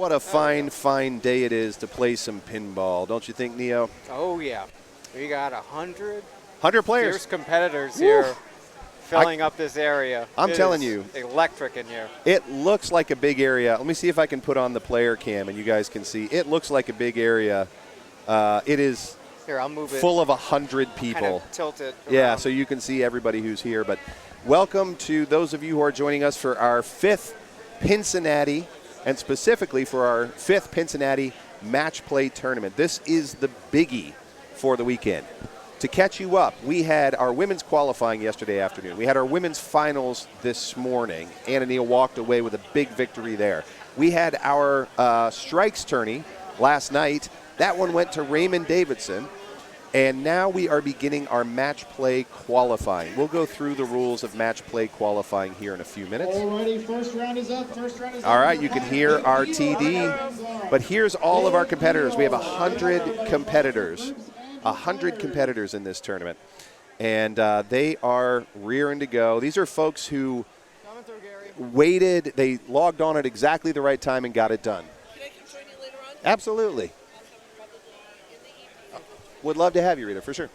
What a fine, fine day it is to play some pinball, don't you think, Neo? Oh, yeah. We got 100 players. fierce competitors here filling up this area. I'm telling you. Electric in here. It looks like a big area. Let me see if I can put on the player cam and you guys can see. It looks like a big area. It is here, I'll move full of 100 people. Kind of tilt it around. Yeah, so you can see everybody who's here. But welcome to those of you who are joining us for our 5th Pincinnati, and specifically for our 5th Pincinnati Match Play Tournament. This is the biggie for the weekend. To catch you up, we had our women's qualifying yesterday afternoon. We had our women's finals this morning. Anna Neal walked away with a big victory there. We had our strikes tourney last night. That one went to Raymond Davidson. And now we are beginning our match play qualifying. We'll go through the rules of match play qualifying here in a few minutes. Alrighty, first round is up. All right, you can hear our TD. But here's all of our competitors. We have 100 competitors. 100 competitors in this tournament. And they are rearing to go. These are folks who waited. They logged on at exactly the right time and got it done. Can I come join you later on? Absolutely. Would love to have you, Rita, for sure.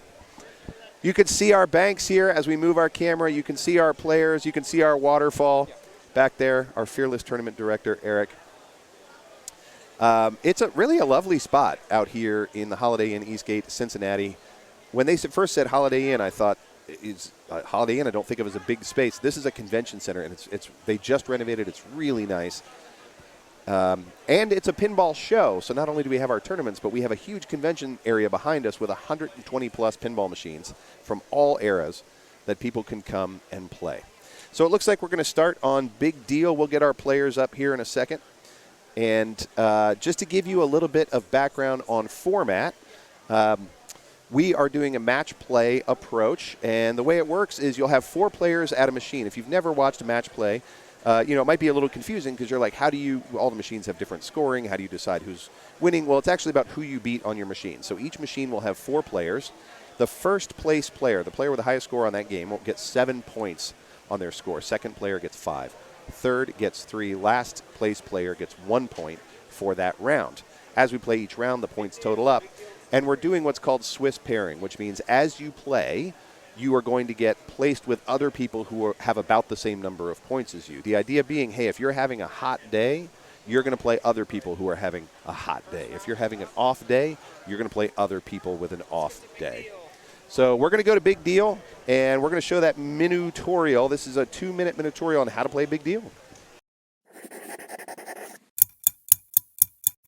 You can see our banks here as we move our camera. You can see our players. You can see our waterfall back there, our fearless tournament director, Eric. It's really a lovely spot out here in the Holiday Inn Eastgate, Cincinnati. When they first said Holiday Inn, I thought, Holiday Inn I don't think of as a big space. This is a convention center, and they just renovated. It's really nice. And it's a pinball show, so not only do we have our tournaments, but we have a huge convention area behind us with 120-plus pinball machines from all eras that people can come and play. So it looks like we're going to start on Big Deal. We'll get our players up here in a second. And just to give you a little bit of background on format, we are doing a match play approach. And the way it works is you'll have 4 players at a machine. If you've never watched a match play, it might be a little confusing because you're like, all the machines have different scoring. How do you decide who's winning? Well, it's actually about who you beat on your machine. So each machine will have 4 players. The first place player, the player with the highest score on that game, will get 7 points on their score. Second player gets 5. Third gets 3. Last place player gets 1 point for that round. As we play each round, the points total up. And we're doing what's called Swiss pairing, which means as you play, you are going to get placed with other people who have about the same number of points as you. The idea being, hey, if you're having a hot day, you're going to play other people who are having a hot day. If you're having an off day, you're going to play other people with an off day. So we're going to go to Big Deal, and we're going to show that mini-tutorial. This is a 2-minute mini-tutorial on how to play Big Deal.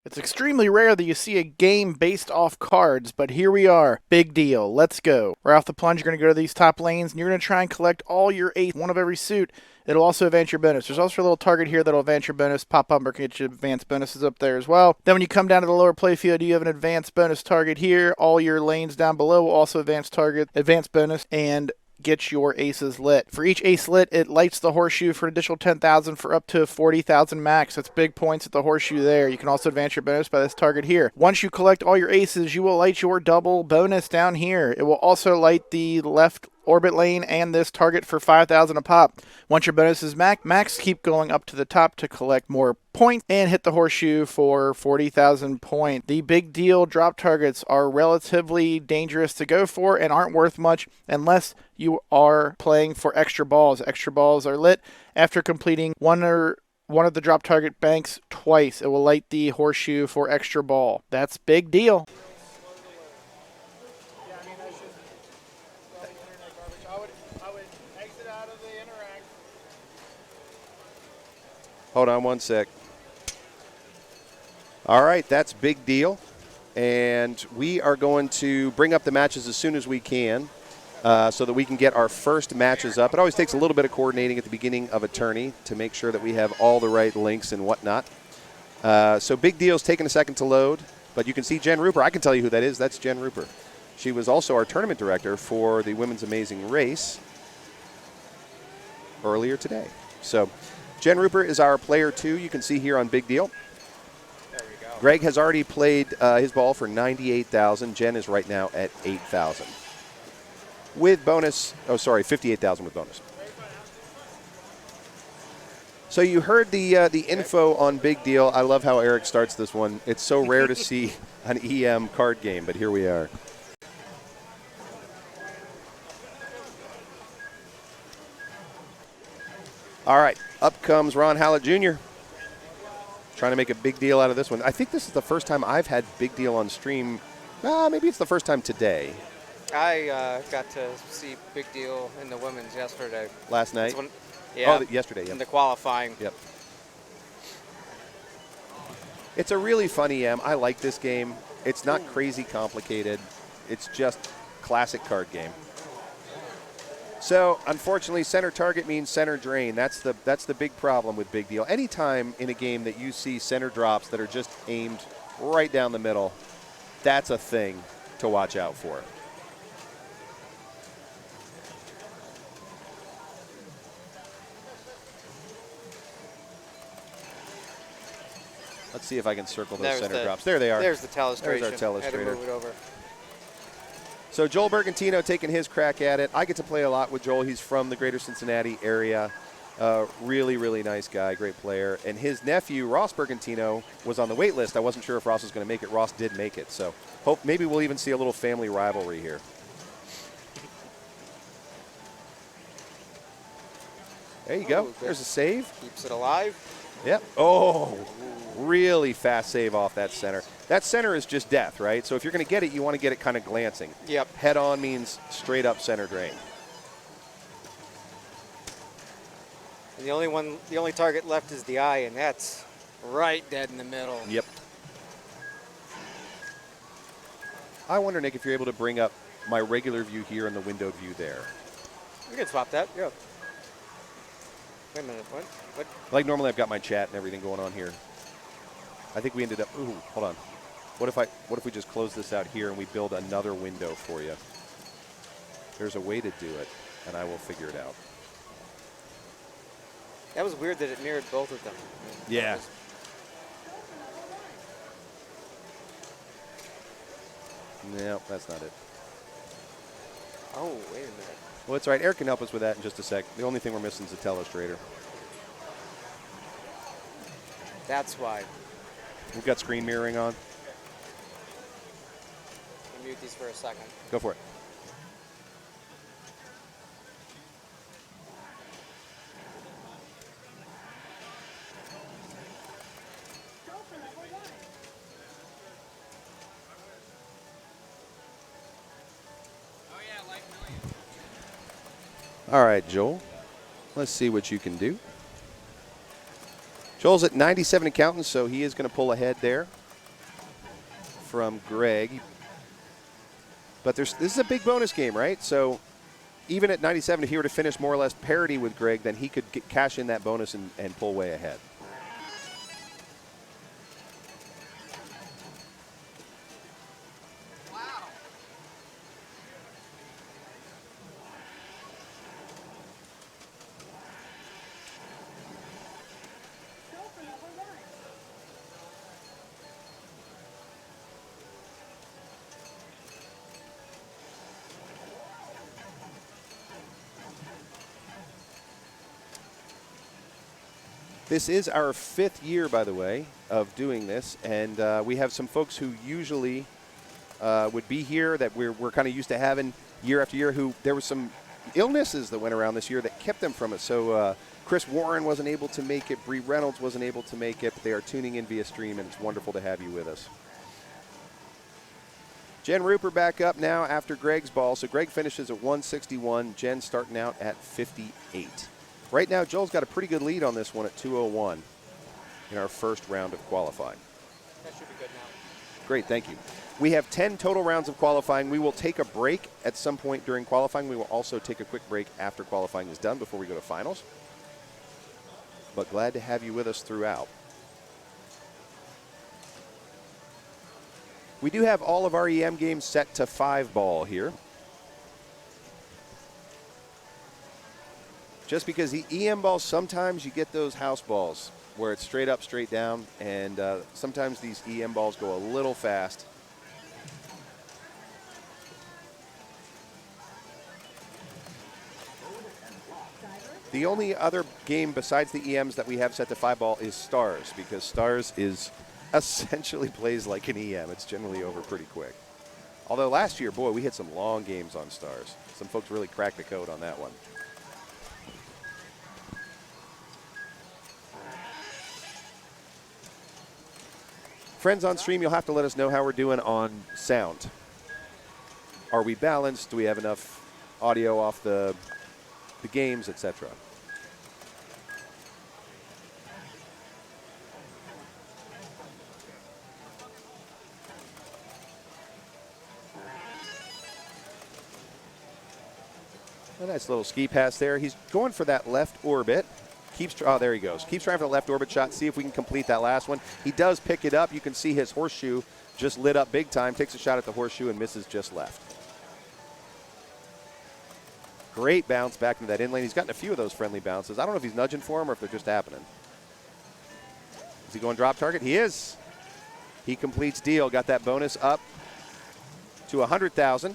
It's extremely rare that you see a game based off cards, but here we are. Big deal. Let's go. Right off the plunge, you're going to go to these top lanes, and you're going to try and collect all your 8, one of every suit. It'll also advance your bonus. There's also a little target here that'll advance your bonus. Pop bumper can get you advanced bonuses up there as well. Then when you come down to the lower playfield, you have an advanced bonus target here. All your lanes down below will also advance target, advanced bonus, and get your aces lit. For each ace lit, it lights the horseshoe for an additional 10,000 for up to 40,000 max. That's big points at the horseshoe there. You can also advance your bonus by this target here. Once you collect all your aces, you will light your double bonus down here. It will also light the left orbit lane and this target for 5,000 a pop. Once your bonus is max, keep going up to the top to collect more points and hit the horseshoe for 40,000 points. The Big Deal drop targets are relatively dangerous to go for and aren't worth much unless you are playing for extra balls. Extra balls are lit after completing one of the drop target banks twice. It will light the horseshoe for extra ball. That's Big Deal. Hold on one sec. All right, that's Big Deal. And we are going to bring up the matches as soon as we can so that we can get our first matches up. It always takes a little bit of coordinating at the beginning of a tourney to make sure that we have all the right links and whatnot. So Big Deal's taking a second to load, but you can see Jen Rupert. I can tell you who that is. That's Jen Rupert. She was also our tournament director for the Women's Amazing Race earlier today. So Jen Rupert is our player 2. You can see here on Big Deal. There we go. Greg has already played his ball for 98,000. Jen is right now at 8,000. With bonus, 58,000 with bonus. So you heard the info on Big Deal. I love how Eric starts this one. It's so rare to see an EM card game, but here we are. All right, up comes Ron Hallett Jr. Trying to make a big deal out of this one. I think this is the first time I've had Big Deal on stream. Maybe it's the first time today. I got to see Big Deal in the women's yesterday. Last night? Yeah. Oh, yesterday, yep. In the qualifying. Yep. It's a really fun EM. I like this game. It's not crazy complicated. It's just classic card game. So, unfortunately, center target means center drain. That's the big problem with Big Deal. Anytime in a game that you see center drops that are just aimed right down the middle, that's a thing to watch out for. Let's see if I can circle those center drops. There they are. There's the telestration. There's our telestrator. Had to move it over. So Joel Bergantino taking his crack at it. I get to play a lot with Joel. He's from the greater Cincinnati area. Really, really nice guy, great player. And his nephew, Ross Bergantino, was on the wait list. I wasn't sure if Ross was going to make it. Ross did make it. So hope maybe we'll even see a little family rivalry here. There you go. There's a save. Keeps it alive. Yep. Oh, really fast save off that center. That center is just death, right? So if you're going to get it, you want to get it kind of glancing. Yep. Head on means straight up center drain. And the only target left is the eye, and that's right dead in the middle. Yep. I wonder, Nick, if you're able to bring up my regular view here and the windowed view there. We can swap that. Yeah. Wait a minute. What? Like normally I've got my chat and everything going on here. I think we ended up, ooh, hold on. What if we just close this out here and we build another window for you? There's a way to do it, and I will figure it out. That was weird that it mirrored both of them. Yeah. No, that's not it. Oh, wait a minute. Well, it's all right. Eric can help us with that in just a sec. The only thing we're missing is the telestrator. That's why. We've got screen mirroring on. I'll mute these for a second. Go for it. All right, Joel. Let's see what you can do. Joel's at 97 and counting, so he is going to pull ahead there from Greg. But this is a big bonus game, right? So even at 97, if he were to finish more or less parity with Greg, then he could cash in that bonus and pull way ahead. This is our 5th year, by the way, of doing this, and we have some folks who usually would be here that we're kind of used to having year after year who there were some illnesses that went around this year that kept them from it. So Chris Warren wasn't able to make it. Bree Reynolds wasn't able to make it. But they are tuning in via stream, and it's wonderful to have you with us. Jen Rupert back up now after Greg's ball. So Greg finishes at 161. Jen starting out at 58. Right now, Joel's got a pretty good lead on this one at 201 in our first round of qualifying. That should be good now. Great, thank you. We have 10 total rounds of qualifying. We will take a break at some point during qualifying. We will also take a quick break after qualifying is done before we go to finals. But glad to have you with us throughout. We do have all of our EM games set to 5-ball here. Just because the EM balls, sometimes you get those house balls where it's straight up, straight down, and sometimes these EM balls go a little fast. The only other game besides the EMs that we have set to 5-ball is Stars, because Stars is essentially plays like an EM. It's generally over pretty quick. Although last year, boy, we hit some long games on Stars. Some folks really cracked the code on that one. Friends on stream, you'll have to let us know how we're doing on sound. Are we balanced? Do we have enough audio off the games, etc.? A nice little ski pass there. He's going for that left orbit. Oh, there he goes. Keeps trying for the left orbit shot. See if we can complete that last one. He does pick it up. You can see his horseshoe just lit up big time. Takes a shot at the horseshoe and misses just left. Great bounce back into that in lane. He's gotten a few of those friendly bounces. I don't know if he's nudging for him or if they're just happening. Is he going drop target? He is. He completes deal. Got that bonus up to 100,000.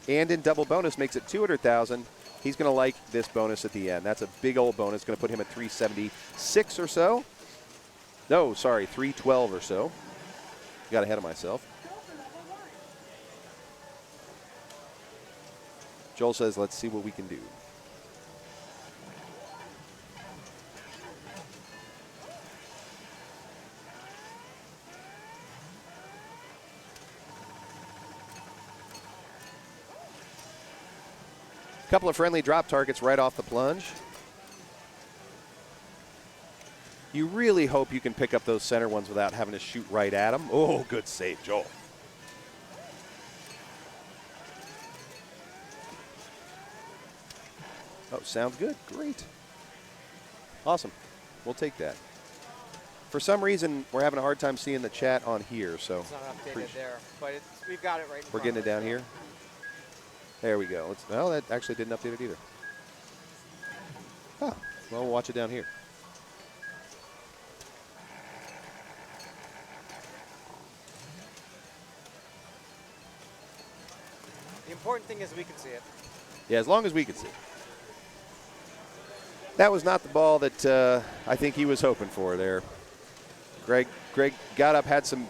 And in double bonus makes it 200,000. He's going to like this bonus at the end. That's a big old bonus. Going to put him at 376 or so. No, sorry, 312 or so. Got ahead of myself. Joel says, let's see what we can do. Couple of friendly drop targets right off the plunge. You really hope you can pick up those center ones without having to shoot right at them. Oh, good save, Joel. Oh, sounds good. Great. Awesome. We'll take that. For some reason, we're having a hard time seeing the chat on here, so. It's not updated there, but we've got it right in We're front getting of it us, down so. here. There we go. Well, that actually didn't update it either. Oh, well, we'll watch it down here. The important thing is we can see it. Yeah, as long as we can see. That was not the ball that I think he was hoping for there. Greg got up, had some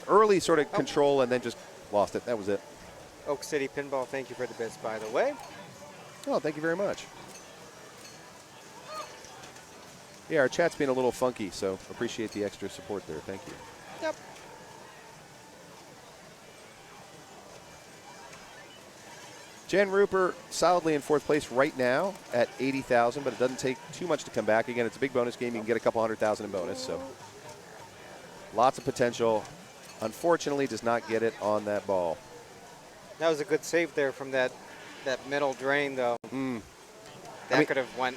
early sort of control, and then just lost it. That was it. Oak City Pinball, thank you for the bits, by the way. Oh, thank you very much. Yeah, our chat's being a little funky, so appreciate the extra support there. Thank you. Yep. Jen Rupert solidly in fourth place right now at 80,000, but it doesn't take too much to come back. Again, it's a big bonus game. You can get a couple 100,000 in bonus, so lots of potential. Unfortunately, does not get it on that ball. That was a good save there from that middle drain, though. That could have went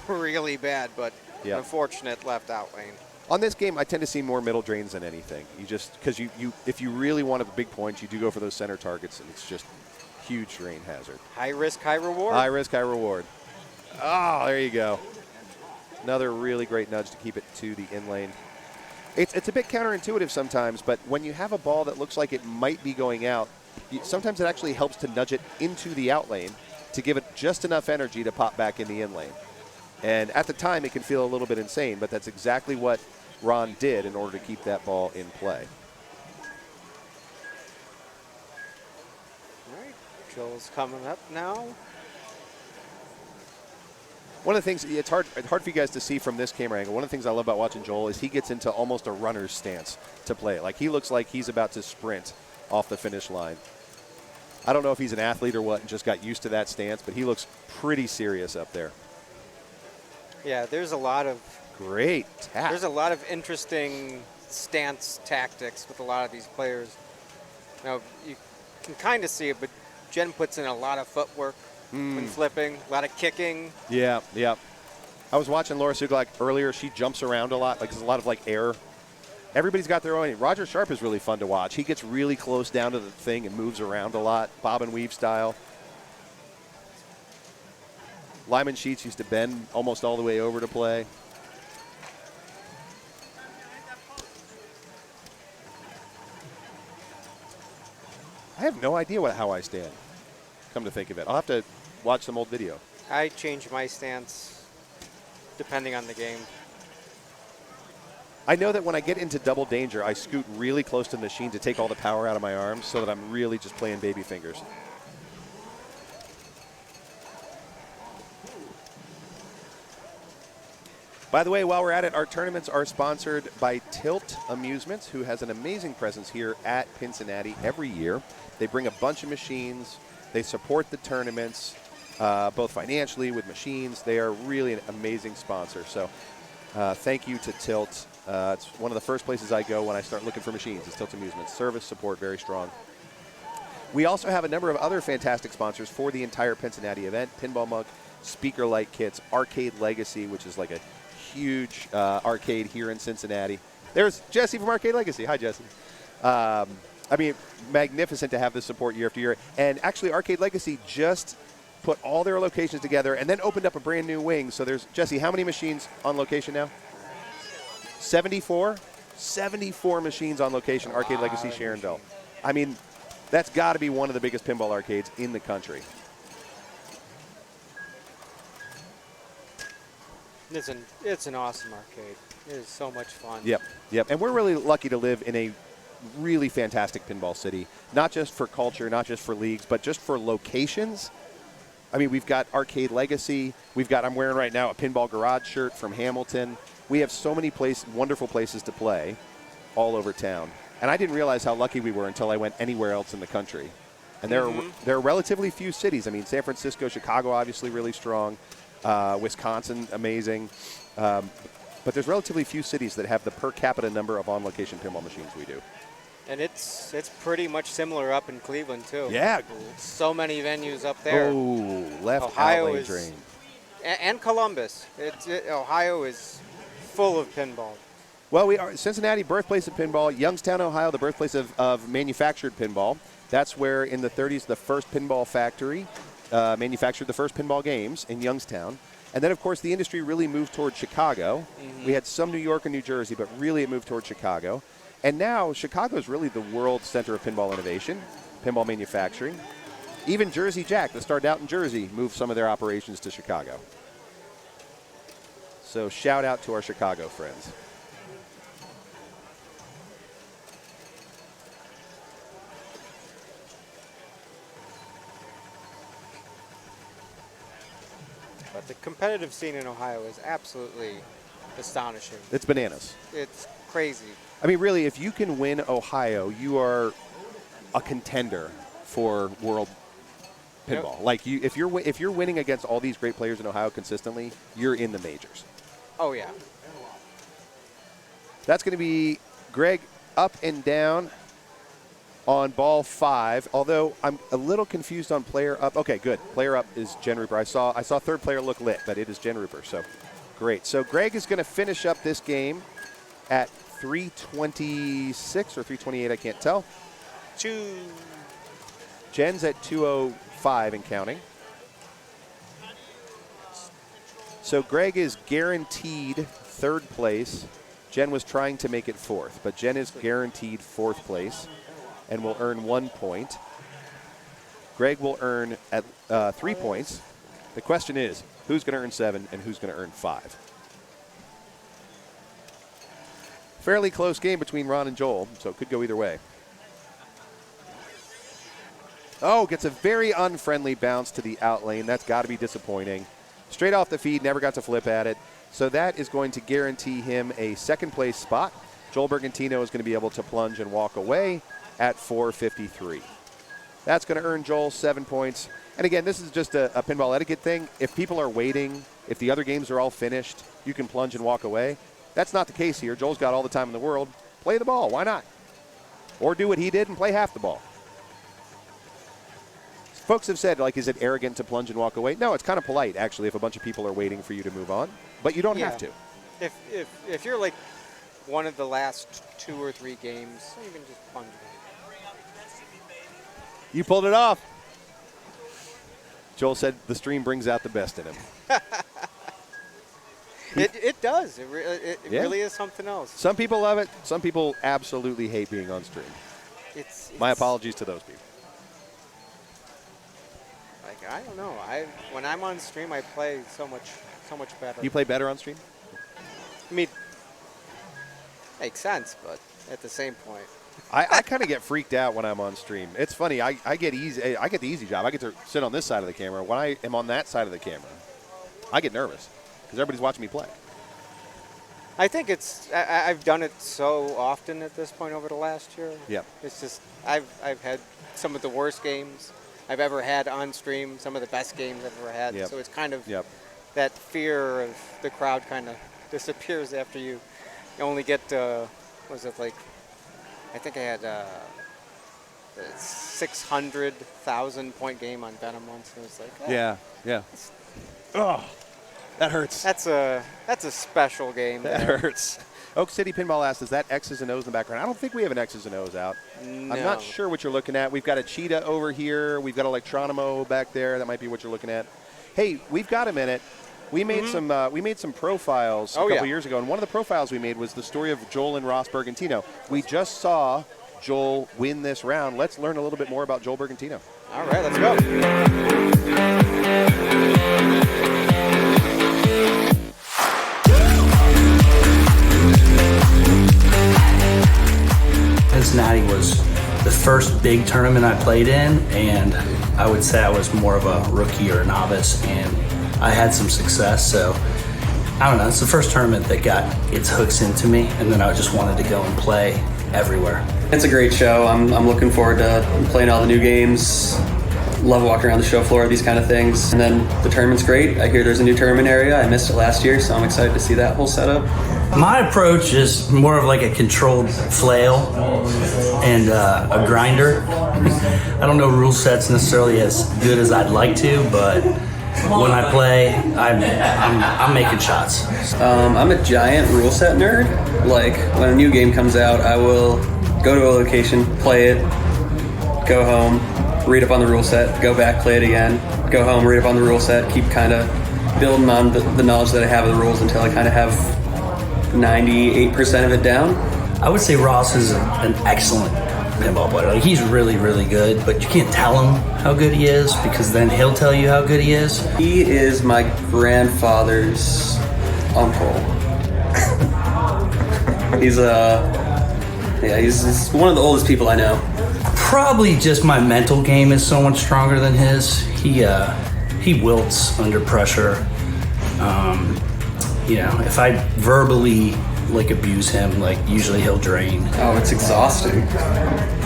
really bad, but Yeah. unfortunate left out lane. On this game, I tend to see more middle drains than anything. You just, because if you really want a big point, you do go for those center targets, and it's just huge drain hazard. High risk, high reward. High risk, high reward. Oh, there you go. Another really great nudge to keep it to the in lane. It's a bit counterintuitive sometimes, but when you have a ball that looks like it might be going out, sometimes it actually helps to nudge it into the out lane to give it just enough energy to pop back in the in lane. And at the time, it can feel a little bit insane, but that's exactly what Ron did in order to keep that ball in play. All right, Joel's coming up now. One of the things, it's hard for you guys to see from this camera angle. One of the things I love about watching Joel is he gets into almost a runner's stance to play. Like, he looks like he's about to sprint off the finish line. I don't know if he's an athlete or what and just got used to that stance, but he looks pretty serious up there. Yeah, there's a lot of Great tap. There's a lot of interesting stance tactics with a lot of these players. Now, you can kind of see it, but Jen puts in a lot of footwork when flipping, a lot of kicking. Yeah, yeah. I was watching Laura Suglak earlier. She jumps around a lot. Like, there's a lot of, like, air. Everybody's got their own. Roger Sharp is really fun to watch. He gets really close down to the thing and moves around a lot, bob and weave style. Lyman Sheets used to bend almost all the way over to play. I have no idea how I stand, come to think of it. I'll have to watch some old video. I change my stance depending on the game. I know that when I get into double danger, I scoot really close to the machine to take all the power out of my arms so that I'm really just playing baby fingers. By the way, while we're at it, our tournaments are sponsored by Tilt Amusements, who has an amazing presence here at Pincinnati every year. They bring a bunch of machines. They support the tournaments, both financially with machines. They are really an amazing sponsor. So thank you to Tilt. It's one of the first places I go when I start looking for machines is Tilt Amusements. Service, support, very strong. We also have a number of other fantastic sponsors for the entire Pincinnati event. Pinball Mug, speaker light kits, Arcade Legacy, which is like a huge arcade here in Cincinnati. There's Jesse from Arcade Legacy. Hi, Jesse. I mean, magnificent to have this support year after year. And actually, Arcade Legacy just put all their locations together and then opened up a brand new wing. So there's, Jesse, how many machines on location now? 74? 74 machines on location, Arcade Legacy Sharonville. I mean, that's got to be one of the biggest pinball arcades in the country. It's an awesome arcade. It is so much fun. Yep. And we're really lucky to live in a really fantastic pinball city, not just for culture, not just for leagues, but just for locations. I mean, we've got Arcade Legacy. I'm wearing right now a Pinball Garage shirt from Hamilton. We have so many wonderful places to play all over town. And I didn't realize how lucky we were until I went anywhere else in the country. And there are relatively few cities. I mean, San Francisco, Chicago, obviously really strong. Wisconsin, amazing. But there's relatively few cities that have the per capita number of on-location pinball machines we do. And it's pretty much similar up in Cleveland, too. Yeah. So many venues up there. Oh, left Ohio outlane is, drain. And Columbus. Ohio is full of pinball. Well, we are Cincinnati, birthplace of pinball. Youngstown, Ohio, the birthplace of manufactured pinball. That's where in the 30s the first pinball factory manufactured the first pinball games in Youngstown. And then, of course, the industry really moved toward Chicago. We had some New York and New Jersey, but really it moved toward Chicago. And now Chicago is really the world center of pinball innovation, pinball manufacturing. Even Jersey Jack, that started out in Jersey, moved some of their operations to Chicago. So shout out to our Chicago friends. But the competitive scene in Ohio is absolutely astonishing. It's bananas. It's crazy. I mean, really, if you can win Ohio, you are a contender for world pinball. Like, if you're winning against all these great players in Ohio consistently, you're in the majors. Oh, yeah. That's going to be Greg up and down on ball 5, although I'm a little confused on player up. Okay, good. Player up is Jen Rupert. I saw third player look lit, but it is Jen Rupert, so great. So Greg is going to finish up this game at 326 or 328, I can't tell. Jen's at 205 and counting. So Greg is guaranteed third place. Jen was trying to make it fourth, but Jen is guaranteed fourth place and will earn 1 point. Greg will earn at 3 points. The question is, who's going to earn 7 and who's going to earn 5? Fairly close game between Ron and Joel, so it could go either way. Oh, gets a very unfriendly bounce to the out lane. That's got to be disappointing. Straight off the feed, never got to flip at it. So that is going to guarantee him a second place spot. Joel Bergantino is going to be able to plunge and walk away at 453. That's going to earn Joel 7 points. And again, this is just a pinball etiquette thing. If people are waiting, if the other games are all finished, you can plunge and walk away. That's not the case here. Joel's got all the time in the world. Play the ball. Why not? Or do what he did and play half the ball. Folks have said, like, is it arrogant to plunge and walk away? No, it's kind of polite, actually, if a bunch of people are waiting for you to move on. But you don't have to. If you're like one of the last 2 or 3 games, you can just plunge it. You pulled it off. Joel said the stream brings out the best in him. It does. It really is something else. Some people love it. Some people absolutely hate being on stream. It's My apologies to those people. Like I don't know. When I'm on stream, I play so much better. You play better on stream? I mean, makes sense, but at the same point. I kind of get freaked out when I'm on stream. It's funny. I get the easy job. I get to sit on this side of the camera. When I am on that side of the camera, I get nervous because everybody's watching me play. I think I've done it so often at this point over the last year. Yeah. It's just I've had some of the worst games I've ever had on stream, some of the best games I've ever had. Yep. So it's kind of Yep. that fear of the crowd kind of disappears after you only get, was it like, I think I had a 600,000 point game on Venom once. And it was like, oh, Yeah. Oh, that hurts. That's a special game. That there. hurts. Oak City Pinball asks, is that X's and O's in the background? I don't think we have an X's and O's out. No. I'm not sure what you're looking at. We've got a cheetah over here. We've got Electronomo back there. That might be what you're looking at. Hey, we've got a minute. We made some profiles a couple years ago, and one of the profiles we made was the story of Joel and Ross Bergantino. We just saw Joel win this round. Let's learn a little bit more about Joel Bergantino. All right, let's go. Pincinnati was the first big tournament I played in, and I would say I was more of a rookie or a novice, and I had some success. So I don't know, it's the first tournament that got its hooks into me, and then I just wanted to go and play everywhere. It's a great show. I'm looking forward to playing all the new games. Love walking around the show floor, these kind of things. And then the tournament's great. I hear there's a new tournament area. I missed it last year, so I'm excited to see that whole setup. My approach is more of like a controlled flail and a grinder. I don't know rule sets necessarily as good as I'd like to, but when I play, I'm making shots. I'm a giant rule set nerd. Like, when a new game comes out, I will go to a location, play it, go home, read up on the rule set, go back, play it again, go home, read up on the rule set, keep kind of building on the knowledge that I have of the rules until I kind of have 98% of it down. I would say Ross is an excellent pinball player. Like, he's really, really good, but you can't tell him how good he is because then he'll tell you how good he is. He is my grandfather's uncle. He's one of the oldest people I know. Probably just my mental game is so much stronger than his. He wilts under pressure. If I verbally abuse him, usually he'll drain. Oh, it's exhausting.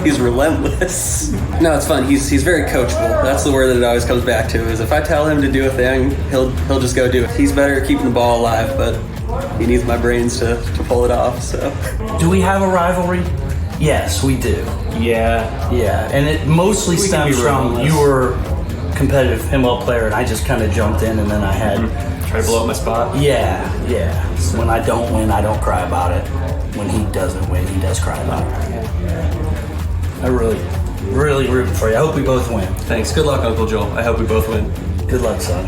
He's relentless. No, it's fun. He's very coachable. That's the word that it always comes back to, is if I tell him to do a thing, he'll just go do it. He's better at keeping the ball alive, but he needs my brains to pull it off, so. Do we have a rivalry? Yes, we do. Yeah. And it mostly stems from you were a competitive pinball player and I just kind of jumped in and then I had... Try to blow up my spot? Yeah. So when I don't win, I don't cry about it. When he doesn't win, he does cry about it. I really, really root for you. I hope we both win. Thanks. Good luck, Uncle Joel. I hope we both win. Good luck, son.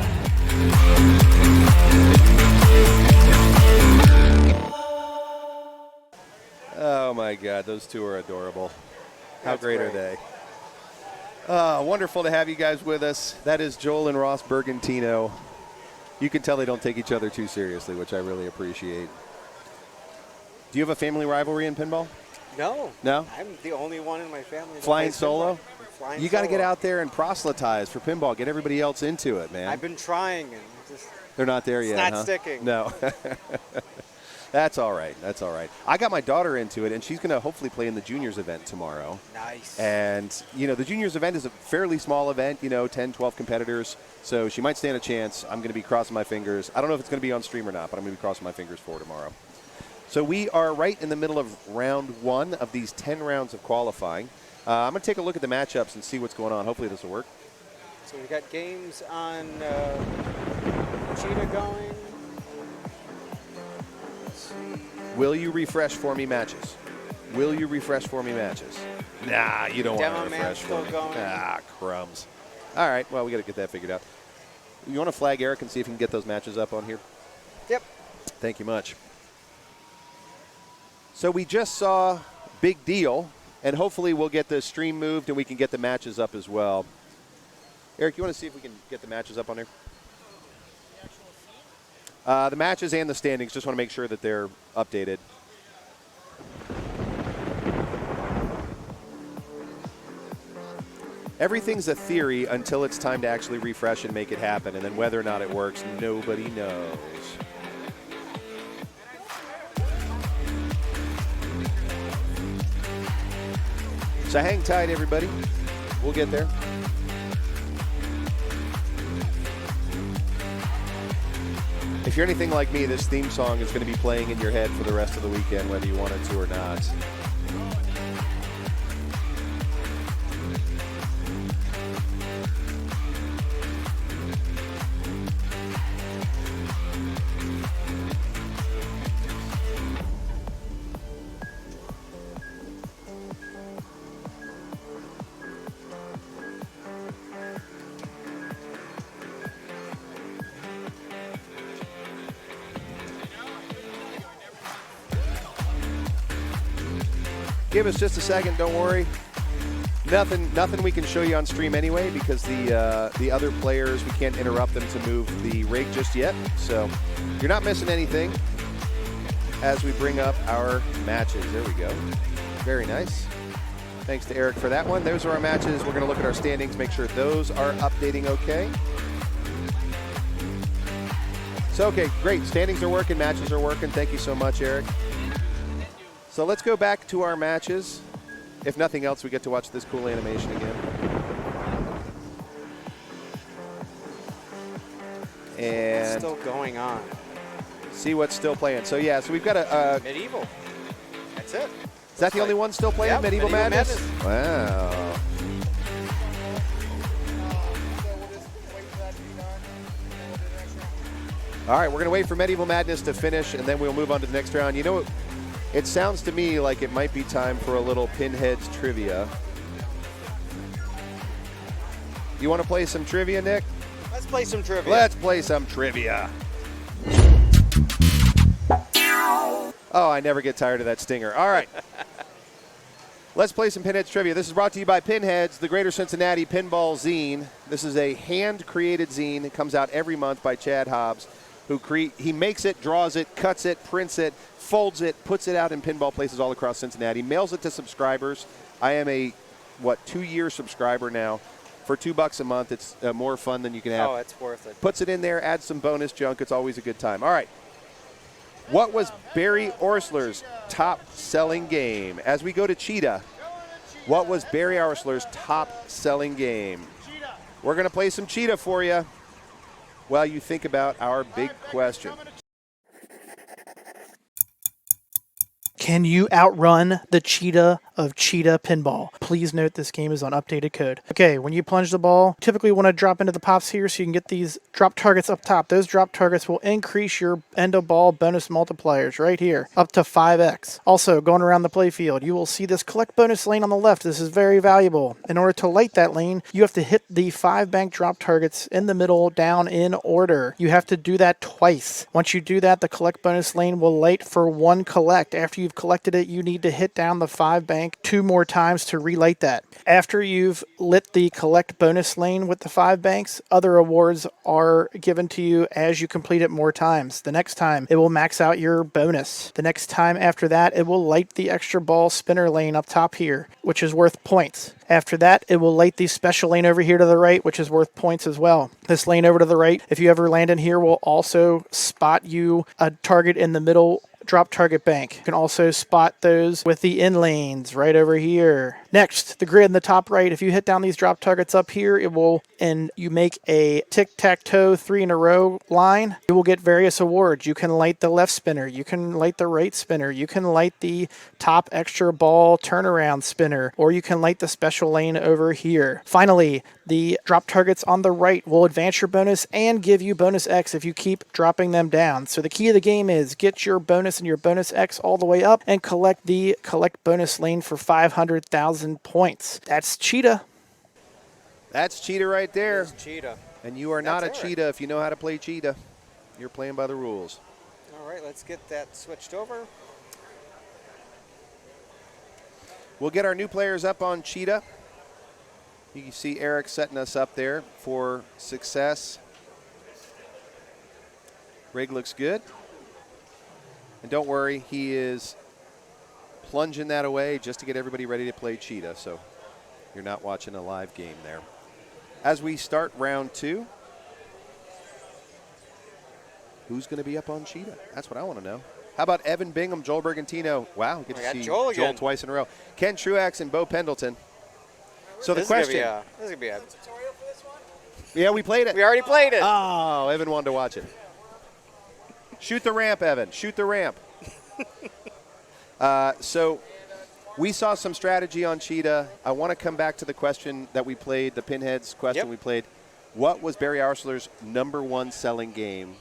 Oh my God, those two are adorable. How great are they? Wonderful to have you guys with us. That is Joel and Ross Bergantino. You can tell they don't take each other too seriously, which I really appreciate. Do you have a family rivalry in pinball? No. No? I'm the only one in my family. that Flying plays solo? Flying You got to get solo. out there and proselytize for pinball. Get everybody else into it, man. I've been trying and just They're not there yet, not huh? sticking. No. That's all right. I got my daughter into it, and she's going to hopefully play in the juniors event tomorrow. Nice. And, the juniors event is a fairly small event, 10, 12 competitors. So she might stand a chance. I'm going to be crossing my fingers. I don't know if it's going to be on stream or not, but I'm going to be crossing my fingers for tomorrow. So we are right in the middle of round 1 of these 10 rounds of qualifying. I'm going to take a look at the matchups and see what's going on. Hopefully this will work. So we got games on Cheetah going. Let's see. Will you refresh for me matches? Nah, you don't want Demo to man refresh for still me. going. Crumbs. All right, well, we got to get that figured out. You want to flag Eric and see if he can get those matches up on here? Yep. Thank you much. So we just saw Big Deal, and hopefully we'll get the stream moved and we can get the matches up as well. Eric, you want to see if we can get the matches up on there? The matches and the standings. Just want to make sure that they're updated. Everything's a theory until it's time to actually refresh and make it happen. And then whether or not it works, nobody knows. So hang tight, everybody. We'll get there. If you're anything like me, this theme song is going to be playing in your head for the rest of the weekend, whether you want it to or not. Give us just a second, don't worry. Nothing we can show you on stream anyway because the other players, we can't interrupt them to move the rig just yet. So you're not missing anything as we bring up our matches. There we go. Very nice. Thanks to Eric for that one. Those are our matches. We're going to look at our standings, make sure those are updating okay. So, okay, great. Standings are working, matches are working. Thank you so much, Eric. So let's go back to our matches. If nothing else, we get to watch this cool animation again. And it's still going on. See what's still playing. So yeah, so we've got a Medieval. That's it. Is that the only one still playing? Yep, Medieval Madness? Wow. All right, we're going to wait for Medieval Madness to finish, and then we'll move on to the next round. You know what? It sounds to me like it might be time for a little Pinheads trivia. You want to play some trivia, Nick? Let's play some trivia. Let's play some trivia. Oh, I never get tired of that stinger. All right. Let's play some Pinheads trivia. This is brought to you by Pinheads, the Greater Cincinnati Pinball Zine. This is a hand-created zine. It comes out every month by Chad Hobbs, he makes it, draws it, cuts it, prints it, folds it, puts it out in pinball places all across Cincinnati, mails it to subscribers. I am a, 2-year subscriber now. For $2 a month, it's more fun than you can have. Oh, it's worth it. Puts it in there, adds some bonus junk. It's always a good time. All right. What was Barry Orsler's top-selling game? As we go to Cheetah, what was Barry Orsler's top-selling game? We're going to play some Cheetah for you while you think about our big question. Can you outrun the cheetah of cheetah pinball? Please note this game is on updated code. Okay, when you plunge the ball, typically want to drop into the pops here so you can get these drop targets up top. Those drop targets will increase your end of ball bonus multipliers right here, up to 5x. Also, going around the playfield, you will see this collect bonus lane on the left. This is very valuable. In order to light that lane, you have to hit the 5 bank drop targets in the middle down in order. You have to do that twice. Once you do that, the collect bonus lane will light for 1 collect. After you've collected it, you need to hit down the 5 bank 2 more times to relight that. After you've lit the collect bonus lane with the 5 banks, other awards are given to you as you complete it more times. The next time, it will max out your bonus. The next time after that, it will light the extra ball spinner lane up top here, which is worth points. After that, it will light the special lane over here to the right, which is worth points as well. This lane over to the right, if you ever land in here, will also spot you a target in the middle drop target bank. You can also spot those with the in lanes right over here. Next, the grid in the top right. If you hit down these drop targets up here, it will, and you make a tic-tac-toe 3 in a row line, you will get various awards. You can light the left spinner. You can light the right spinner. You can light the top extra ball turnaround spinner, or you can light the special lane over here. Finally, the drop targets on the right will advance your bonus and give you bonus X if you keep dropping them down. So the key of the game is get your bonus and your bonus X all the way up and collect the collect bonus lane for 500,000 points. That's Cheetah. That's Cheetah right there. It's Cheetah. And you are not a That's Eric. cheetah if you know how to play Cheetah. You're playing by the rules. All right, let's get that switched over. We'll get our new players up on Cheetah. You can see Eric setting us up there for success. Rig looks good. And don't worry, he is plunging that away just to get everybody ready to play Cheetah. So you're not watching a live game there. As we start round 2, who's going to be up on Cheetah? That's what I want to know. How about Evan Bingham, Joel Bergantino? Wow, we get to see Joel again. twice in a row. Ken Truax and Bo Pendleton. So the This question. is gonna be a. Yeah, we played it. We already played it. Oh, Evan wanted to watch it. Shoot the ramp, Evan. Shoot the ramp. So we saw some strategy on Cheetah. I want to come back to the question that we played, the Pinheads question we played. What was Barry Arsler's #1 selling game?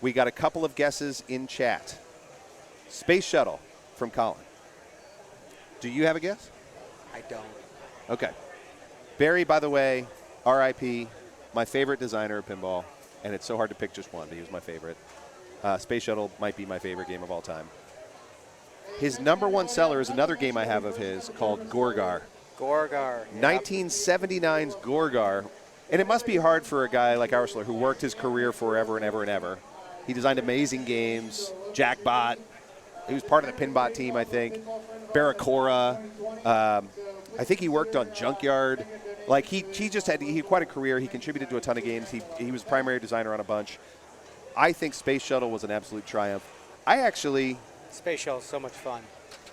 We got a couple of guesses in chat. Space Shuttle from Colin. Do you have a guess? I don't. Okay. Barry, by the way, RIP, my favorite designer of pinball, and it's so hard to pick just one, but he was my favorite. Space Shuttle might be my favorite game of all time. His #1 seller is another game I have of his called Gorgar. Gorgar. 1979's Gorgar. And it must be hard for a guy like Arsler who worked his career forever and ever and ever. He designed amazing games, Jackbot. He was part of the Pinbot team, I think. Barracora. I think he worked on Junkyard. Like, he had quite a career. He contributed to a ton of games. He was primary designer on a bunch. I think Space Shuttle was an absolute triumph. Space Shuttle is so much fun.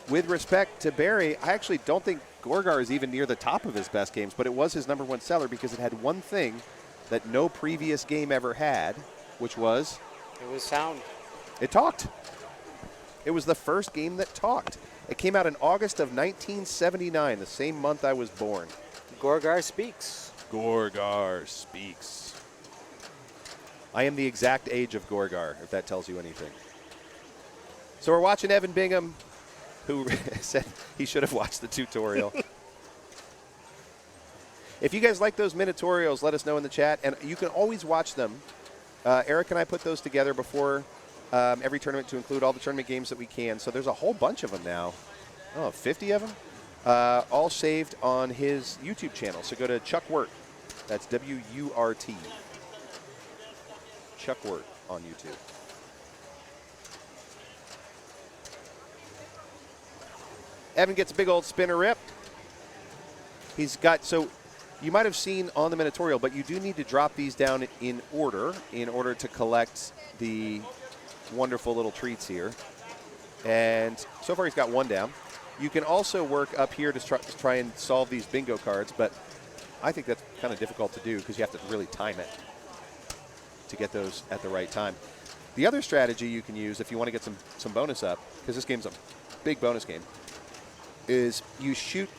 With respect to Barry, I actually don't think Gorgar is even near the top of his best games, but it was his #1 seller because it had one thing that no previous game ever had, which was... It was sound. It talked. It was the first game that talked. It came out in August of 1979, the same month I was born. Gorgar speaks. Gorgar speaks. I am the exact age of Gorgar, if that tells you anything. So we're watching Evan Bingham, who said he should have watched the tutorial. If you guys like those minitorials, let us know in the chat. And you can always watch them. Eric and I put those together before every tournament to include all the tournament games that we can. So there's a whole bunch of them now. 50 of them? All saved on his YouTube channel. So go to Chuck Wirt. That's W-U-R-T. Chuck Wirt on YouTube. Evan gets a big old spinner rip. He's got, so you might have seen on the minitorial, but you do need to drop these down in order to collect the wonderful little treats here. And so far he's got one down. You can also work up here to try and solve these bingo cards, but I think that's kind of difficult to do because you have to really time it to get those at the right time. The other strategy you can use if you want to get some bonus up, because this game's a big bonus game, is you shoot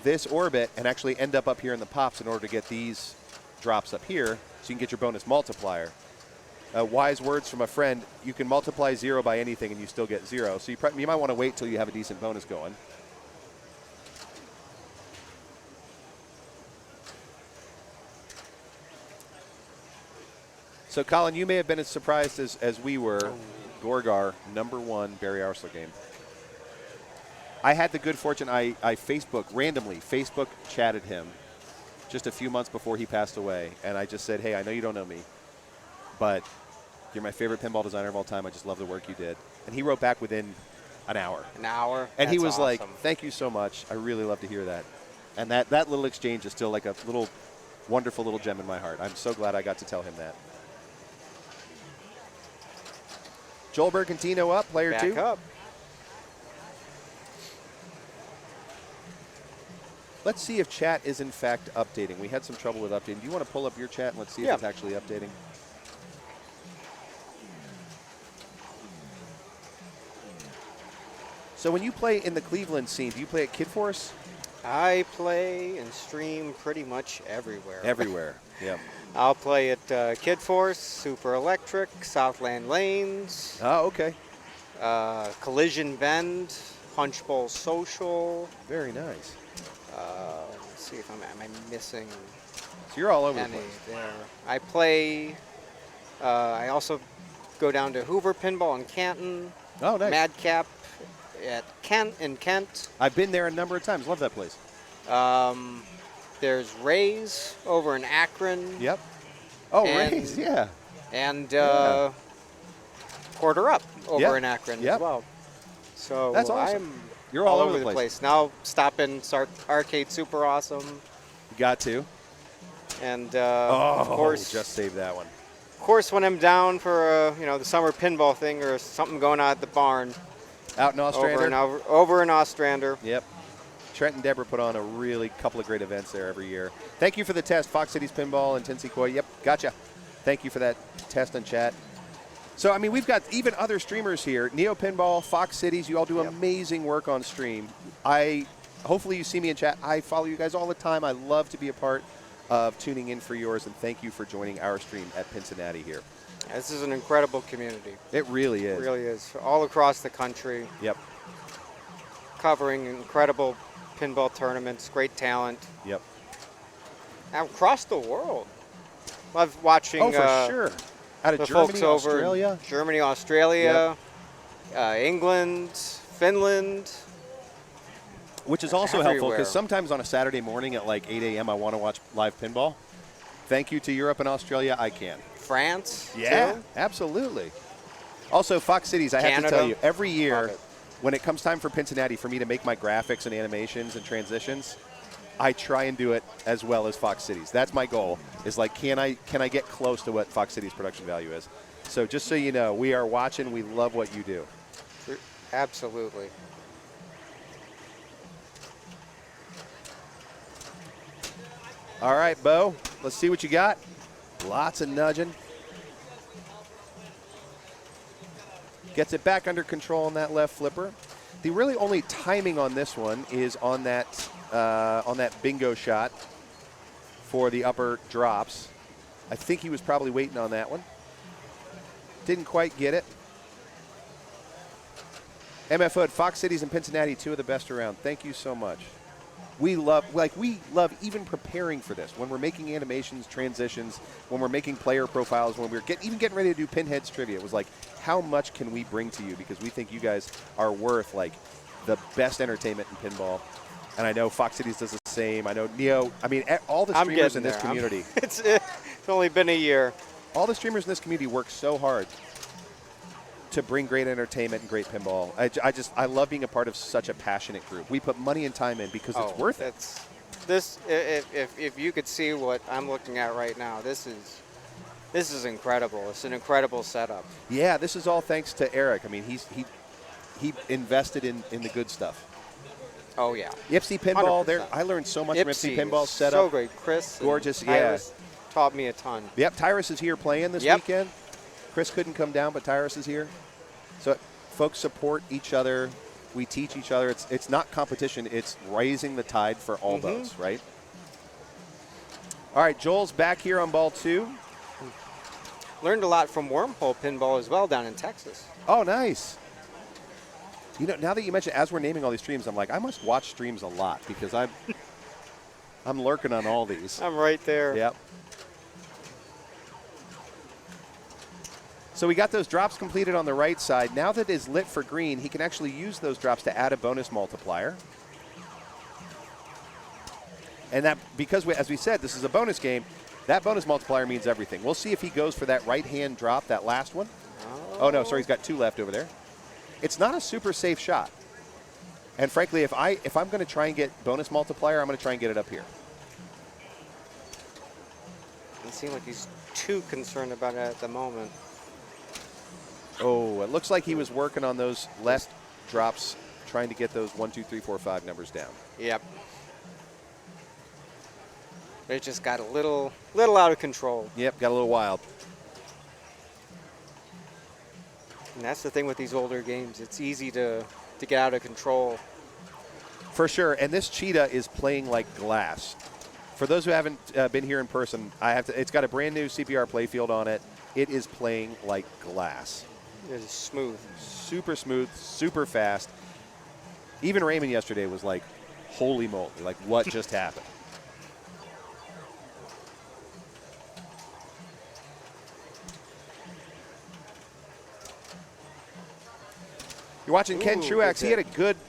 this orbit and actually end up here in the pops in order to get these drops up here so you can get your bonus multiplier. Wise words from a friend, you can multiply 0 by anything and you still get 0. So you might want to wait till you have a decent bonus going. So Colin, you may have been as surprised as we were. Gorgar, #1 Barry Arsler game. I had the good fortune, I randomly Facebook chatted him just a few months before he passed away. And I just said, hey, I know you don't know me, but you're my favorite pinball designer of all time. I just love the work you did. And he wrote back within an hour. An hour? And he was awesome. like, thank you so much. I really love to hear that. And that little exchange is still like a little wonderful little gem in my heart. I'm so glad I got to tell him that. Joel Bergantino up, player Back 2. up. Let's see if chat is in fact updating. We had some trouble with updating. Do you want to pull up your chat and let's see if it's actually updating? So when you play in the Cleveland scene, do you play at Kid Force? I play and stream pretty much everywhere. Everywhere, yeah. I'll play at Kid Force, Super Electric, Southland Lanes. Oh, okay. Collision Bend, Punch Bowl Social. Very nice. Let's see if am I missing So you're all over the any place. there. I play. I also go down to Hoover Pinball in Canton. Oh, nice. Madcap at Kent in Kent. I've been there a number of times. Love that place. There's Ray's over in Akron. Yep. Oh, And- Rays, yeah. And Yeah. Quarter Up over Yep. in Akron Yep. as well. So That's awesome. I'm You're all over the place. Now stop in Arcade, super awesome. You got to. And Oh, of course, just save that one. when I'm down for the summer pinball thing or something going on at the barn Out in Ostrander. over in Ostrander. Yep. Trent and Deborah put on a really couple of great events there every year. Thank you for the test, Fox Cities Pinball and Tennessee Koi. Yep, gotcha. Thank you for that test and chat. So, I mean, we've got even other streamers here. Neo Pinball, Fox Cities, you all do amazing work on stream. Hopefully you see me in chat. I follow you guys all the time. I love to be a part of tuning in for yours, and thank you for joining our stream at Pincinnati here. This is an incredible community. It really is. It really is. All across the country, Yep, covering incredible pinball tournaments, great talent. yep. Across the world. Love watching Oh, for sure. Out the of folks Germany, over Australia. in Germany, Australia, England, Finland. Which is also helpful Everywhere. because sometimes on a Saturday morning at like 8 a.m. I want to watch live pinball. Thank you to Europe and Australia, I can. France, Yeah, too. absolutely. Also, Fox Cities, I have to Canada. tell you, every year Love it. when it comes time for Pincinnati for me to make my graphics and animations and transitions, I try and do it as well as Fox Cities. That's my goal, is like, can I get close to what Fox Cities production value is? So just so you know, we are watching. We love what you do. Absolutely. All right, Bo, let's see what you got. Lots of nudging. Gets it back under control on that left flipper. The really only timing on this one is on that bingo shot for the upper drops. I think he was probably waiting on that one. Didn't quite get it. MF Hood, Fox Cities and Pincinnati, two of the best around. Thank you so much. We love even preparing for this. When we're making animations, transitions, when we're making player profiles, when we're even getting ready to do Pinheads trivia, it was like, how much can we bring to you? Because we think you guys are worth like the best entertainment in pinball. And I know Fox Cities does the same. I know Neo. I mean, all the streamers in this community. It's only been a year. All the streamers in this community work so hard to bring great entertainment and great pinball. I love being a part of such a passionate group. We put money and time in because it's worth it. If you could see what I'm looking at right now, this is incredible. It's an incredible setup. Yeah, this is all thanks to Eric. I mean, he invested in the good stuff. Oh yeah. Ipsy Pinball, 100%. there. I learned so much from Ipsy Pinball is setup. So great, Chris. and Gorgeous, Tyrus taught me a ton. Yep, Tyrus is here playing this weekend. Chris couldn't come down, but Tyrus is here. So folks support each other. We teach each other. It's not competition. It's raising the tide for all those, right? All right, Joel's back here on ball 2. Learned a lot from Wormhole Pinball as well down in Texas. Oh, nice. You know, now that you mention, as we're naming all these streams, I'm like, I must watch streams a lot because I'm lurking on all these. I'm right there. Yep. So we got those drops completed on the right side. Now that it is lit for green, he can actually use those drops to add a bonus multiplier. And that, because as we said, this is a bonus game, that bonus multiplier means everything. We'll see if he goes for that right-hand drop, that last one. Oh, no, sorry, he's got 2 left over there. It's not a super safe shot. And frankly, if I'm going to try and get bonus multiplier, I'm going to try and get it up here. Doesn't seem like he's too concerned about it at the moment. Oh, it looks like he was working on those left drops, trying to get those 1, 2, 3, 4, 5 numbers down. Yep. But it just got a little out of control. Yep, got a little wild. And that's the thing with these older games. It's easy to get out of control. For sure, and this cheetah is playing like glass. For those who haven't been here in person, it's got a brand new CPR playfield on it. It is playing like glass. It is smooth. Super smooth, super fast. Even Raymond yesterday was like, holy moly, like what just happened? You're watching Ken Ooh, Truax. good He had a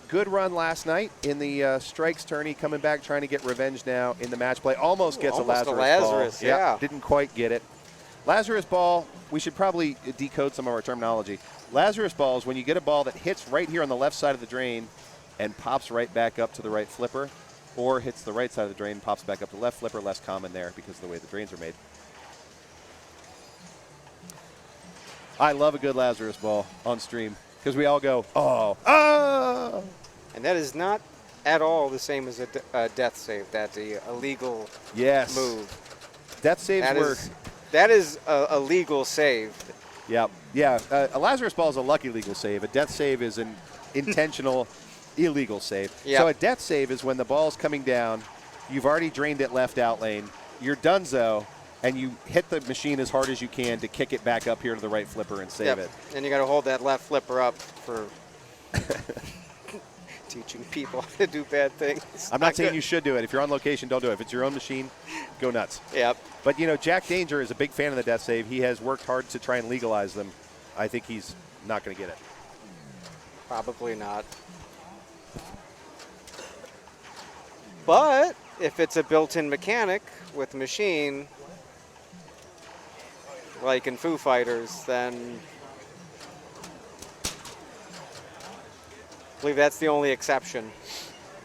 good run last night in the strikes tourney, coming back trying to get revenge now in the match play. Almost gets almost a a Lazarus ball. Lazarus, yeah. Didn't quite get it. Lazarus ball, we should probably decode some of our terminology. Lazarus ball is when you get a ball that hits right here on the left side of the drain and pops right back up to the right flipper, or hits the right side of the drain, pops back up to the left flipper. Less common there because of the way the drains are made. I love a good Lazarus ball on stream because we all go, oh. And that is not at all the same as a death save. That's a illegal Yes. move. Death saves were. That is a legal save. Yeah. A Lazarus ball is a lucky legal save. A death save is an intentional illegal save. Yep. So a death save is when the ball's coming down, you've already drained it left out lane, you're donezo, and you hit the machine as hard as you can to kick it back up here to the right flipper and save it. And you got to hold that left flipper up for teaching people how to do bad things. I'm not saying you should do it. If you're on location, don't do it. If it's your own machine, go nuts. Yep. But, Jack Danger is a big fan of the death save. He has worked hard to try and legalize them. I think he's not going to get it. Probably not. But if it's a built-in mechanic with machine, like in Foo Fighters, then I believe that's the only exception.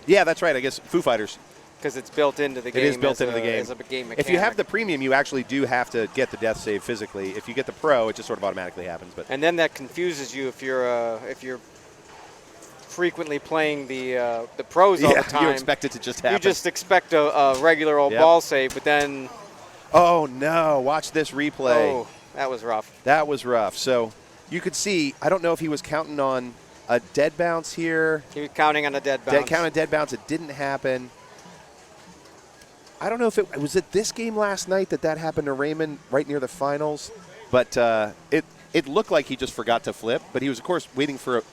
Yeah, that's right. I guess Foo Fighters. Because it's built into the game. It is built into the game. As a game mechanic. If you have the premium, you actually do have to get the death save physically. If you get the pro, it just sort of automatically happens. But and then that confuses you if you're frequently playing the pros all the time. You expect it to just happen. You just expect a regular old ball save, but then. Oh no! Watch this replay. Oh, that was rough. That was rough. So you could see. I don't know if he was counting on a dead bounce here. He was counting on a dead bounce. Counting dead bounce. It didn't happen. I don't know if it was at this game last night that happened to Raymond right near the finals, but it looked like he just forgot to flip. But he was, of course, waiting for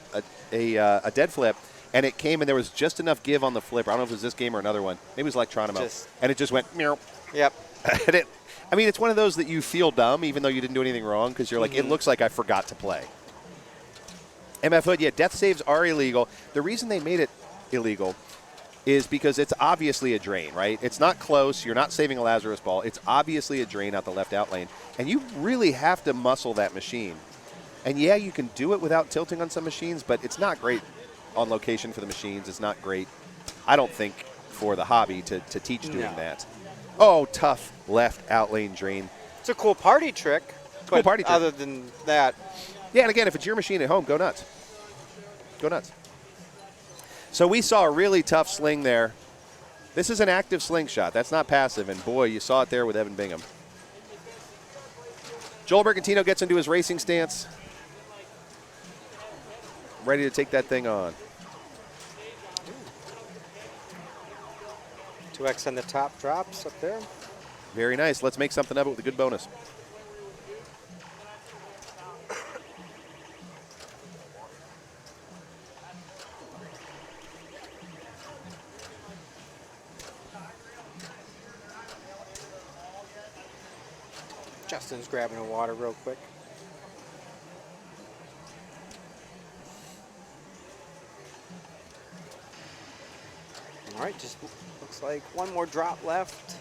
a dead flip, and it came, and there was just enough give on the flipper. I don't know if it was this game or another one. Maybe it was Electronimo, and it just went meow. Yep. And it's one of those that you feel dumb, even though you didn't do anything wrong, because you're like, it looks like I forgot to play. MF Hood, death saves are illegal. The reason they made it illegal is because it's obviously a drain, right? It's not close. You're not saving a Lazarus ball. It's obviously a drain out the left out lane. And you really have to muscle that machine. And, you can do it without tilting on some machines, but it's not great on location for the machines. It's not great, I don't think, for the hobby to teach doing that. Oh, tough left out lane drain. It's a cool party trick. Cool party trick. Other than that. Yeah, and again, if it's your machine at home, go nuts. Go nuts. So we saw a really tough sling there. This is an active slingshot. That's not passive, and boy, you saw it there with Evan Bingham. Joel Bergantino gets into his racing stance. Ready to take that thing on. 2X on the top drops up there. Very nice. Let's make something of it with a good bonus. Justin's grabbing a water real quick. All right, just looks like one more drop left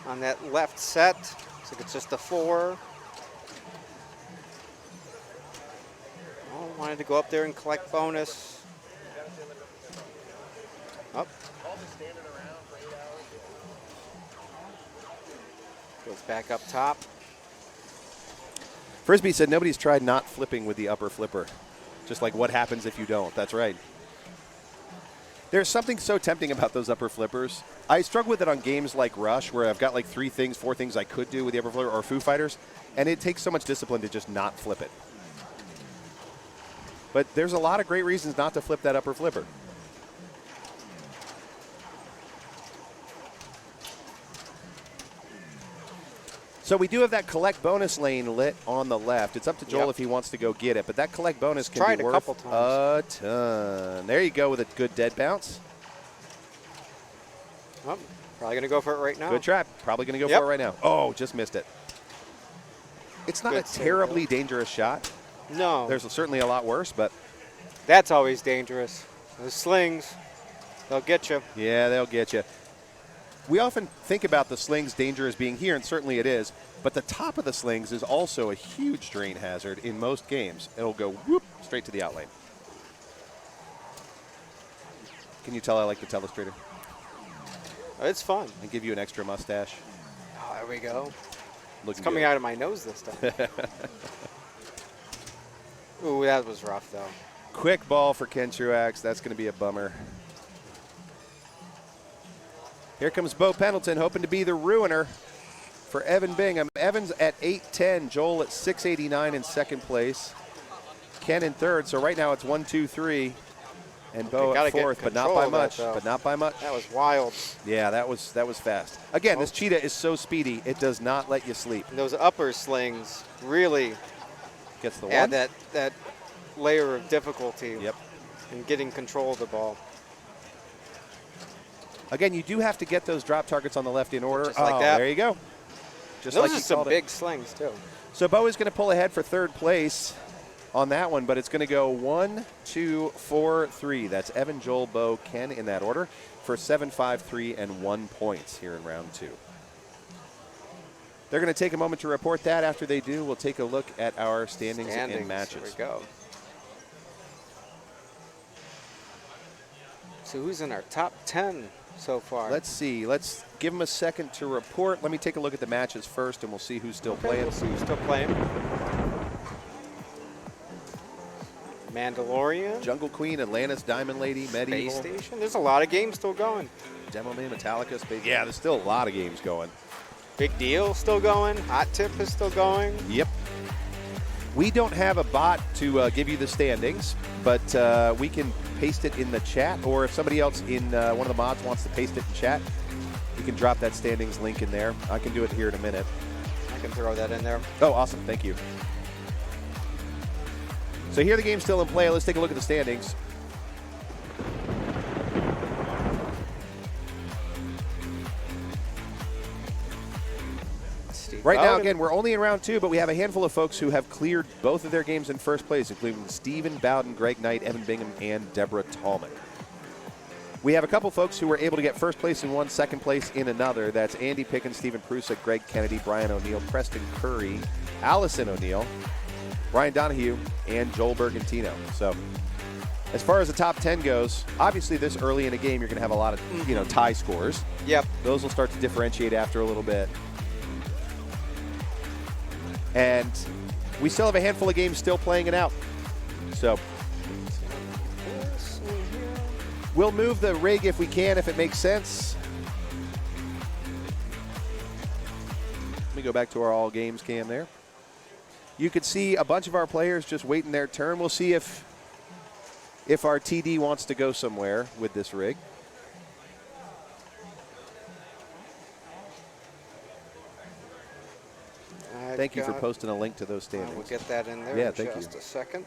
on that left set. Looks like it's just a 4. Oh, wanted to go up there and collect bonus. Up. Goes back up top. Frisbee said nobody's tried not flipping with the upper flipper. Just like what happens if you don't. That's right. There's something so tempting about those upper flippers. I struggle with it on games like Rush, where I've got like 4 things I could do with the upper flipper, or Foo Fighters, and it takes so much discipline to just not flip it. But there's a lot of great reasons not to flip that upper flipper. So we do have that collect bonus lane lit on the left. It's up to Joel if he wants to go get it, but that collect bonus can be worth a ton. There you go with a good dead bounce. Oh, probably going to go for it right now. Good trap. Probably going to go for it right now. Oh, just missed it. It's not a terribly dangerous shot. No. There's certainly a lot worse, but That's always dangerous. Those slings, they'll get you. Yeah, they'll get you. We often think about the slings danger as being here, and certainly it is, but the top of the slings is also a huge drain hazard in most games. It'll go whoop straight to the out lane. Can you tell I like the telestrator? It's fun. And give you an extra mustache. Oh, there we go. Looking It's coming good. out of my nose this time. Ooh, that was rough, though. Quick ball for Ken Truax. That's going to be a bummer. Here comes Bo Pendleton, hoping to be the ruiner for Evan Bingham. Evan's at 810, Joel at 689 in second place, Ken in third. So right now it's 1, 2, 3, and Bo Gotta at get fourth, but not control by of that, much. though. But not by much. That was wild. Yeah, that was fast. Again, this cheetah is so speedy; it does not let you sleep. And those upper slings really Gets the add one. that layer of difficulty Yep. in getting control of the ball. Again, you do have to get those drop targets on the left in order. Just like that. There you go. Just Those like are you some called it. big slings, too. So Bo is going to pull ahead for third place on that one, but it's going to go 1, 2, 4, 3. That's Evan, Joel, Bo, Ken in that order for 7, 5, 3, and 1 points here in round 2. They're going to take a moment to report that. After they do, we'll take a look at our standings and matches. There we go. So who's in our top 10 so far? Let's see. Let's give them a second to report. Let me take a look at the matches first, and we'll see who's still Okay, playing. We'll see who's still playing. Mandalorian. Jungle Queen, Atlantis, Diamond Lady, Medieval, Space Station. There's a lot of games still going. Demo Man, Metallica, Space. Yeah, there's still a lot of games going. Big Deal still going. Hot Tip is still going. Yep. We don't have a bot to give you the standings, but we can paste it in the chat, or if somebody else in one of the mods wants to paste it in chat, you can drop that standings link in there. I can do it here in a minute. I can throw that in there. Oh, awesome. Thank you. So here the game's still in play. Let's take a look at the standings. Steve Right now, Bowden. again, we're only in round 2, but we have a handful of folks who have cleared both of their games in first place, including Stephen Bowden, Greg Knight, Evan Bingham, and Deborah Tallman. We have a couple folks who were able to get first place in one, second place in another. That's Andy Pickens, Stephen Prusa, Greg Kennedy, Brian O'Neill, Preston Curry, Allison O'Neill, Brian Donahue, and Joel Bergantino. So as far as the top 10 goes, obviously this early in a game, you're going to have a lot of tie scores. Yep. Those will start to differentiate after a little bit. And we still have a handful of games still playing it out. So we'll move the rig if we can, if it makes sense. Let me go back to our all games cam there. You could see a bunch of our players just waiting their turn. We'll see if our TD wants to go somewhere with this rig. Thank you for posting a link to those standings. We'll get that in there Yeah, in thank just you. a second.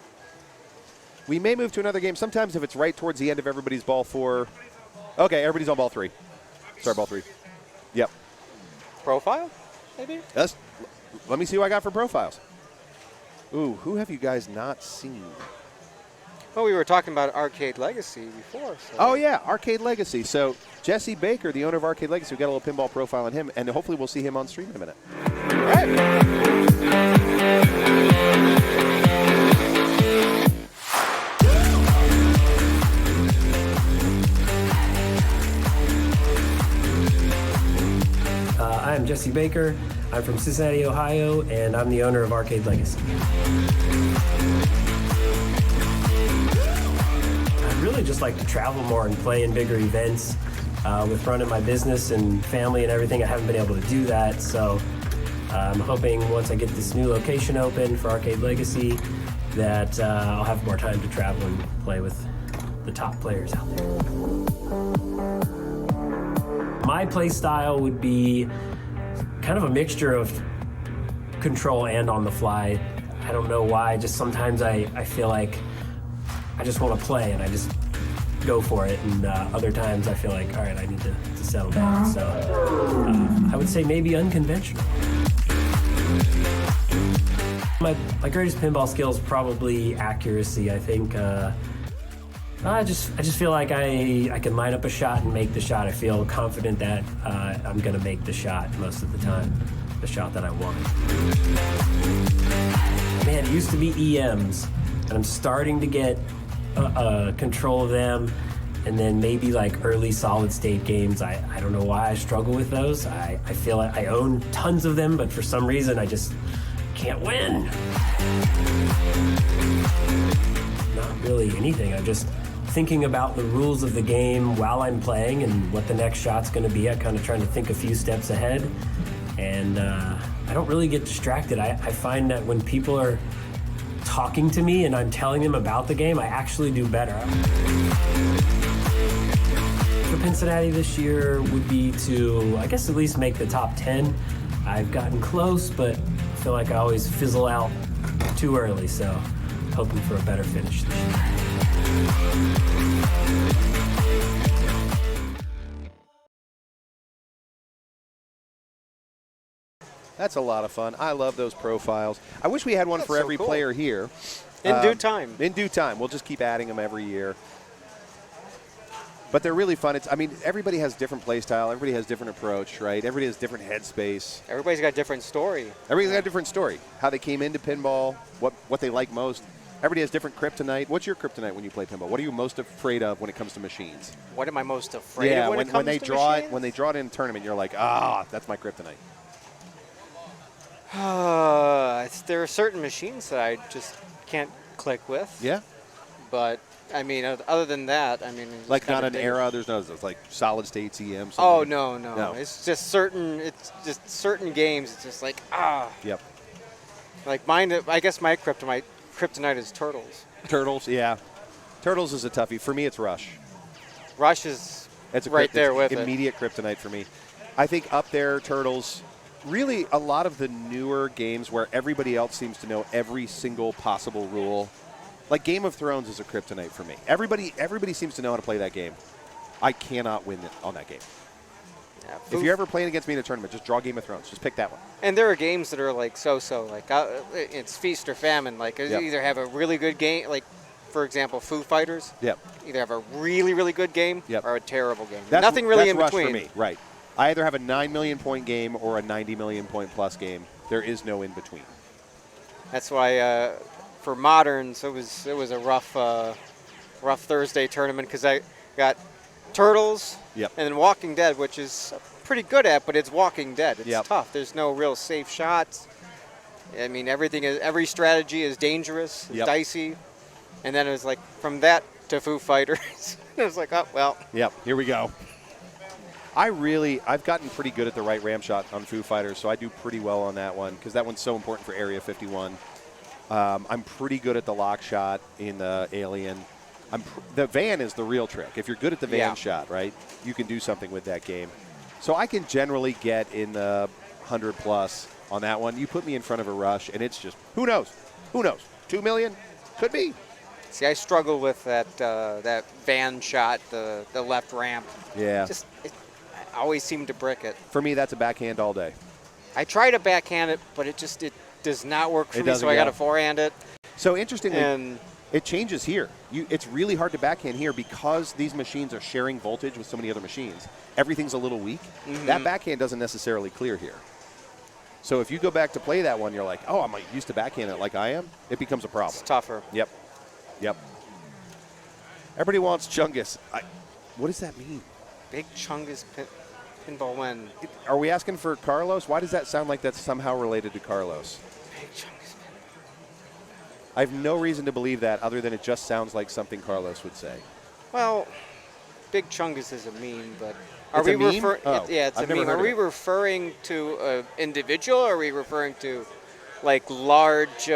We may move to another game. Sometimes if it's right towards the end of everybody's ball 4. Okay, everybody's on ball 3. Sorry, ball 3. Yep. Profile, maybe? Let me see what I got for profiles. Ooh, who have you guys not seen? Well, we were talking about Arcade Legacy before. So. Oh, yeah, Arcade Legacy. So Jesse Baker, the owner of Arcade Legacy, we got a little pinball profile on him, and hopefully we'll see him on stream in a minute. All right. I'm Jesse Baker. I'm from Cincinnati, Ohio, and I'm the owner of Arcade Legacy. I'd really just like to travel more and play in bigger events. With running my business and family and everything, I haven't been able to do that. So I'm hoping once I get this new location open for Arcade Legacy that I'll have more time to travel and play with the top players out there. My play style would be kind of a mixture of control and on the fly. I don't know why, just sometimes I feel like I just want to play and I just go for it, and other times I feel like, all right, I need to settle down. So I would say maybe unconventional. My greatest pinball skill is probably accuracy. I think I just feel like I can line up a shot and make the shot. I feel confident that I'm going to make the shot most of the time, the shot that I want. Man, it used to be EMs, and I'm starting to get control of them. And then maybe like early solid state games, I don't know why I struggle with those. I feel like I own tons of them, but for some reason I just can't win. Not really anything. I'm just thinking about the rules of the game while I'm playing and what the next shot's going to be. I'm kind of trying to think a few steps ahead. And I don't really get distracted. I find that when people are talking to me and I'm telling them about the game, I actually do better. For Pincinnati this year would be to, I guess, at least make the top 10. I've gotten close, but I feel like I always fizzle out too early, so hoping for a better finish this year. That's a lot of fun. I love those profiles. I wish we had one for so every cool. player here. In due time. In due time. We'll just keep adding them every year. But they're really fun. Everybody has different play style. Everybody has different approach, right? Everybody has different headspace. Everybody's got a different story. Everybody's got a different story. How they came into pinball, what they like most. Everybody has different kryptonite. What's your kryptonite when you play pinball? What are you most afraid of when it comes to machines? What am I most afraid of when it comes to machines? When they draw it in a tournament, you're like, that's my kryptonite. There are certain machines that I just can't click with. Yeah? But, I mean, other than that, I mean... it's Like kinda not an dangerous. era, there's no like solid state EM. Oh, no. It's just certain games. It's just like, Yep. Like mine, I guess my kryptonite is Turtles. Turtles, yeah. Turtles is a toughie. For me, it's Rush. Rush is It's right there with it. immediate kryptonite for me. I think up there, Turtles, really a lot of the newer games where everybody else seems to know every single possible rule. Like Game of Thrones is a kryptonite for me. Everybody seems to know how to play that game. I cannot win on that game. Yeah, If you're ever playing against me in a tournament, just draw Game of Thrones. Just pick that one. And there are games that are like so-so. Like it's feast or famine. Like you either have a really good game, like for example, Foo Fighters. Yep. Either have a really, really good game Yep. or a terrible game. That's, Nothing really that's in Rush between. for me, right. I either have a 9 million point game or a 90 million point plus game. There is no in between. That's why for moderns it was a rough Thursday tournament because I got Turtles Yep. and then Walking Dead, which is pretty good at, but it's Walking Dead. It's Yep. tough. There's no real safe shots. I mean, every strategy is dangerous, it's Yep. dicey. And then it was like from that to Foo Fighters. It was like, oh, well. Yep, here we go. I've gotten pretty good at the right ram shot on Foo Fighters, so I do pretty well on that one because that one's so important for Area 51. I'm pretty good at the lock shot in the Alien. The van is the real trick. If you're good at the van shot, right, you can do something with that game. So I can generally get in the 100 plus on that one. You put me in front of a Rush, and it's just, who knows? 2 million? Could be. See, I struggle with that van shot, the left ramp. Yeah. I always seem to brick it. For me, that's a backhand all day. I try to backhand it, but it does not work for me, so I got to forehand it. So interestingly, And it changes here. It's really hard to backhand here because these machines are sharing voltage with so many other machines. Everything's a little weak. Mm-hmm. That backhand doesn't necessarily clear here. So if you go back to play that one, you're like, oh, I'm used to backhand it like I am. It becomes a problem. it's tougher. Yep. Everybody wants Chungus. What does that mean? Big Chungus pinball win. Are we asking for Carlos? Why does that sound like that's somehow related to Carlos? Big Chungus pinball. I have no reason to believe that other than it just sounds like something Carlos would say. Well, Big Chungus is a meme, but It's a meme? Oh, it's I've a never meme. heard Are of we it. referring to an individual, or are we referring to like large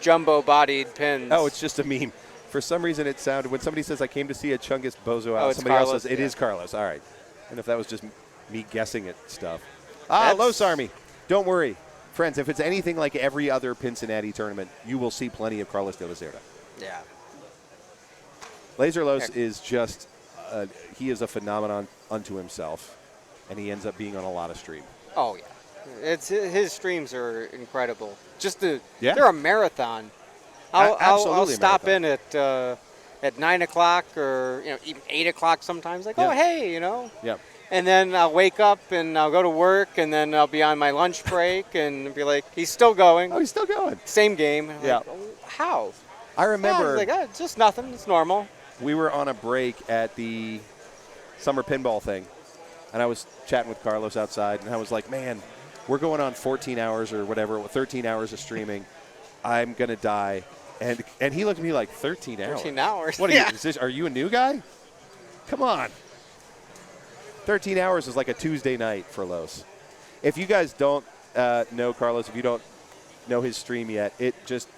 jumbo-bodied pins? Oh, it's just a meme. For some reason, it sounded, when somebody says, I came to see a Chungus Bozo out, it's somebody else Carlos, says, it yeah. is Carlos. All right. And if that was just me guessing at stuff. That's- Los Army. Don't worry. Friends, if it's anything like every other Pincinnati tournament, you will see plenty of Carlos de la Cerda. Yeah. Laser Los is just, he is a phenomenon unto himself, and he ends up being on a lot of stream. Oh yeah. His streams are incredible. Yeah. They're a marathon. I'll Absolutely a stop marathon. in at at 9 o'clock or even 8 o'clock sometimes. Like, oh, Yeah. hey, Yep. And then I'll wake up and I'll go to work, and then I'll be on my lunch break and be like, he's still going. Oh, he's still going. Same game. And I'm Yeah. like, oh, how? I remember Like, oh, it's just nothing. It's normal. we were on a break at the summer pinball thing, and I was chatting with Carlos outside, and I was like, man, we're going on 14 hours or whatever, 13 hours of streaming. I'm going to die. And he looked at me like, 13 hours? 13 hours. What are Yeah. you, are you a new guy? Come on. 13 hours is like a Tuesday night for Los. If you guys don't know Carlos, if you don't know his stream yet, it just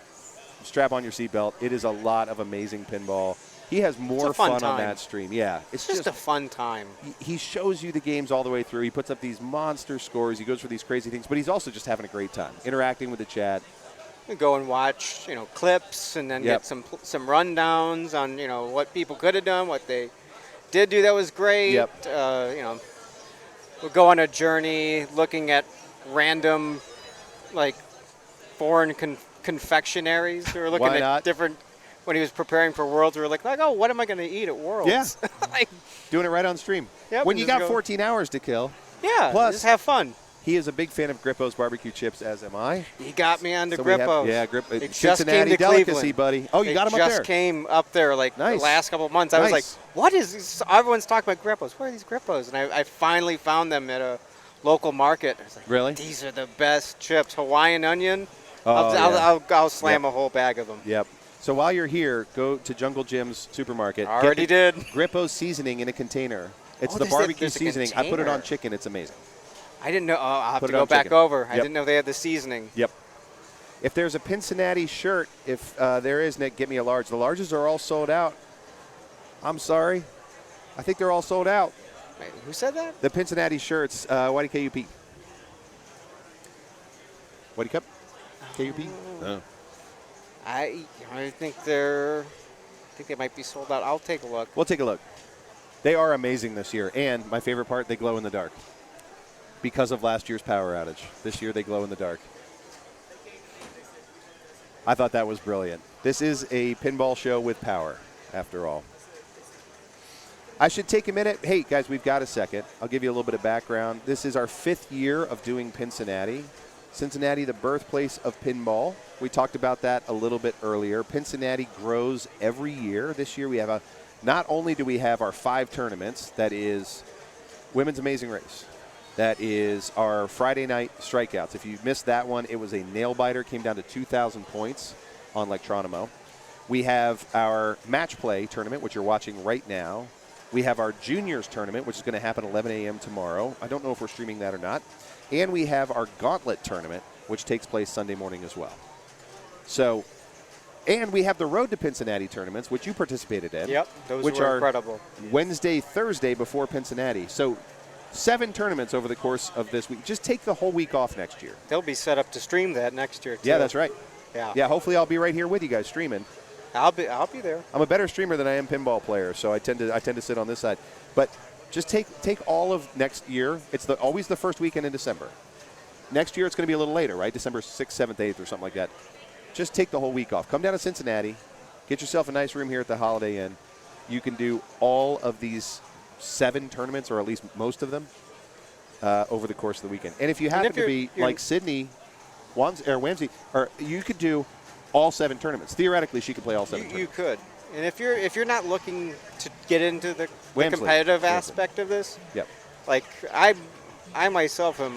strap on your seatbelt. It is a lot of amazing pinball. He has more fun fun on time. that stream. Yeah, It's just a fun time. he shows you the games all the way through. He puts up these monster scores. He goes for these crazy things, but he's also just having a great time, interacting with the chat. We go and watch, clips, and then Yep. get some rundowns on, what people could have done, what they did do that was great. Yep. We'll go on a journey looking at random, like, foreign confectionaries. We were looking Why at not? different. When he was preparing for Worlds, we were like, oh, what am I going to eat at Worlds? Yeah. like, Doing it right on stream. Yep, when and you just got go- 14 hours to kill. yeah. Plus- just have fun. He is a big fan of Grippo's barbecue chips, as am I. He got me on the So we have- Grippo. yeah, Grippo. It just Cincinnati came to delicacy, Cleveland. buddy. Oh, you got him up just there. came up there like Nice. the last couple of months. I was like, Nice. what is this? Everyone's talking about Grippos. What are these Grippos? And I finally found them at a local market. I was like, Really? these are the best chips. Hawaiian onion. Oh, yeah. I'll slam Yep. a whole bag of them. Yep. So while you're here, go to Jungle Jim's supermarket. Already Get did. Grippo's seasoning in a container. It's Oh, the there's a- barbecue there's a seasoning. I put it on container. chicken. It's amazing. I didn't know. I'll have Put to it go on back chicken. over. I Yep. didn't know they had the seasoning. Yep. If there's a Pincinnati shirt, if there is, Nick, get me a large. The larges are all sold out. I'm sorry. I think they're all sold out. Wait, who said that? The Pincinnati shirts, YDKUP. Whitey Cup? KUP? Oh. I think they might be sold out. I'll take a look. We'll take a look. They are amazing this year. And my favorite part, they glow in the dark. Because of last year's power outage. This year they glow in the dark. I thought that was brilliant. This is a pinball show with power, after all. I should take a minute. Hey, guys, we've got a second. I'll give you a little bit of background. This is our 5th year of doing Pincinnati. Cincinnati, the birthplace of pinball. We talked about that a little bit earlier. Cincinnati grows every year. This year we have not only do we have our 5 tournaments, that is Women's Amazing Race. That is our Friday night strikeouts. If you missed that one, it was a nail biter. Came down to 2,000 points on Electronomo. We have our match play tournament, which you're watching right now. We have our juniors tournament, which is going to happen 11 a.m. tomorrow. I don't know if we're streaming that or not. And we have our gauntlet tournament, which takes place Sunday morning as well. So, and we have the Road to Pincinnati tournaments, which you participated in. Yep, those which were are incredible. Wednesday, Thursday before Pincinnati. So 7 tournaments over the course of this week. Just take the whole week off next year. They'll be set up to stream that next year too. Yeah, that's right. Yeah. Yeah, hopefully I'll be right here with you guys streaming. I'll be there. I'm a better streamer than I am pinball player, so I tend to sit on this side. But just take all of next year. It's always the first weekend in December. Next year it's going to be a little later, right? December 6th, 7th, 8th or something like that. Just take the whole week off. Come down to Cincinnati. Get yourself a nice room here at the Holiday Inn. You can do all of these 7 tournaments, or at least most of them, over the course of the weekend. And if you happen to be like Sydney, Wamsey, or you could do all 7 tournaments. Theoretically, she could play all 7 You tournaments. could. And if you're not looking to get into the Wamsley. competitive Wamsley. aspect of this, Yep. like I myself am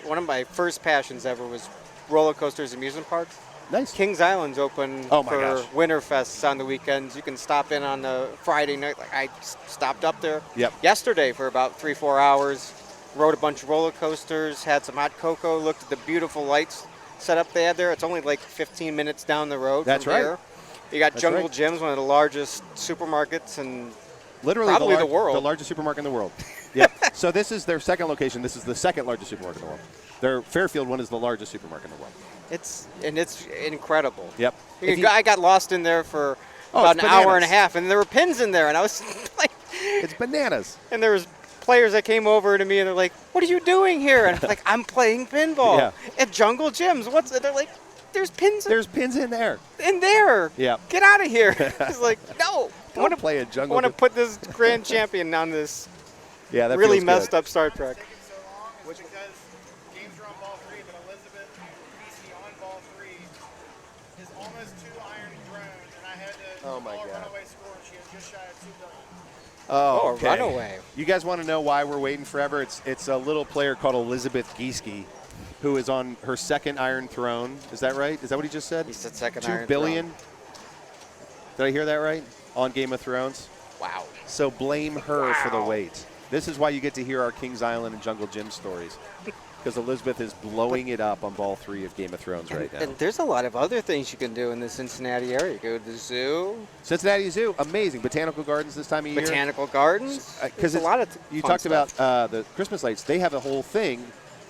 one of my first passions ever was roller coasters, amusement parks. Nice. Kings Island's open Oh my for gosh. Winterfests on the weekends. You can stop in on the Friday night. Like I stopped up there Yep. yesterday for about 3-4 hours. Rode a bunch of roller coasters, had some hot cocoa, looked at the beautiful lights set up they had there. It's only like 15 minutes down the road That's from right. here. You got That's Jungle right. Jim's, one of the largest supermarkets, and Literally Probably the world. The largest supermarket in the world. Yep. So this is their second location. This is the second largest supermarket in the world. Their Fairfield one is the largest supermarket in the world. it's incredible. Yep. I got lost in there for Oh, about it's an hour and a bananas. half, and there were pins in there, and I was like, It's bananas. and there was players that came over to me, and they're like, "What are you doing here?" And I'm like, "I'm playing pinball Yeah. at Jungle Jim's." They're like, there's pins There's pins in there. in there. Yeah. Get out of here. It's like, no. I want to play a jungle. I want to put this grand champion on this Yeah, that really feels messed good. up Star Trek. Because games are on ball 3, but Elizabeth BC on ball 3 is almost 2 iron drones, and I had to Oh my call a God. runaway score, and she is just shy of 2 billion. Oh, okay. Runaway. You guys want to know why we're waiting forever? It's a little player called Elizabeth Gieske, who is on her second Iron Throne. Is that right? Is that what he just said? He said second 2 Iron billion. Throne. Did I hear that right? On Game of Thrones. Wow. So blame her for the Wow. wait. This is why you get to hear our Kings Island and Jungle Gym stories. Because Elizabeth is blowing it up on ball 3 of Game of Thrones right now. And there's a lot of other things you can do in the Cincinnati area. You go to the zoo, Cincinnati Zoo, amazing. Botanical Gardens this time of year. botanical gardens. Because There's a lot of you fun talked stuff. about the Christmas lights. They have a whole thing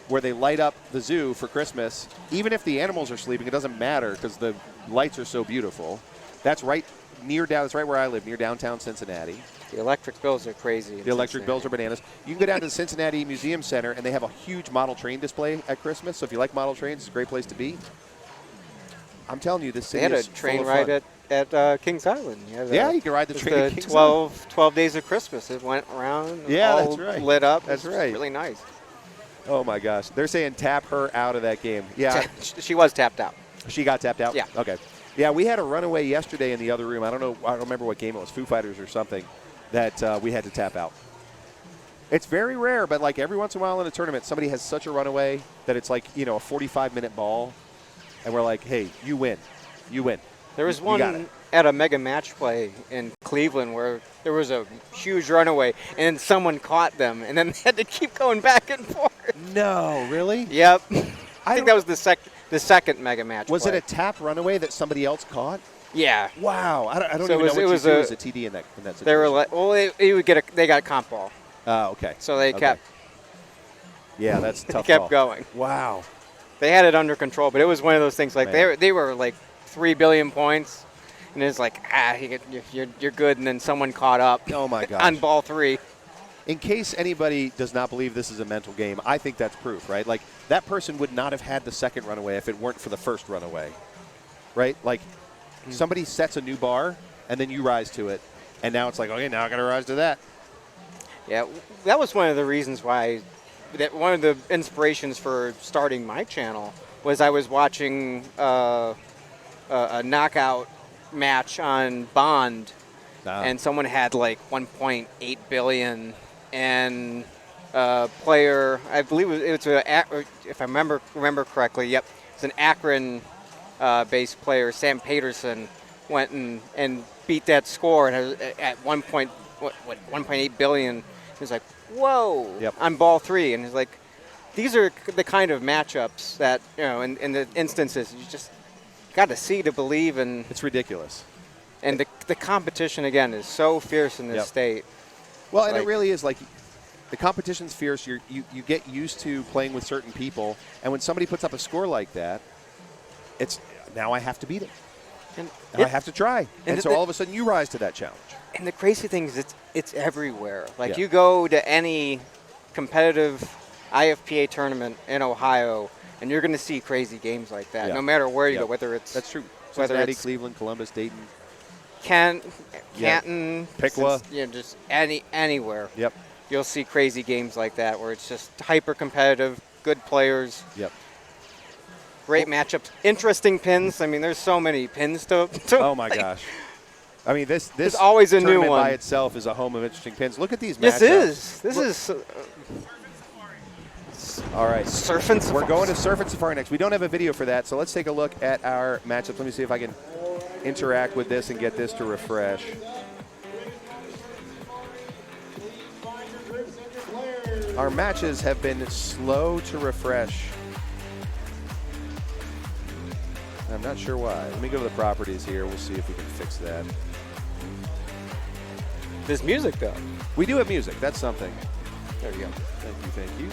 where they light up the zoo for Christmas. Even if the animals are sleeping, it doesn't matter because the lights are so beautiful. That's right near down. That's right where I live, near downtown Cincinnati. The electric bills are crazy. The electric bills are bananas. You can go down to the Cincinnati Museum Center, and they have a huge model train display at Christmas. So if you like model trains, it's a great place to be. I'm telling you, this They city had a is train full of ride fun. at Kings Island. Yeah, you can ride the it's train The at Kings 12 days of Christmas. It went around. Yeah, all that's right. Lit up. That's It was right. Really nice. Oh my gosh, they're saying tap her out of that game. Yeah, She was tapped out. she got tapped out. Yeah. Okay. Yeah, we had a runaway yesterday in the other room. I don't remember what game it was, Foo Fighters or something, that we had to tap out. It's very rare, but like every once in a while in a tournament, somebody has such a runaway that it's like, a 45-minute ball, and we're like, hey, you win. You win. There was You got one it. at a mega match play in Cleveland where there was a huge runaway and someone caught them and then they had to keep going back and forth. No, really? Yep. I think don't- that was the second mega match Was play. it a tap runaway that somebody else caught? Yeah. Wow. I don't So even know it what was you do a- as a TD in that situation. They were like, well, they got a comp ball. Oh, okay. So they Okay. kept Yeah, that's a tough kept call. going. Wow. They had it under control, but it was one of those things like Man. they were like 3 billion points, and it's like you're good, and then someone caught up Oh, my gosh. on ball 3. In case anybody does not believe this is a mental game, I think that's proof, right? Like, that person would not have had the second runaway if it weren't for the first runaway, right? Like, somebody sets a new bar, and then you rise to it, and now it's like, okay, now I got to rise to that. Yeah, that was one of the reasons why. That one of the inspirations for starting my channel was I was watching a knockout match on Bond, and someone had like 1.8 billion, and player, I believe it was if I remember correctly, yep, it's an Akron-based player, Sam Paterson, went and beat that score and at 1.8 billion. He was like, whoa, Yep. on ball 3, and he's like, these are the kind of matchups that in the instances you just got to see to believe, and It's ridiculous. the competition again is so fierce in this Yep. state. Well, and it Like- really is like the competition's fierce. You get used to playing with certain people, and when somebody puts up a score like that, it's now I have to beat it. And Now I have to try. And so it- all of a sudden you rise to that challenge. And the crazy thing is it's everywhere. Like Yeah. you go to any competitive IFPA tournament in Ohio, and you're going to see crazy games like that. Yeah. No matter where you Yeah. go, whether it's That's true. Whether Cincinnati, it's Cleveland, Columbus, Dayton. Canton, Yeah. Piqua. just anywhere. Yep. You'll see crazy games like that where it's just hyper competitive, good players, Yep. great matchups, interesting pins. I mean, there's so many pins to Oh my like. gosh. I mean, this There's always a new tournament one. by itself is a home of interesting pins. Look at these This matchups. is All right. surf and We're going to Surf and Safari next. We don't have a video for that, so let's take a look at our matchups. Let me see if I can interact with this and get this to refresh. Our matches have been slow to refresh. I'm not sure why. Let me go to the properties here. We'll see if we can fix that. There's music though. We do have music. That's something. There you go. Thank you.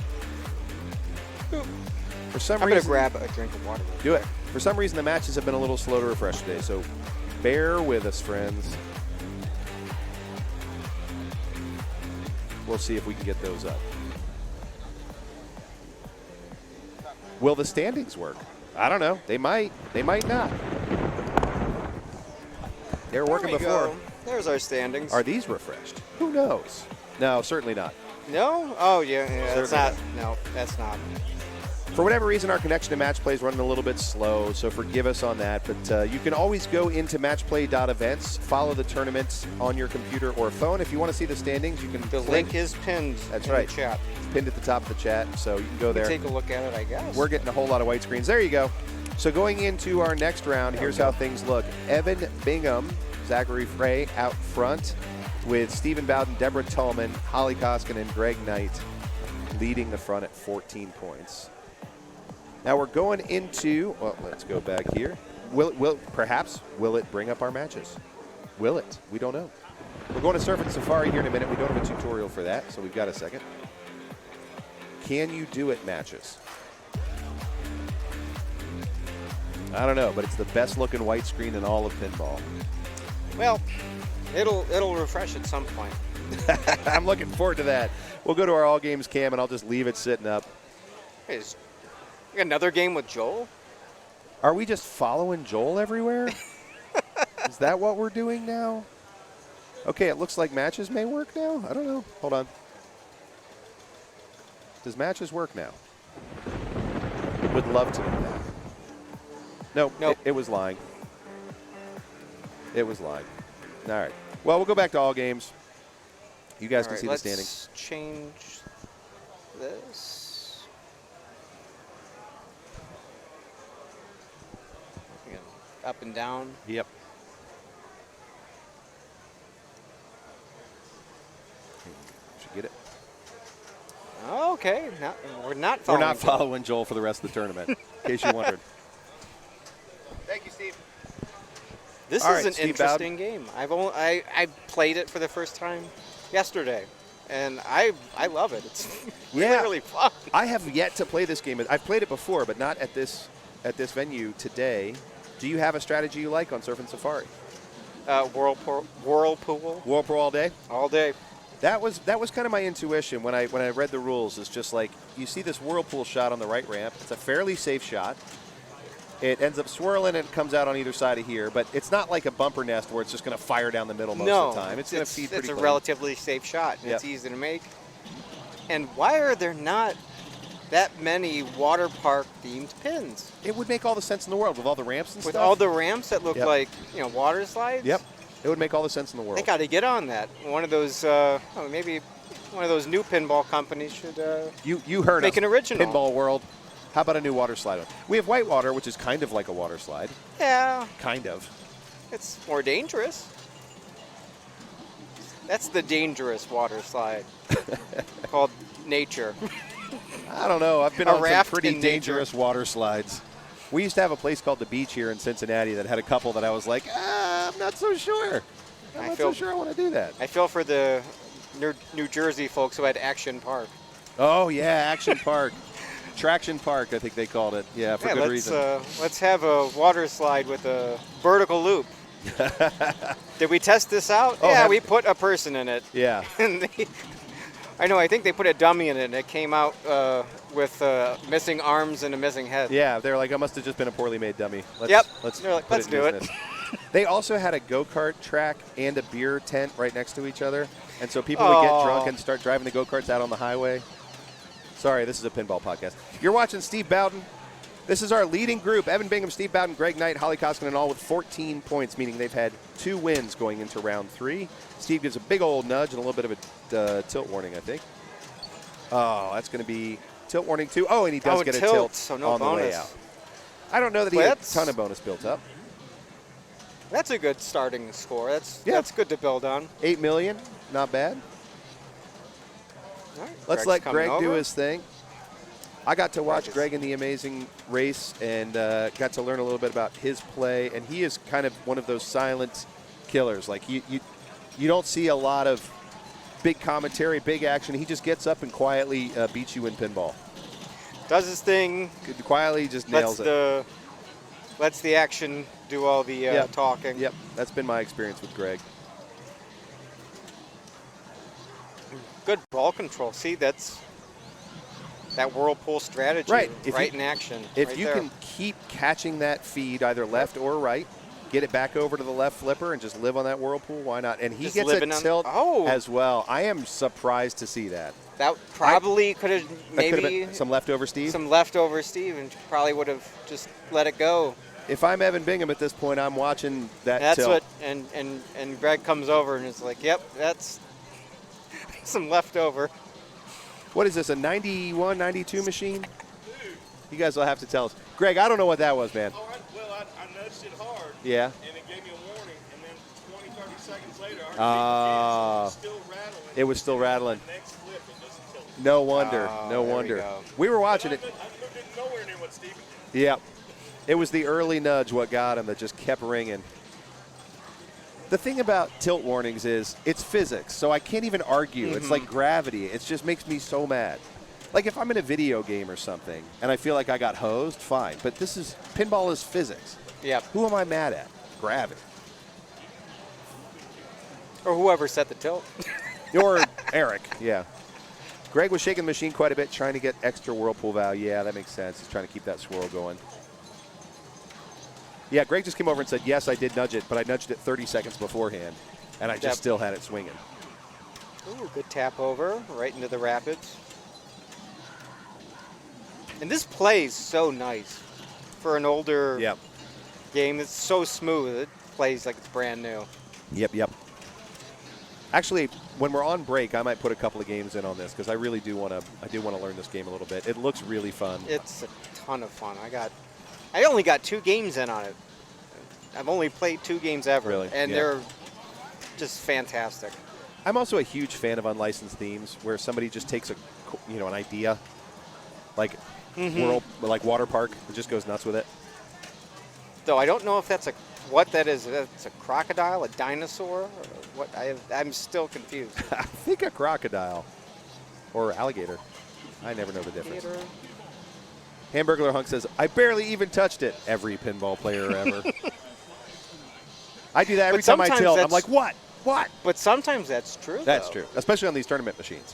For some I'm gonna reason, grab a drink of water. do it. For some reason, the matches have been a little slow to refresh today, so bear with us, friends. We'll see if we can get those up. Will the standings work? I don't know. They might. They might not. They were working There we before. go. There's our standings. Are these refreshed? Who knows? No, certainly not. No? Oh, yeah. That's not. Certainly No, that's not. For whatever reason, our connection to Matchplay is running a little bit slow, so forgive us on that. But you can always go into matchplay.events, follow the tournaments on your computer or phone. If you want to see the standings, you can The click. link is pinned That's in right. the chat. It's pinned at the top of the chat, so you can go You there. can take a look at it, I guess. We're getting a whole lot of white screens. There you go. So going into our next round, here's how things look. Evan Bingham, Zachary Frey out front with Stephen Bowden, Deborah Tallman, Holly Koskinen, and Greg Knight leading the front at 14 points. Now we're going into, well, let's go back here. Will it bring up our matches? Will it? We don't know. We're going to Surf and Safari here in a minute. We don't have a tutorial for that, so we've got a second. Can you do it matches? I don't know, but it's the best looking white screen in all of pinball. Well, it'll refresh at some point. I'm looking forward to that. We'll go to our all games cam and I'll just leave it sitting up. Hey, another game with Joel? Are we just following Joel everywhere? Is that what we're doing now? Okay, it looks like matches may work now. I don't know. Hold on. Does matches work now? Would love to know that. Nope. It was lying. It was lying. All right. Well, we'll go back to all games. You guys can see the standings. Let's change this. Again, up and down. Yep. Should get it. Okay. We're not We're following. not following Joel for the rest of the tournament, in case you wondered. Thank you, Steve. This All is right, an Steve interesting game. I played it for the first time yesterday, and I love it. It's really fun. I have yet to play this game. I've played it before, but not at this venue today. Do you have a strategy you like on Surf and Safari? Whirlpool. Whirlpool all day? All day. That was kind of my intuition when I read the rules. It's just like you see this whirlpool shot on the right ramp. It's a fairly safe shot. It ends up swirling and it comes out on either side of here, but it's not like a bumper nest where it's just going to fire down the middle most of the time. It's going to feed pretty It's a clean. relatively safe shot, and it's easy to make. And why are there not that many water park themed pins? It would make all the sense in the world with all the ramps and With stuff. all the ramps that look Yep. like water slides. Yep. It would make all the sense in the world. They got to get on that. One of those, maybe one of those new pinball companies should. You heard make us. an original. Pinball World. How about a new water slide one? We have whitewater, which is kind of like a water slide. Yeah, Kind of. it's more dangerous. That's the dangerous water slide called nature. I don't know. I've been A on some raft pretty in nature. dangerous water slides. We used to have a place called The Beach here in Cincinnati that had a couple that I was like, I'm not so sure. I'm not so sure I want to do that. I feel for the New Jersey folks who had Action Park. Oh, yeah, Action Park. Traction Park, I think they called it. Yeah, for good reason. Let's have a water slide with a vertical loop. Did we test this out? Oh, yeah, we put a person in it. Yeah. And I think they put a dummy in it, and it came out with missing arms and a missing head. Yeah, they're like, I must have just been a poorly made dummy. Let's They're like, put let's in do it. business. They also had a go-kart track and a beer tent right next to each other. And so people would get drunk and start driving the go-karts out on the highway. Sorry, this is a pinball podcast. You're watching Steve Bowden. This is our leading group. Evan Bingham, Steve Bowden, Greg Knight, Holly Koskinen, all with 14 points, meaning they've had 2 wins going into round 3. Steve gives a big old nudge and a little bit of a tilt warning, I think. Oh, that's going to be tilt warning 2. Oh, and he does get a tilt so no on the way bonus. out. I don't know that he had a ton of bonus built up. That's a good starting score. That's good to build on. 8 million, not bad. All right, Let's Greg's let coming Greg do over. his thing. I got to watch Greg Greg in the amazing race and got to learn a little bit about his play. And he is kind of one of those silent killers. Like you don't see a lot of big commentary, big action. He just gets up and quietly beats you in pinball. Does his thing. Quietly just nails it. Lets the action do all the talking. Yep, that's been my experience with Greg. Good ball control. See, that's that whirlpool strategy Right. If right you- in action. If right you there. can keep catching that feed either left or right, get it back over to the left flipper and just live on that whirlpool, why not? And he Just gets a living on- tilt Oh. as well. I am surprised to see that. That probably could have That could have maybe been some leftover Steve. some leftover Steve and probably would have just let it go. If I'm Evan Bingham at this point, I'm watching that That's tilt. what and Greg comes over and is like, "Yep, that's some leftover." What is this, a 91, 92 machine? You guys will have to tell us. Greg, I don't know what that was, man. I nudged it hard, Yeah. and it gave me a warning, and then 20, 30 seconds later, I heard Ah. it still rattling. It was still rattling. The next flip, it just tilted. No wonder. Oh, no there we wonder. go. We were watching it. I didn't nowhere near what Steve did. Yep. It was the early nudge what got him that just kept ringing. The thing about tilt warnings is it's physics, so I can't even argue. It's like gravity. It just makes me so mad. Like if I'm in a video game or something and I feel like I got hosed, fine. But pinball is physics. Yep. Who am I mad at? Gravity. Or whoever set the tilt. Or Eric, yeah. Greg was shaking the machine quite a bit, trying to get extra whirlpool value. Yeah, that makes sense. He's trying to keep that swirl going. Yeah, Greg just came over and said, yes, I did nudge it, but I nudged it 30 seconds beforehand, and I just Yep. still had it swinging. Ooh, good tap over right into the rapids. And this plays so nice for an older Yep. game. It's so smooth. It plays like it's brand new. Yep. Actually, when we're on break, I might put a couple of games in on this because I really do want to. I do want to learn this game a little bit. It looks really fun. It's a ton of fun. I only got 2 games in on it. I've only played 2 games ever, Really? and Yeah. they're just fantastic. I'm also a huge fan of unlicensed themes where somebody just takes an idea, like like water park, and just goes nuts with it. Though I don't know if that's what that is. If that's a crocodile, a dinosaur, or what? I'm still confused. I think a crocodile or alligator. I never know the difference. Theater. Hamburglar Hunk says, I barely even touched it. Every pinball player ever. I do that every But time I sometimes tilt. I'm that's- like, what? What? But sometimes that's true. That's though. true, especially on these tournament machines.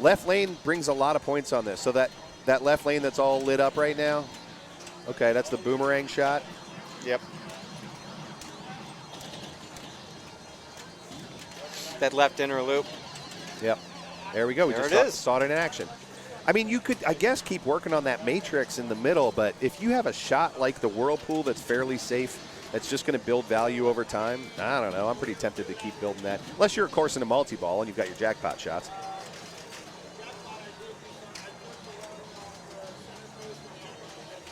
Left lane brings a lot of points on this. So that left lane that's all lit up right now, okay, that's the boomerang shot. Yep. That left inner loop. Yep. There we go. We There just it is. saw it in action. I mean, you could, I guess, keep working on that matrix in the middle, but if you have a shot like the whirlpool that's fairly safe, that's just going to build value over time, I don't know. I'm pretty tempted to keep building that. Unless you're, of course, in a multi-ball and you've got your jackpot shots.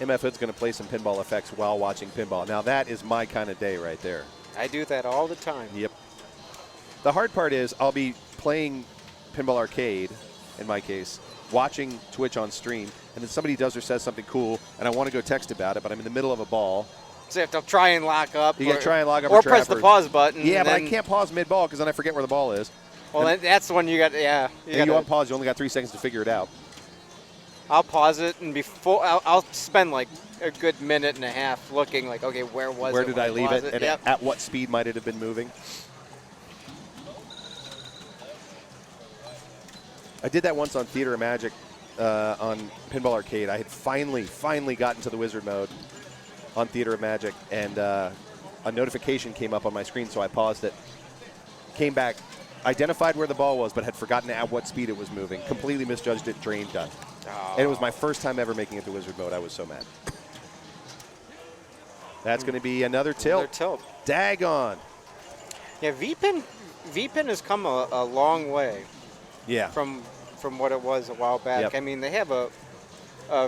MF Hood's going to play some pinball effects while watching pinball. Now, that is my kind of day right there. I do that all the time. Yep. The hard part is I'll be playing Pinball Arcade, in my case, watching Twitch on stream, and then somebody does or says something cool, and I want to go text about it, but I'm in the middle of a ball. So you have to try and lock up. You got to try and log up or a press the trapper. pause button. Yeah, and but I then- can't pause mid-ball because then I forget where the ball is. Well, then that's the one you got. Yeah. And you unpause, you only got 3 seconds to figure it out. I'll pause it, and before I'll spend like a good minute and a half looking like, okay, where was Where it? did when I leave paused it? And Yep. at what speed might it have been moving? I did that once on Theater of Magic on Pinball Arcade. I had finally gotten to the wizard mode on Theater of Magic, and a notification came up on my screen, so I paused it, came back, identified where the ball was, but had forgotten at what speed it was moving, completely misjudged it, drained, done. Oh. And it was my first time ever making it to wizard mode. I was so mad. That's going to be another tilt. Another tilt. Daggone. Yeah, VPin has come a long way Yeah. from what it was a while back. Yep. I mean, they have a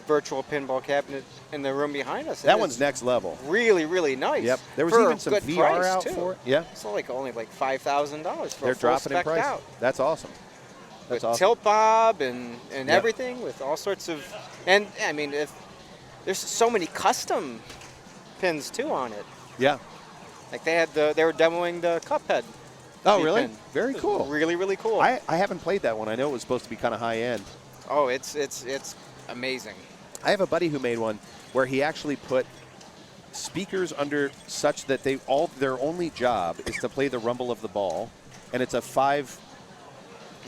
virtual pinball cabinet in the room behind us. That and one's it's next level. really, really nice. Yep. There was for even a some good VR price, out too. for it. Yeah. It's only like $5,000 for They're a full dropping in spec'd price. out. That's awesome. That's With awesome. tilt bob and Yep. everything, with all sorts of, and I mean, if there's so many custom pins too on it. Yeah. Like they were demoing the Cuphead. Oh, V really? pin. Very It was cool. Really, really cool. I haven't played that one. I know it was supposed to be kind of high end. Oh, it's amazing. I have a buddy who made one where he actually put speakers under such that their only job is to play the rumble of the ball, and it's a 5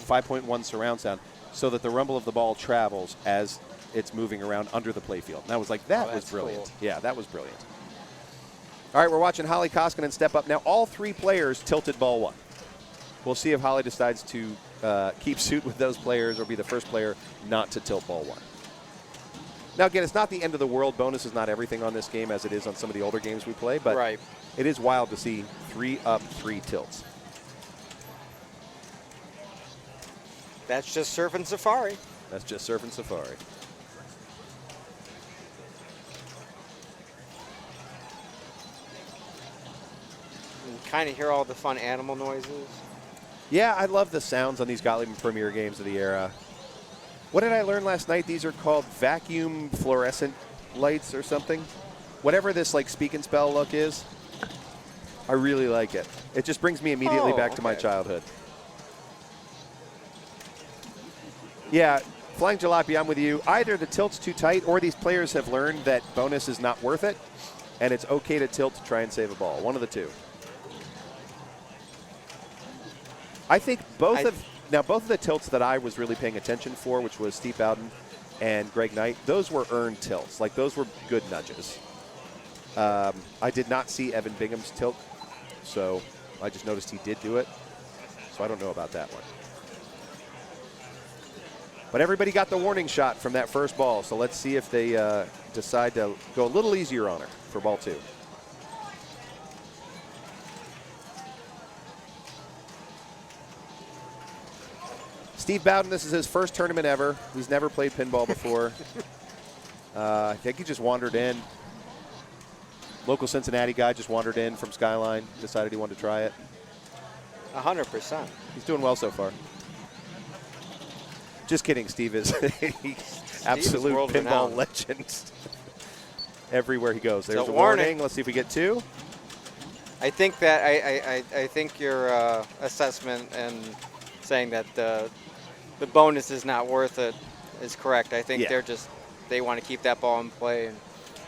5.1 surround sound so that the rumble of the ball travels as it's moving around under the playfield. And I was like, that was that's brilliant. cool. Yeah, that was brilliant. All right, we're watching Holly Koskinen step up. Now, all 3 players tilted ball 1. We'll see if Holly decides to keep suit with those players or be the first player not to tilt ball 1. Now, again, it's not the end of the world. Bonus is not everything on this game as it is on some of the older games we play, but Right. it is wild to see 3 up, 3 tilts. That's just surfing Safari. That's just surfing Safari. You kind of hear all the fun animal noises. Yeah, I love the sounds on these Gottlieb and Premier games of the era. What did I learn last night? These are called vacuum fluorescent lights or something. Whatever this like speak and spell look is, I really like it. It just brings me immediately back to my childhood. Yeah, Flying Jalopy, I'm with you. Either the tilt's too tight or these players have learned that bonus is not worth it, and it's okay to tilt to try and save a ball. One of the two. I think both of the tilts that I was really paying attention for, which was Steve Bowden and Greg Knight, those were earned tilts. Like, those were good nudges. I did not see Evan Bingham's tilt, so I just noticed he did do it. So I don't know about that one. But everybody got the warning shot from that first ball, so let's see if they decide to go a little easier on her for ball 2. Steve Bowden, this is his first tournament ever. He's never played pinball before. I think he just wandered in. Local Cincinnati guy just wandered in from Skyline, decided he wanted to try it. 100%. He's doing well so far. Just kidding, Steve is absolute pinball legend. Everywhere he goes. There's a warning. Let's see if we get 2. I think that I think your assessment and saying that the bonus is not worth it is correct. I think they want to keep that ball in play and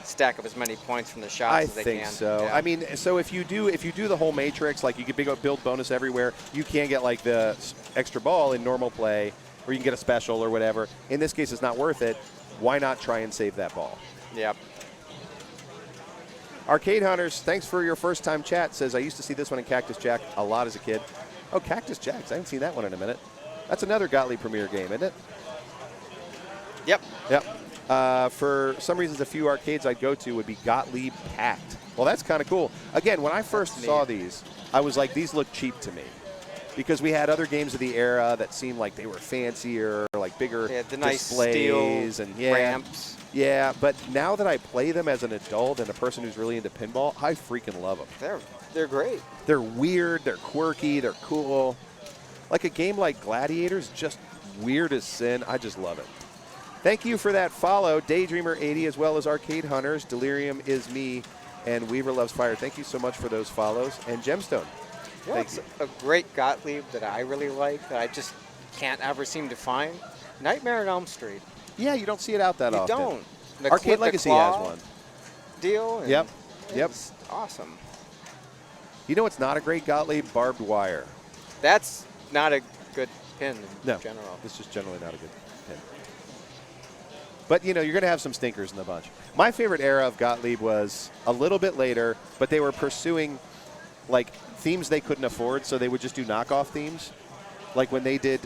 stack up as many points from the shots as they can. I think so. Yeah. I mean, so if you do the whole matrix, like you can build bonus everywhere, you can get like the extra ball in normal play, or you can get a special or whatever. In this case, it's not worth it. Why not try and save that ball? Yep. Arcade Hunters, thanks for your first time chat. Says, I used to see this one in Cactus Jack a lot as a kid. Oh, Cactus Jacks. I haven't seen that one in a minute. That's another Gottlieb Premier game, isn't it? Yep. Yep. For some reasons, a few arcades I'd go to would be Gottlieb Packed. Well, that's kind of cool. Again, when I first saw these, I was like, these look cheap to me. Because we had other games of the era that seemed like they were fancier, like bigger the nice displays steel and ramps. Yeah, but now that I play them as an adult and a person who's really into pinball, I freaking love them. They're great. They're weird, they're quirky, they're cool. Like a game like Gladiators, just weird as sin. I just love it. Thank you for that follow, Daydreamer80, as well as Arcade Hunters, Delirium is me, and Weaver Loves Fire. Thank you so much for those follows. And Gemstone. You know, it's a great Gottlieb that I really like that I just can't ever seem to find. Nightmare on Elm Street. Yeah, you don't see it out that often. You don't. The Arcade Legacy has one. Deal. Yep. It's awesome. You know what's not a great Gottlieb? Barbed wire. That's not a good pin in general. It's just generally not a good pin. But, you know, you're going to have some stinkers in the bunch. My favorite era of Gottlieb was a little bit later, but they were pursuing, like, themes they couldn't afford, so they would just do knockoff themes. Like when they did,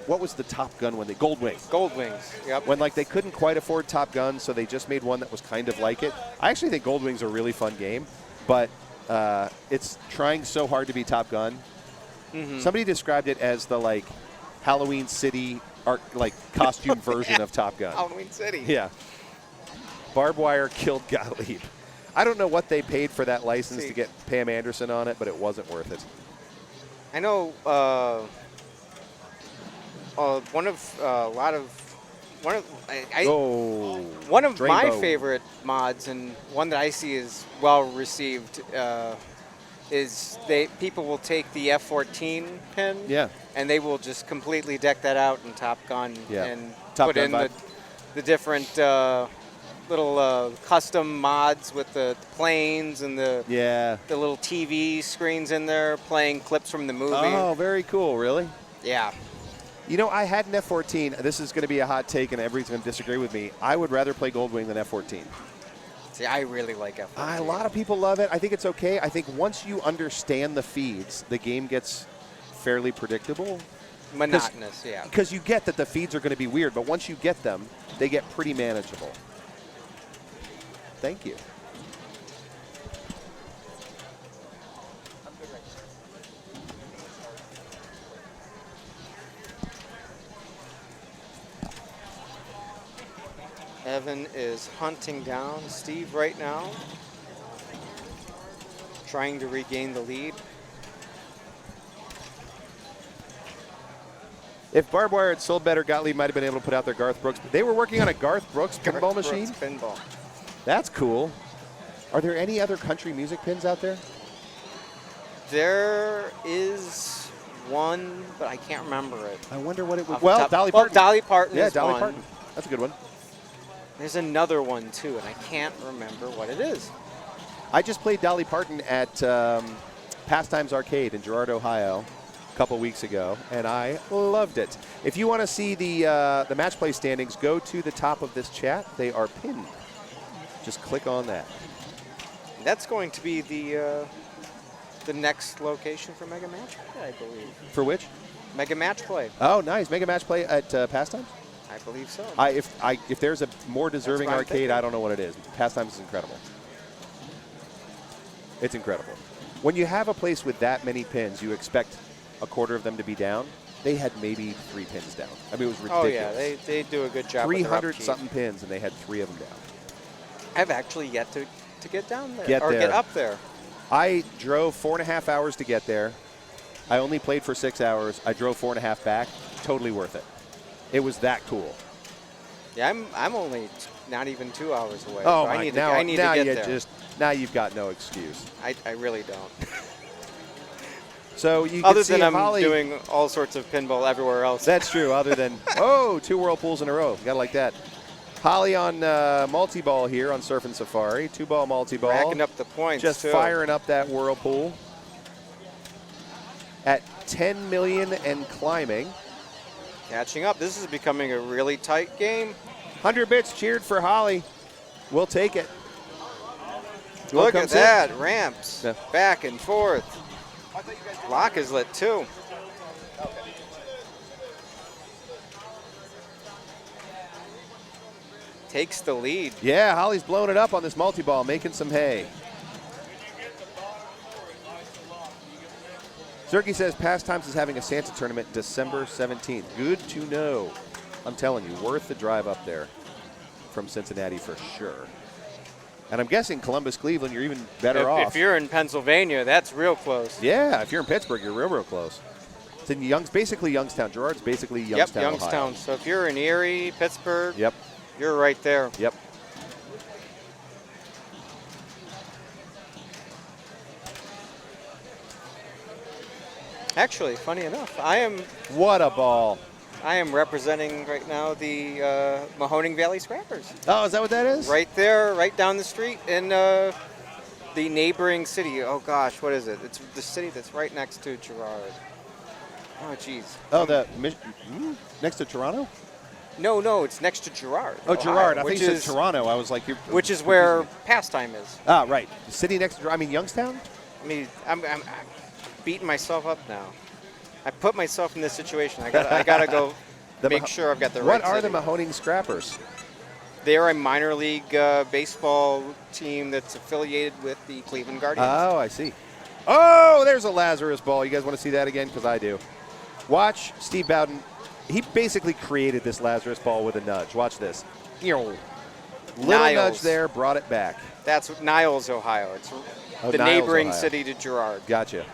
what was the Top Gun when they, Gold Wings. Gold Wings, yep. When, like, they couldn't quite afford Top Gun, so they just made one that was kind of like it. I actually think Gold Wings are a really fun game, but it's trying so hard to be Top Gun. Mm-hmm. Somebody described it as the, like, Halloween City, costume version of Top Gun. Halloween City. Yeah. Barbed wire killed Gottlieb. I don't know what they paid for that license to get Pam Anderson on it, but it wasn't worth it. I know one of my favorite mods, and one that I see is well received, is people will take the F-14 pin, and they will just completely deck that out in Top Gun and put in the different little custom mods with the planes and the little TV screens in there playing clips from the movie. Oh, very cool, really? Yeah. You know, I had an F14. This is going to be a hot take, and everybody's going to disagree with me. I would rather play Goldwing than F14. See, I really like F14. A lot of people love it. I think it's okay. I think once you understand the feeds, the game gets fairly predictable. Monotonous, yeah. Because you get that the feeds are going to be weird, but once you get them, they get pretty manageable. Thank you. Evan is hunting down Steve right now, trying to regain the lead. If Barbed Wire had sold better, Gottlieb might have been able to put out their Garth Brooks. They were working on a Garth Brooks pinball Garth machine? Brooks pinball. That's cool. Are there any other country music pins out there? There is one, but I can't remember it. I wonder what it would. Off the Well, top- Dolly Parton. Dolly Parton Yeah, is Dolly one. Parton. That's a good one. There's another one, too, and I can't remember what it is. I just played Dolly Parton at Pastimes Arcade in Girard, Ohio, a couple weeks ago, and I loved it. If you want to see the match play standings, go to the top of this chat. They are pinned. Just click on that. That's going to be the next location for Mega Match Play, I believe. For which? Mega Match Play, Oh, nice. Mega Match Play at Pastimes? I believe so. If there's a more deserving what I'm arcade, thinking. I don't know what it is. Pastimes is incredible. It's incredible. When you have a place with that many pins, you expect a quarter of them to be down. They had maybe 3 pins down. I mean, it was ridiculous. Oh, yeah, they do a good job with their 300 upkeep. something pins, and they had 3 of them down. I've actually yet to get down there. Get or there. get up there. I drove 4.5 hours to get there. I only played for 6 hours. I drove 4.5 back. Totally worth it. It was that cool. Yeah, I'm only not even 2 hours away. Oh, so my! I need Now, to now get you there. now you've got no excuse. I really don't. So you Other can see than I'm Holly, doing all sorts of pinball everywhere else. That's true. Other than 2 whirlpools in a row. Gotta like that. Holly on multi-ball here on Surf and Safari. 2-ball multi-ball. Racking up the points, Just too. firing up that whirlpool at 10 million and climbing. Catching up. This is becoming a really tight game. 100 bits cheered for Holly. We'll take it. Look at comes in. that. Ramps. Yeah. Back and forth. Lock is lit, too. Takes the lead. Yeah, Holly's blowing it up on this multi-ball, making some hay. Zerky says Pastimes is having a Santa tournament December 17th. Good to know. I'm telling you, worth the drive up there from Cincinnati for sure. And I'm guessing Columbus, Cleveland, you're even better off. If you're in Pennsylvania, that's real close. Yeah, if you're in Pittsburgh, you're real close. It's in basically Youngstown. Girard's basically Youngstown, Yep, Youngstown. Ohio. So if you're in Erie, Pittsburgh, Yep, you're right there. yep. Actually, funny enough, I What a ball. am representing right now the Mahoning Valley Scrappers. Oh, is that what that is? Right there, right down the street in the neighboring city. Oh gosh, what is it? It's the city that's right next to Girard. Oh jeez. Oh, next to Toronto? No, it's next to Girard. Oh, Ohio, Girard. I think which you said is Toronto. I was like, which is where Pastime is. Ah, right. The city next to, Youngstown? I mean, I'm beating myself up now. I put myself in this situation. I gotta go make sure I've got the right What are city. the Mahoning Scrappers? They are a minor league baseball team that's affiliated with the Cleveland Guardians. Oh, I see. Oh, there's a Lazarus ball. You guys want to see that again? Because I do. Watch Steve Bowden. He basically created this Lazarus ball with a nudge. Watch this. Little Niles. nudge there, brought it back. That's Niles, Ohio. It's the Niles, neighboring Ohio. city to Girard. Gotcha.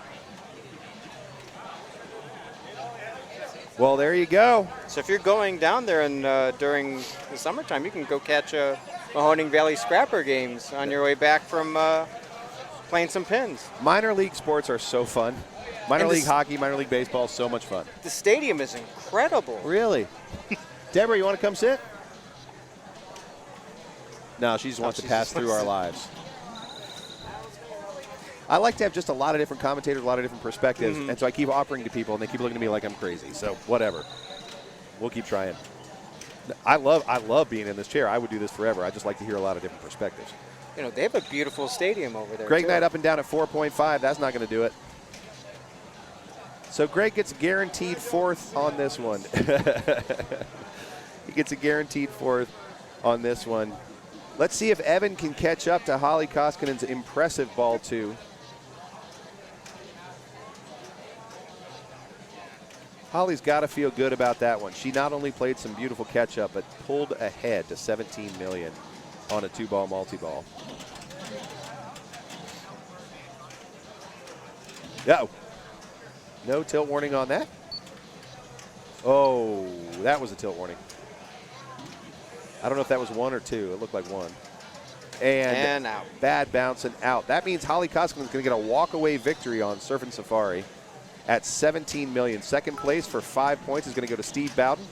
Well, there you go. So if you're going down there and during the summertime, you can go catch Mahoning Valley Scrapper games on your way back from playing some pins. Minor league sports are so fun. Minor And league this- hockey, minor league baseball, so much fun. The stadium is incredible. Really? Deborah, you want to come sit? No, she just wants to she pass just through wants our to- lives. I like to have just a lot of different commentators, a lot of different perspectives, and so I keep offering to people, and they keep looking at me like I'm crazy. So whatever. We'll keep trying. I love being in this chair. I would do this forever. I just like to hear a lot of different perspectives. You know, they have a beautiful stadium over there. Greg too. Knight up and down at 4.5. That's not going to do it. So Greg gets guaranteed fourth on this one. He gets a guaranteed fourth on this one. Let's see if Evan can catch up to Holly Koskinen's impressive ball 2. Holly's got to feel good about that one. She not only played some beautiful catch-up, but pulled ahead to 17 million on a 2-ball multi-ball. Uh-oh. No tilt warning on that. Oh, that was a tilt warning. I don't know if that was 1 or 2. It looked like 1. And out. Bad bounce and out. That means Holly Koskinen is going to get a walk-away victory on Surf and Safari at 17 million. Second place for 5 points is going to go to Steve Bowden.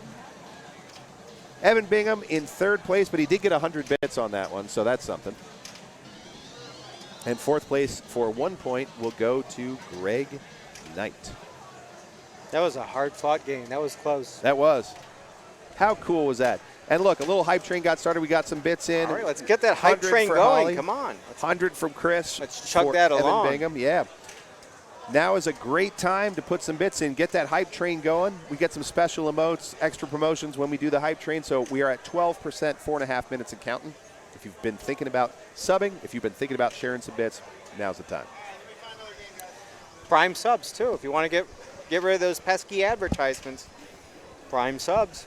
Evan Bingham in third place, but he did get 100 bits on that one, so that's something. And fourth place for 1 point will go to Greg Knight. That was a hard-fought game. That was close. That was. How cool was that? And look, a little hype train got started. We got some bits in. All right, let's get that hype 100 train for going. Holly, Come on. 100 from Chris. Let's chug for that Evan along. Bingham. Yeah. Now is a great time to put some bits in, get that hype train going. We get some special emotes, extra promotions when we do the hype train. So we are at 12%, 4.5 minutes and counting. If you've been thinking about subbing, if you've been thinking about sharing some bits, now's the time. Prime subs, too, if you want to get rid of those pesky advertisements. Prime subs.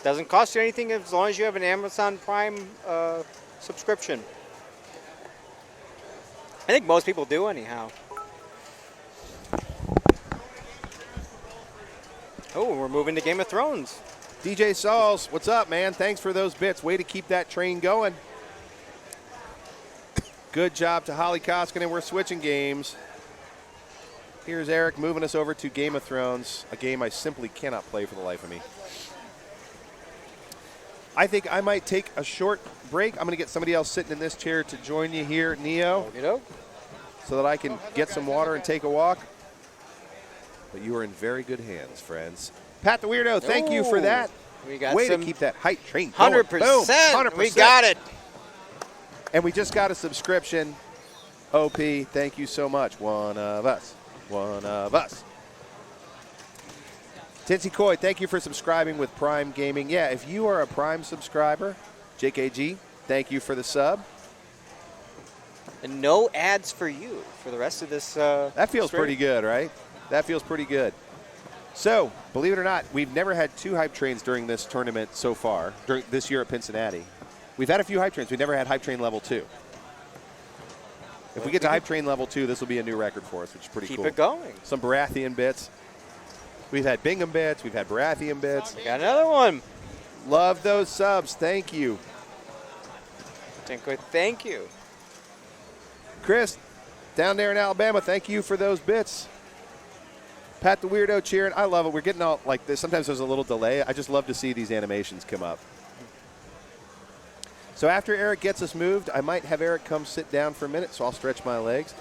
Doesn't cost you anything as long as you have an Amazon Prime subscription. I think most people do anyhow. Oh, we're moving to Game of Thrones. DJ Sauls, what's up, man? Thanks for those bits. Way to keep that train going. Good job to Holly Koskinen. We're switching games. Here's Eric moving us over to Game of Thrones, a game I simply cannot play for the life of me. I think I might take a short break. I'm going to get somebody else sitting in this chair to join you here, Neo, Okey-doke. so that I can get some water and take a walk. But you are in very good hands, friends. Pat the Weirdo, thank you for that. We got Way to some keep that hype train going. 100%. Boom, 100%. We got it. And we just got a subscription. OP, thank you so much. One of us. One of us. Tinsy Coy, thank you for subscribing with Prime Gaming. Yeah, if you are a Prime subscriber, JKG, thank you for the sub. And no ads for you for the rest of this. That feels stream. pretty good, right? That feels pretty good. So, believe it or not, we've never had 2 hype trains during this tournament so far, during this year at Pincinnati. We've had a few hype trains. We've never had hype train level 2. If we get to hype train level 2, this will be a new record for us, which is pretty cool. Keep it going. Some Baratheon bits. We've had Bingham bits. We've had Baratheon bits. Got another one. Love those subs. Thank you. Thank you. Chris, down there in Alabama, thank you for those bits. Pat the Weirdo cheering. I love it. We're getting all like this. Sometimes there's a little delay. I just love to see these animations come up. So after Eric gets us moved, I might have Eric come sit down for a minute, so I'll stretch my legs.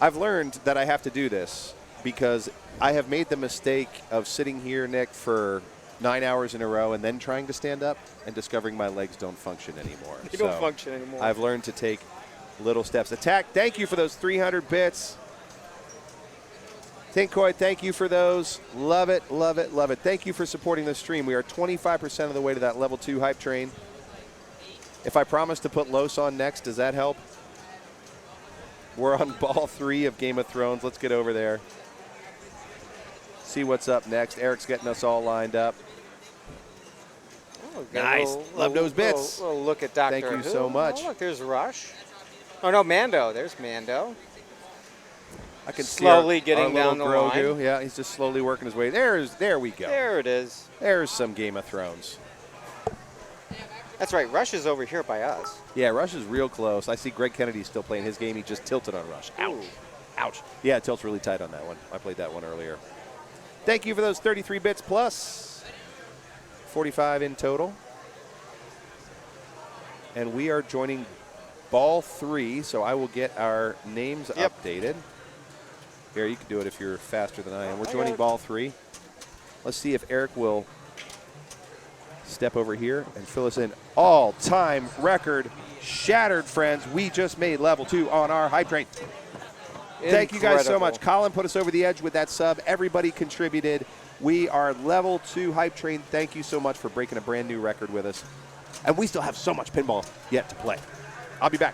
I've learned that I have to do this because I have made the mistake of sitting here, Nick, for 9 hours in a row and then trying to stand up and discovering my legs don't function anymore. They don't function anymore. I've learned to take little steps. Attack, thank you for those 300 bits. Tinkoy, thank you for those. Love it, love it, love it. Thank you for supporting the stream. We are 25% of the way to that level 2 hype train. If I promise to put Los on next, does that help? We're on ball 3 of Game of Thrones. Let's get over there. See what's up next. Eric's getting us all lined up. Oh, Nice. Love those bits. Little look at Dr. Thank you Who. so much. Oh, look, there's Rush. Oh, no, Mando. There's Mando. I can Slowly see getting our down the little Grogu. line. Yeah, he's just slowly working his way. There we go. There it is. There's some Game of Thrones. That's right. Rush is over here by us. Yeah, Rush is real close. I see Greg Kennedy still playing his game. He just tilted on Rush. Ouch. Ooh. Ouch. Yeah, it tilts really tight on that one. I played that one earlier. Thank you for those 33 bits plus. 45 in total. And we are joining ball 3, so I will get our names updated. Here, you can do it if you're faster than I am. We're joining ball 3. Let's see if Eric will step over here and fill us in. All-time record shattered, friends. We just made level 2 on our hype train. Thank you guys so much. Colin put us over the edge with that sub. Everybody contributed. We are level 2 hype train. Thank you so much for breaking a brand new record with us. And we still have so much pinball yet to play. I'll be back.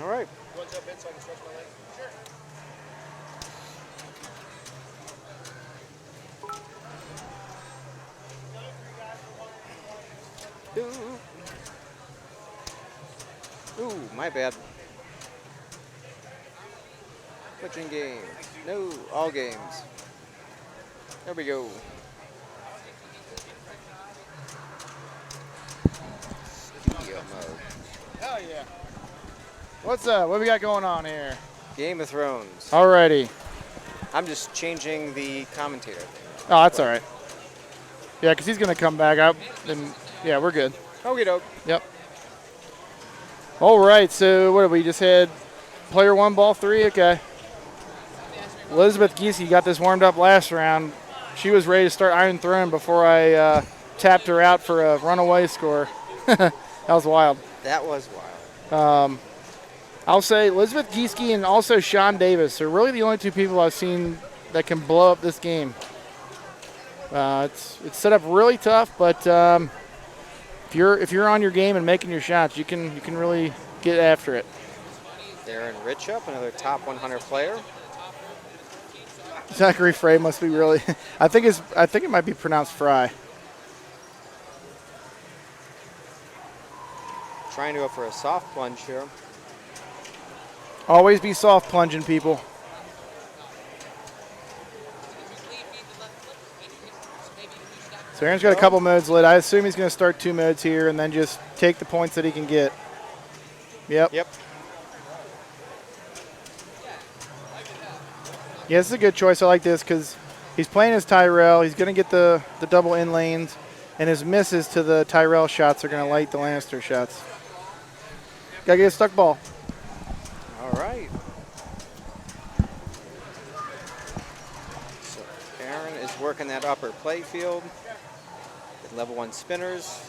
All right. You want to jump in so I can stretch my legs? Sure. Ooh, my bad. Switching games. No, all games. There we go. Studio mode. Hell yeah. What's up? What we got going on here? Game of Thrones. Alrighty. I'm just changing the commentator thing. Oh, that's all right. Yeah, because he's going to come back up, and yeah, we're good. Okie doke. Yep. All right, so what have we just had? Player 1, ball 3? Okay. Elizabeth Giese got this warmed up last round. She was ready to start Iron Throne before I tapped her out for a runaway score. That was wild. That was wild. I'll say Elizabeth Giese and also Sean Davis are really the only two people I've seen that can blow up this game. It's set up really tough, but if you're on your game and making your shots, you can really get after it. Darren Richup, another top 100 player. Zachary Frey must be really. I think it might be pronounced Fry. Trying to go for a soft plunge here. Always be soft plunging, people. So Aaron's got a couple modes lit. I assume he's going to start 2 modes here and then just take the points that he can get. Yep. Yep. Yeah, this is a good choice. I like this because he's playing his Tyrell. He's going to get the double in lanes, and his misses to the Tyrell shots are going to light the Lannister shots. Got to get a stuck ball. All right. So Aaron is working that upper play field. With level 1 spinners.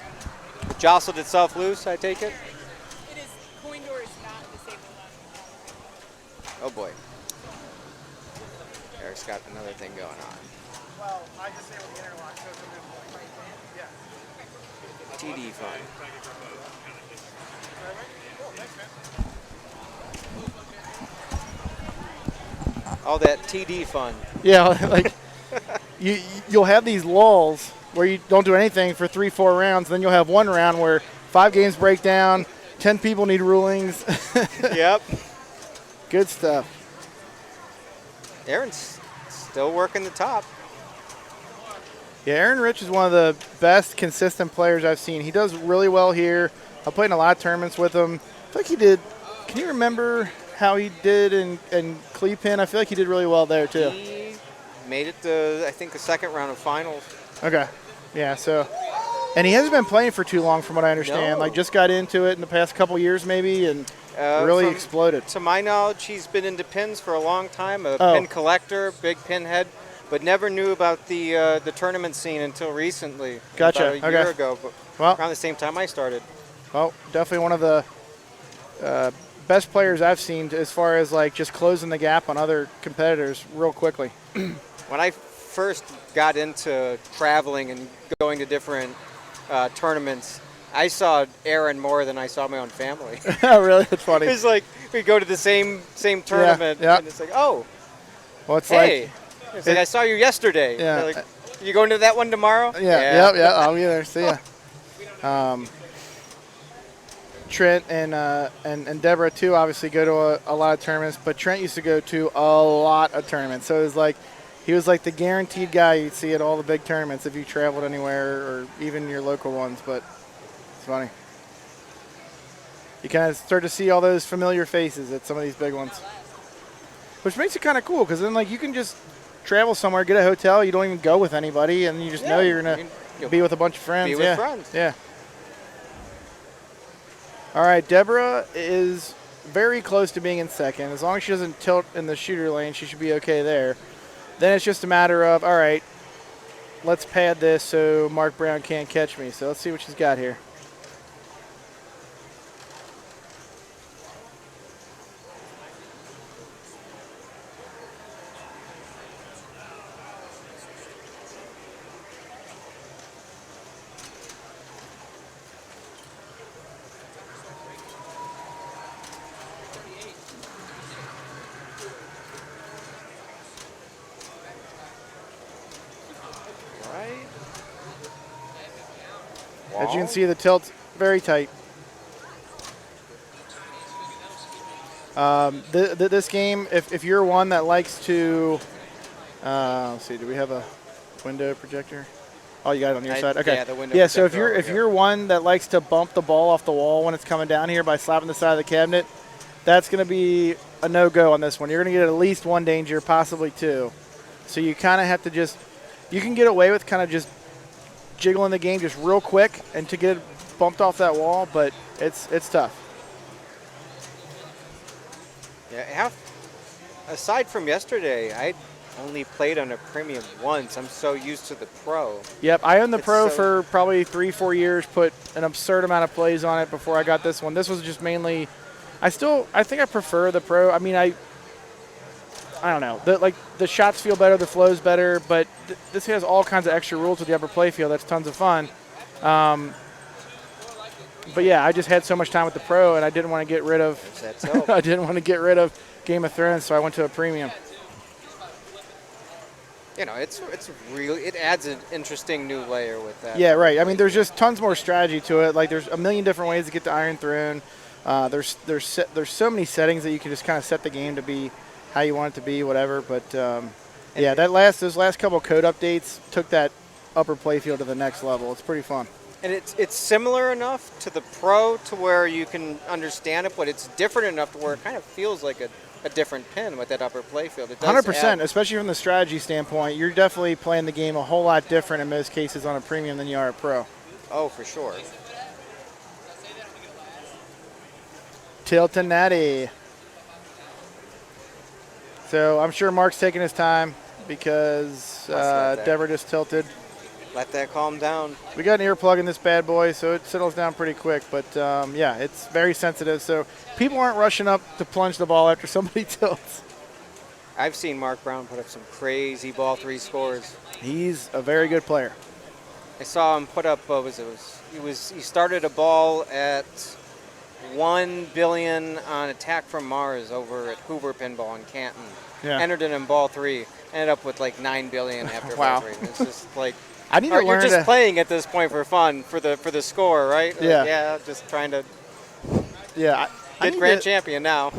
It jostled itself loose, I take it? It is. Coin door is not disabled on. Oh boy. Eric's got another thing going on. Well, I just say with the interlock, so it's a good point. Yeah. TD fun. Cool, thanks, man. All that TD fun. Yeah, like you'll have these lulls where you don't do anything for 3-4 rounds. Then you'll have one round where 5 games break down, 10 people need rulings. Yep. Good stuff. Aaron's still working the top. Yeah, Aaron Rich is one of the best consistent players I've seen. He does really well here. I played in a lot of tournaments with him. I feel like he did. Can you remember how he did in Cleepin? I feel like he did really well there too. He made it to, I think, the second round of finals. Okay. Yeah, so. And he hasn't been playing for too long from what I understand. No. Like just got into it in the past couple years maybe and really exploded. To my knowledge, he's been into pins for a long time, a pin collector, big pin head, but never knew about the tournament scene until recently. Gotcha. About a year ago, but Well, around the same time I started. well, definitely one of the best players I've seen as far as like just closing the gap on other competitors real quickly. When I first got into traveling and going to different tournaments, I saw Aaron more than I saw my own family. Oh, really? That's funny. It's like we go to the same tournament, yeah. and it's like, oh, Well, it's hey, it's like I saw you yesterday. Yeah. They're like, you going to that one tomorrow? Yeah. I'll be there. See ya. Trent and Deborah too obviously go to a lot of tournaments, but Trent used to go to a lot of tournaments. So it was like he was like the guaranteed guy you'd see at all the big tournaments if you traveled anywhere or even your local ones. But it's funny. You kind of start to see all those familiar faces at some of these big ones, which makes it kind of cool because then like you can just travel somewhere, get a hotel, you don't even go with anybody, and you just know you're gonna be with a bunch of friends. Be with friends. Yeah. All right, Deborah is very close to being in second. As long as she doesn't tilt in the shooter lane, she should be okay there. Then it's just a matter of, all right, let's pad this so Mark Brown can't catch me. So let's see what she's got here. As you can see, the tilt's very tight. This game, if you're one that likes to, let's see, do we have a window projector? Oh, you got it on your side. Okay. Yeah, the window. Yeah. So if projector you're one that likes to bump the ball off the wall when it's coming down here by slapping the side of the cabinet, that's going to be a no-go on this one. You're going to get at least one danger, possibly two. So you kind of have to just, you can get away with kind of just jiggling the game just real quick and to get it bumped off that wall, but it's tough. Yeah, aside from yesterday, I only played on a premium once. I'm so used to the pro. Yep, I owned the It's pro so- for probably 3-4 years, put an absurd amount of plays on it before I got this one. This was just mainly, I think I prefer the pro. I mean, I don't know. The shots feel better, the flow's better, but this has all kinds of extra rules with the upper play field. That's tons of fun. But yeah, I just had so much time with the pro, and I didn't want to get rid of. That's so. I didn't want to get rid of Game of Thrones, so I went to a premium. You know, it's really, it adds an interesting new layer with that. Yeah, right. I mean, there's just tons more strategy to it. Like, there's a million different ways to get the Iron Throne. There's so many settings that you can just kind of set the game to be how you want it to be, whatever. But yeah, those last couple code updates took that upper playfield to the next level. It's pretty fun. And it's similar enough to the pro to where you can understand it, but it's different enough to where it kind of feels like a different pin with that upper playfield. It does 100%, add- especially from the strategy standpoint. You're definitely playing the game a whole lot different in most cases on a premium than you are a pro. Oh, for sure. Pincinnati. So I'm sure Mark's taking his time because let that- Deborah just tilted. Let that calm down. We got an earplug in this bad boy, so it settles down pretty quick. But yeah, it's very sensitive. So people aren't rushing up to plunge the ball after somebody tilts. I've seen Mark Brown put up some crazy ball three scores. He's a very good player. I saw him put up. He started a ball at 1 billion on Attack from Mars over at Hoover Pinball in Canton. Yeah. Entered it in ball three. Ended up with like 9 billion after Wow. ball three. It's just like. I need to You're learn just to. playing at this point for fun, for the score, right? Yeah. Yeah, just trying to Yeah, I get need grand to, champion now.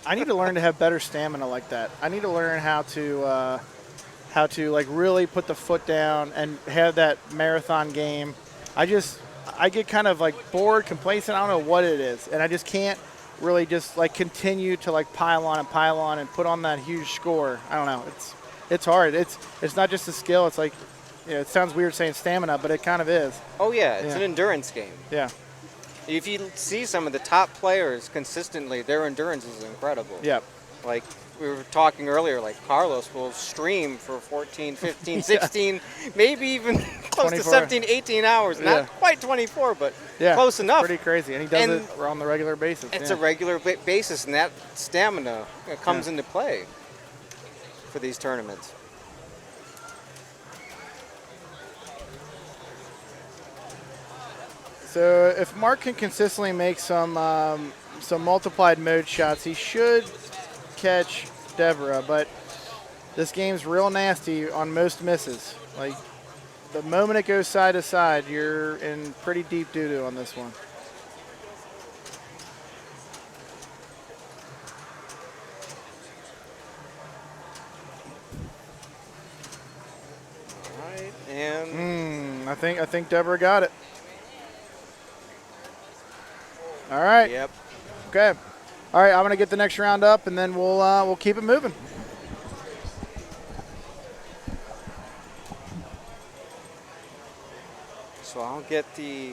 I need to learn to have better stamina like that. I need to learn how to like really put the foot down and have that marathon game. I get kind of like bored, complacent. I don't know what it is, and I just can't really just like continue to like pile on and put on that huge score. I don't know. It's hard. It's not just a skill. It's like, you know, it sounds weird saying stamina, but it kind of is. Oh yeah, it's Yeah. an endurance game. Yeah. If you see some of the top players consistently, their endurance is incredible. Yeah. Like we were talking earlier, like Carlos will stream for 14, 15, 16, maybe even close 24. to 17, 18 hours. Yeah. Not quite 24, but Yeah. close enough. Pretty crazy, and he does And it on the regular basis. It's yeah. a regular basis, and that stamina comes Yeah. into play for these tournaments. So if Mark can consistently make some multiplied mode shots, he should catch Deborah. But this game's real nasty on most misses. Like the moment it goes side to side, you're in pretty deep doo-doo on this one. All right, and I think Deborah got it. All right. yep. Okay. All right. I'm gonna get the next round up, and then we'll keep it moving. So I'll get the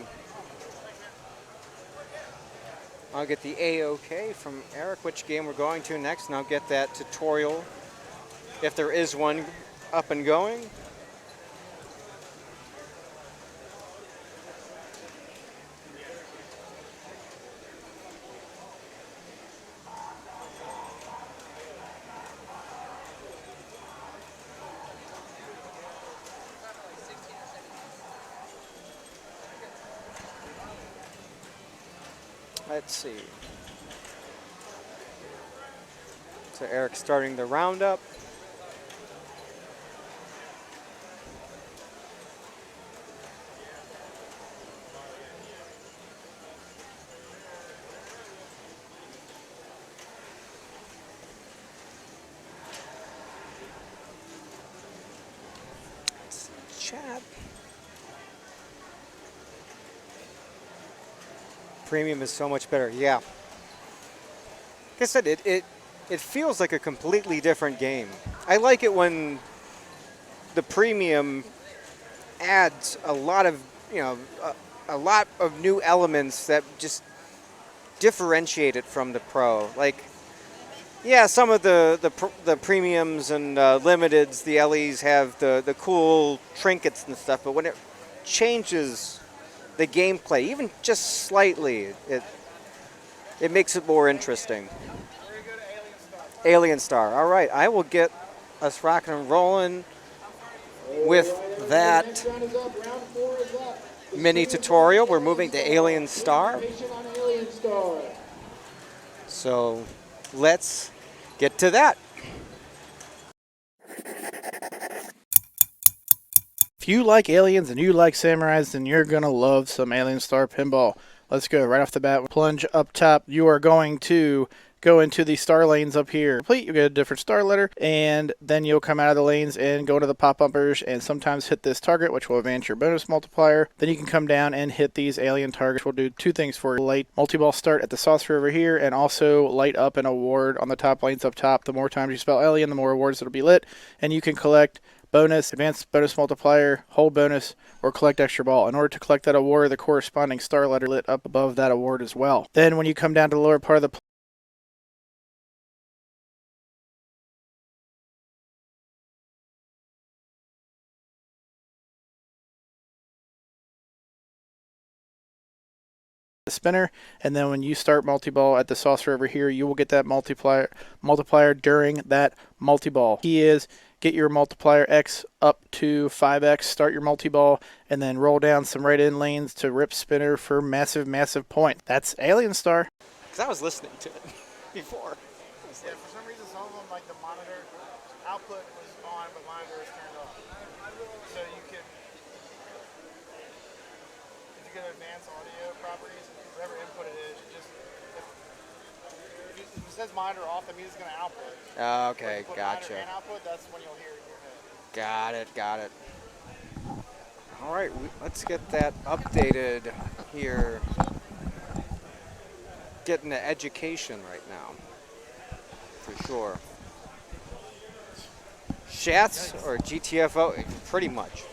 I'll get the A-OK from Eric, which game we're going to next, and I'll get that tutorial, if there is one, up and going. Let's see. So Eric's starting the roundup. Chat. Premium is so much better. Yeah. Like I said, it feels like a completely different game. I like it when the premium adds a lot of, a lot of new elements that just differentiate it from the pro. Like, yeah, some of the premiums and limiteds, the LEs have the cool trinkets and stuff, but when it changes the gameplay, even just slightly, it makes it more interesting. Alien Star. All right, I will get us rocking and rolling with that mini tutorial. We're moving to Alien Star. So let's get to that. If you like aliens and you like samurais, then you're going to love some Alien Star Pinball. Let's go right off the bat. Plunge up top. You are going to go into the star lanes up here. You'll get a different star letter, and then you'll come out of the lanes and go to the pop bumpers and sometimes hit this target, which will advance your bonus multiplier. Then you can come down and hit these alien targets. We'll do two things for you. Light multi-ball start at the saucer over here, and also light up an award on the top lanes up top. The more times you spell alien, the more awards that'll be lit, and you can collect bonus, advanced bonus multiplier, hold bonus, or collect extra ball. In order to collect that award, the corresponding star letter lit up above that award as well. Then when you come down to the lower part of the spinner, and then when you start multi-ball at the saucer over here, you will get that multiplier during that multi-ball. Key is get your multiplier X up to 5X, start your multi-ball, and then roll down some right-in lanes to rip spinner for massive, massive point. That's Alien Star. Because I was listening to it before. Yeah, for some reason, some of them, like the monitor output was on, but monitor is turned off. So you can, if you get advanced audio properties, whatever input it is, if it says monitor off, that means it's going to output. Okay, When you put gotcha. monitor and output, that's when you'll hear it in your head. Got it. All right, let's get that updated here. Getting the education right now, for sure. Shats or GTFO, pretty much.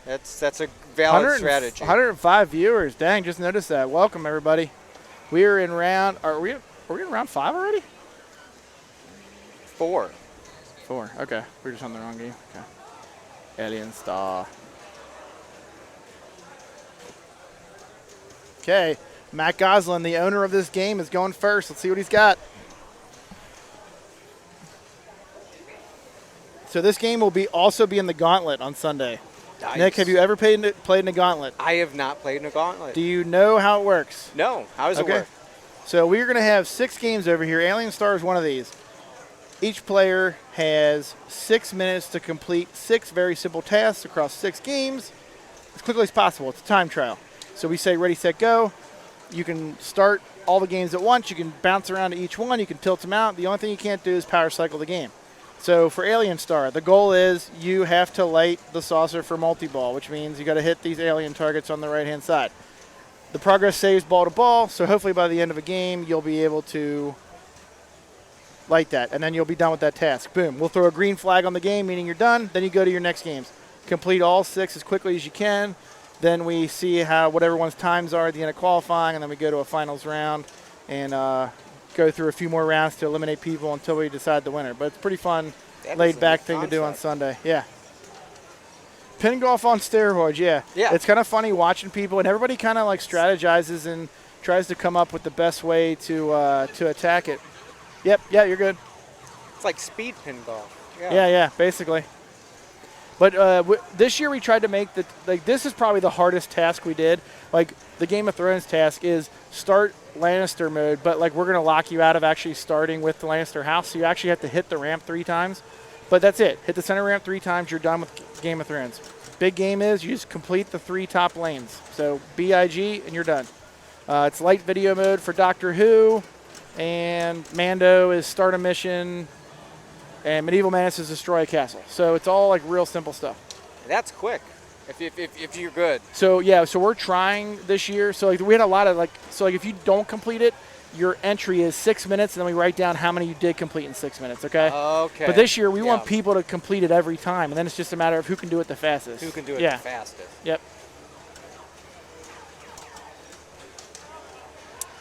That's a valid strategy. 105 viewers. Dang, just noticed that. Welcome everybody. We are in round. Are we in round 5 already? 4. 4. Okay, we're just on the wrong game. Okay. Alien Star. Okay, Matt Goslin, the owner of this game, is going first. Let's see what he's got. So this game will also be in the Gauntlet on Sunday. Nice. Nick, have you ever played in a Gauntlet? I have not played in a Gauntlet. Do you know how it works? No. How does it work? So we're going to have 6 games over here. Alien Star is one of these. Each player has 6 minutes to complete 6 very simple tasks across 6 games as quickly as possible. It's a time trial. So we say ready, set, go. You can start all the games at once. You can bounce around to each one. You can tilt them out. The only thing you can't do is power cycle the game. So for Alien Star, the goal is you have to light the saucer for multi-ball, which means you got to hit these alien targets on the right-hand side. The progress saves ball to ball, so hopefully by the end of a game, you'll be able to light that, and then you'll be done with that task. Boom. We'll throw a green flag on the game, meaning you're done. Then you go to your next games. Complete all 6 as quickly as you can. Then we see what everyone's times are at the end of qualifying, and then we go to a finals round. and go through a few more rounds to eliminate people until we decide the winner. But it's a pretty fun, That is laid a back neat thing to do on concept. Sunday. Yeah. Pin golf on steroids, yeah. Yeah. It's kind of funny watching people, and everybody kind of like strategizes and tries to come up with the best way to attack it. Yep, yeah, you're good. It's like speed pinball. Yeah, basically. But this year we tried to make this is probably the hardest task we did. Like the Game of Thrones task is start Lannister mode, but like we're gonna lock you out of actually starting with the Lannister house, so you actually have to hit the ramp 3 times. But that's it. Hit the center ramp 3 times, you're done with Game of Thrones. Big game is you just complete the 3 top lanes. So BIG and you're done. It's light video mode for Doctor Who, and Mando is start a mission, and Medieval Madness is destroy a castle. So it's all like real simple stuff. That's quick. If you're good. So yeah, so we're trying this year. So like we had a lot of if you don't complete it, your entry is 6 minutes, and then we write down how many you did complete in 6 minutes. Okay. Okay. But this year we want people to complete it every time, and then it's just a matter of who can do it the fastest. Who can do it the fastest. Yep.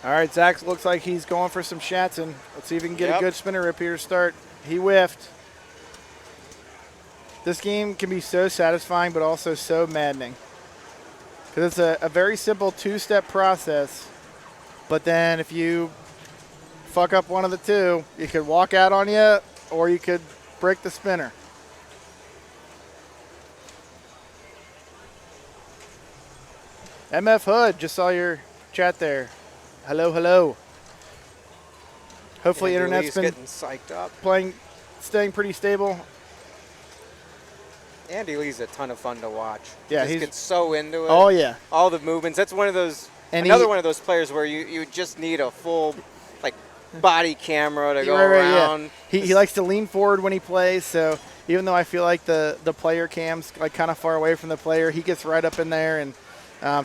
All right, Zach looks like he's going for some shots, and let's see if we can get a good spinner rip here to start. He whiffed. This game can be so satisfying, but also so maddening. Because it's a very simple 2-step process, but then if you fuck up one of the 2, you could walk out on you, or you could break the spinner. MF Hood, just saw your chat there. Hello, hello. Hopefully Andy internet's Lee's been getting psyched up. staying pretty stable. Andy Lee's a ton of fun to watch. Yeah, he he's gets so into it. Oh yeah. All the movements. That's one of those. And another one of those players where you just need a full, like, body camera to go around. Yeah. He likes to lean forward when he plays. So even though I feel like the player cam's like kind of far away from the player, he gets right up in there, and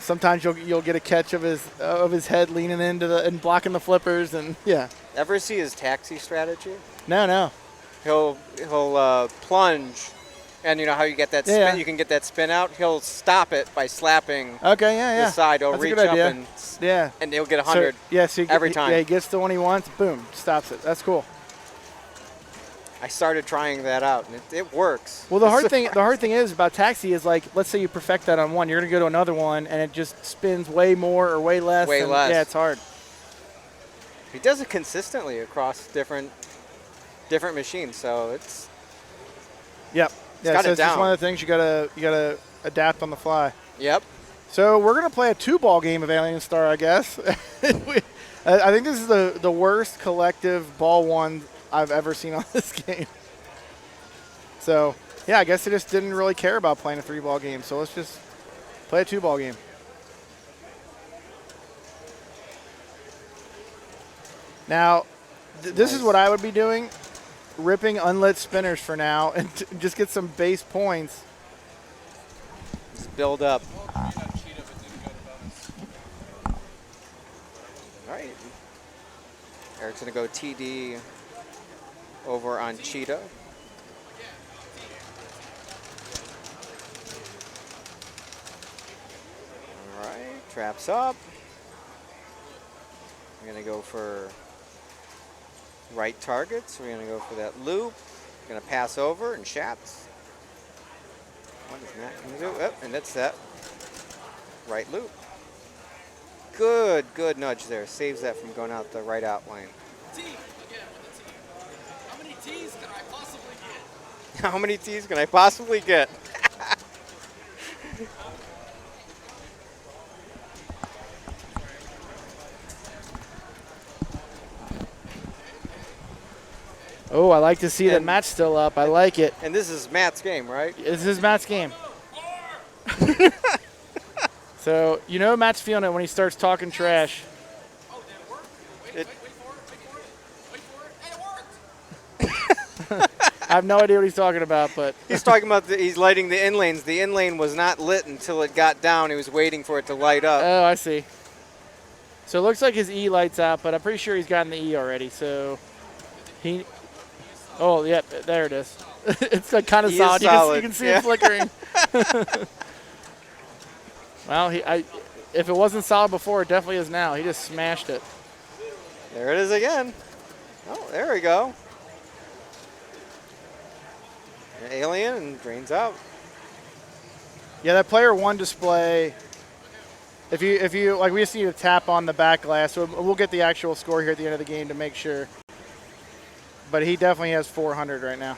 sometimes you'll get a catch of his head leaning into and blocking the flippers, and yeah. Ever see his taxi strategy? No. He'll plunge. And you know how you get that spin? Yeah. You can get that spin out. He'll stop it by slapping Okay, yeah. the side. He'll That's a reach good up idea. and he'll get 100 so every time. Yeah, he gets the one he wants, boom, stops it. That's cool. I started trying that out, and it works. Well, the hard thing is about taxi is like, let's say you perfect that on one, you're gonna go to another one, and it just spins way more or way less. Way less. Yeah, it's hard. He does it consistently across different machines, so it's. Yep. Yeah, got so it it's just down. one of the things you gotta adapt on the fly. Yep. So we're gonna play a 2-ball game of Alien Star, I guess. I think this is the worst collective ball one I've ever seen on this game. So yeah, I guess they just didn't really care about playing a 3-ball game. So let's just play a 2-ball game. Now, this is what I would be doing. Ripping unlit spinners for now and just get some base points. Just build up. All right. Eric's going to go TD over on Cheetah. All right. Traps up. We're going to go for right targets. We're going to go for that loop. Going to pass over and shots. What is Matt going to do? Oh, and that's that right loop. Good nudge there. Saves that from going out the right out lane. How many T's can I possibly get? How many T's can I possibly get? Oh, I like to see that Matt's still up. I like it. And this is Matt's game, right? This is Matt's game. So, you know Matt's feeling it when he starts talking trash. Oh, did it work? Wait for it. And it worked. I have no idea what he's talking about, but He's talking about he's lighting the in lanes. The in lane was not lit until it got down. He was waiting for it to light up. oh, I see. So it looks like his E lights out, but I'm pretty sure he's gotten the E already. So he. Oh, yep, there it is. It's like kind of E is solid. solid. You can see Yeah. it flickering. Well, if it wasn't solid before, it definitely is now. He just smashed it. There it is again. Oh, there we go. An alien and drains out. Yeah, that player 1 display. If you like, we just need to tap on the back glass. So we'll get the actual score here at the end of the game to make sure. But he definitely has 400 right now.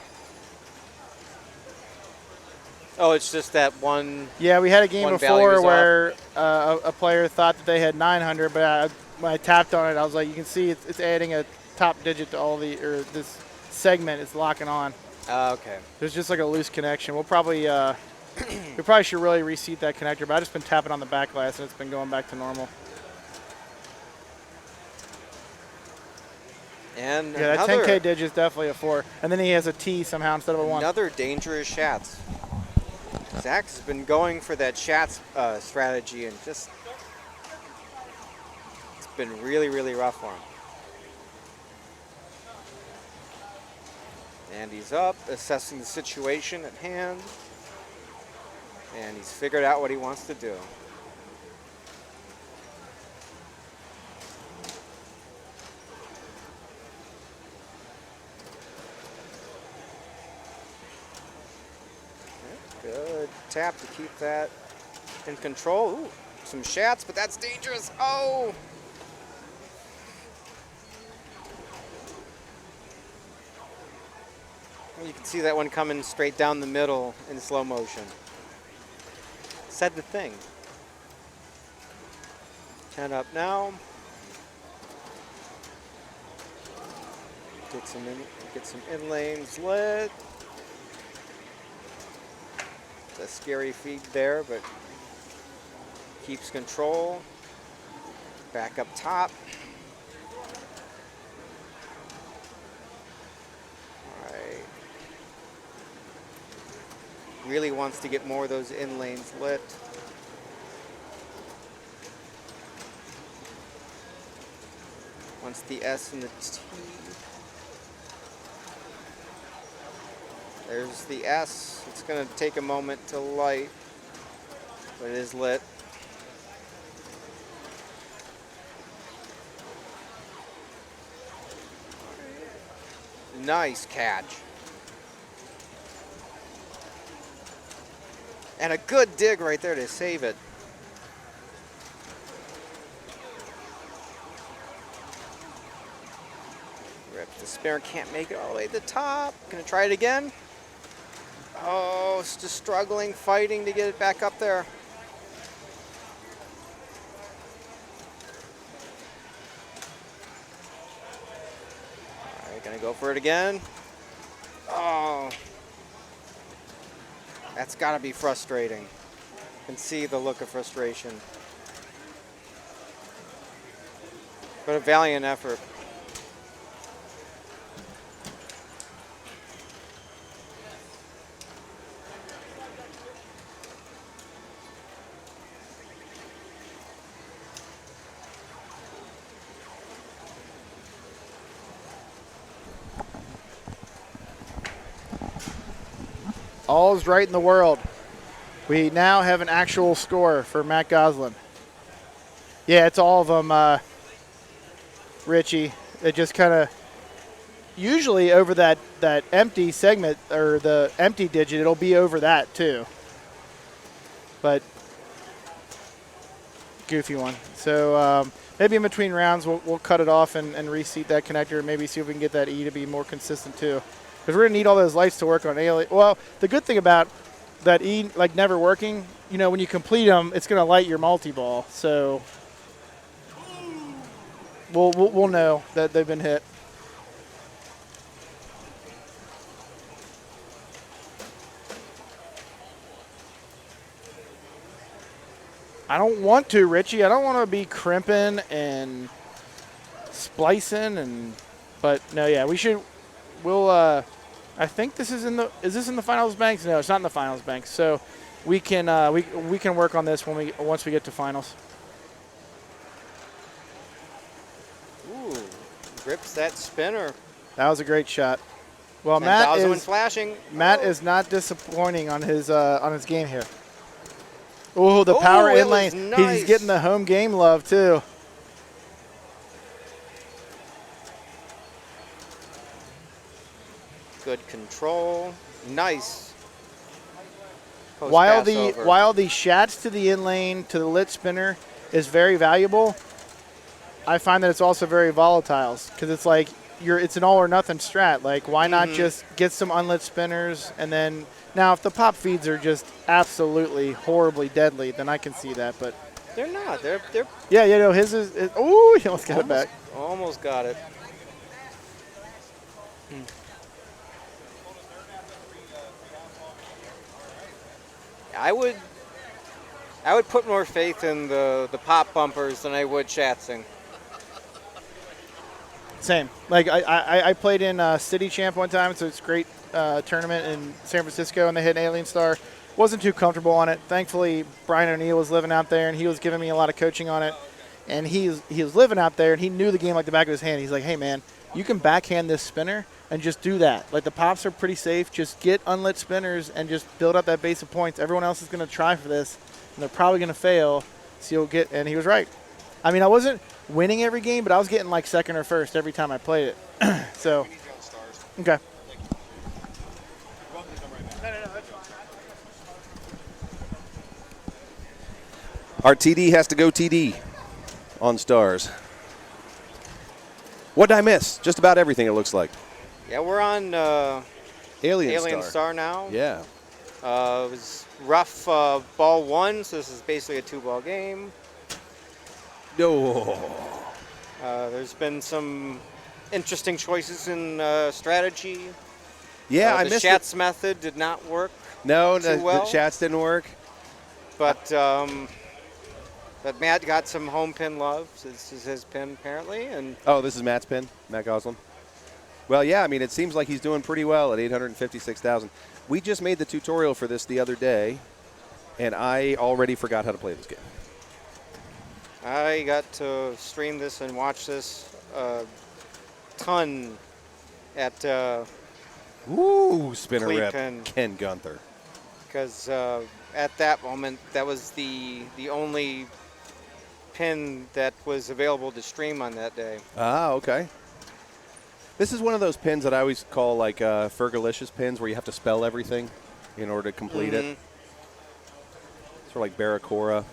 Oh, it's just that one. Yeah, we had a game One value before is where a player thought that they had 900, but when I tapped on it, I was like, you can see it's adding a top digit to all or this segment is locking on. Okay. There's just like a loose connection. We'll probably we probably should really reseat that connector, but I've just been tapping on the back glass and it's been going back to normal. And Yeah, that 10K digit is definitely a 4. And then he has a T somehow instead of a 1. another dangerous shots. Zach has been going for that shots strategy and just it's been really, really rough for him. And he's up, assessing the situation at hand. And he's figured out what he wants to do. Good tap to keep that in control. Ooh, some shots, but that's dangerous. Oh! You can see that one coming straight down the middle in slow motion. Said the thing. 10 up now. Get some in lanes lit. It's a scary feed there, but keeps control. Back up top. Alright. Really wants to get more of those in lanes lit. Wants the S and the T. There's the S. It's going to take a moment to light, but it is lit. Nice catch. And a good dig right there to save it. Rip the spinner, can't make it all the way to the top. Gonna try it again. Oh, it's just struggling, fighting to get it back up there. All right, gonna go for it again. Oh, that's gotta be frustrating. You can see the look of frustration. But a valiant effort. All's right in the world. We now have an actual score for Matt Goslin. Yeah, it's all of them, Richie. It just kind of, usually over that empty segment, or the empty digit, it'll be over that too. But, goofy one. So maybe in between rounds we'll cut it off and reseat that connector and maybe see if we can get that E to be more consistent too. Because we're going to need all those lights to work on alien. Well, the good thing about that E, like never working, you know, when you complete them, it's going to light your multi-ball. So we'll know that they've been hit. I don't want to, Richie. I don't want to be crimping and splicing but no, yeah, we should. We'll. I think this is in the. Is this in the finals banks? No, it's not in the finals banks. So we can we can work on this once we get to finals. Ooh, grips that spinner. That was a great shot. Well, Flashing. Matt is not disappointing on his game here. Oh, the power in lane. Nice. He's getting the home game love too. Good control. Nice. Post While pass over. the shats to the in lane to the lit spinner is very valuable, I find that it's also very volatile because it's like it's an all or nothing strat. Like, why not just get some unlit spinners and then now if the pop feeds are just absolutely horribly deadly, then I can see that. But they're not. They're yeah, no, his is. Oh, he almost got it back. almost got it. I would put more faith in the pop bumpers than I would Shatzing. Same. Like I played in City Champ one time, so it's a great tournament in San Francisco, and they hit an Alien Star. Wasn't too comfortable on it. Thankfully, Brian O'Neill was living out there, and he was giving me a lot of coaching on it. And he was living out there, and he knew the game like the back of his hand. He's like, hey, man, you can backhand this spinner and just do that. Like, the pops are pretty safe. Just get unlit spinners and just build up that base of points. Everyone else is going to try for this, and they're probably going to fail. So you'll get – and he was right. I mean, I wasn't winning every game, but I was getting like second or first every time I played it. So, okay. Our TD has to go TD on stars. What did I miss? Just about everything, it looks like. Yeah, we're on Alien Star now. Yeah. It was rough ball one, so this is basically a 2-ball game. No. There's been some interesting choices in strategy. Yeah, I the missed Shats method did not work. No, too the well. chats didn't work. But Matt got some home pin love. This is his pin, apparently. And Oh, this is Matt's pin, Matt Goslin. Well, yeah, I mean, it seems like he's doing pretty well at 856,000. We just made the tutorial for this the other day, and I already forgot how to play this game. I got to stream this and watch this a ton at Ooh, spinner Cleat rep, pin. Ken Gunther. because at that moment, that was the only pin that was available to stream on that day. Ah, okay. This is one of those pins that I always call like Fergalicious pins where you have to spell everything in order to complete it. Sort of like Barracora.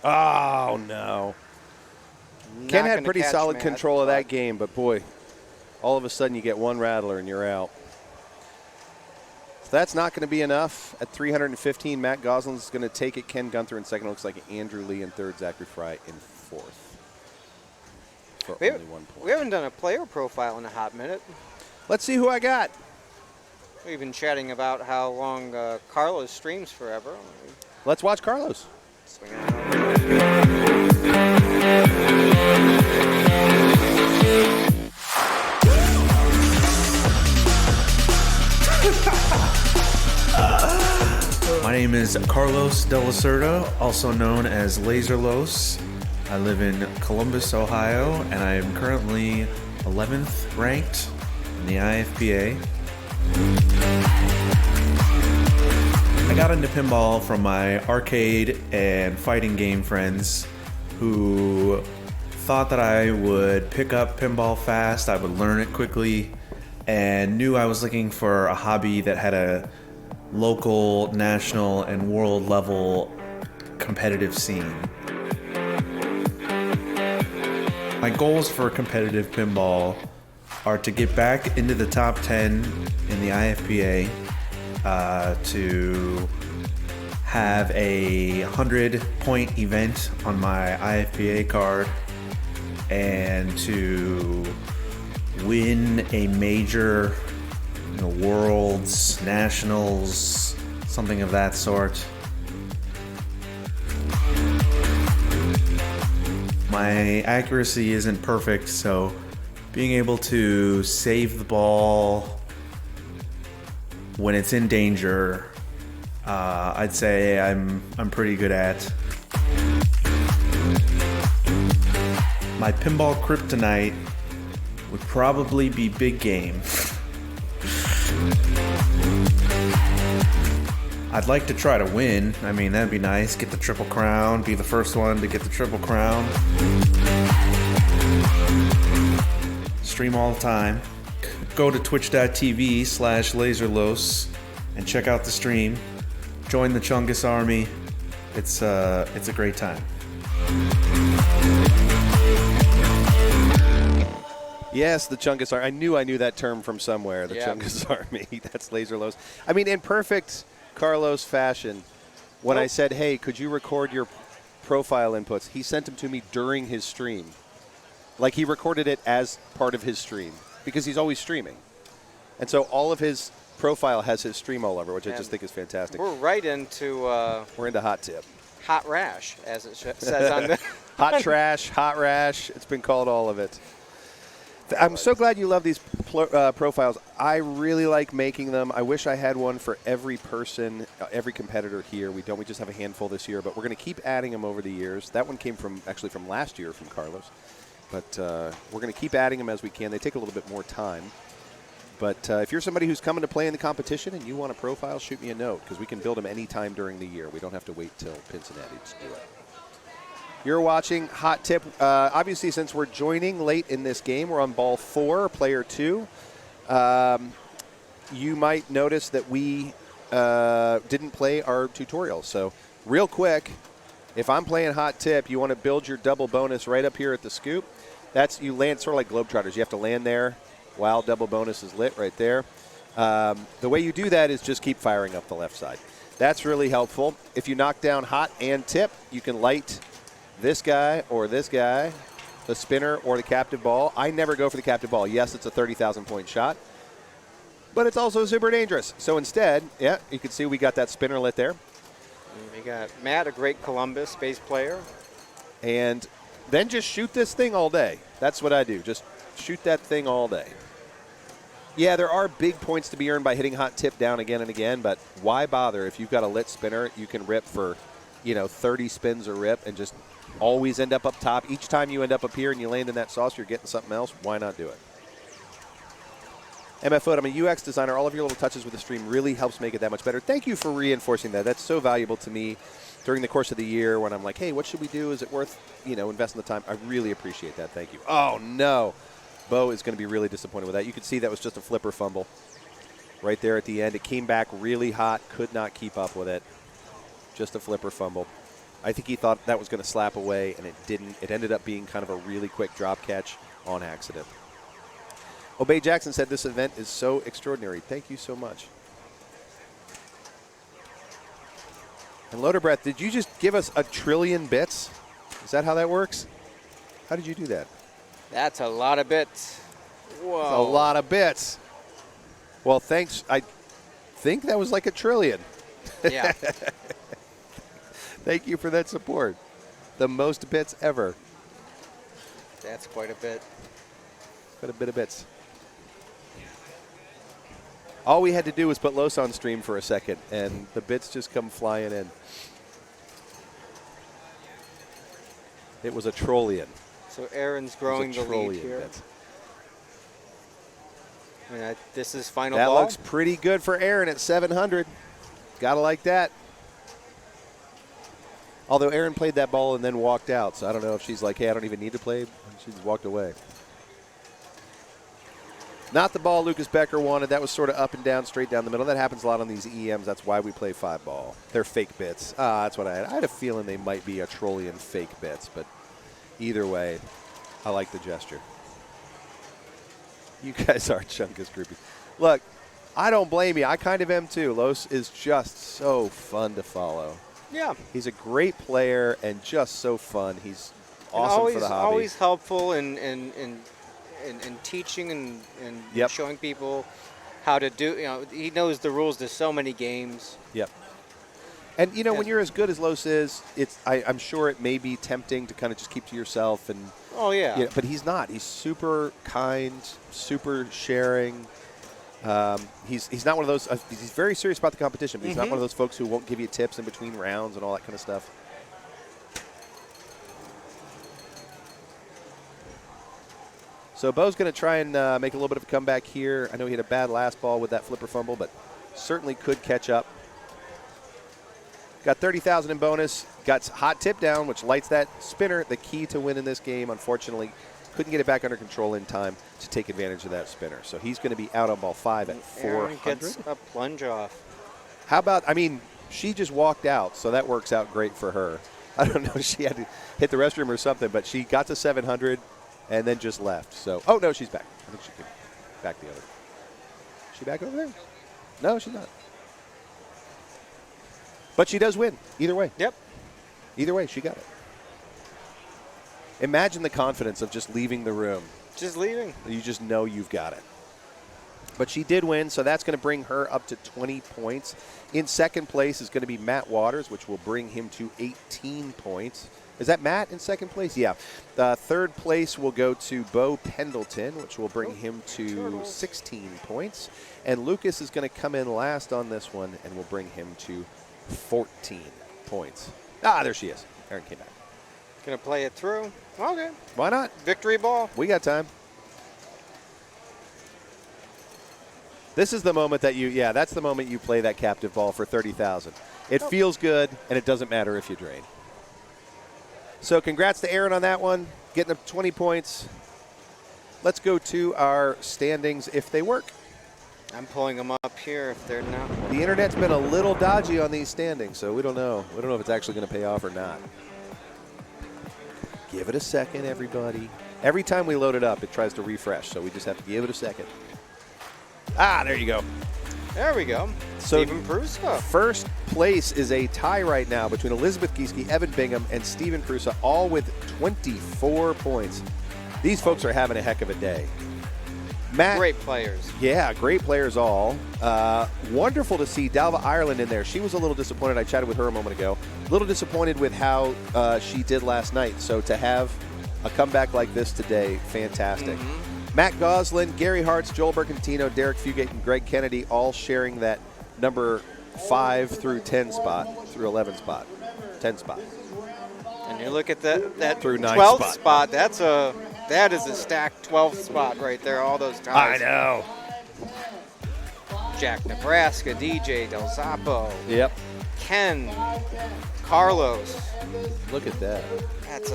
Oh, no. Ken had pretty solid control of that game, but boy, all of a sudden you get one rattler and you're out. So that's not going to be enough. At 315, Matt Goslin's going to take it. Ken Gunther in second. Looks like Andrew Lee in third. Zachary Fry in fourth. For only 1 point. We haven't done a player profile in a hot minute. Let's see who I got. We've been chatting about how long Carlos streams forever. Let's watch Carlos. Swing it out. My name is Carlos De La Cerda, also known as Laser Los. I live in Columbus, Ohio, and I am currently 11th ranked in the IFPA. I got into pinball from my arcade and fighting game friends who thought that I would pick up pinball fast, I would learn it quickly, and knew I was looking for a hobby that had a local, national, and world level competitive scene. My goals for competitive pinball are to get back into the top 10 in the IFPA, to have a 100-point event on my IFPA card, and to win a major, worlds, nationals, something of that sort. My accuracy isn't perfect, so being able to save the ball when it's in danger, I'd say I'm pretty good at. My pinball kryptonite would probably be big game. I'd like to try to win. I mean, that'd be nice. Get the Triple Crown, be the first one to get the Triple Crown. stream all the time. Go to twitch.tv/laserlos and check out the stream. Join the Chungus Army. It's a great time. Yes, the Chungus Army. I knew that term from somewhere, the Chungus Army. That's Laser Los. I mean, in perfect Carlos fashion, when I said, hey, could you record your profile inputs, he sent them to me during his stream. Like, he recorded it as part of his stream because he's always streaming. And so all of his profile has his stream all over, which I just think is fantastic. We're right into We're into hot tip. hot rash, as it says on the Hot trash, hot rash. It's been called all of it. I'm so glad you love these profiles. I really like making them. I wish I had one for every person, every competitor here. We don't. We just have a handful this year, but we're going to keep adding them over the years. That one came from last year from Carlos. But we're going to keep adding them as we can. They take a little bit more time. But if you're somebody who's coming to play in the competition and you want a profile, shoot me a note because we can build them anytime during the year. We don't have to wait till Pincinnati to do it. You're watching Hot Tip. Obviously, since we're joining late in this game, we're on ball 4, player 2. You might notice that we didn't play our tutorial. So real quick, if I'm playing Hot Tip, you want to build your double bonus right up here at the scoop. You land sort of like Globetrotters. You have to land there while double bonus is lit right there. The way you do that is just keep firing up the left side. That's really helpful. If you knock down Hot and Tip, you can light this guy or this guy, the spinner or the captive ball. I never go for the captive ball. Yes, it's a 30,000-point shot, but it's also super dangerous. So instead, you can see we got that spinner lit there. We got Matt, a great Columbus bass player. And then just shoot this thing all day. That's what I do. Just shoot that thing all day. Yeah, there are big points to be earned by hitting Hot Tip down again and again, but why bother? If you've got a lit spinner, you can rip for, 30 spins or rip and just always end up top. Each time you end up here and you land in that sauce, you're getting something else. Why not do it? MF, I'm a UX designer. All of your little touches with the stream really helps make it that much better. Thank you for reinforcing that. That's so valuable to me during the course of the year when I'm like, hey, what should we do? Is it worth, investing the time? I really appreciate that. Thank you. Oh, no. Bo is going to be really disappointed with that. You could see that was just a flipper fumble right there at the end. It came back really hot, could not keep up with it. Just a flipper fumble. I think he thought that was going to slap away, and it didn't. It ended up being kind of a really quick drop catch on accident. Obey Jackson said this event is so extraordinary. Thank you so much. And Loader Breath, did you just give us 1 trillion bits? Is that how that works? How did you do that? That's a lot of bits. Whoa. That's a lot of bits. Well, thanks. I think that was like 1 trillion. Yeah. Thank you for that support. The most bits ever. That's quite a bit. Quite a bit of bits. All we had to do was put Los on stream for a second, and the bits just come flying in. It was 1 trillion. So Aaron's growing the lead here. Bits. This is final that ball. That looks pretty good for Aaron at 700. Gotta like that. Although Aaron played that ball and then walked out, so I don't know if she's like, hey, I don't even need to play. She's walked away. Not the ball Lucas Becker wanted. That was sort of up and down, straight down the middle. That happens a lot on these EMs. That's why we play 5-ball. They're fake bits. That's what I had. I had a feeling they might be 1 trillion fake bits, but either way, I like the gesture. You guys are Chunkus groupies. Look, I don't blame you. I kind of am too. Los is just so fun to follow. Yeah. He's a great player and just so fun. He's awesome for the hobby. Always helpful in teaching and showing people how to do. He knows the rules to so many games. Yep. And when you're as good as Los is, I'm sure it may be tempting to kind of just keep to yourself and. Oh yeah. But he's not. He's super kind, super sharing. He's not one of those. He's very serious about the competition, but he's not one of those folks who won't give you tips in between rounds and all that kind of stuff. So Bo's going to try and make a little bit of a comeback here. I know he had a bad last ball with that flipper fumble, but certainly could catch up. Got 30,000 in bonus. Got Hot Tip down, which lights that spinner. The key to winning this game. Unfortunately, couldn't get it back under control in time to take advantage of that spinner. So he's going to be out on ball 5 at Aaron 400. gets a plunge off. How about, I mean, she just walked out, so that works out great for her. I don't know, she had to hit the restroom or something, but she got to 700 and then just left. So, oh, no, she's back. I think she can back the other. Is she back over there? No, she's not. But she does win, either way. Yep. Either way, she got it. Imagine the confidence of just leaving the room. Just leaving. You just know you've got it. But she did win, so that's going to bring her up to 20 points. In second place is going to be Matt Waters, which will bring him to 18 points. Is that Matt in second place? Yeah. Third place will go to Bo Pendleton, which will bring him to 16 points. And Lucas is going to come in last on this one and will bring him to 14 points. Ah, there she is. Erin came back. Gonna play it through. Okay. Why not? Victory ball. We got time. This is the moment that that's the moment you play that captive ball for 30,000. It feels good, and it doesn't matter if you drain. So congrats to Aaron on that one, getting up 20 points. Let's go to our standings if they work. I'm pulling them up here if they're not. The internet's been a little dodgy on these standings, so we don't know. We don't know if it's actually going to pay off or not. Give it a second, everybody. Every time we load it up, it tries to refresh, so we just have to give it a second. Ah, there you go. There we go. So Stephen Prusa. First place is a tie right now between Elizabeth Gieske, Evan Bingham, and Stephen Prusa, all with 24 points. These folks are having a heck of a day. Matt, Great players. Yeah, great players all. Wonderful to see Dalva Ireland in there. She was a little disappointed. I chatted with her a moment ago. A little disappointed with how she did last night. So to have a comeback like this today, fantastic. Matt Goslin, Gary Hartz, Joel Bercantino, Derek Fugate, and Greg Kennedy all sharing that number 5 through 10 spot, through 11 spot, 10 spot. And you look at that Through 9 12th spot. That is a stacked 12th spot right there, all those ties. I know. Jack Nebraska, DJ Del Zappo, Yep. Ken, Carlos. Look at that. That's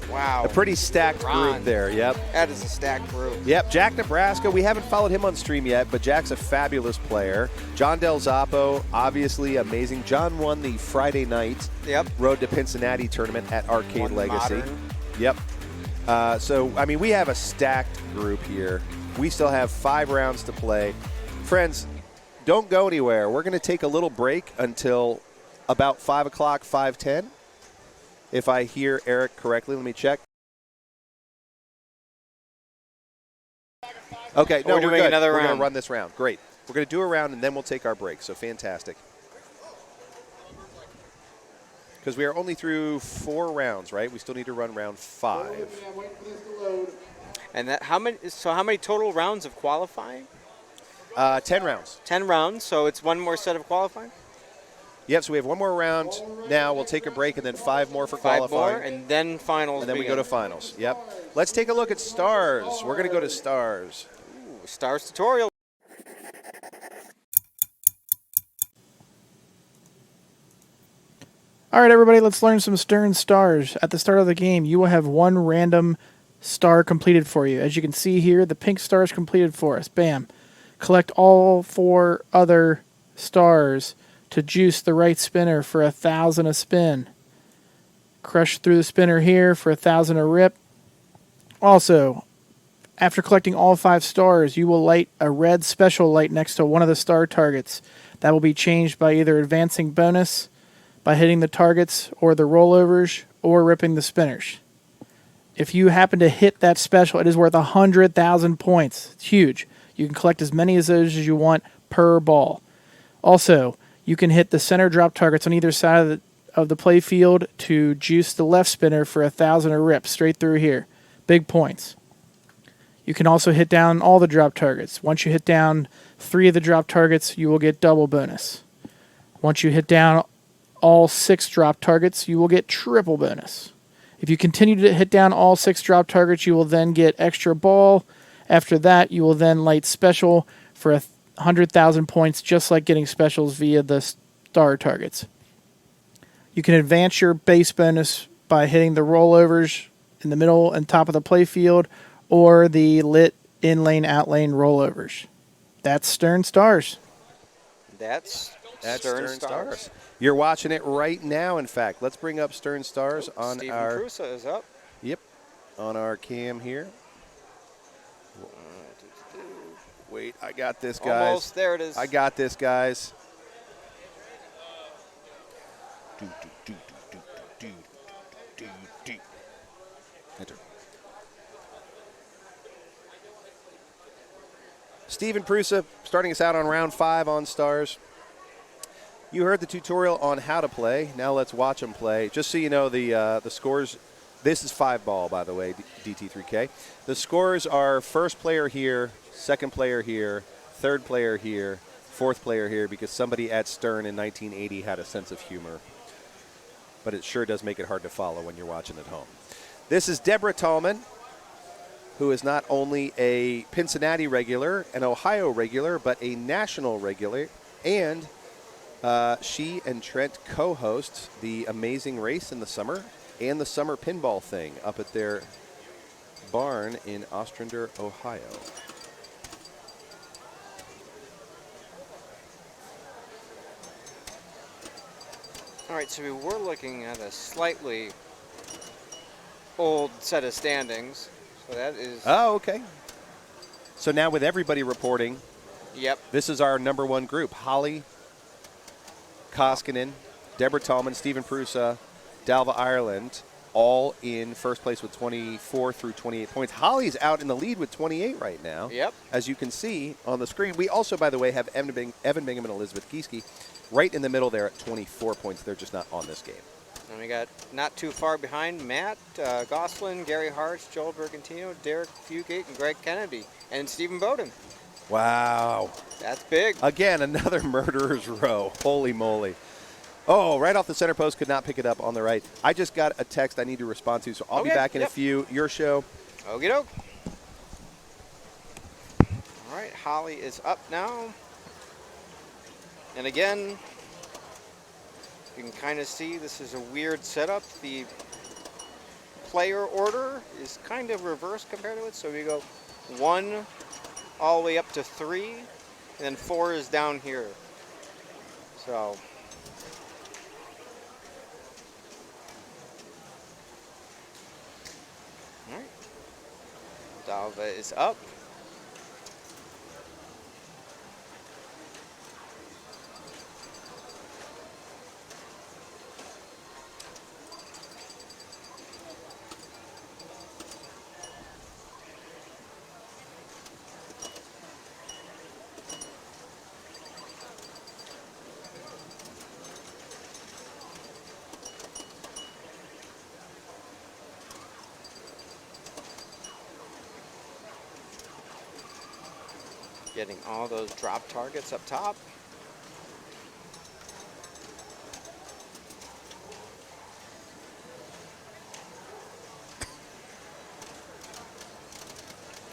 wow. A pretty stacked Ron. group there, yep. That is a stacked group. Yep, Jack Nebraska. We haven't followed him on stream yet, but Jack's a fabulous player. John Del Zappo, obviously amazing. John won the Friday night Road to Pincinnati tournament at Arcade Won Legacy. Modern. Yep. So, I mean, we have a stacked group here. We still have 5 rounds to play. Friends, don't go anywhere. We're going to take a little break until about 5 o'clock, 5:10. If I hear Eric correctly, let me check. Okay, no, We're doing good. another We're going round. to run this round. Great. We're going to do a round, and then we'll take our break. So fantastic. Because we are only through 4 rounds, right? We still need to run round 5. And how many total rounds of qualifying? 10 rounds. 10 rounds, so it's one more set of qualifying? Yep, so we have 1 more round now. We'll take a break, and then 5 more for 5 qualifying. more, and then finals And then we begin. go to finals. Yep. Let's take a look at stars. We're going to go to stars. Ooh, stars tutorial. All right, everybody, let's learn some Stern stars. At the start of the game, you will have 1 random star completed for you. As you can see here, the pink star is completed for us. Bam. Collect all 4 other stars to juice the right spinner for 1,000 a spin. Crush through the spinner here for 1,000 a rip. Also, after collecting all 5 stars, you will light a red special light next to one of the star targets. That will be changed by either advancing bonus, by hitting the targets or the rollovers, or ripping the spinners. If you happen to hit that special, it is worth 100,000 points. It's huge. You can collect as many of those as you want per ball. Also, you can hit the center drop targets on either side of the play field to juice the left spinner for 1,000 a rip straight through here. Big points. You can also hit down all the drop targets. Once you hit down 3 of the drop targets, you will get double bonus. Once you hit down all 6 drop targets, you will get triple bonus. If you continue to hit down all 6 drop targets, you will then get extra ball. After that, you will then light special for 100,000 points, just like getting specials via the star targets. You can advance your base bonus by hitting the rollovers in the middle and top of the play field, or the lit in-lane, out-lane rollovers. That's Stern Stars. That's That's Stern Stars. You're watching it right now, in fact. Let's bring up Stern Stars on Steven our Prusa is up. Yep, on our cam here. Wait, I got this, guys. Almost, there it is. I got this, guys. Enter. Steven Prusa starting us out on round 5 on Stars. You heard the tutorial on how to play. Now let's watch them play. Just so you know, the scores. This is 5-ball, by the way, DT3K. The scores are first player here, second player here, third player here, fourth player here, because somebody at Stern in 1980 had a sense of humor. But it sure does make it hard to follow when you're watching at home. This is Deborah Tallman, who is not only a Pincinnati regular, an Ohio regular, but a national regular, and she and Trent co-host the Amazing Race in the summer and the summer pinball thing up at their barn in Ostrander, Ohio. All right, so we were looking at a slightly old set of standings. So that is. Oh, okay. So now with everybody reporting, Yep. this is our number 1 group. Holly Koskinen, Deborah Tallman, Stephen Prusa, Dalva Ireland, all in first place with 24 through 28 points. Holly's out in the lead with 28 right now. Yep. As you can see on the screen. We also, by the way, have Evan Bingham and Elizabeth Gieske right in the middle there at 24 points. They're just not on this game. And we got not too far behind Matt Goslin, Gary Harsh, Joel Bergantino, Derek Fugate, and Greg Kennedy, and Stephen Bowden. Wow. That's big. Again, another murderer's row. Holy moly. Oh, right off the center post, could not pick it up on the right. I just got a text I need to respond to, so I'll be back in a few. Your show. Okie doke. All right, Holly is up now. And again, you can kind of see this is a weird setup. The player order is kind of reversed compared to it. So we go 1 all the way up to 3, and then 4 is down here. So. All right. Dalva is up. Getting all those drop targets up top.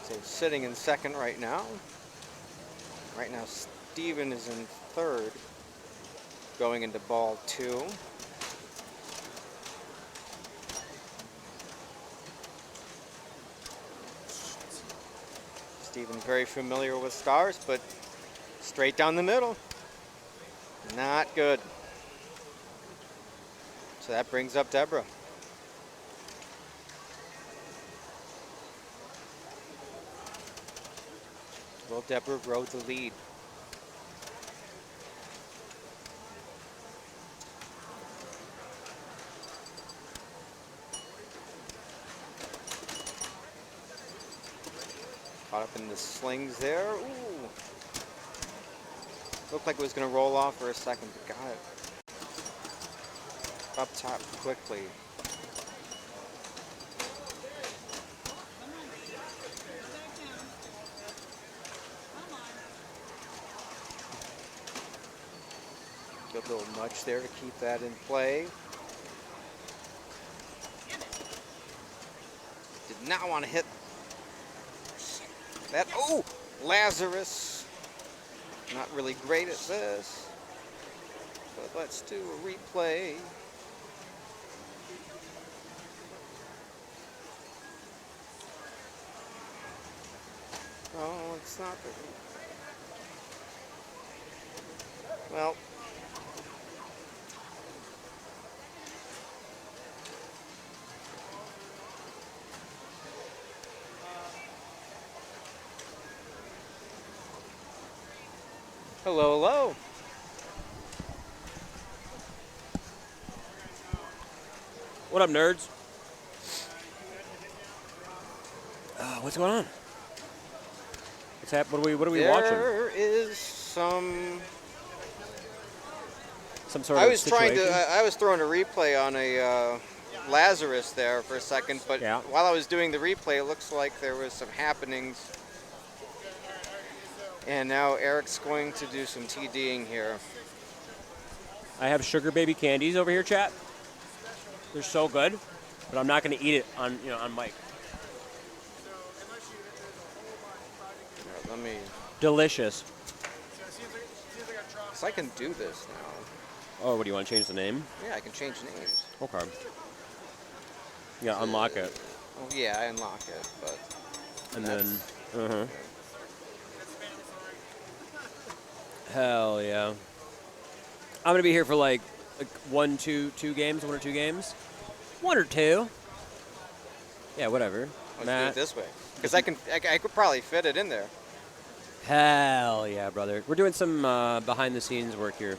So sitting in second right now. Right now Steven is in third, going into ball 2. Steven very familiar with stars, but straight down the middle. Not good. So that brings up Deborah. Will Deborah grow the lead? Caught up in the slings there. Ooh. Looked like it was going to roll off for a second, but got it. Up top quickly. Good little nudge there to keep that in play. Did not want to hit that. Oh, Lazarus. Not really great at this. But let's do a replay. Oh, it's not. Well. Hello, hello. What up, nerds? What's going on? What's happening? What are we watching? There is some. Some sort of I was situation? I was throwing a replay on a Lazarus there for a second, but Yeah. while I was doing the replay, it looks like there was some happenings. And now Eric's going to do some TDing here. I have sugar baby candies over here, chat. They're so good, but I'm not going to eat it on on mic. Let me. Delicious. So I can do this now. Oh, what do you want to change the name? Yeah, I can change names. Okay. Yeah, unlock it. Oh, yeah, I unlock it, but. And then. Hell yeah. I'm gonna be here for like one or two games. One or two. Yeah, whatever. Let's Matt. do it this way, because I could probably fit it in there. Hell yeah, brother. We're doing some behind the scenes work here.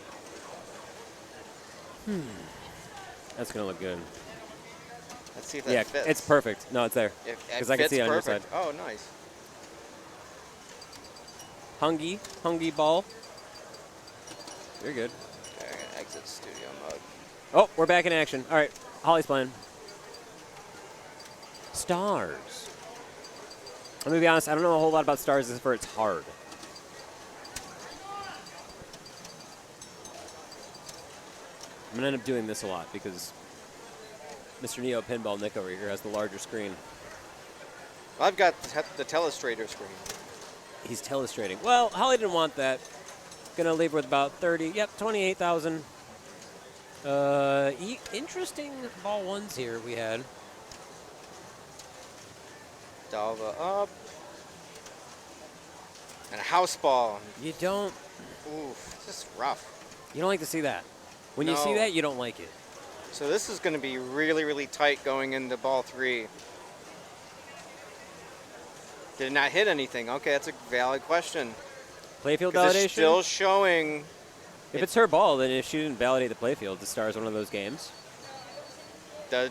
That's gonna look good. Let's see if that fits. It's perfect. No, it's there. It Because I can see it on your side. perfect. Oh, nice. Hungy ball. You're good. Okay, I'm gonna exit studio mode. Oh, we're back in action. All right, Holly's playing. Stars. I'm gonna be honest. I don't know a whole lot about stars except for it's hard. I'm gonna end up doing this a lot because Mr. Neo Pinball Nick over here has the larger screen. I've got the telestrator screen. He's telestrating. Well, Holly didn't want that. Gonna leave with about 30. Yep, 28,000. Interesting ball ones here we had. Dalva up. And a house ball. You don't. Oof, it's just rough. You don't like to see that. When you see No. that, you don't like it. So this is going to be really, really tight going into ball 3. Did not hit anything. Okay, that's a valid question. Playfield 'Cause validation. it's still showing. If it's her ball, then if she didn't validate the playfield, the Stars one of those games.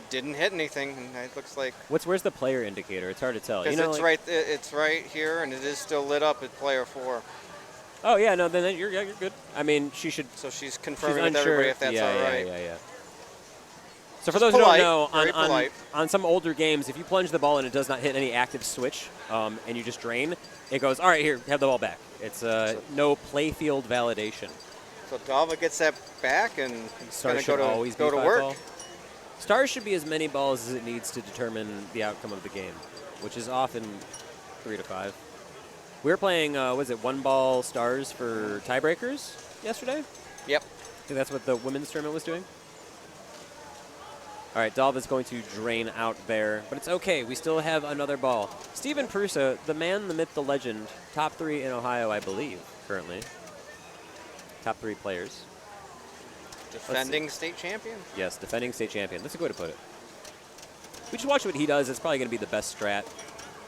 Didn't hit anything. And it looks like. Where's the player indicator? It's hard to tell. Because You know, it's like- it's right here, and it is still lit up at player 4. Oh yeah, no, then you're good. I mean, she should. So she's confirming with unsure. everybody if that's yeah, all right. Yeah. So for Just those polite, who don't know, very polite. on some older games, if you plunge the ball and it does not hit any active switch, and you just drain, it goes, all right, here, have the ball back. It's no playfield validation. So Dalva gets that back, and it's going Stars should always go be to 5 work. ball. Stars should be as many balls as it needs to determine the outcome of the game, which is often 3 to 5. We were playing, was it 1 ball Stars for tiebreakers yesterday? Yep. I think that's what the women's tournament was doing. All right, Dalva's going to drain out there, but it's okay. We still have another ball. Steven Prusa, the man, the myth, the legend, top 3 in Ohio, I believe, currently. Top 3 players. Defending state champion. Yes, defending state champion. That's a good way to put it. We just watch what he does. It's probably going to be the best strat.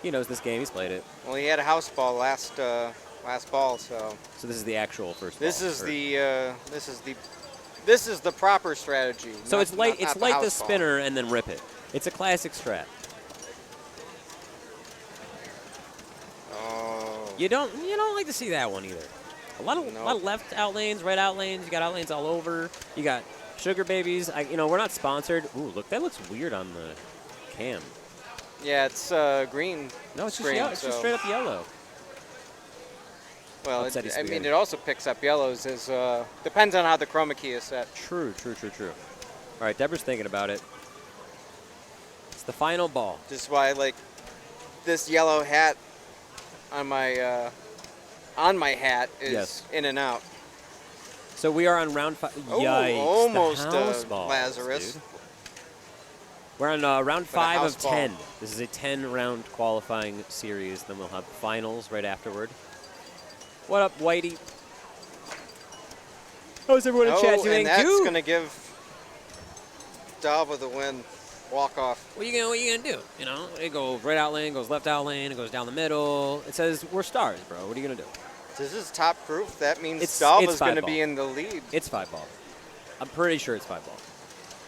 He knows this game. He's played it. Well, he had a house ball last ball, so. So this is the actual first ball. This is the proper strategy. So not- it's like not it's the like the house ball. spinner and then rip it. It's a classic strat. Oh. You don't like to see that one either. A lot of left out lanes, right out lanes. You got out lanes all over. You got sugar babies. We're not sponsored. Ooh, look, that looks weird on the cam. Yeah, it's green. No, it's screen, just straight up yellow. Well, Upsetty I mean, spirit. it also picks up yellows. Depends on how the chroma key is set. True. All right, Deborah's thinking about it. It's the final ball. This is why I like this yellow hat on my hat is Yes. in and out. So we are on round 5. Oh, Yikes! almost the house balls, Lazarus. dude. We're on round But a 5 house of ball. 10. This is a 10-round qualifying series. Then we'll have finals right afterward. What up, Whitey? How's everyone in chat doing? And that's Dude, going to give Dalva the win. Walk off. what you gonna do? You know, it goes right out lane, goes left out lane, it goes down the middle. It says we're stars, bro. What are you gonna do? This is top proof. That means It's Dalva's five going to ball. be in the lead. It's 5-ball. I'm pretty sure it's 5-ball.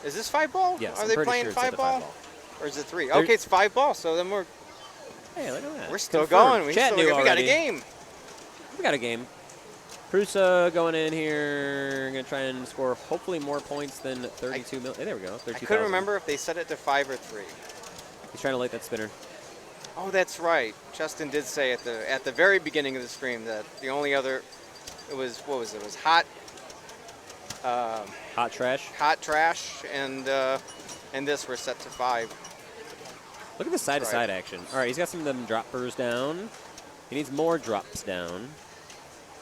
Is this 5-ball? Yes, Are I'm they pretty playing sure it's at the 5-ball? 5-ball. Or is it 3? They're- Okay, it's 5-ball. So then we're Hey, look at that. still Confirmed. going. We Chat knew got a already. game. We got a game. Prusa going in here, going to try and score hopefully more points than 32 million. Hey, there we go, 32,000. I couldn't remember if they set it to 5 or 3. He's trying to light that spinner. Oh, that's right. Justin did say at the very beginning of the stream that the only other, it was hot Hot trash. trash and this were set to 5. Look at the side-to-side right. action. All right, he's got some of them droppers down. He needs more drops down.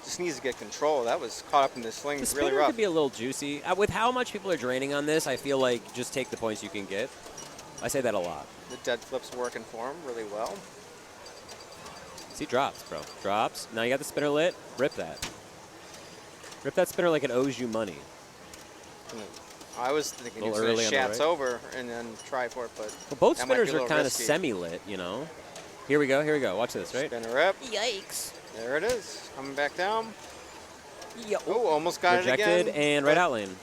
Just needs to get control. That was caught up in the The slings spinner really rough. could be a little juicy. With how much people are draining on this, I feel like just take the points you can get. I say that a lot. The dead flip's working for him really well. See, drops, bro. Drops. Now you got the spinner lit. Rip that. Rip that spinner like it owes you money. I was thinking he A was little going to early on the shats right. over and then try for it, but Well, both that might be spinners a are little kind of risky. semi-lit, you know. Here we go. Here we go. Watch this, right? Spinner up. Yikes. There it is. Coming back down. Yeah. Oh, almost got Rejected it again. and right out lane.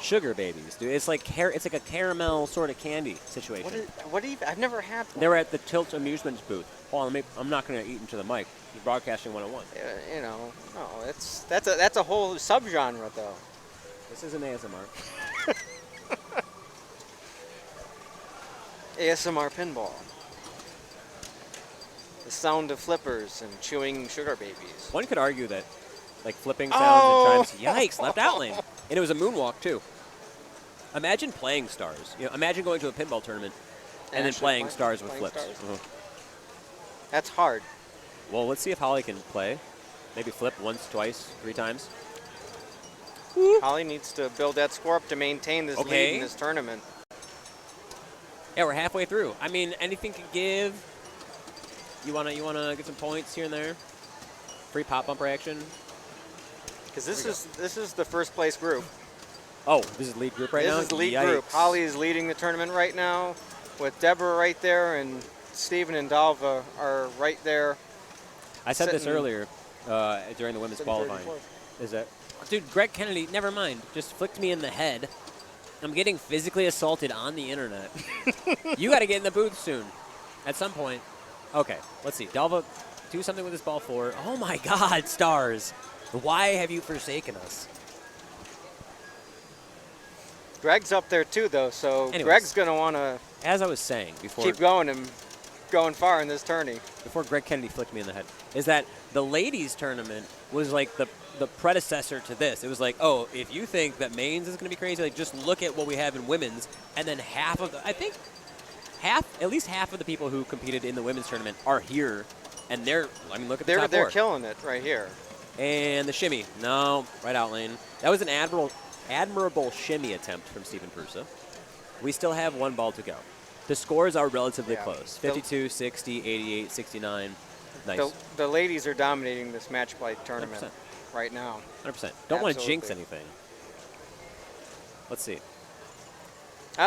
Sugar babies, dude. It's like it's like a caramel sort of candy situation. What even? I've never had one. They were at the Tilt Amusements booth. Hold on, I'm not going to eat into the mic. He's broadcasting 101. You know, no, that's a whole subgenre though. This isn't ASMR. ASMR pinball. The sound of flippers and chewing sugar babies. One could argue that, like flipping sounds Oh! and chimes. Yikes! Left out lane, and it was a moonwalk too. Imagine playing stars. You know, imagine going to a pinball tournament and then Actually playing stars with playing flips. stars? Mhm. That's hard. Well, let's see if Holly can play. Maybe flip once, twice, 3 times. Holly needs to build that score up to maintain this lead Okay. in this tournament. Yeah, we're halfway through. I mean, anything can give. You wanna get some points here and there. Free pop bumper action. Because this is the first place group. Oh, this is lead group right now. This is lead Yikes. group. Holly is leading the tournament right now, with Deborah right there, and Steven and Dalva are right there. I said this sitting- earlier during the women's sitting qualifying. 34th. Is that, dude? Greg Kennedy, never mind. Just flicked me in the head. I'm getting physically assaulted on the internet. You got to get in the booth soon, at some point. Okay, let's see. Dalva, do something with this ball forward. Oh my God, stars! Why have you forsaken us? Greg's up there too, though, so Anyways. Greg's going to want to As I was saying before, keep going and going far in this tourney. before Greg Kennedy flicked me in the head, is that the ladies tournament was like the predecessor to this. It was like, oh, if you think that mains is going to be crazy, like just look at what we have in women's, and then at least half of the people who competed in the women's tournament are here, and look at the top They're four. killing it right here. And the shimmy, no, right out lane. That was an admirable shimmy attempt from Stephen Prusa. We still have 1 ball to go. The scores are relatively Yeah. close. 52, 60, 88, 69. Nice. The ladies are dominating this match play tournament 100%. right now. 100%. Don't want to Absolutely. jinx anything. Let's see.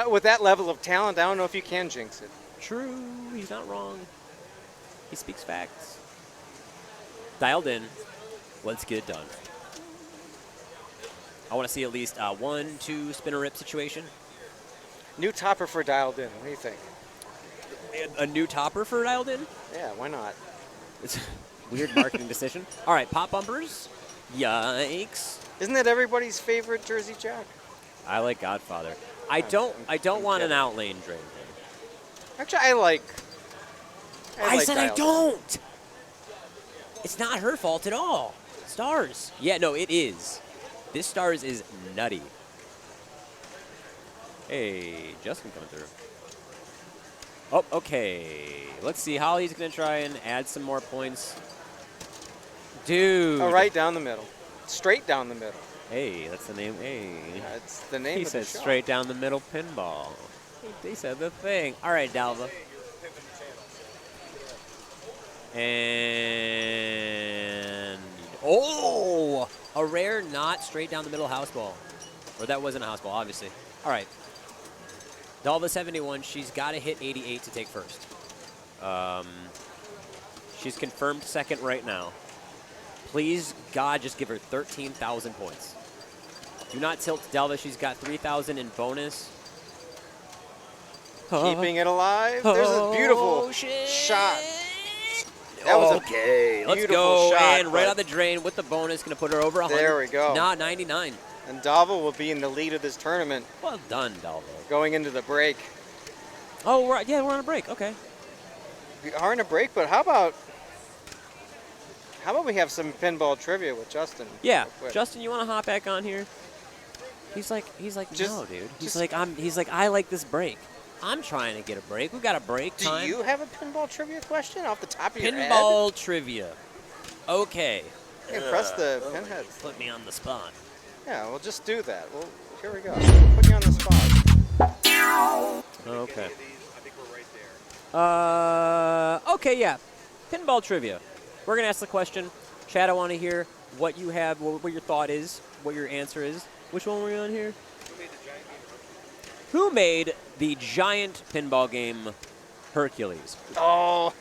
With that level of talent, I don't know if you can jinx it. True. He's not wrong. He speaks facts. Dialed in. Let's get it done. I want to see at least 1, 2 spinner rip situation. New topper for Dialed In. What do you think? A new topper for Dialed in? Yeah, why not? It's a weird marketing decision. All right, pop bumpers. Yikes. Isn't that everybody's favorite Jersey Jack? I like Godfather. I don't want an out lane drain thing. Actually, I like said I Dialed In. don't. It's not her fault at all. Stars. Yeah, no, it is. This stars is nutty. Hey, Justin coming through. Oh, okay. Let's see. Holly's going to try and add some more points. Dude. Oh, right down the middle. Straight down the middle. Hey, that's the name. Hey. That's the name He of the said show. straight down the middle pinball. He said the thing. All right, Dalva. And oh, a rare not straight down the middle house ball. Or that wasn't a house ball, obviously. All right. Dalva 71, she's got to hit 88 to take first. She's confirmed second right now. Please, God, just give her 13,000 points. Do not tilt Dalva. She's got 3,000 in bonus. Keeping it alive. There's a beautiful shot. That was okay, a let's beautiful go. shot, And right but out the drain with the bonus. Going to put her over 100. There we go. Nah, 99. And Dalva will be in the lead of this tournament Well done, Dalva. going into the break. Oh, right. Yeah, we're on a break. Okay. We are in a break, but how about we have some pinball trivia with Justin? Yeah, real quick? Justin, you want to hop back on here? He's like, Just- no, dude. He's just- like, I like this break. I'm trying to get a break. We got a break Do time. you have a pinball trivia question off the top of your head? Pinball trivia. Okay. You can press the pinhead. Put me on the spot. Yeah, we'll just do that. Well, here we go. Put you on the spot. Okay. Okay, yeah. Pinball trivia. We're gonna ask the question. Chad, I want to hear what you have, what your thought is, what your answer is. Which one were you on here? Who made the giant pinball game Hercules? Oh,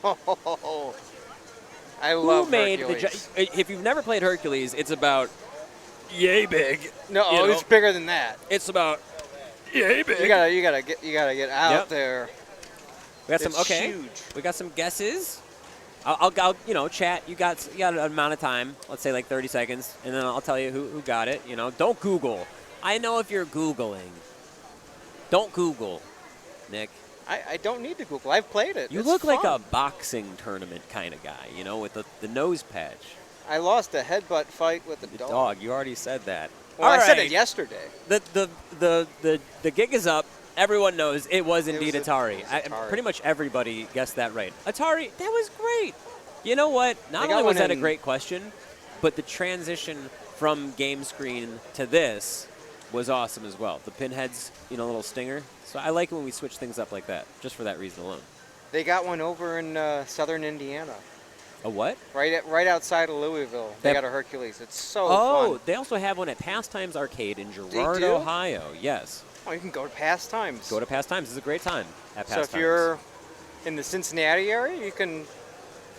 I love Who made Hercules. If you've never played Hercules, it's about yay big. No, you know? it's bigger than that. It's about yay big. You gotta get out Yep. there. We got some. It's Okay. huge. We got some guesses. I'll chat. You got an amount of time. Let's say like 30 seconds, and then I'll tell you who got it. Don't Google. I know if you're Googling. Don't Google, Nick. I don't need to Google. I've played it. You It's look like a fun. boxing tournament kind of guy. With the nose patch. I lost a headbutt fight with the The dog. dog. You already said that. Well, All I said right. it yesterday. The gig is up. Everyone knows it was It indeed was Atari. Atari. Pretty much everybody guessed that right. Atari, that was great. You know what? Not They got only was one that a in- great question, but the transition from game screen to this was awesome as well. The pinheads, little stinger. So I like it when we switch things up like that, just for that reason alone. They got one over in southern Indiana, A what? right outside of Louisville. They That- got a Hercules. It's so Oh, fun. they also have one at Pastimes Arcade in They Girard, do? Ohio. Yes. Oh, you can go to Pastimes. Go to Pastimes. It's a great time at So Pastimes. if you're in the Cincinnati area, you can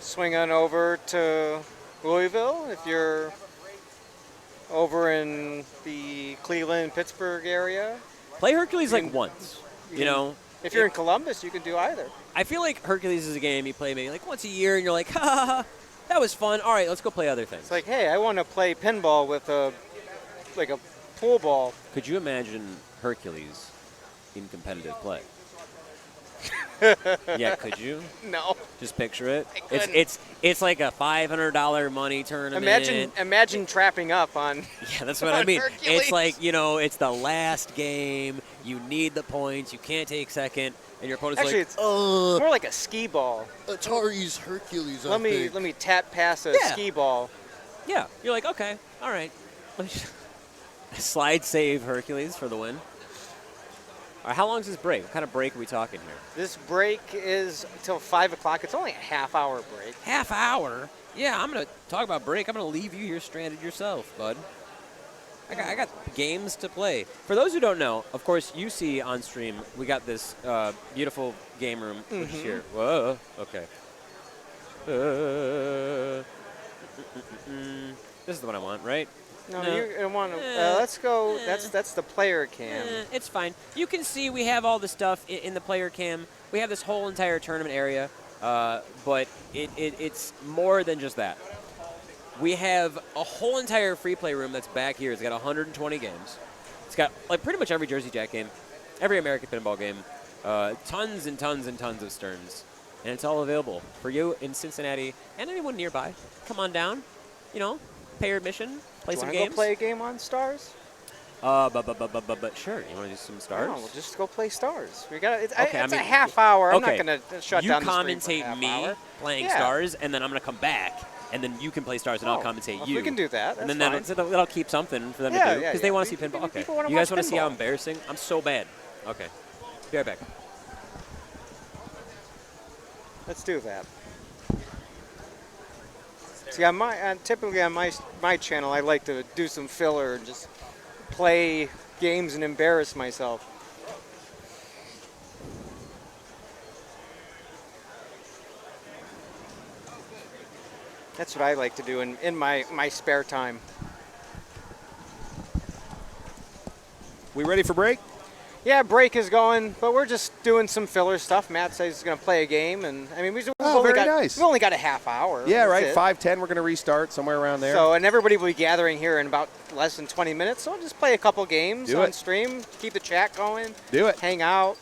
swing on over to Louisville. If you're over in the Cleveland, Pittsburgh area, Play Hercules you like can- once. you can- if you're in Columbus, you can do either. I feel like Hercules is a game you play maybe like once a year, and you're like, ha ha ha, that was fun. All right, let's go play other things. It's like, hey, I want to play pinball with a pool ball. Could you imagine Hercules in competitive play? Yeah, could you? No. Just picture it. I couldn't. It's like a $500 money tournament. Imagine trapping up on. Yeah, that's what I on mean. Hercules. It's like, it's the last game. You need the points. You can't take second. And your opponent's Actually, like, it's more like a skee ball. Atari's Hercules. Let me tap pass a Yeah. skee ball. yeah. You're like, okay, all right. Slide save Hercules for the win. All right, how long is this break? What kind of break are we talking here? This break is until 5 o'clock. It's only a half-hour break. Half hour? Yeah, I'm going to talk about break. I'm going to leave you here stranded yourself, bud. I got games to play. For those who don't know, of course, you see on stream, we got this beautiful game room, which is here. Whoa, okay. This is the one I want, right? No, No. you don't want to. Let's go. That's the player cam. It's fine. You can see we have all the stuff in the player cam. We have this whole entire tournament area, but it's more than just that. We have a whole entire free play room that's back here. It's got 120 games. It's got like pretty much every Jersey Jack game, every American pinball game, tons and tons and tons of Sterns, and it's all available for you in Cincinnati and anyone nearby. Come on down, pay your admission, play Do you some wanna games. go play a game on Stars? But sure. You want to do some Stars? No, we'll just go play Stars. We got. It's Okay, a half hour. I'm okay. not gonna shut You down the stream for a commentate half me hour. playing Yeah. Stars, and then I'm going to come back, and then you can play stars, and I'll commentate well, you. We can do that. And then That's fine. that'll keep something for them Yeah, to do yeah, because yeah. they want to see People- pinball. Okay, people wanna you guys watch want to see how pinball. embarrassing? I'm so bad. Okay, be right back. Let's do that. See, on typically on my channel, I like to do some filler and just play games and embarrass myself. That's what I like to do in my spare time. We ready for break? Yeah, break is going, but we're just doing some filler stuff. Matt says he's going to play a game, and I mean we've only very got nice. we've only got a half hour. Yeah, That's right. it. 5:10. We're going to restart somewhere around there. So, and everybody will be gathering here in about less than 20 minutes. So, I'll just play a couple games Do on it. stream, keep the chat going, Do it. hang out.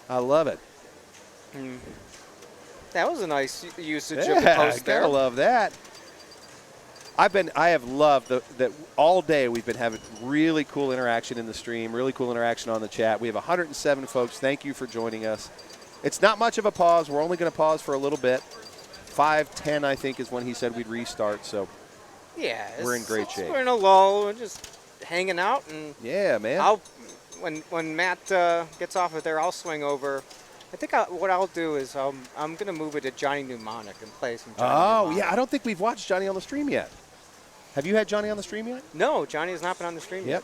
I love it. That was a nice usage of the Yeah, post there. gotta love that. I have loved that all day we've been having really cool interaction in the stream, really cool interaction on the chat. We have 107 folks. Thank you for joining us. It's not much of a pause. We're only going to pause for a little bit. 5:10, I think, is when he said we'd restart. So Yeah, we're in great shape. We're in a lull. We're just hanging out, and yeah, man. when Matt gets off of there, I'll swing over. I think what I'll do is I'm gonna move it to Johnny Mnemonic and play some. Johnny Mnemonic. Yeah, I don't think we've watched Johnny on the stream yet. Have you had Johnny on the stream yet? No, Johnny has not been on the stream Yep.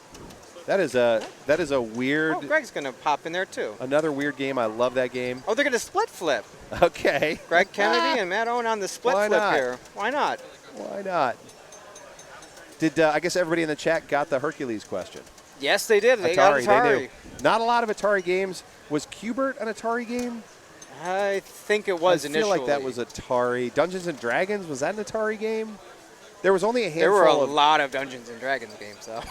yet. That is a weird. Oh, Greg's gonna pop in there too. Another weird game. I love that game. Oh, they're gonna split flip. Okay. Greg Kennedy and Matt Owen on the split Why flip not? here. Why not? Why not? Did I guess everybody in the chat got the Hercules question? Yes, they did. They got Atari. They knew. Not a lot of Atari games. Was Q*bert an Atari game? I think it was I feel initially. like that was Atari. Dungeons and Dragons, was that an Atari game? There was only a handful. There were a of, lot of Dungeons and Dragons games, though.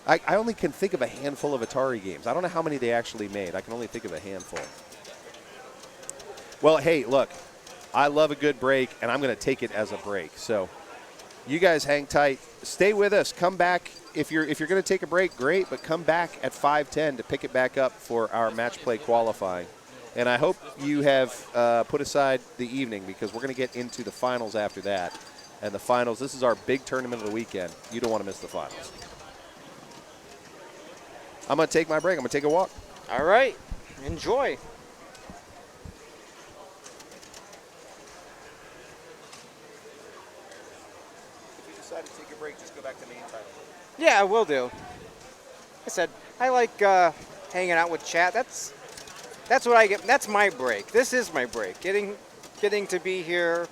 I only can think of a handful of Atari games. I don't know how many they actually made. I can only think of a handful. Well, hey, look, I love a good break, and I'm going to take it as a break. So you guys hang tight. Stay with us. Come back. If you're going to take a break, great, but come back at 5:10 to pick it back up for our match play qualifying. And I hope you have put aside the evening because we're going to get into the finals after that. And the finals, this is our big tournament of the weekend. You don't want to miss the finals. I'm going to take my break. I'm going to take a walk. All right. Enjoy. If you decide to take a break, just go back to main title. Yeah, I will do. I said, I like hanging out with chat. That's what I get. That's my break. This is my break. Getting to be here,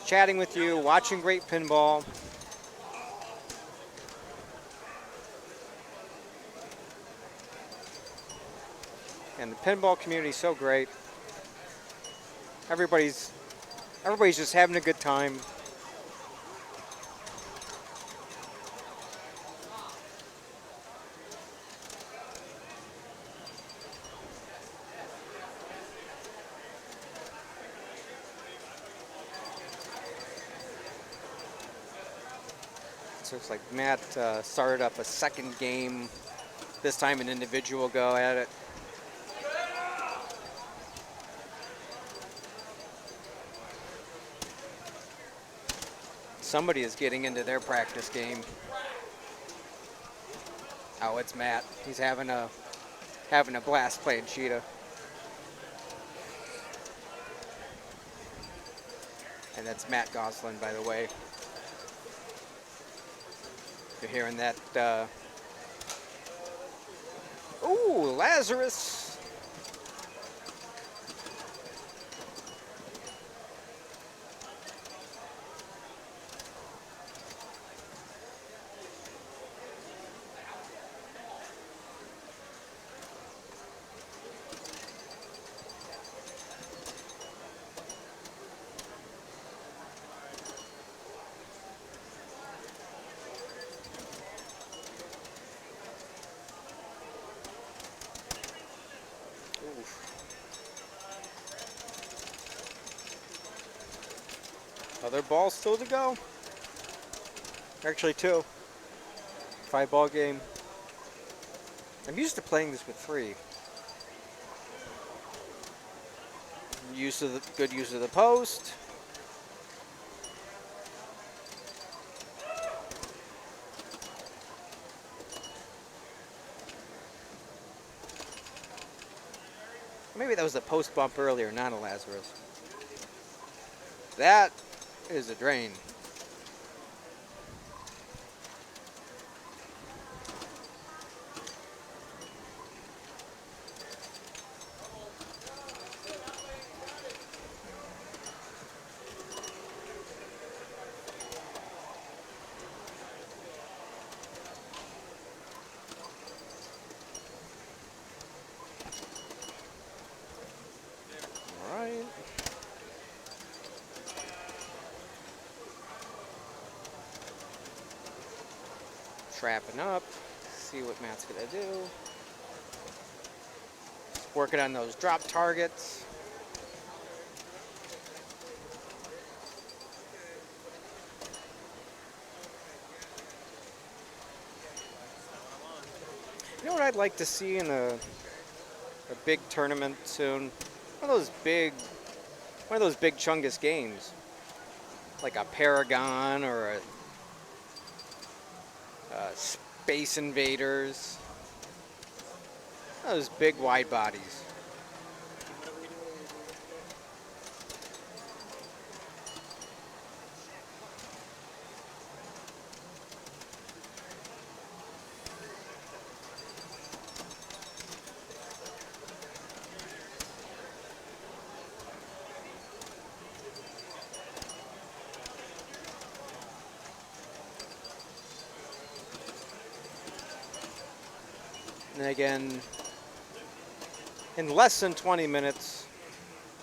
chatting with you, watching great pinball. And the pinball community is so great. Everybody's just having a good time. So it's like Matt started up a second game, this time an individual go at it. Somebody is getting into their practice game. Oh, it's Matt. He's having a blast playing Cheetah. And that's Matt Goslin, by the way. You're hearing that. Ooh, Lazarus. Other balls still to go. Actually, 2. 5-ball game. I'm used to playing this with 3. Good use of the post. Maybe that was a post bump earlier, not a Lazarus. That is a drain. All right. Trapping up. See what Matt's gonna do. Working on those drop targets. You know what I'd like to see in a big tournament soon? One of those big Chungus games, like a Paragon or a Space Invaders. Those big wide bodies. And again, in less than 20 minutes,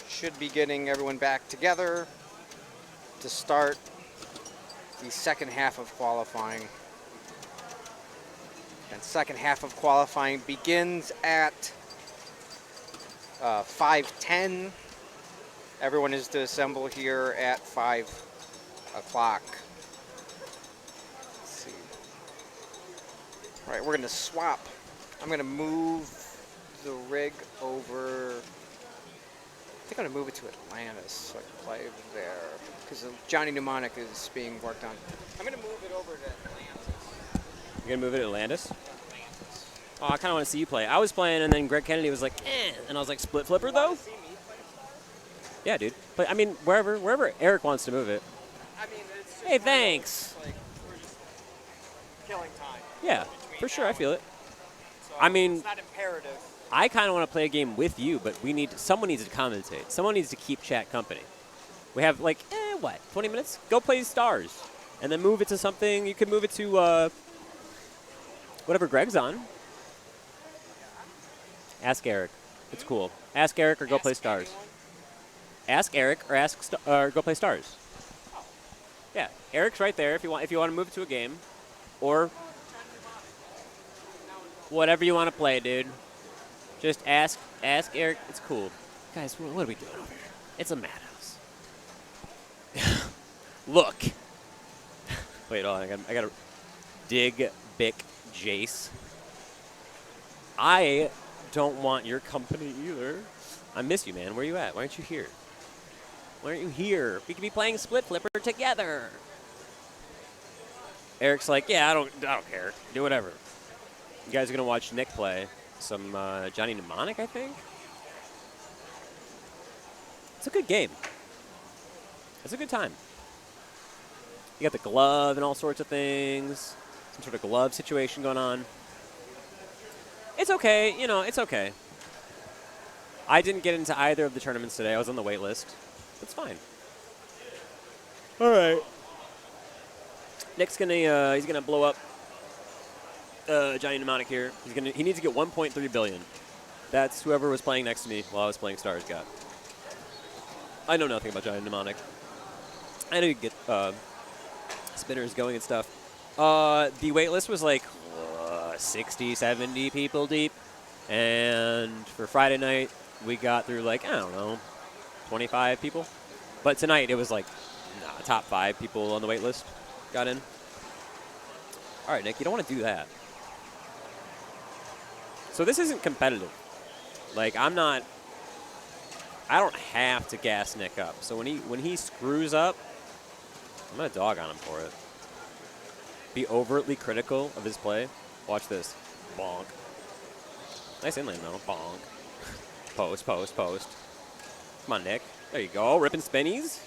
should be getting everyone back together to start the second half of qualifying. And second half of qualifying begins at 5:10. Everyone is to assemble here at 5 o'clock. Let's see. All right, we're going to swap. I'm going to move the rig over. I think I'm going to move it to Atlantis so I can play there. Because Johnny Mnemonic is being worked on. I'm going to move it over to Atlantis. You're going to move it to Atlantis? Oh, I kind of want to see you play. I was playing, and then Greg Kennedy was like, eh. And I was like, split flipper, though? Yeah, dude. But, I mean, wherever Eric wants to move it. I mean, it's just Hey, thanks. like, we're just killing time. Yeah, for sure. I feel it. I mean, It's not imperative. I kind of want to play a game with you, but someone needs to commentate. Someone needs to keep chat company. We have, like, 20 minutes? Go play Stars. And then move it to something. You could move it to whatever Greg's on. Ask Eric. It's cool. Ask Eric or go play Stars. Ask Eric or go play Stars. Yeah, Eric's right there if you want to move it to a game, or whatever you want to play, dude. Just ask Eric. It's cool, guys. What are we doing over here? It's a madhouse. Look. Wait, hold on. I gotta dig Bic Jace. I don't want your company either. I miss you, man. Where you at? Why aren't you here? Why aren't you here? We could be playing Split Flipper together. Eric's like, yeah, I don't care. Do whatever. You guys are gonna watch Nick play some Johnny Mnemonic, I think. It's a good game. It's a good time. You got the glove and all sorts of things. Some sort of glove situation going on. It's okay, it's okay. I didn't get into either of the tournaments today. I was on the wait list. It's fine. All right. Nick's he's gonna blow up Johnny Mnemonic here. He needs to get 1.3 billion. That's whoever was playing next to me while I was playing Stars got. I know nothing about Johnny Mnemonic. I know you can get spinners going and stuff. The wait list was like 60, 70 people deep. And for Friday night, we got through like, I don't know, 25 people. But tonight, it was like top 5 people on the wait list got in. All right, Nick, you don't want to do that. So this isn't competitive. Like, I don't have to gas Nick up. So when he screws up, I'm going to dog on him for it. Be overtly critical of his play. Watch this. Bonk. Nice inlane, though. Bonk. Post. Come on, Nick. There you go. Ripping spinnies.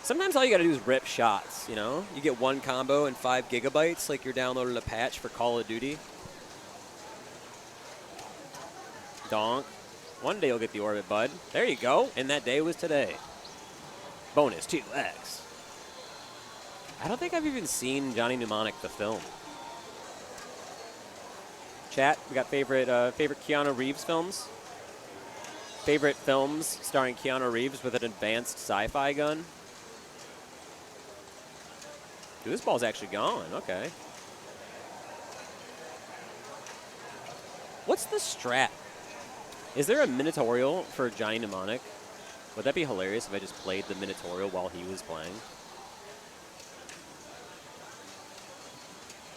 Sometimes all you got to do is rip shots, you know? You get one combo and 5 gigabytes like you're downloading a patch for Call of Duty. Donk. One day you'll get the orbit, bud. There you go. And that day was today. Bonus 2x. I don't think I've even seen Johnny Mnemonic, the film. Chat, we got favorite Keanu Reeves films. Favorite films starring Keanu Reeves with an advanced sci-fi gun. Dude, this ball's actually gone. Okay. What's the strat? Is there a Minotaurial for Johnny Mnemonic? Would that be hilarious if I just played the Minotaurial while he was playing?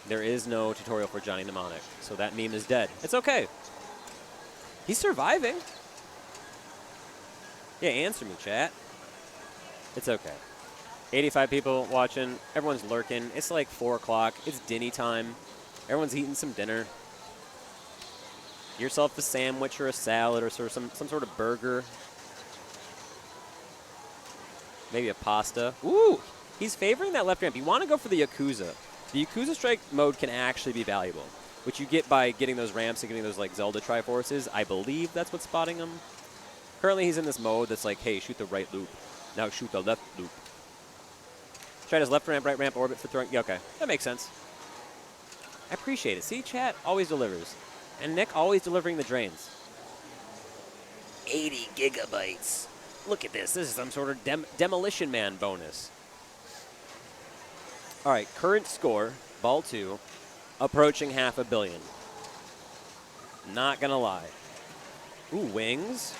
There is no tutorial for Johnny Mnemonic, so that meme is dead. It's okay. He's surviving. Yeah, answer me, chat. It's okay. 85 people watching. Everyone's lurking. It's like 4 o'clock. It's dinny time. Everyone's eating some dinner. Get yourself a sandwich or a salad or some sort of burger. Maybe a pasta. Ooh, he's favoring that left ramp. You want to go for the Yakuza. The Yakuza strike mode can actually be valuable, which you get by getting those ramps and getting those like Zelda Triforces. I believe that's what's spotting him. Currently he's in this mode that's like, hey, shoot the right loop. Now shoot the left loop. Tried his left ramp, right ramp, orbit for throwing. Yeah, okay, that makes sense. I appreciate it. See, chat always delivers. And Nick always delivering the drains. 80 gigabytes. Look at this. This is some sort of Demolition Man bonus. All right, current score, ball 2, approaching $500 million. Not gonna lie. Ooh, wings.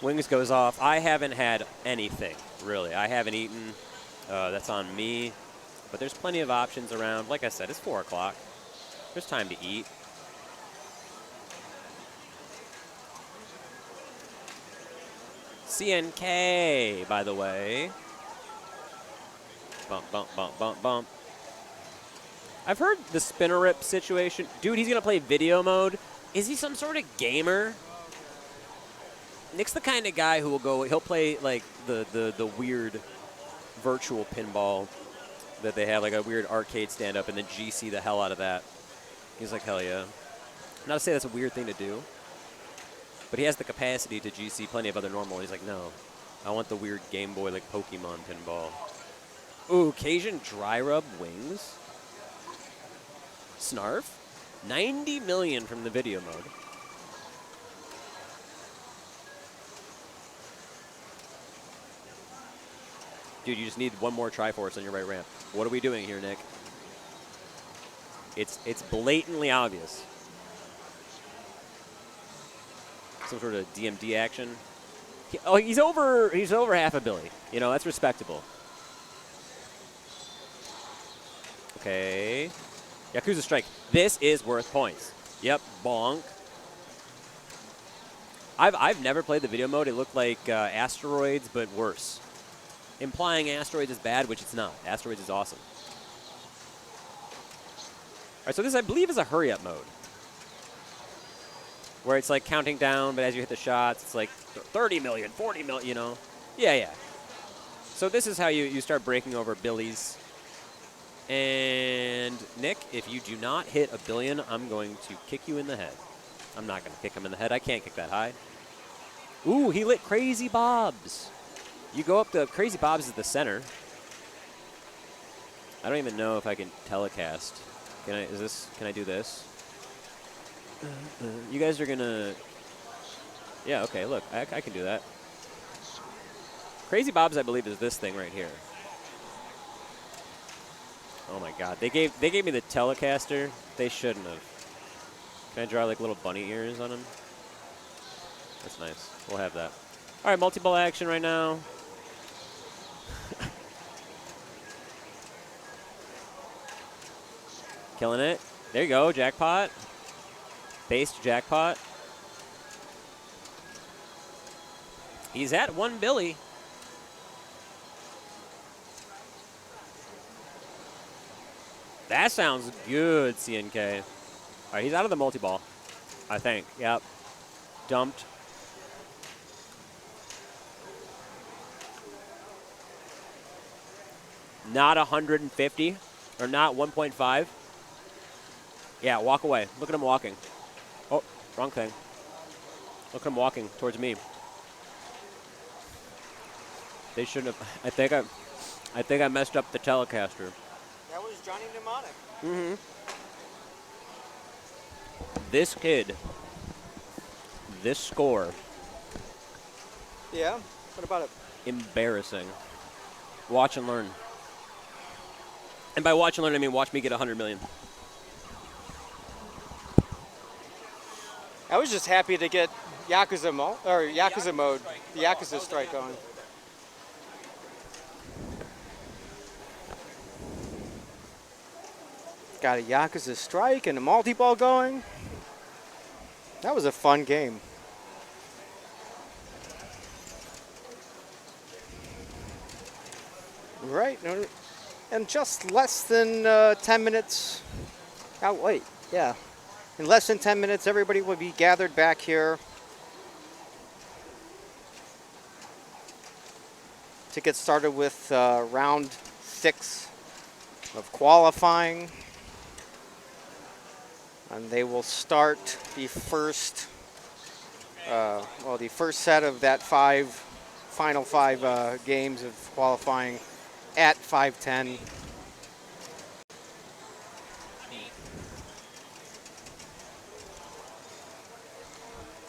Wings goes off. I haven't had anything, really. I haven't eaten. That's on me. But there's plenty of options around. Like I said, it's 4 o'clock. There's time to eat. CNK, by the way. Bump, bump, bump, bump, bump. I've heard the spinner rip situation. Dude, he's going to play video mode. Is he some sort of gamer? Nick's the kind of guy who will go, he'll play like the weird virtual pinball that they have, like a weird arcade stand-up, and then GC the hell out of that. He's like, hell yeah. Not to say that's a weird thing to do, but he has the capacity to GC plenty of other normal. He's like, no, I want the weird Game Boy, like Pokemon pinball. Ooh, Cajun dry rub wings. Snarf. 90 million from the video mode. Dude, you just need one more Triforce on your right ramp. What are we doing here, Nick? It's blatantly obvious. Some sort of DMD action. He's over $500 million. You know, that's respectable. Okay. Yakuza Strike. This is worth points. Yep, bonk. I've never played the video mode. It looked like Asteroids, but worse. Implying Asteroids is bad, which it's not. Asteroids is awesome. All right, so this, I believe, is a hurry-up mode. Where it's like counting down, but as you hit the shots, it's like 30 million, 40 million, you know? Yeah. So this is how you start breaking over billies. And Nick, if you do not hit $1 billion, I'm going to kick you in the head. I'm not going to kick him in the head. I can't kick that high. Ooh, he lit Crazy Bob's. You go up the Crazy Bob's is the center. I don't even know if I can telecast. Can I do this? You guys are gonna. Yeah, okay, look, I can do that. Crazy Bob's, I believe, is this thing right here. Oh my god, they gave me the Telecaster. They shouldn't have. Can I draw like little bunny ears on him? That's nice. We'll have that. All right, multi-ball action right now. Killing it. There you go, jackpot. Based jackpot. He's at $1 billion. That sounds good, CNK. All right, he's out of the multi-ball, I think. Yep. dumped. Not 150 or not 1.5. Yeah, walk away. Look at him walking. Oh, wrong thing. Look at him walking towards me. They shouldn't have. I think I messed up the Telecaster. That was Johnny Mnemonic. Mm-hmm. This kid, this score, Yeah. What about it? embarrassing. Watch and learn. And by watch and learn, I mean watch me get 100 million. I was just happy to get Yakuza mode, the Yakuza strike going. Got a Yakuza strike and a multi-ball going. That was a fun game. Right, and just less than 10 minutes. Oh, wait, yeah. In less than 10 minutes, everybody will be gathered back here to get started with round 6 of qualifying. And they will start the first, the first set of that final five games of qualifying at 5:10.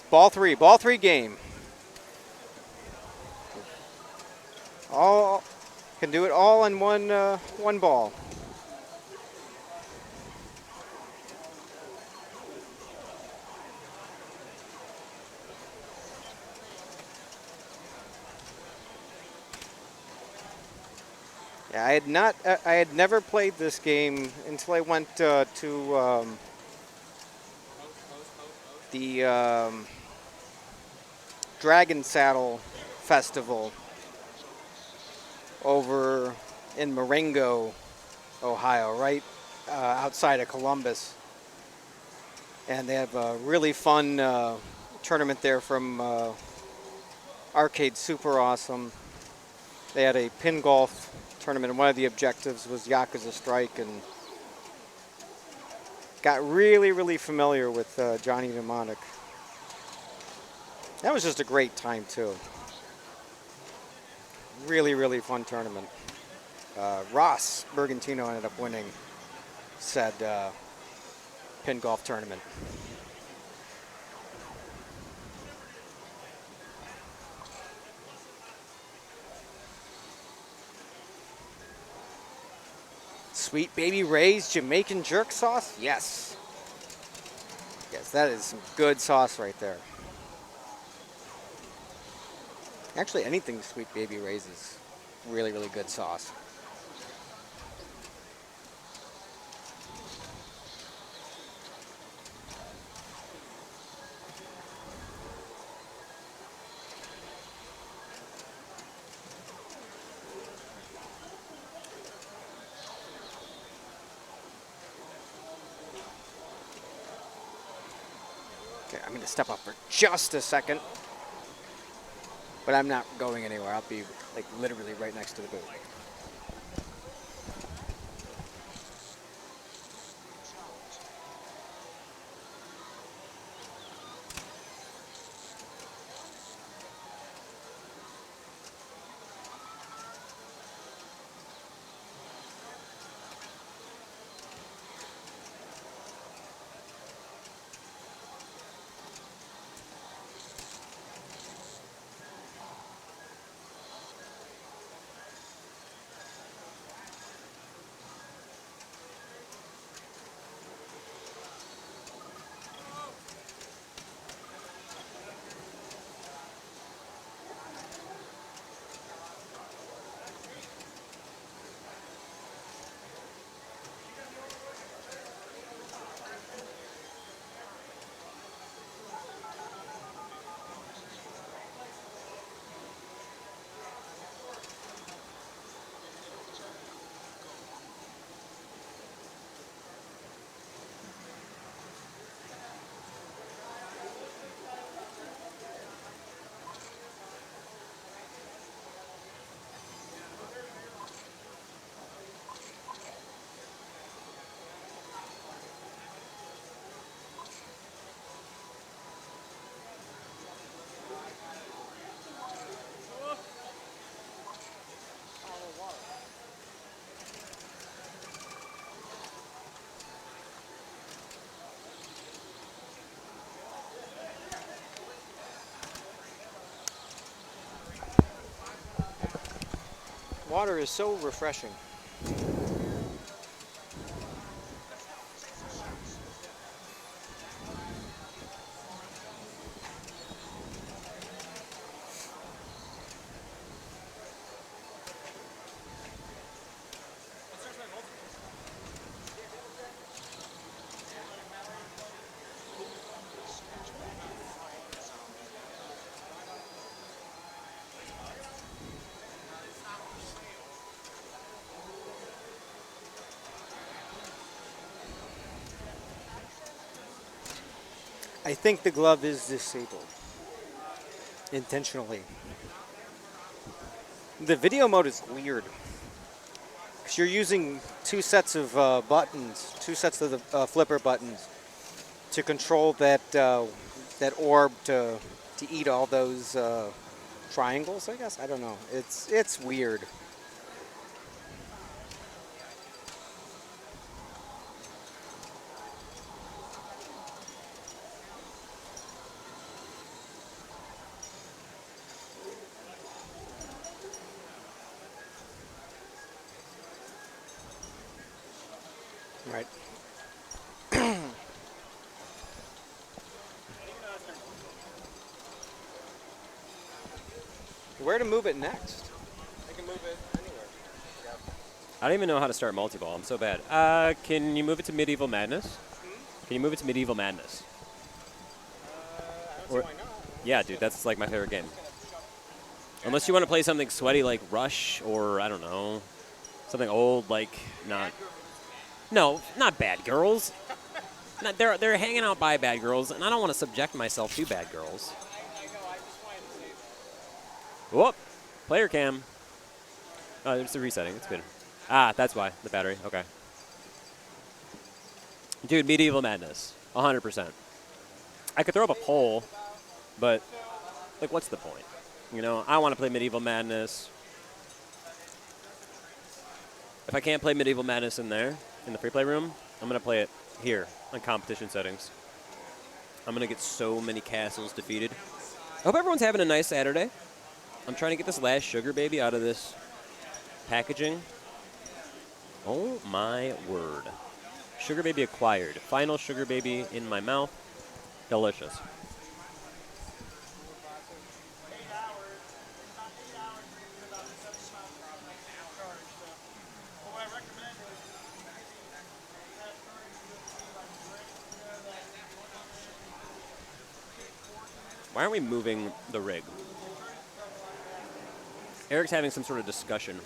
Ball three game. All can do it all in one ball. Yeah, I had never played this game until I went to the Dragon Saddle Festival over in Marengo, Ohio, right outside of Columbus. And they have a really fun tournament there from Arcade Super Awesome. They had a pin golf tournament, and one of the objectives was Yakuza Strike, and got really, really familiar with Johnny Mnemonic. That was just a great time, too. Really, really fun tournament. Ross Bergantino ended up winning said pin golf tournament. Sweet Baby Ray's Jamaican jerk sauce? Yes. Yes, that is some good sauce right there. Actually, anything Sweet Baby Ray's is really, really good sauce. Okay, I'm going to step up for just a second. But I'm not going anywhere. I'll be like literally right next to the booth. water is so refreshing. I think the glove is disabled intentionally. The video mode is weird because you're using two sets of buttons, two sets of the flipper buttons to control that that orb to eat all those triangles. I guess I don't know. It's weird. Right. Where to move it next? I can move it anywhere. I don't even know how to start multi-ball. I'm so bad. Can you move it to Medieval Madness? Can you move it to Medieval Madness? I don't see why not. Yeah, dude, that's like my favorite game. Unless you want to play something sweaty like Rush or, I don't know, something old like not... No, not Bad Girls. No, they're hanging out by Bad Girls, and I don't want to subject myself to Bad Girls. I know, I just wanted to say that. Whoop! Player cam. Oh, it's the resetting. It's good. Ah, that's why. The battery. Okay. Dude, Medieval Madness. 100%. I could throw up a poll, but, like, what's the point? You know, I want to play Medieval Madness. If I can't play Medieval Madness in there, in the free play room, I'm going to play it here on competition settings. I'm going to get so many castles defeated. I hope everyone's having a nice Saturday. I'm trying to get this last sugar baby out of this packaging. Oh my word. Sugar baby acquired. Final sugar baby in my mouth. Delicious. Why aren't we moving the rig? Eric's having some sort of discussion.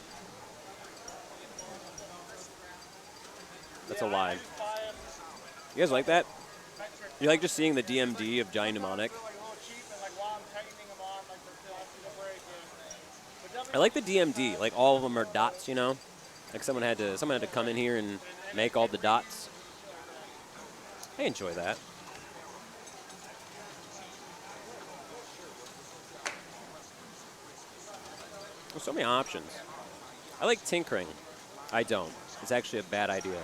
That's a lie. You guys like that? You like just seeing the DMD of Giant Mnemonic? I like the DMD. Like all of them are dots, you know? Like someone had to come in here and make all the dots. I enjoy that. There's so many options. I like tinkering. I don't. It's actually a bad idea.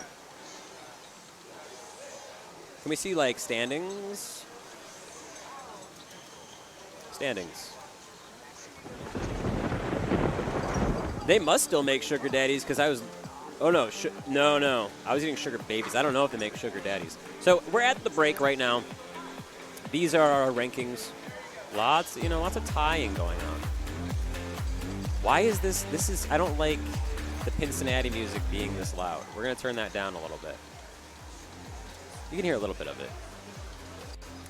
Can we see, like, standings? Standings. They must still make sugar daddies because I was... Oh, no. No. I was eating sugar babies. I don't know if they make sugar daddies. So we're at the break right now. These are our rankings. Lots of tying going on. Why is this? I don't like the Pincinnati music being this loud. We're going to turn that down a little bit. You can hear a little bit of it.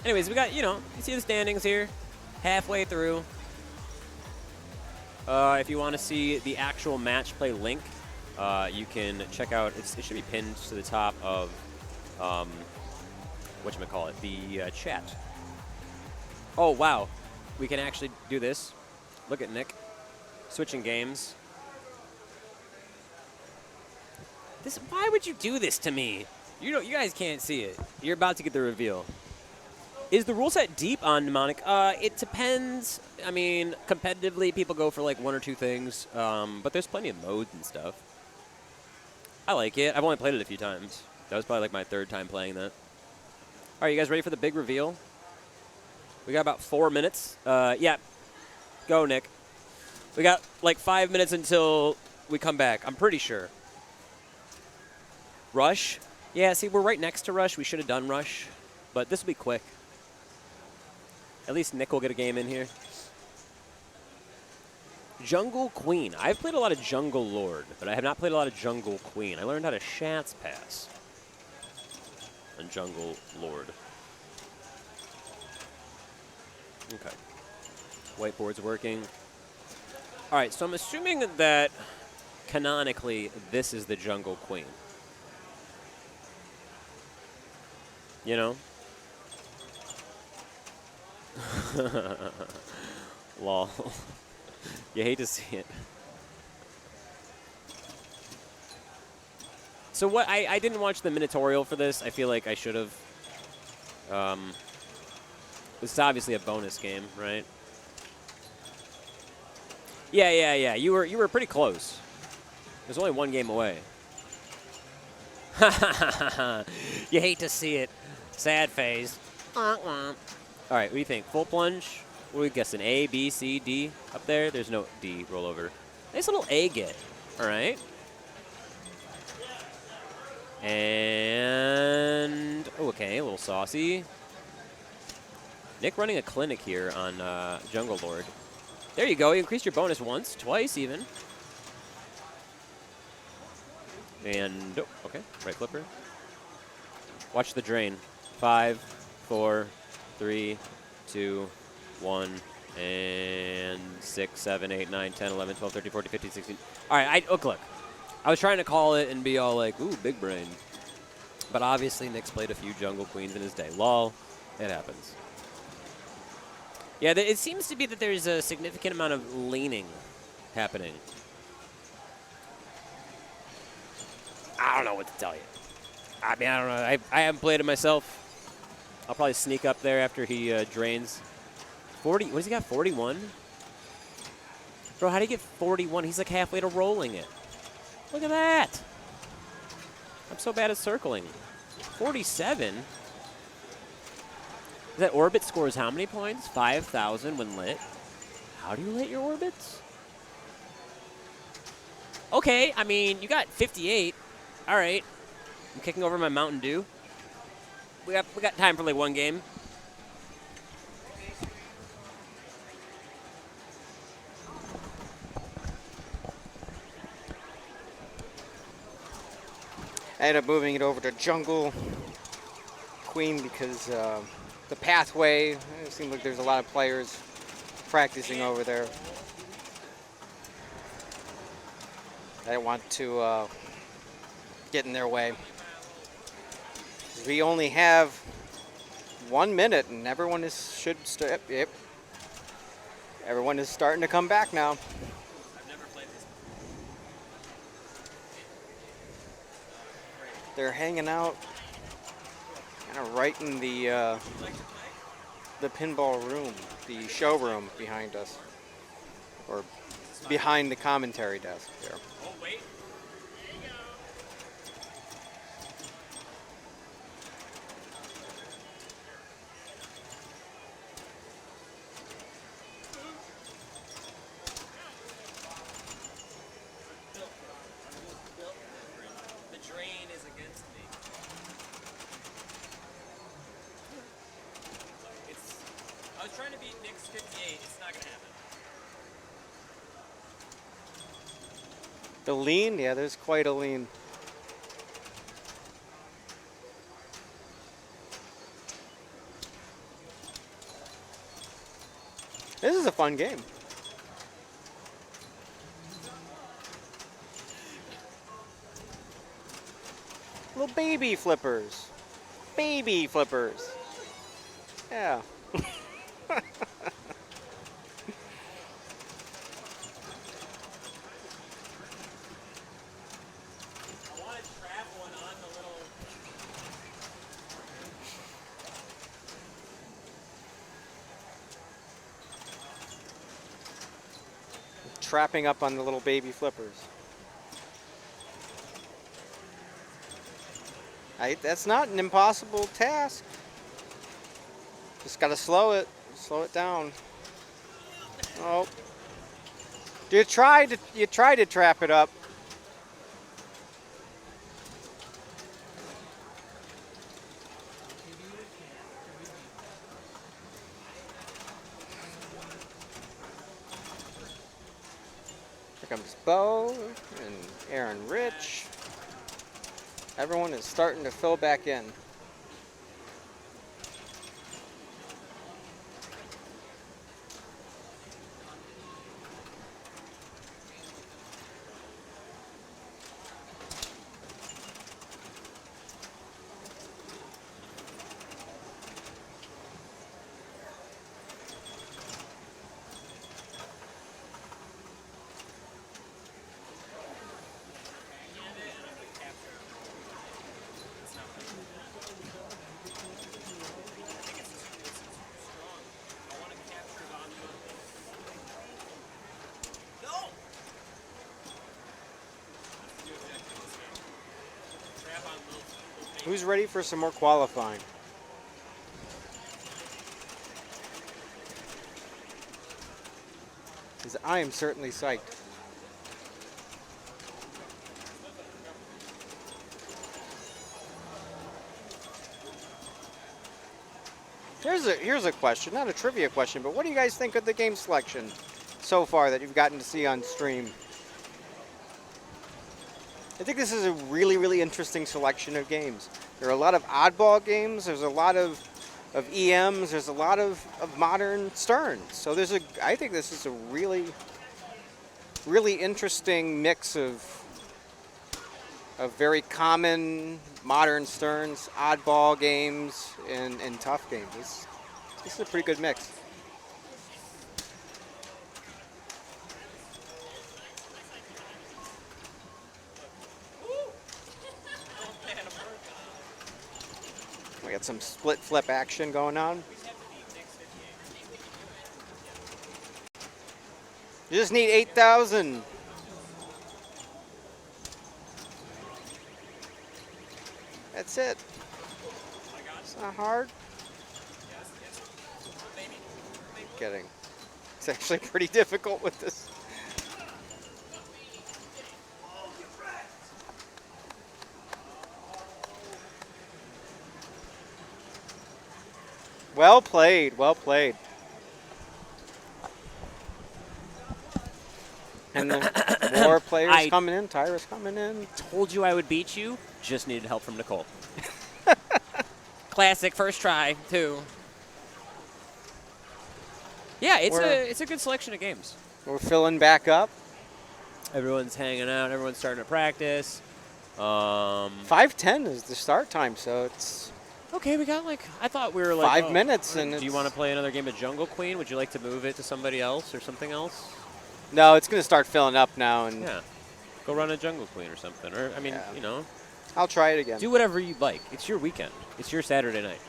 Anyways, we got, you see the standings here. Halfway through. If you want to see the actual match play link, you can check out, it should be pinned to the top of, the chat. Oh, wow. We can actually do this. Look at Nick. Switching games. Why would you do this to me? You guys can't see it. You're about to get the reveal. Is the rule set deep on Mnemonic? It depends. I mean, competitively, people go for like one or two things, but there's plenty of modes and stuff. I like it. I've only played it a few times. That was probably like my third time playing that. All right, you guys ready for the big reveal? We got about 4 minutes. Yeah. Go, Nick. We got like 5 minutes until we come back. I'm pretty sure. Rush? Yeah, see, we're right next to Rush. We should have done Rush, but this will be quick. At least Nick will get a game in here. Jungle Queen. I've played a lot of Jungle Lord, but I have not played a lot of Jungle Queen. I learned how to Shats pass on Jungle Lord. Okay. Whiteboard's working. All right, so I'm assuming that canonically this is the Jungle Queen. You know? Lol. You hate to see it. So what? I didn't watch the Minotaurial for this. I feel like I should have. This is obviously a bonus game, right? Yeah. You were pretty close. There's only one game away. You hate to see it. Sad phase. All right, what do you think? Full plunge? What are we guessing? A, B, C, D up there? There's no D rollover. Nice little A get. All right. And, oh, okay, a little saucy. Nick running a clinic here on Jungle Lord. There you go. You increased your bonus once, twice even. And, oh, okay, right flipper. Watch the drain. 5, 4, 3, 2, 1, and 6, 7, 8, 9, 10, 11, 12, 13, 14, 15, 16. All right, look. I was trying to call it and be all like, ooh, big brain. But obviously Nick's played a few Jungle Queens in his day. Lol, it happens. Yeah, it seems to be that there's a significant amount of leaning happening. I don't know what to tell you. I mean, I don't know. I haven't played it myself. I'll probably sneak up there after he drains. 40, what does he got, 41? Bro, how do you get 41? He's like halfway to rolling it. Look at that. I'm so bad at circling. 47? That orbit scores how many points? 5,000 when lit. How do you lit your orbits? Okay, I mean, you got 58. All right. I'm kicking over my Mountain Dew. We got time for like one game. I ended up moving it over to Jungle Queen because the pathway, it seems like there's a lot of players practicing over there. I didn't want to get in their way. We only have 1 minute and everyone should start. Yep. Everyone is starting to come back now. They're hanging out kind of right in the pinball room, the showroom behind us, or behind the commentary desk there. Oh, wait. Trying to beat Nick's 58, it's not going to happen. The lean? Yeah, there's quite a lean. This is a fun game. Little baby flippers. Baby flippers. Yeah. Trapping up on the little baby flippers. That's not an impossible task. Just gotta slow it down. Oh, you tried to trap it up. comes Bo and Aaron Rich. Everyone is starting to fill back in. Who's ready for some more qualifying? Because I am certainly psyched. Here's a question, not a trivia question, but what do you guys think of the game selection so far that you've gotten to see on stream? I think this is a really, really interesting selection of games. There are a lot of oddball games. There's a lot of EMs. There's a lot of modern Sterns. So I think this is a really, really interesting mix of very common modern Sterns, oddball games, and tough games. This is a pretty good mix. We got some split flip action going on. You just need 8,000. That's it. It's not hard. Kidding. It's actually pretty difficult with this. Well played, well played. And the more players coming in, Tyra's coming in. Told you I would beat you. Just needed help from Nicole. Classic first try, too. Yeah, it's a good selection of games. We're filling back up. Everyone's hanging out. Everyone's starting to practice. 5:10 is the start time, so it's okay. We got I thought we were 5 minutes, and do you want to play another game of Jungle Queen? Would you like to move it to somebody else or something else? No, it's going to start filling up now, and yeah, go run a Jungle Queen or something. Or I mean, you know, I'll try it again. Do whatever you like. It's your weekend. It's your Saturday night.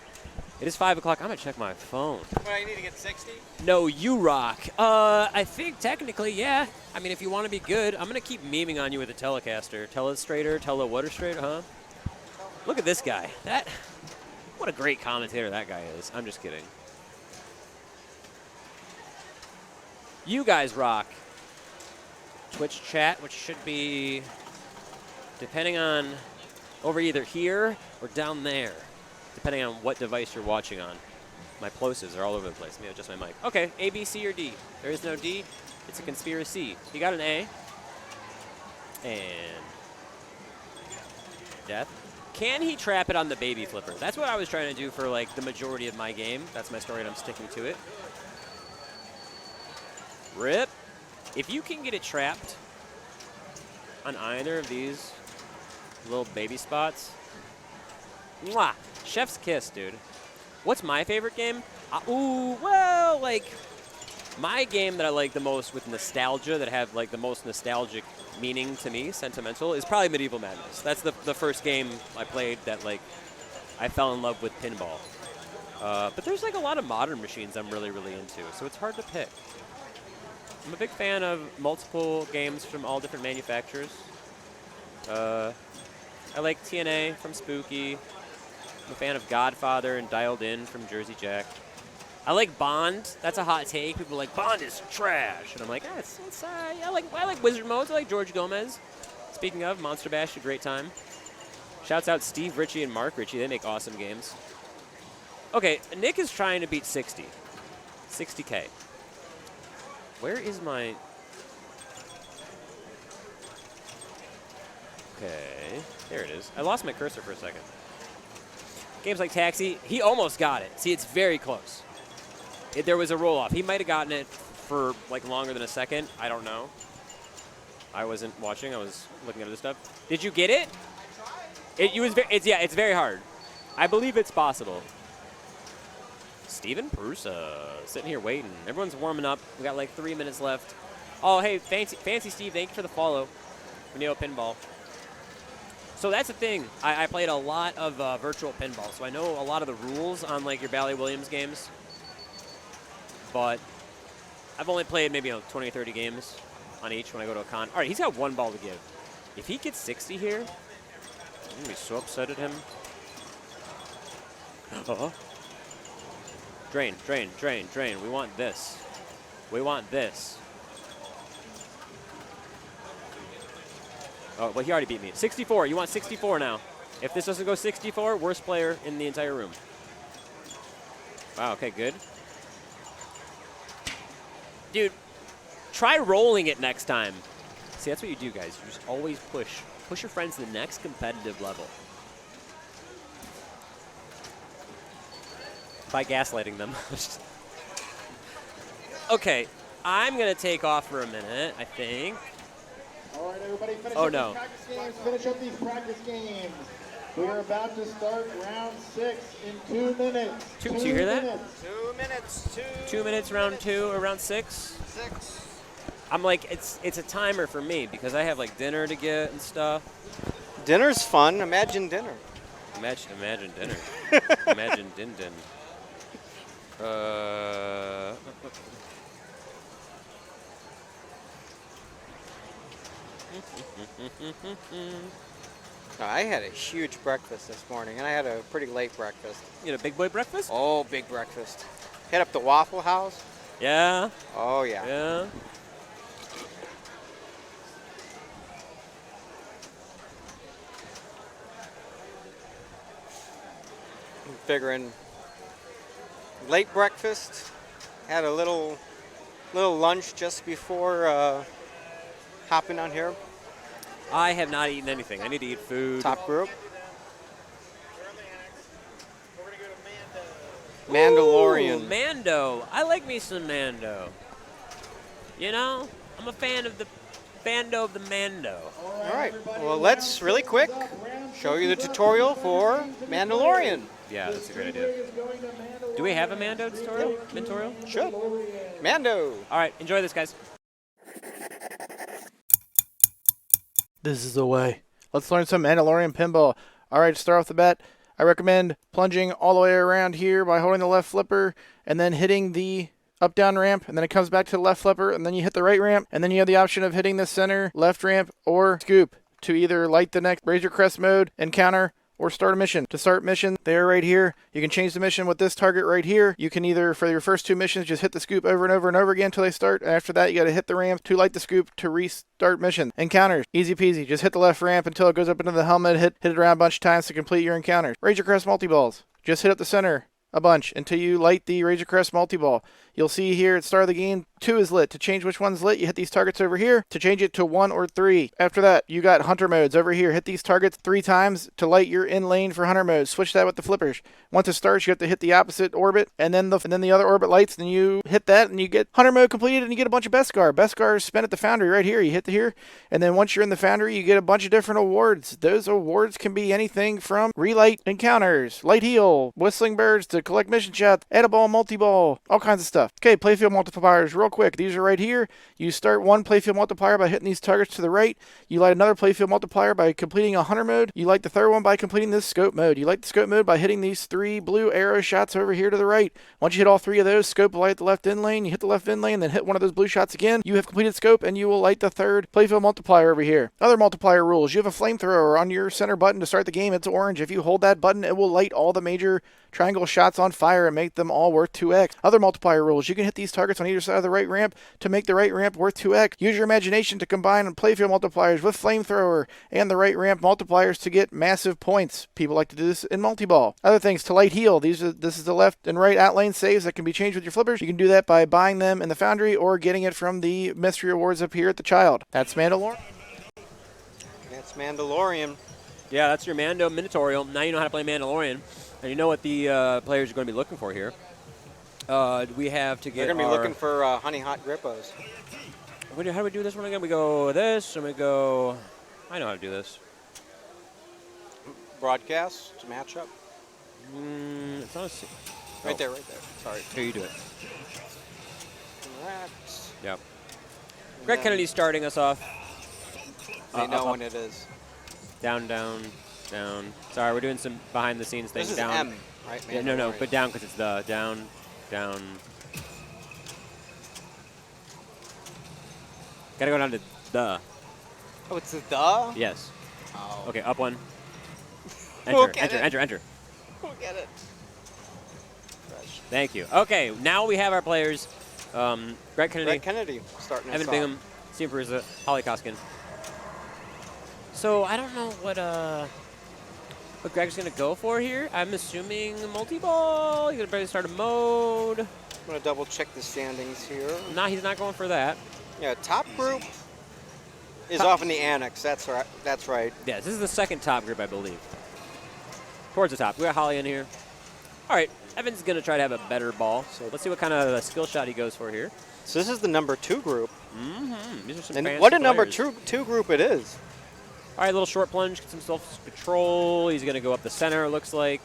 It is 5 o'clock. I'm gonna check my phone. Well, you need to get 60. No, you rock. I think technically, yeah. I mean, if you want to be good, I'm gonna keep memeing on you with a Telecaster, Telestrator, Telewaterstrator, huh? Look at this guy. What a great commentator that guy is. I'm just kidding. You guys rock. Twitch chat, which should be, depending on, over either here or down there, depending on what device you're watching on. My plosives are all over the place. Let me adjust my mic. Okay, A, B, C, or D. There is no D. It's a conspiracy. You got an A. And death. Can he trap it on the baby flipper? That's what I was trying to do for the majority of my game. That's my story, and I'm sticking to it. Rip. If you can get it trapped on either of these little baby spots, mwah, chef's kiss, dude. What's my favorite game? My game that I like the most with nostalgia, that have the most nostalgic meaning to me, sentimental, is probably Medieval Madness. That's the first game I played that I fell in love with pinball. But there's a lot of modern machines I'm really, really into, so it's hard to pick. I'm a big fan of multiple games from all different manufacturers. I like TNA from Spooky. I'm a fan of Godfather and Dialed In from Jersey Jack. I like Bond. That's a hot take. People are like, Bond is trash. And I'm like, I like Wizard Modes. I like George Gomez. Speaking of, Monster Bash, a great time. Shouts out Steve Ritchie and Mark Ritchie. They make awesome games. Okay, Nick is trying to beat 60. 60K. Where is my... Okay. There it is. I lost my cursor for a second. Games like Taxi, he almost got it. See, it's very close. There was a roll-off. He might have gotten it for like longer than a second. I don't know. I wasn't watching. I was looking at other stuff. Did you get it? It's very hard. I believe it's possible. Steven Prusa sitting here waiting. Everyone's warming up. We got like 3 minutes left. Oh, hey, Fancy Steve, thank you for the follow. Neo Pinball. So that's the thing. I played a lot of virtual pinball, so I know a lot of the rules on like your Bally Williams games. But I've only played maybe 20 or 30 games on each when I go to a con. All right, he's got one ball to give. If he gets 60 here, I'm going to be so upset at him. Drain, drain, drain, drain. We want this. We want this. Oh, well, he already beat me. 64. You want 64 now. If this doesn't go 64, worst player in the entire room. Wow, okay, good. Dude, try rolling it next time. See, that's what you do, guys. You just always push. Push your friends to the next competitive level. By gaslighting them. Okay, I'm going to take off for a minute, I think. All right, everybody, finish Oh, up no. these practice games. Finish up these practice games. We are about to start round 6 in 2 minutes. Do you hear that? 2 minutes. 2 minutes, round 2, or round 6? 6. I'm like, it's a timer for me because I have like dinner to get and stuff. Dinner's fun. Imagine dinner. Imagine dinner. Imagine din. I had a huge breakfast this morning, and I had a pretty late breakfast. You had a big boy breakfast? Oh, big breakfast. Hit up the Waffle House. Yeah. Oh, yeah. Yeah. I'm figuring late breakfast. Had a little lunch just before hopping on here. I have not eaten anything. I need to eat food. Top group. Mandalorian. Ooh, Mando. I like me some Mando. You know, I'm a fan of the Fando of the Mando. All right. Well, let's really quick show you the tutorial for Mandalorian. Yeah, that's a great idea. Do we have a Mando tutorial? Sure. Mando. All right, enjoy this, guys. This is the way. Let's learn some Mandalorian pinball. All right, to start off the bat, I recommend plunging all the way around here by holding the left flipper and then hitting the up-down ramp, and then it comes back to the left flipper, and then you hit the right ramp, and then you have the option of hitting the center left ramp or scoop to either light the next Razor Crest mode, encounter, or start a mission. To start mission, they're right here. You can change the mission with this target right here. You can either, for your first 2 missions, just hit the scoop over and over and over again until they start. And after that, you got to hit the ramp to light the scoop to restart mission. Encounters, easy peasy. Just hit the left ramp until it goes up into the helmet. Hit it around a bunch of times to complete your encounters. Razor Crest multi-balls. Just hit up the center a bunch until you light the Razor Crest multi-ball. You'll see here at the start of the game, 2 is lit. To change which one's lit, you hit these targets over here to change it to 1 or 3. After that, you got hunter modes over here. Hit these targets 3 times to light your in lane for hunter modes. Switch that with the flippers. Once it starts, you have to hit the opposite orbit, and then the other orbit lights, and you hit that, and you get hunter mode completed, and you get a bunch of Beskar. Beskar is spent at the foundry right here. You hit here, and then once you're in the foundry, you get a bunch of different awards. Those awards can be anything from relight encounters, light heal, whistling birds to collect mission shots, edible multi-ball, all kinds of stuff. Okay, playfield multipliers real quick. These are right here. You start one playfield multiplier by hitting these targets to the right. You light another playfield multiplier by completing a hunter mode. You light the third one by completing this scope mode. You light the scope mode by hitting these 3 blue arrow shots over here to the right. Once you hit all 3 of those, scope will light the left in lane. You hit the left in lane, then hit one of those blue shots again. You have completed scope, and you will light the 3rd playfield multiplier over here. Other multiplier rules. You have a flamethrower on your center button to start the game. It's orange. If you hold that button, it will light all the major triangle shots on fire and make them all worth 2x. Other multiplier rules. You can hit these targets on either side of the right ramp to make the right ramp worth 2x. Use your imagination to combine playfield multipliers with flamethrower and the right ramp multipliers to get massive points. People like to do this in multi-ball. Other things, to light heal. This is the left and right outlane saves that can be changed with your flippers. You can do that by buying them in the foundry or getting it from the mystery awards up here at the Child. That's Mandalorian. It's Mandalorian. Yeah, that's your Mando Minotaurial. Now you know how to play Mandalorian, and you know what the players are going to be looking for here. We have to get. They're going to be looking for Honey Hot Grippos. How do we do this one again? We go this, and we go. I know how to do this. Broadcast to matchup. It's on Right there. Sorry. Here, you do it. Correct. Yep. Greg Kennedy's starting us off. They know up. when it is. Down, down, down. Sorry, we're doing some behind-the-scenes things. This is down. M, right? Yeah, no, but down because it's the down, down. Gotta go down to the. Oh, it's the the? Yes. Oh. Okay, up one. We'll Enter, get enter, it. enter, enter. We'll get it. Fresh. Thank you. Okay, now we have our players. Greg Kennedy. Greg Kennedy starting Evan us Bingham, off. Steve Peruzza, Holly Koskin. So I don't know what Greg's gonna go for here. I'm assuming multi-ball. He's gonna probably start a mode. I'm gonna double check the standings here. Nah, he's not going for that. Yeah, top group is off in the annex. That's right. That's right. Yeah, this is the second top group, I believe. Towards the top. We got Holly in here. All right, Evan's gonna try to have a better ball. So let's see what kind of a skill shot he goes for here. So this is the number 2 group. Mm-hmm. These are some And fancy what a number players. 2 group it is. All right, little short plunge, get some self-control. He's going to go up the center, it looks like.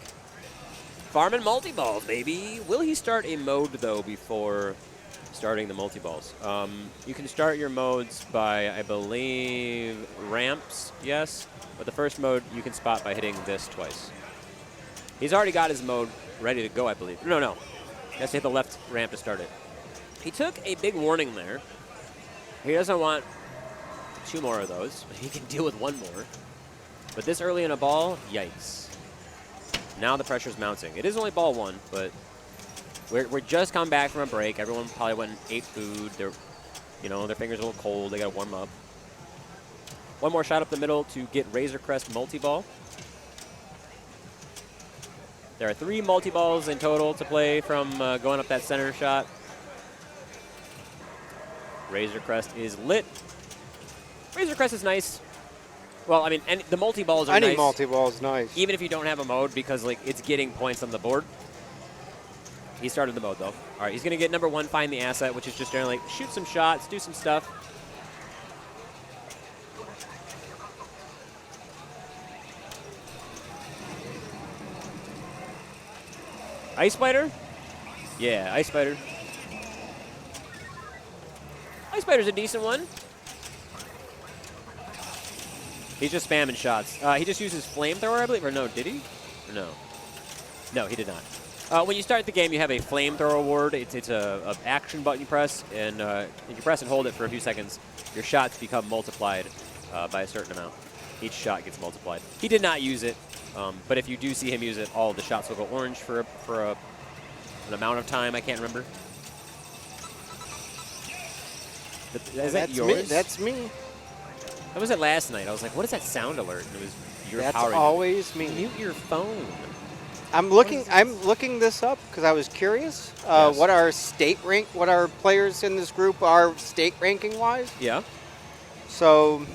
Farming multi-balls, baby. Will he start a mode, though, before starting the multi-balls? You can start your modes by, I believe, ramps, yes. But the first mode you can spot by hitting this twice. He's already got his mode ready to go, I believe. No. He has to hit the left ramp to start it. He took a big warning there. He doesn't want 2 more of those. He can deal with 1 more. But this early in a ball, yikes. Now the pressure's mounting. It is only ball 1, but we're just coming back from a break. Everyone probably went and ate food. Their fingers are a little cold. They got to warm up. 1 more shot up the middle to get Razor Crest multi-ball. There are 3 multi-balls in total to play from going up that center shot. Razor Crest is lit. Razor Crest is nice. Well, I mean, the multi-balls are nice. Any multi-ball is nice. Even if you don't have a mode, because it's getting points on the board. He started the mode, though. All right, he's going to get number 1, find the asset, which is just generally shoot some shots, do some stuff. Ice Spider? Yeah, Ice Spider. Ice Spider's a decent one. He's just spamming shots. He just uses Flamethrower, I believe. Or no, did he? Or no. No, he did not. When you start the game, you have a Flamethrower award. It's a action button you press, and if you press and hold it for a few seconds, your shots become multiplied by a certain amount. Each shot gets multiplied. He did not use it, but if you do see him use it, all the shots will go orange for an amount of time. I can't remember. Is that yours? Me. That's me. That was it last night. I was like, what is that sound alert? And it was your That's power. always me. Mute your phone. I'm looking this up because I was curious. Yes. What our players in this group are state ranking wise. Yeah. So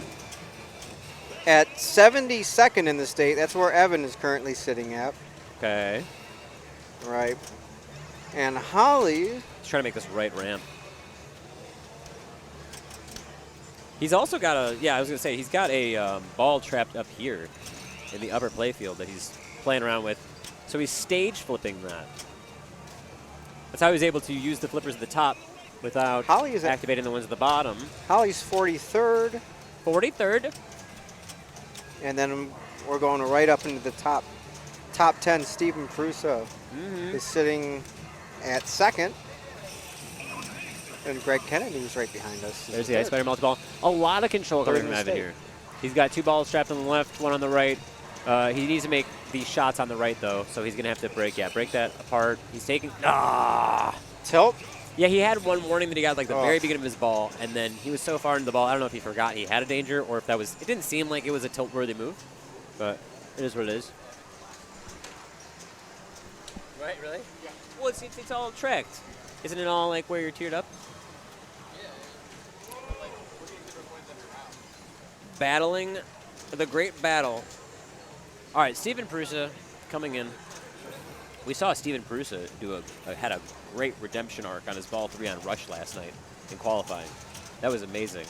at 72nd in the state, that's where Evan is currently sitting at. Okay. Right. And Holly. He's trying to make this right ramp. He's also got he's got a ball trapped up here in the upper playfield that he's playing around with. So he's stage flipping that. That's how he's able to use the flippers at the top without activating the ones at the bottom. Holly's 43rd. 43rd. And then we're going right up into the top 10. Stephen Prusso is sitting at 2nd. And Greg Kennedy is right behind us. There's the Ice Spider multi-ball. A lot of control coming from Evan here. He's got 2 balls strapped on the left, 1 on the right. He needs to make these shots on the right, though, so he's going to have to break that apart. He's taking... Tilt? Yeah, he had 1 warning that he got like the very beginning of his ball, and then he was so far into the ball, I don't know if he forgot he had a danger or if that was... It didn't seem like it was a tilt-worthy move, but it is what it is. Right, really? Yeah. Well, it's all tracked. Isn't it all like where you're tiered up? Battling the great battle. All right, Steven Prusa coming in. We saw Steven Prusa had a great redemption arc on his ball 3 on Rush last night in qualifying. That was amazing.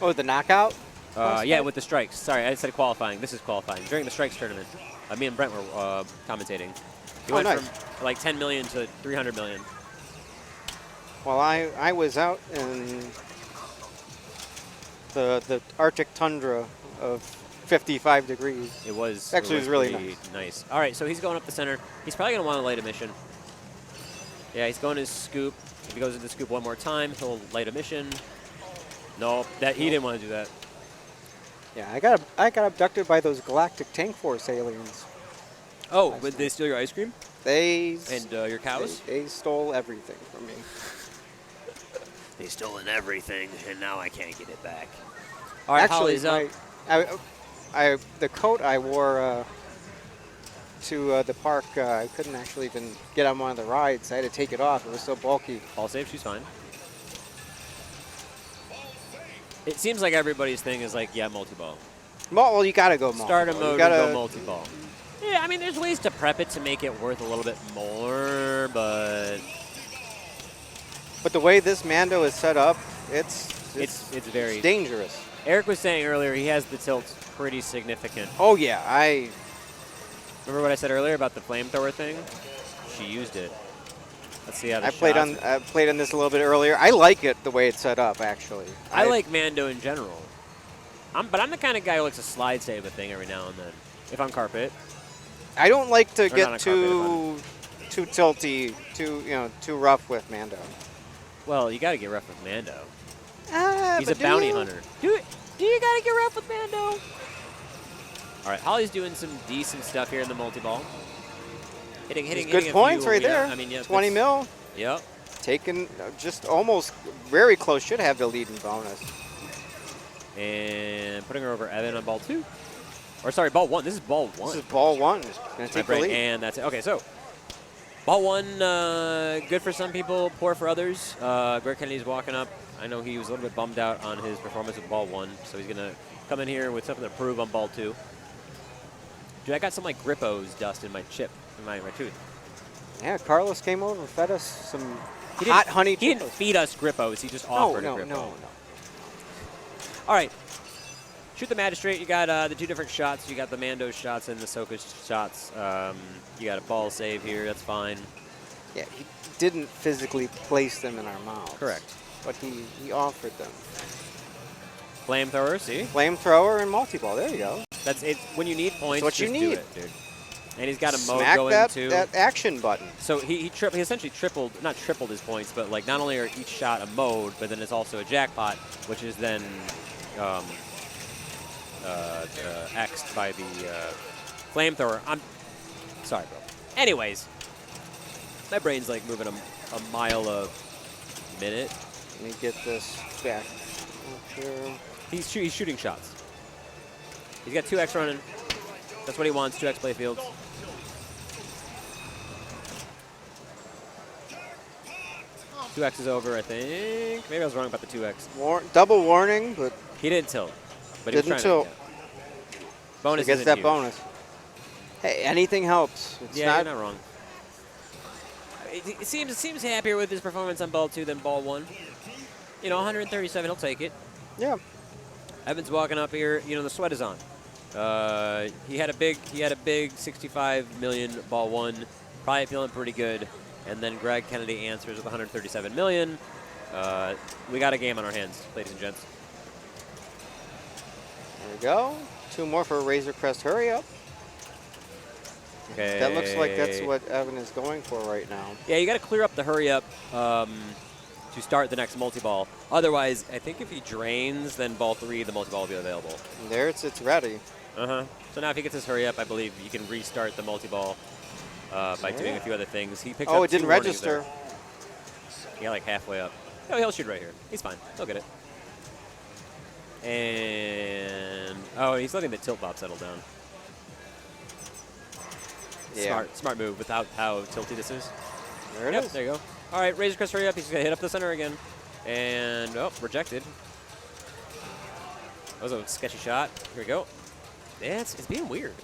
Oh, the knockout? Yeah, with the strikes. Sorry, I said qualifying. This is qualifying. During the strikes tournament, me and Brent were commentating. He went nice. from like 10 million to 300 million. Well, I was out in the Arctic tundra of 55 degrees. It was Actually, it was really pretty nice. All right, so he's going up the center. He's probably going to want to light a mission. Yeah, he's going his scoop. If he goes into scoop one more time, he'll light a mission. No, he didn't want to do that. Yeah, I got abducted by those Galactic Tank Force aliens. Oh, did they steal your ice cream? And your cows? They stole everything from me. They stolen everything, and now I can't get it back. All right, Actually, Holly's up. the coat I wore to the park, I couldn't actually even get on one of the rides. I had to take it off. It was so bulky. Ball save, she's fine. It seems like everybody's thing is like, yeah, multi-ball. Well, you got to go multi-ball. Starter mode and go multi-ball. Yeah, I mean, there's ways to prep it to make it worth a little bit more, but the way this Mando is set up, it's very dangerous. Eric was saying earlier he has the tilt pretty significant. Oh yeah, remember what I said earlier about the flamethrower thing? She used it. Let's see how the I played on this a little bit earlier. I like it the way it's set up, actually. I like Mando in general. But I'm the kind of guy who likes to slide save a thing every now and then. If I'm carpet. I don't like to get too tilty, too rough with Mando. Well, you got to get rough with Mando. He's a but bounty hunter. Do you got to get rough with Mando? All right, Holly's doing some decent stuff here in the multi-ball. Hitting good points right there. I mean, yeah, 20 mil. Yep. Taken just almost very close. Should have the lead in bonus. And putting her over Evan on ball 2. Or sorry, ball 1. This is ball 1. This is ball 1. Going to take the lead. And that's it. Okay, so ball 1, good for some people, poor for others. Greg Kennedy's walking up. I know he was a little bit bummed out on his performance with ball 1, so he's going to come in here with something to prove on ball 2. Dude, I got some like Grippo's dust in my chip, in my tooth. Yeah, Carlos came over and fed us some hot honey. He didn't feed us Grippo's. He just offered a Grippo. No. All right. Shoot the Magistrate. You got the 2 different shots. You got the Mando shots and the Ahsoka shots. You got a ball save here. That's fine. Yeah, he didn't physically place them in our mouths. Correct. But he offered them. Flamethrower, see? Flamethrower and multi-ball. There you go. That's it. When you need points, That's what you need. do it, dude. And he's got a mode Smack going that, too. that action button. So he essentially not tripled his points, but like not only are each shot a mode, but then it's also a jackpot, which is then X'd by the flamethrower. I'm sorry, bro. Anyways, my brain's like moving a mile a minute. Let me get this back up here. He's shooting shots. He's got 2X running. That's what he wants, 2X play fields. Two X is over, I think. Maybe I was wrong about the 2X. Double warning, but he didn't tilt. But he didn't was tilt. Bonus gets that bonus. Hey, anything helps. You're not wrong. It seems happier with his performance on ball 2 than ball 1. 137, he'll take it. Yeah. Evan's walking up here. The sweat is on. He had a big 65 million ball 1. Probably feeling pretty good. And then Greg Kennedy answers with 137 million. We got a game on our hands, ladies and gents. There we go. 2 more for Razor Crest. Hurry up. Okay. That looks like that's what Evan is going for right now. Yeah, you got to clear up the hurry up to start the next multi-ball. Otherwise, I think if he drains, then ball 3, the multi-ball will be available. And there it's ready. So now if he gets his hurry up, I believe you can restart the multi-ball by doing a few other things. He picked up it didn't register. He got like halfway up. Oh, he'll shoot right here. He's fine. He'll get it. And he's letting the tilt bop settle down. Yeah. Smart move without how tilty this is. There it is. There you go. All right, Razor Crest hurry up. He's going to hit up the center again. And, rejected. That was a sketchy shot. Here we go. Yeah, it's being weird.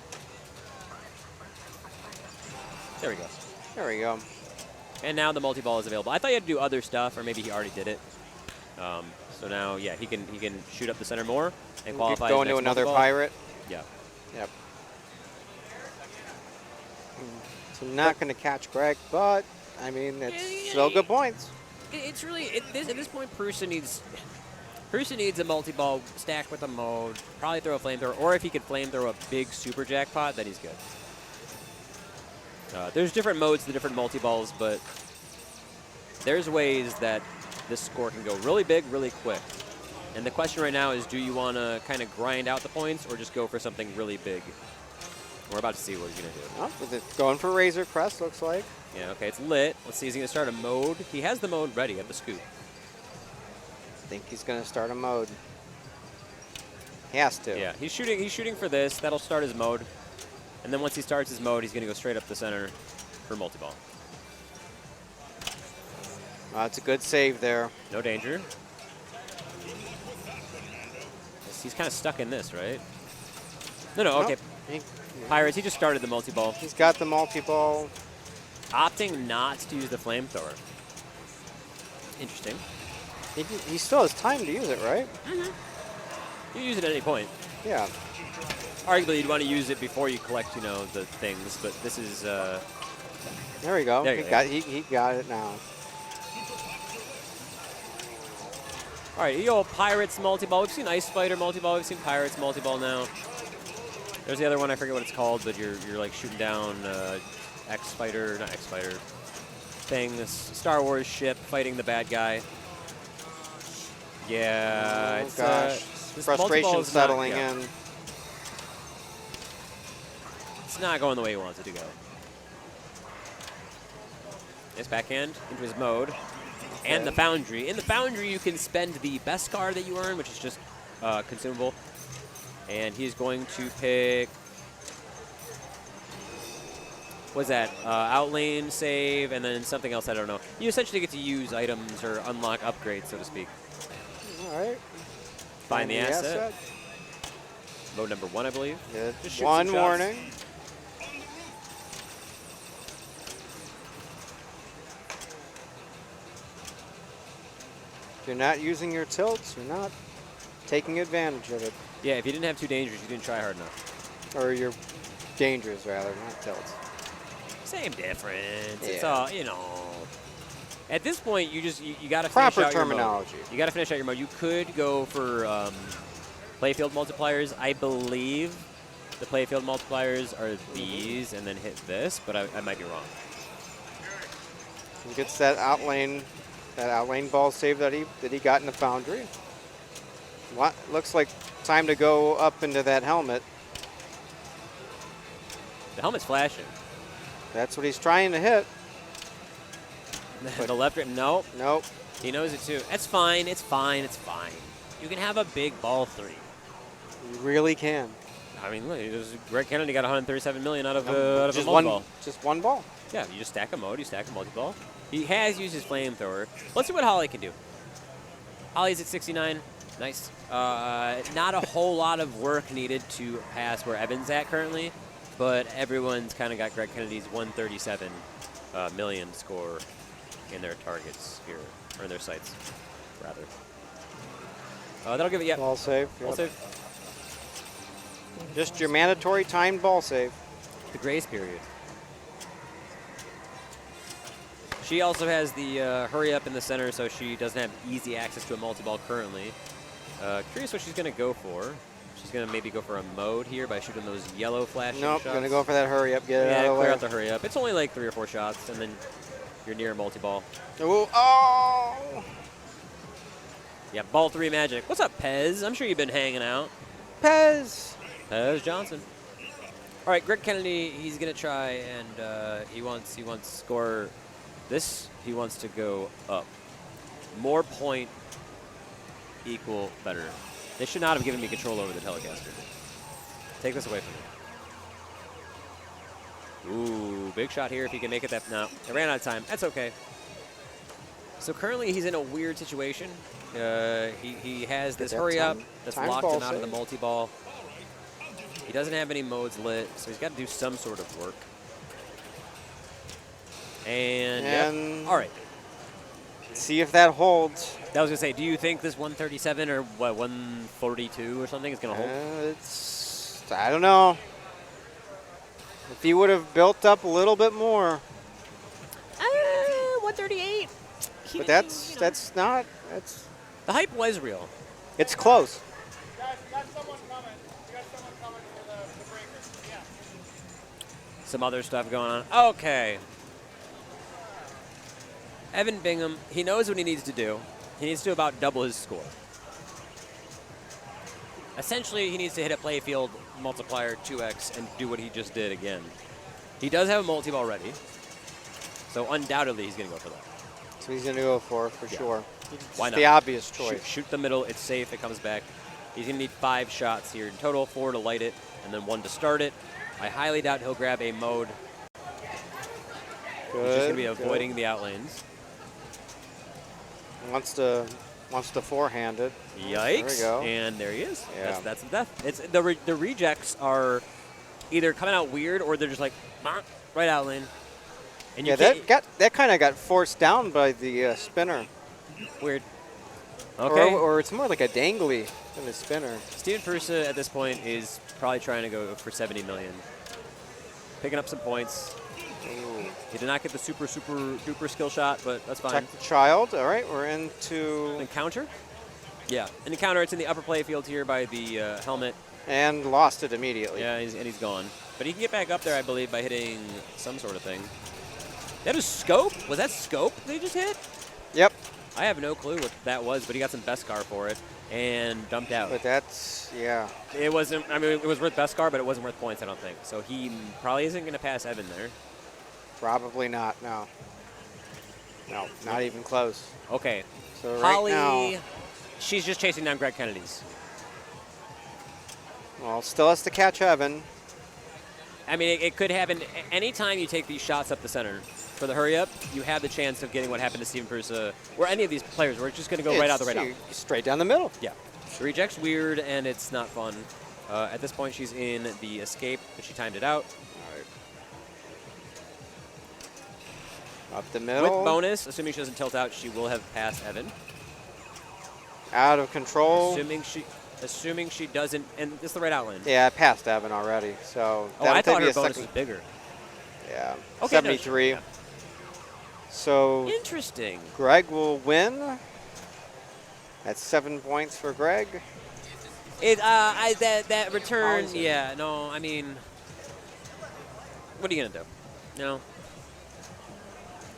There we go. There we go. And now the multi-ball is available. I thought you had to do other stuff, or maybe he already did it. So now, yeah, he can shoot up the center more and qualify. Go his into next another multi-ball. pirate. Yeah. Yep. So not going to catch Greg, but I mean, it's still good points. It's really at this point, Prusa needs a multi-ball stacked with a mode. Probably throw a flamethrower, or if he could flamethrow a big super jackpot, then he's good. There's different modes to different multi-balls, but there's ways that this score can go really big, really quick. And the question right now is, do you want to kind of grind out the points or just go for something really big? We're about to see what he's going to do. Oh, with it going for Razor Crest, looks like. Yeah, okay, it's lit. Let's see, is he going to start a mode? He has the mode ready at the scoop. I think he's going to start a mode. He has to. Yeah, he's shooting for this. That'll start his mode. And then once he starts his mode, he's going to go straight up the center for multi-ball. That's a good save there. No danger. He's kind of stuck in this, right? No, okay. Nope. Pirates, he just started the multi-ball. He's got the multi-ball. Opting not to use the flamethrower. Interesting. He still has time to use it, right? You can use it at any point. Yeah. Arguably, you'd want to use it before you collect, the things, but this is... There we go. There you go. He got it now. All right, yo, Pirates multi-ball. We've seen Ice Spider multi-ball. We've seen Pirates multi-ball now. There's the other one. I forget what it's called, but you're like shooting down X-Fighter, not X-Fighter, thing, this Star Wars ship fighting the bad guy. Yeah, Oh, it's gosh. this Frustration multi-ball is settling not, yeah. in. It's not going the way he wants it to go. Nice backhand into his mode. And the Foundry. In the Foundry, you can spend the best card that you earn, which is just consumable. And he's going to pick... What's that? Outlane, save, and then something else I don't know. You essentially get to use items or unlock upgrades, so to speak. All right. Find the asset. Mode number 1, I believe. Yeah. Just shoot One some shots. warning. If you're not using your tilts, you're not taking advantage of it. Yeah, if you didn't have 2 dangers, you didn't try hard enough. Or your dangers, rather, not tilts. Same difference. Yeah. It's all, At this point, you got to finish Proper out terminology. Your mode. You got to finish out your mode. You could go for playfield multipliers. I believe the playfield multipliers are these, and then hit this, but I might be wrong. He gets that outlane ball save that he got in the Foundry. Looks like time to go up into that helmet. The helmet's flashing. That's what he's trying to hit. The left grip, nope. Nope. He knows it too. That's fine. It's fine. It's fine. You can have a big ball 3. You really can. I mean, look, Greg Kennedy got 137 million out of a multi-ball. Just one ball. Yeah, you just stack a mode, you stack a multi-ball. He has used his flamethrower. Let's see what Holly can do. Holly's at 69. Nice. Not a whole lot of work needed to pass where Evan's at currently, but everyone's kind of got Greg Kennedy's 137 million score in their targets here, or in their sights, rather. That'll give it, yeah. Ball save. Ball Yep. save. Just your mandatory timed ball save. The grace period. She also has the hurry up in the center, so she doesn't have easy access to a multi-ball currently. Curious what she's going to go for. She's going to maybe go for a mode here by shooting those yellow flashing Nope, shots. going to go for that hurry up, get it out of the clear way. out the hurry up. It's only like 3 or 4 shots, and then you're near a multi-ball. Ooh, oh! Yeah, ball 3 magic. What's up, Pez? I'm sure you've been hanging out. Pez! Pez Johnson. All right, Greg Kennedy, he's going to try, and he wants to score this. He wants to go up. More point equal better. They should not have given me control over the Telecaster. Take this away from me. Ooh, big shot here if he can make it that. No, I ran out of time. That's okay. So currently he's in a weird situation. He has this that hurry up time- that's time locked ball him out of the save. multi-ball. He doesn't have any modes lit, so he's got to do some sort of work. And, yep. All right. See if that holds. I was going to say, do you think this 137 or what, 142 or something is going to hold? I don't know. If he would have built up a little bit more. 138. But that's not. The hype was real. It's close. Guys, we got someone coming. We got someone coming for the breakers. Yeah. Some other stuff going on. Okay. Evan Bingham, he knows what he needs to do. He needs to about double his score. Essentially, he needs to hit a playfield multiplier 2x and do what he just did again. He does have a multi-ball ready, so undoubtedly he's going to go for that. So he's going to go for sure. Why not? The obvious choice. Shoot the middle. It's safe. It comes back. He's going to need 5 shots here in total, 4 to light it, and then 1 to start it. I highly doubt he'll grab a mode. Good, He's just going to be avoiding the outlanes. Wants to forehand it. Yikes! There we go. And there he is. Yeah. That's the death. It's the rejects are either coming out weird or they're just like right out lane. And Yeah, that kind of got forced down by the spinner. Weird. Okay. Or it's more like a dangly than a spinner. Steven Prusa at this point is probably trying to go for 70 million. Picking up some points. Ooh. He did not get the super duper skill shot, but that's fine. Protect the child. All right, we're into Encounter? Yeah, an encounter. It's in the upper play field here by the helmet. and lost it immediately. Yeah, he's gone. But he can get back up there, I believe, by hitting some sort of thing. That was scope? Was that scope they just hit? Yep. I have no clue what that was, but he got some Beskar for it and dumped out. But that's It wasn't. I mean, it was worth Beskar, but it wasn't worth points. I don't think. So he probably isn't going to pass Evan there. Probably not. No. No, not even close. Okay. So right Holly, now, she's just chasing down Greg Kennedy's. well, still has to catch Evan. I mean, it could happen anytime you take these shots up the center. For the hurry up, you have the chance of getting what happened to Steven Prusa, or any of these players, where it's just going to go right out the right out. Straight down the middle. Yeah. The reject's weird, and it's not fun. At this point, she's in the escape, but she timed it out. Up the middle. With bonus, assuming she doesn't tilt out, she will have passed Evan. Out of control. Assuming she doesn't, and it's the right outline. Yeah, I passed Evan already. So Oh, I thought her a bonus second. was bigger. Yeah. Okay, 73. no, So interesting. Greg will win. That's 7 points for Greg. That return, How is it? yeah, no, I mean, what are you gonna do? No.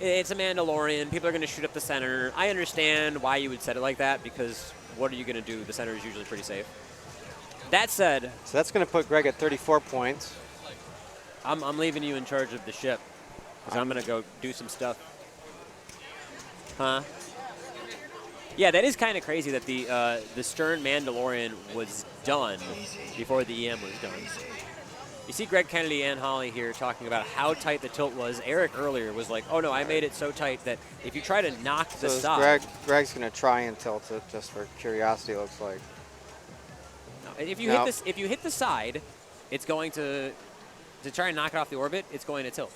It's a Mandalorian. People are going to shoot up the center. I understand why you would set it like that, because what are you going to do? The center is usually pretty safe. That said, So that's going to put Greg at 34 points. I'm leaving you in charge of the ship, because I'm going to go do some stuff. Huh? Yeah, that is kind of crazy that the Stern Mandalorian was done before the EM was done. You see Greg Kennedy and Holly here talking about how tight the tilt was. Eric earlier was like, oh no, I made it so tight that if you try to knock the So side. Greg's going to try and tilt it just for curiosity, it looks like. No, if you hit the side, it's going to try and knock it off the orbit, it's going to tilt.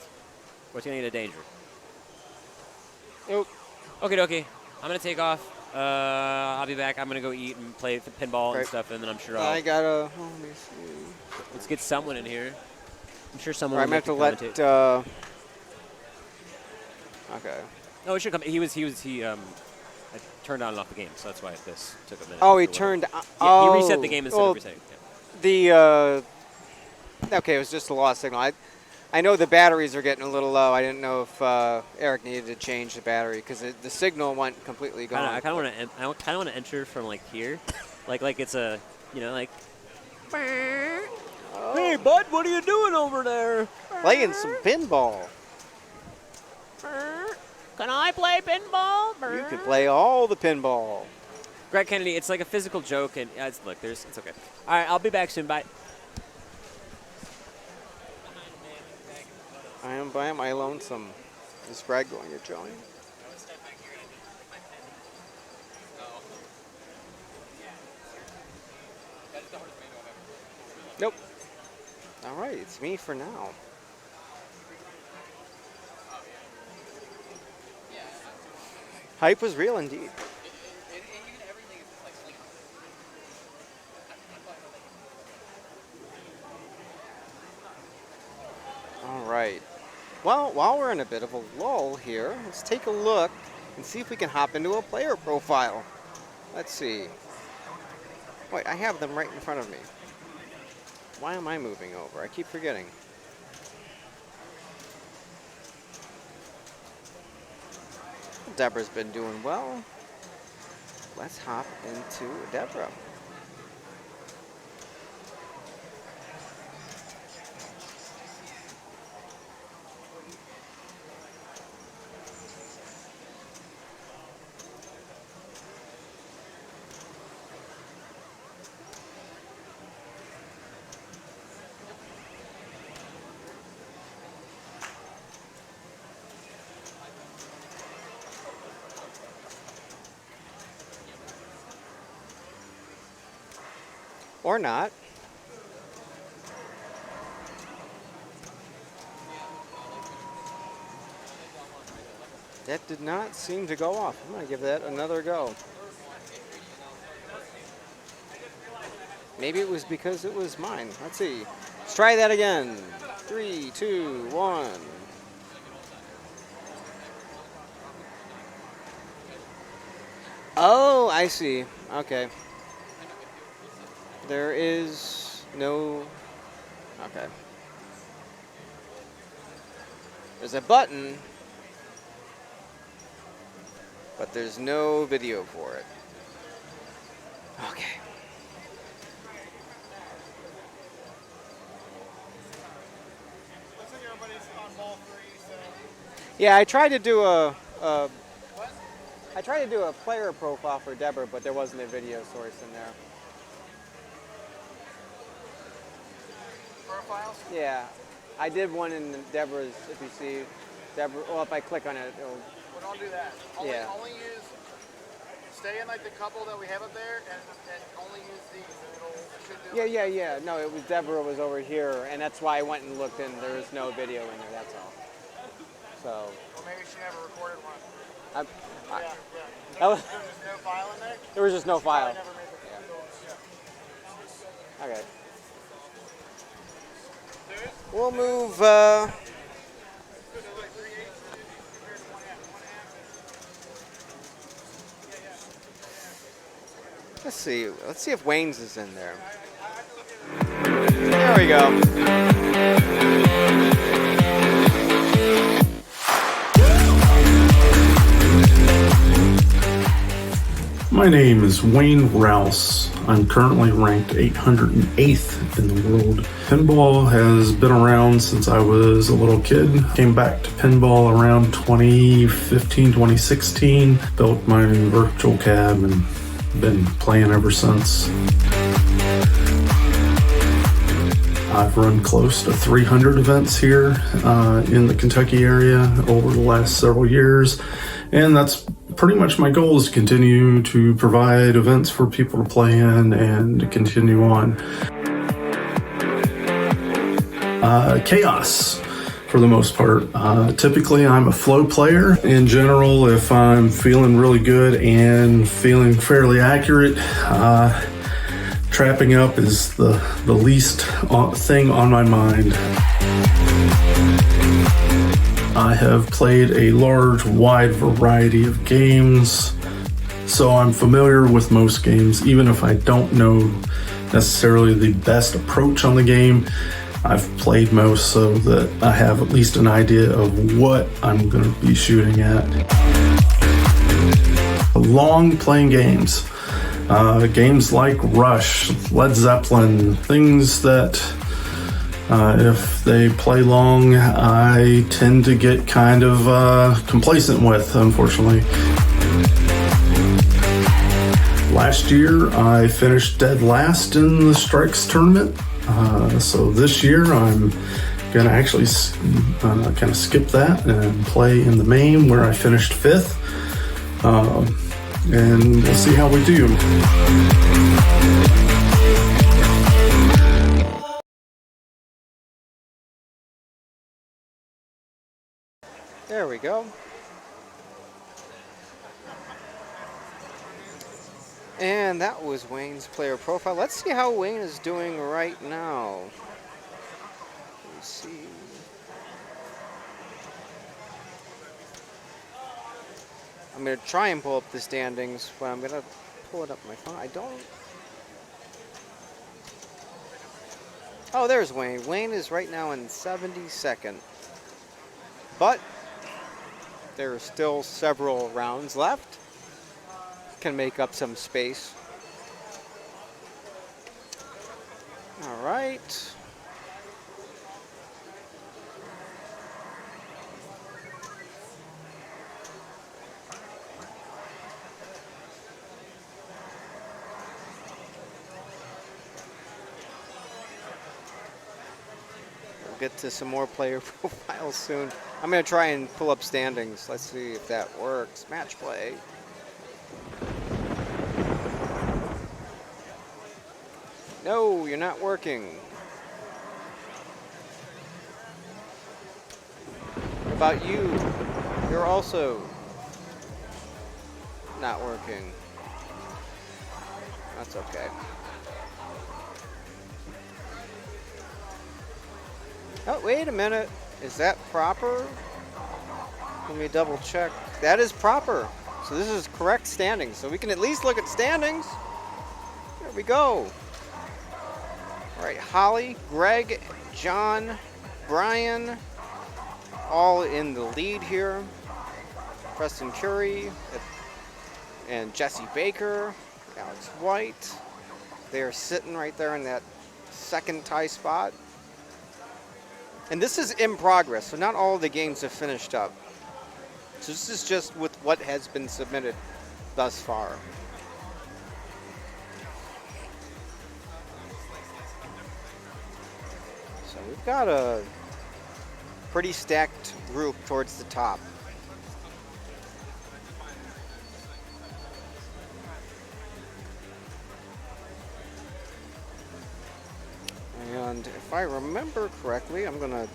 Or it's going to get a danger. Nope. Okay, dokie. I'm going to take off. I'll be back. I'm going to go eat and play pinball and stuff, and then I'm sure I got to, let me see. Let's get someone in here. I'm sure someone I'm will going to have to let, okay. No, it should come. I turned on and off the game, so that's why this took a minute. Oh, he turned, Yeah, he reset the game instead of resetting. Yeah. Okay, it was just a lost signal. I know the batteries are getting a little low. I didn't know if Eric needed to change the battery because the signal went completely gone. I kind of want to enter from like here, like it's a, like. Oh. Hey, bud, what are you doing over there? Playing some pinball. Can I play pinball? You could play all the pinball. Greg Kennedy, it's like a physical joke, and it's okay. All right, I'll be back soon. Bye. I am lonesome. Is Greg going to join? Nope. All right, it's me for now. Hype was real indeed. All right. Well, while we're in a bit of a lull here, let's take a look and see if we can hop into a player profile. Let's see. Wait, I have them right in front of me. Why am I moving over? I keep forgetting. Deborah's been doing well. Let's hop into Deborah. Or not. That did not seem to go off. I'm going to give that another go. Maybe it was because it was mine. Let's see. Let's try that again. 3, 2, 1. Oh, I see. Okay. There is no... Okay. There's a button, but there's no video for it. Okay. Looks like everybody's on ball 3, so... Yeah, I tried to do a player profile for Deborah, but there wasn't a video source in there. Profiles? Yeah, I did one in Deborah's. If you see, Deborah. Well, if I click on it, it'll. Well, don't do that. Only use. Stay in like the couple that we have up there, and only use these. And it should do Yeah. No, it was Deborah was over here, and that's why I went and looked, and there was no video in there. That's all. So. Well, maybe she never recorded one. Yeah. There was just no file in there. There was just no file. Never made the Okay. We'll move. Let's see. Let's see if Wayne's is in there. There we go. My name is Wayne Rouse. I'm currently ranked 808th in the world. Pinball has been around since I was a little kid. Came back to pinball around 2015, 2016. Built my virtual cab and been playing ever since. I've run close to 300 events here in the Kentucky area over the last several years, and that's pretty much my goal, is to continue to provide events for people to play in and to continue on. Chaos, for the most part. Typically, I'm a flow player. In general, if I'm feeling really good and feeling fairly accurate, trapping up is the least thing on my mind. I have played a large, wide variety of games, so I'm familiar with most games. Even if I don't know necessarily the best approach on the game, I've played most so that I have at least an idea of what I'm going to be shooting at. Long playing games. Games like Rush, Led Zeppelin, things that if they play long, I tend to get kind of complacent with, unfortunately. Last year, I finished dead last in the Strikes tournament. So this year, I'm going to actually kind of skip that and play in the main, where I finished 5th. And we'll see how we do. There we go. And that was Wayne's player profile. Let's see how Wayne is doing right now. Let's see. I'm going to try and pull up the standings, but I'm going to pull it up on my phone. I don't. Oh, there's Wayne. Wayne is right now in 72nd. But there are still several rounds left. Can make up some space. All right. We'll get to some more player profiles soon. I'm going to try and pull up standings. Let's see if that works. Match play. No, you're not working. What about you? You're also not working. That's okay. Oh, wait a minute. Is that proper? Let me double check. That is proper. So this is correct standings. So we can at least look at standings. There we go. All right, Holly, Greg, John, Brian, all in the lead here. Preston Curry and Jesse Baker, Alex White. They're sitting right there in that second tie spot. And this is in progress, so not all of the games have finished up. So this is just with what has been submitted thus far. So we've got a pretty stacked group towards the top. And if I remember correctly, I'm going to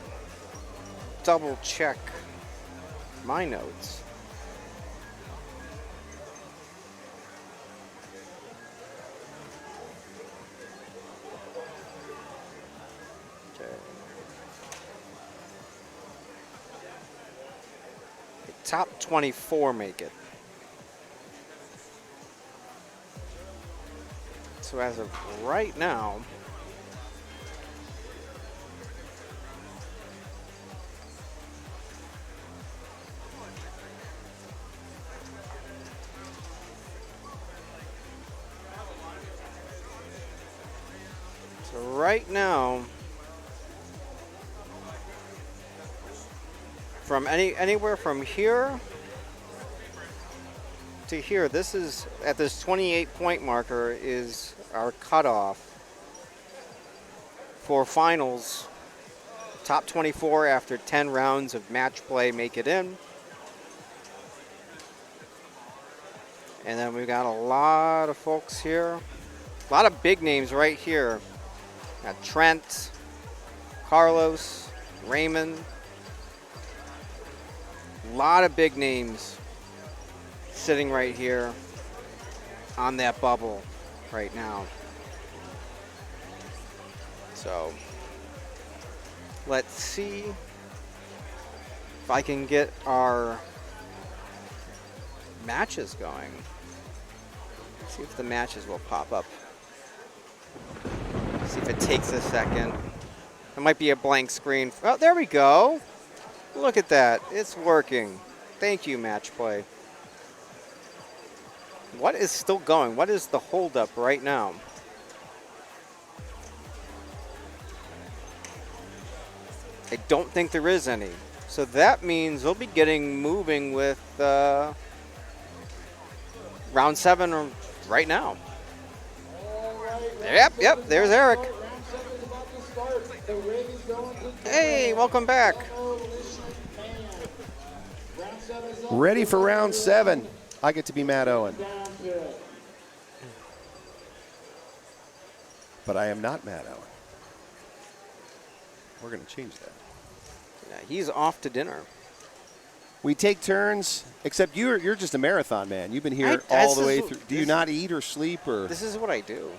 double check my notes. Okay. The top 24 make it. So as of right now, from anywhere from here to here, this is at this 28-point marker is our cutoff for finals. Top 24 after 10 rounds of match play make it in. And then we've got a lot of folks here. A lot of big names right here. Got Trent, Carlos, Raymond. A lot of big names sitting right here on that bubble right now. So let's see if I can get our matches going. See if the matches will pop up. See if it takes a second. It might be a blank screen. Oh, there we go. Look at that. It's working. Thank you, Matchplay. What is still going? What is the holdup right now? I don't think there is any. So that means we'll be getting moving with round 7 right now. Yep, there's Eric. Hey, welcome back. Ready for round 7. I get to be Matt Owen. But I am not Matt Owen. We're going to change that. Yeah, he's off to dinner. We take turns, except you're just a marathon man. You've been here I- all the this way is- through. Do you not eat or sleep or? This is what I do.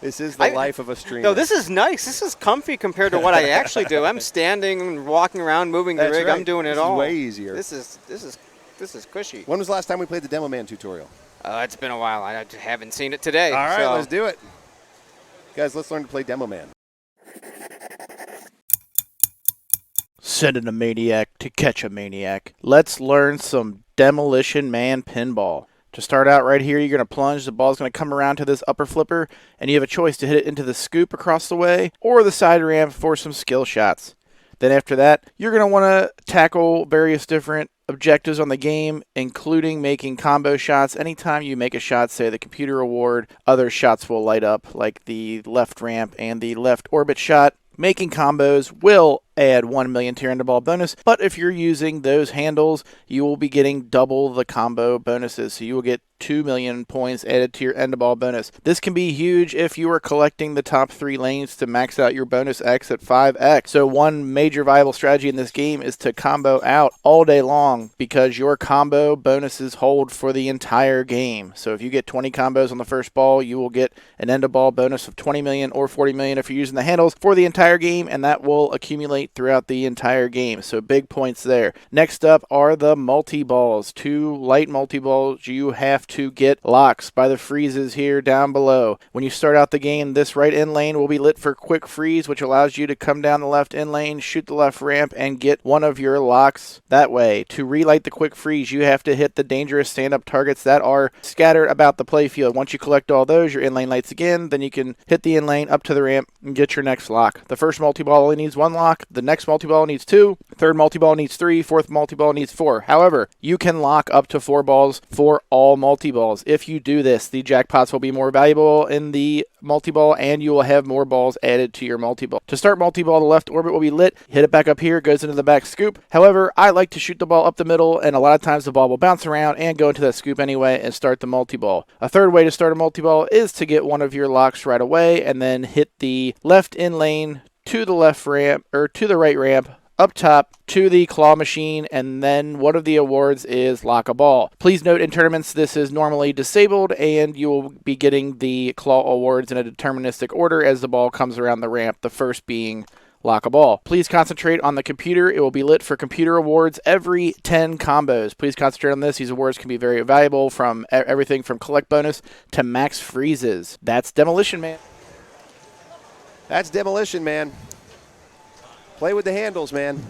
This is the life of a streamer. No, this is nice. This is comfy compared to what I actually do. I'm standing and walking around, moving the That's rig. right. I'm doing it This all. is way easier. This is cushy. When was the last time we played the Demo Man tutorial? It's been a while. I haven't seen it today. All right, so. let's do it. Guys, let's learn to play Demo Man. Sending a maniac to catch a maniac. Let's learn some Demolition Man pinball. To start out right here, you're going to plunge. The ball's going to come around to this upper flipper, and you have a choice to hit it into the scoop across the way or the side ramp for some skill shots. Then after that, you're going to want to tackle various different objectives on the game, including making combo shots. Anytime you make a shot, say the computer award, other shots will light up, like the left ramp and the left orbit shot. Making combos will add 1 million to your end of ball bonus, but if you're using those handles, you will be getting double the combo bonuses, so you will get 2 million points added to your end of ball bonus. This can be huge if you are collecting the top 3 lanes to max out your bonus X at 5x. So one major viable strategy in this game is to combo out all day long, because your combo bonuses hold for the entire game. So if you get 20 combos on the first ball, you will get an end of ball bonus of 20 million or 40 million if you're using the handles for the entire game, and that will accumulate throughout the entire game. So big points there. Next up are the multi-balls. 2 light multi-balls. You have to get locks by the freezes here down below. When you start out the game, this right in lane will be lit for quick freeze, which allows you to come down the left in lane, shoot the left ramp, and get one of your locks that way. To relight the quick freeze, you have to hit the dangerous stand-up targets that are scattered about the playfield. Once you collect all those, your in lane lights again, then you can hit the in lane up to the ramp and get your next lock. The first multi-ball only needs 1 lock, the next multi-ball needs 2, third multi-ball needs 3, fourth multi-ball needs 4. However, you can lock up to 4 balls for all multi-balls. If you do this, the jackpots will be more valuable in the multi-ball, and you will have more balls added to your multi-ball. To start multi-ball, the left orbit will be lit. Hit it back up here, goes into the back scoop. However, I like to shoot the ball up the middle, and a lot of times the ball will bounce around and go into that scoop anyway and start the multi-ball. A third way to start a multi-ball is to get one of your locks right away and then hit the left in lane to the left ramp, or to the right ramp, up top to the claw machine, and then one of the awards is lock a ball. Please note, in tournaments this is normally disabled, and you will be getting the claw awards in a deterministic order as the ball comes around the ramp, the first being lock a ball. Please concentrate on the computer. It will be lit for computer awards every 10 combos. Please concentrate on this. These awards can be very valuable, from everything from collect bonus to max freezes. That's Demolition Man. That's Demolition Man. Play with the handles, man.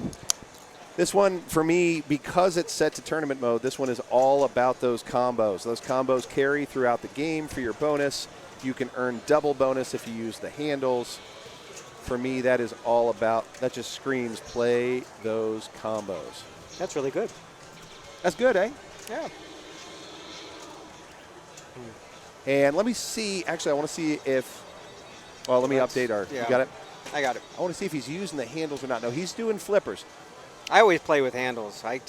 This one, for me, because it's set to tournament mode, this one is all about those combos. Those combos carry throughout the game for your bonus. You can earn double bonus if you use the handles. For me, that is all about, that just screams play those combos. That's really good. That's good, eh? Yeah. And let me see, actually, I want to see if, well, let me update our, Yeah. you got it? I got it. I want to see if he's using the handles or not. No, he's doing flippers. I always play with handles. I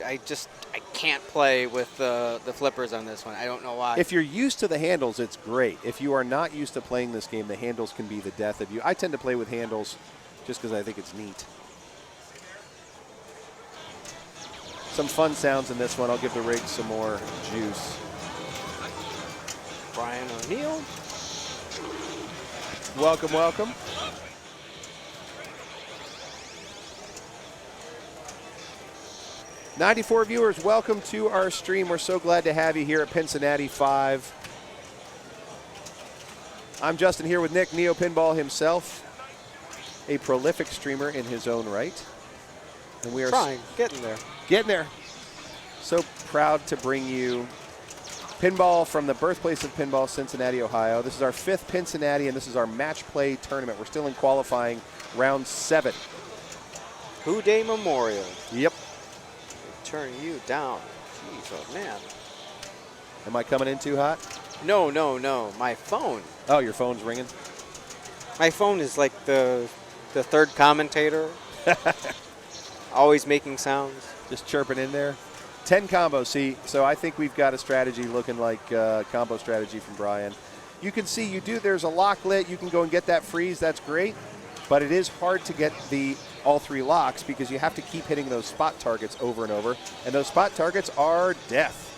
can't play with the flippers on this one. I don't know why. If you're used to the handles, it's great. If you are not used to playing this game, the handles can be the death of you. I tend to play with handles just because I think it's neat. Some fun sounds in this one. I'll give the rig some more juice. Brian O'Neill. Welcome, welcome. '94 viewers, welcome to our stream. We're so glad to have you here at Pincinnati 5. I'm Justin here with Nick, Neo Pinball himself, a prolific streamer in his own right. And we are getting there. Getting there. So proud to bring you pinball from the birthplace of pinball, Cincinnati, Ohio. This is our 5th Pincinnati, and this is our match play tournament. We're still in qualifying round 7. Who Day Memorial. Yep. Turn you down. Jeez, oh man. Am I coming in too hot? No. My phone. Oh, your phone's ringing? My phone is like the third commentator. Always making sounds. Just chirping in there. 10 combos. See, so I think we've got a strategy looking like combo strategy from Brian. You can see there's a lock lit. You can go and get that freeze. That's great. But it is hard to get the all 3 locks because you have to keep hitting those spot targets over and over, and those spot targets are death.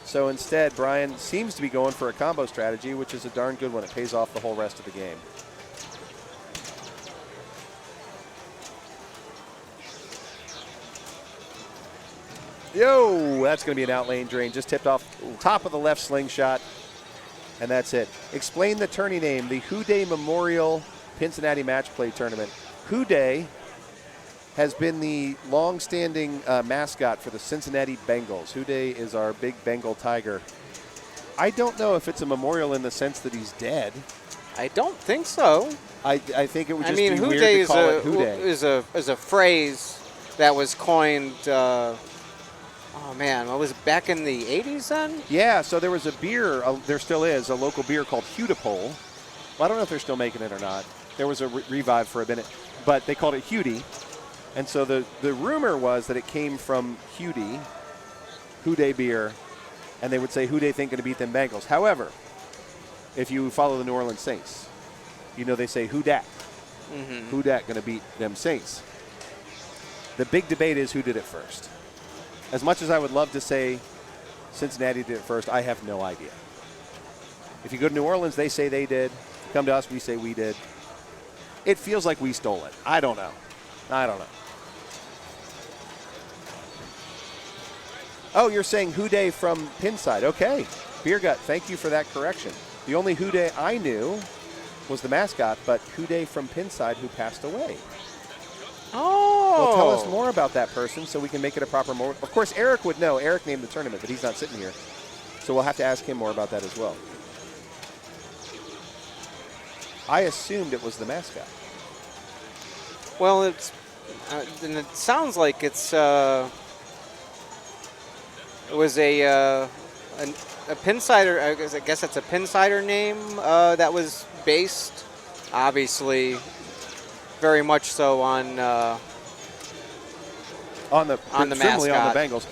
So instead, Brian seems to be going for a combo strategy, which is a darn good one. It pays off the whole rest of the game. Yo, that's going to be an out lane drain. Just tipped off top of the left slingshot, and that's it. Explain the tourney name, the Houday Memorial Pincinnati Matchplay Tournament. Houday has been the long-standing mascot for the Cincinnati Bengals. Houday is our big Bengal tiger. I don't know if it's a memorial in the sense that he's dead. I don't think so. I think it would just be weird Houday to call it Houday. is a phrase that was coined. Oh man, what was it, back in the 80s then? Yeah, so there was a beer, there still is, a local beer called Hudipole. Well, I don't know if they're still making it or not. There was a revive for a minute, but they called it Hudie. And so the rumor was that it came from Houday beer, and they would say Houday think going to beat them Bengals. However, if you follow the New Orleans Saints, you know they say Houdat. Houdat going to beat them Saints. The big debate is who did it first. As much as I would love to say Cincinnati did it first, I have no idea. If you go to New Orleans, they say they did. Come to us, we say we did. It feels like we stole it. I don't know. Oh, you're saying Houday from Pinside. Okay. Beer Gut, thank you for that correction. The only Houday I knew was the mascot, but Houday from Pinside who passed away. Oh. Well, tell us more about that person so we can make it a proper moment. Of course, Eric would know. Eric named the tournament, but he's not sitting here. So we'll have to ask him more about that as well. I assumed it was the mascot. Well, it's and it sounds like it was a Pinsider. I guess it's a Pinsider name that was based, obviously, very much so on the mascot. On the Bengals.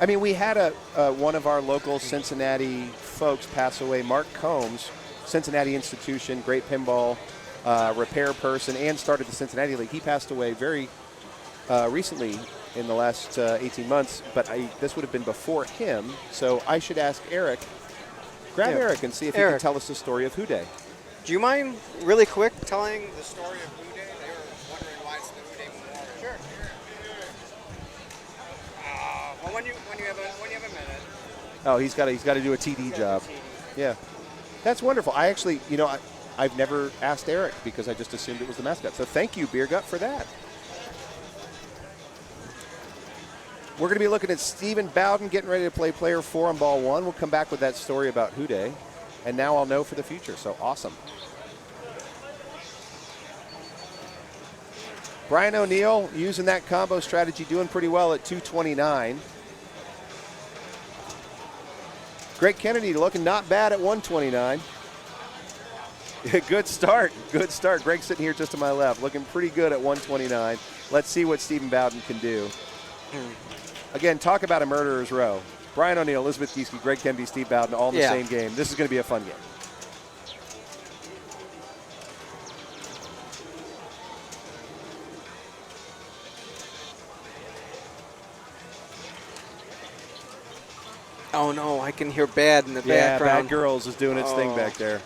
I mean, we had one of our local Cincinnati folks pass away, Mark Combs, Cincinnati institution, great pinball repair person, and started the Cincinnati League. He passed away very recently in the last 18 months, but this would have been before him, so I should ask Eric. Grab Eric and see if he can tell us the story of Houday. Do you mind, really quick, telling the story of Houday? They were wondering why it's the Houday Memorial. Sure. Well, when you have a minute. Oh, he's got to do a TD job. Yeah, that's wonderful. I actually, I've never asked Eric because I just assumed it was the mascot. So thank you, Beer Gut, for that. We're going to be looking at Stephen Bowden getting ready to play player 4 on ball 1. We'll come back with that story about Houday, and now I'll know for the future. So awesome. Brian O'Neill using that combo strategy, doing pretty well at 229. Greg Kennedy looking not bad at 129. Good start. Greg's sitting here just to my left, looking pretty good at 129. Let's see what Stephen Bowden can do. Again, talk about a murderer's row. Brian O'Neill, Elizabeth Gieske, Greg Kennedy, Steve Bowden, all in the same game. This is going to be a fun game. Oh no, I can hear Bad in the background. background. Bad Girls is doing its thing back there.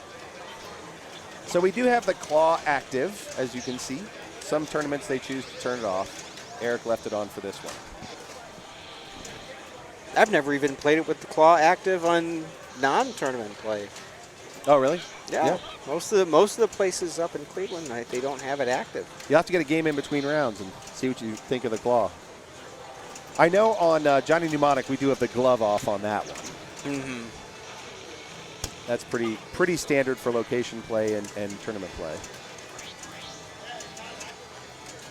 So we do have the claw active, as you can see. Some tournaments they choose to turn it off. Eric left it on for this one. I've never even played it with the claw active on non-tournament play. Oh, really? Yeah. Most of the places up in Cleveland, they don't have it active. You'll have to get a game in between rounds and see what you think of the claw. I know on Johnny Mnemonic we do have the glove off on that one. Mm-hmm. That's pretty standard for location play and tournament play.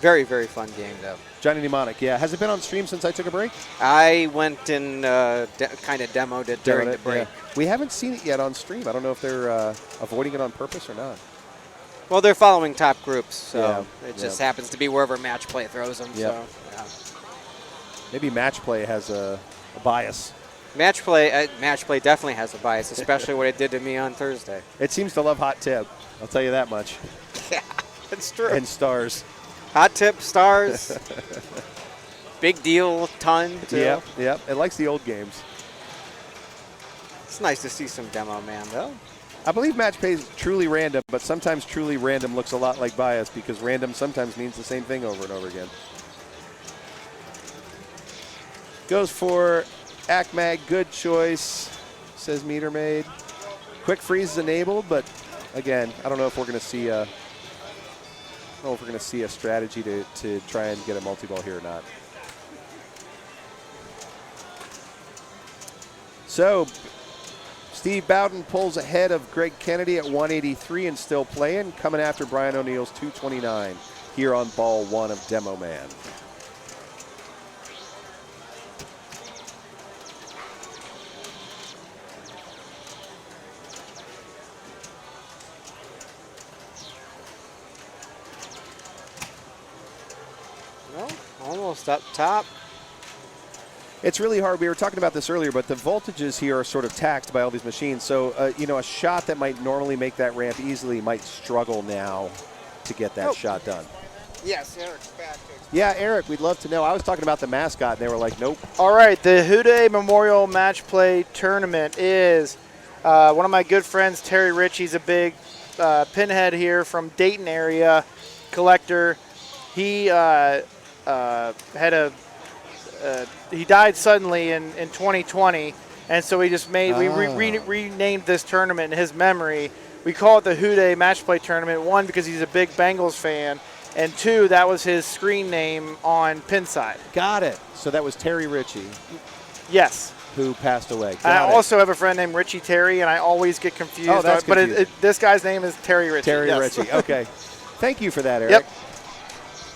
Very, very fun game, though. Johnny Mnemonic, yeah. Has it been on stream since I took a break? I went and kind of demoed it during the break. Yeah. We haven't seen it yet on stream. I don't know if they're avoiding it on purpose or not. Well, they're following top groups, so it just happens to be wherever Matchplay throws them. Yeah. So, Maybe Matchplay has a bias. Matchplay definitely has a bias, especially what it did to me on Thursday. It seems to love hot tip. I'll tell you that much. Yeah, that's true. And stars. Hot tip stars. Big deal ton. Too. Yep. It likes the old games. It's nice to see some Demo Man, though. I believe Matchplay is truly random, but sometimes truly random looks a lot like bias because random sometimes means the same thing over and over again. Goes for Akmag, good choice, says Meter Maid. Quick freeze is enabled, but again, I don't know if we're going to see a strategy to try and get a multi-ball here or not. So Steve Bowden pulls ahead of Greg Kennedy at 183 and still playing, coming after Brian O'Neill's 229 here on ball 1 of Demo Man. Well, almost up top. It's really hard. We were talking about this earlier, but the voltages here are sort of taxed by all these machines. So, a shot that might normally make that ramp easily might struggle now to get that shot done. Yes, Eric's back. Yeah, Eric, we'd love to know. I was talking about the mascot, and they were like, nope. All right, the Houday Memorial Match Play Tournament is one of my good friends, Terry Ritchie's a big pinhead here from Dayton area, collector. He he died suddenly in 2020, and so we just renamed this tournament in his memory. We call it the Houday Match Play Tournament, one, because he's a big Bengals fan, and two, that was his screen name on Pinside. Got it. So that was Terry Ritchie. Yes. Who passed away. I also have a friend named Richie Terry, and I always get confused. Oh, that's confusing. But this guy's name is Terry Ritchie. Terry yes. Ritchie. Okay. Thank you for that, Eric. Yep.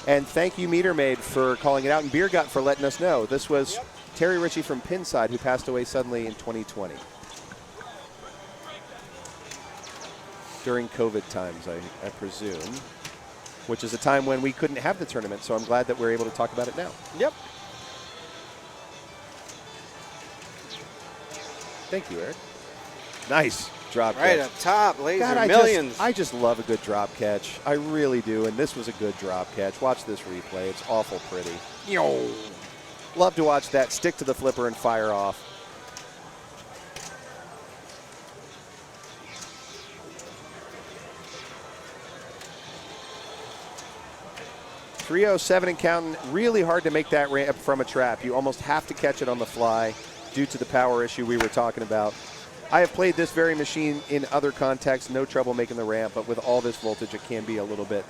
And thank you, Meter Maid, for calling it out, and Beer Gut for letting us know. This was Terry Ritchie from Pinside, who passed away suddenly in 2020. During COVID times, I presume, which is a time when we couldn't have the tournament, so I'm glad that we're able to talk about it now. Yep. Thank you, Eric. Nice drop catch. Right up top, laser God, millions. I just love a good drop catch. I really do, and this was a good drop catch. Watch this replay. It's awful pretty. Yo. Love to watch that. Stick to the flipper and fire off. .307 and counting. Really hard to make that ramp from a trap. You almost have to catch it on the fly due to the power issue we were talking about. I have played this very machine in other contexts, no trouble making the ramp, but with all this voltage, it can be a little bit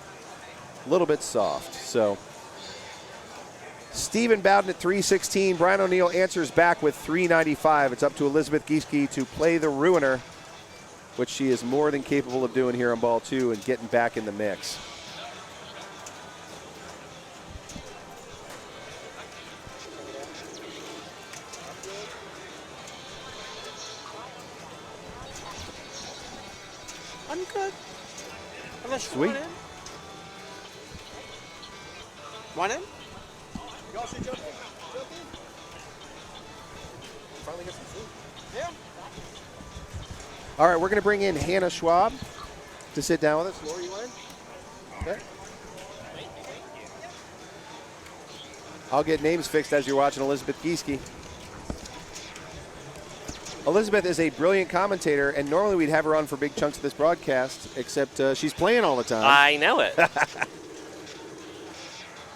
soft. So, Stephen Bowden at 316. Brian O'Neill answers back with 395. It's up to Elizabeth Gieske to play the Ruiner, which she is more than capable of doing here on ball 2 and getting back in the mix. I'm good. Unless you Sweet. want in. Want in? Y'all should jump in. Finally get some food. Yeah. All right, we're going to bring in Hannah Schwab to sit down with us. Laura, you want in? Okay. I'll get names fixed as you're watching Elizabeth Gieske. Elizabeth is a brilliant commentator, and normally we'd have her on for big chunks of this broadcast, except she's playing all the time. I know it.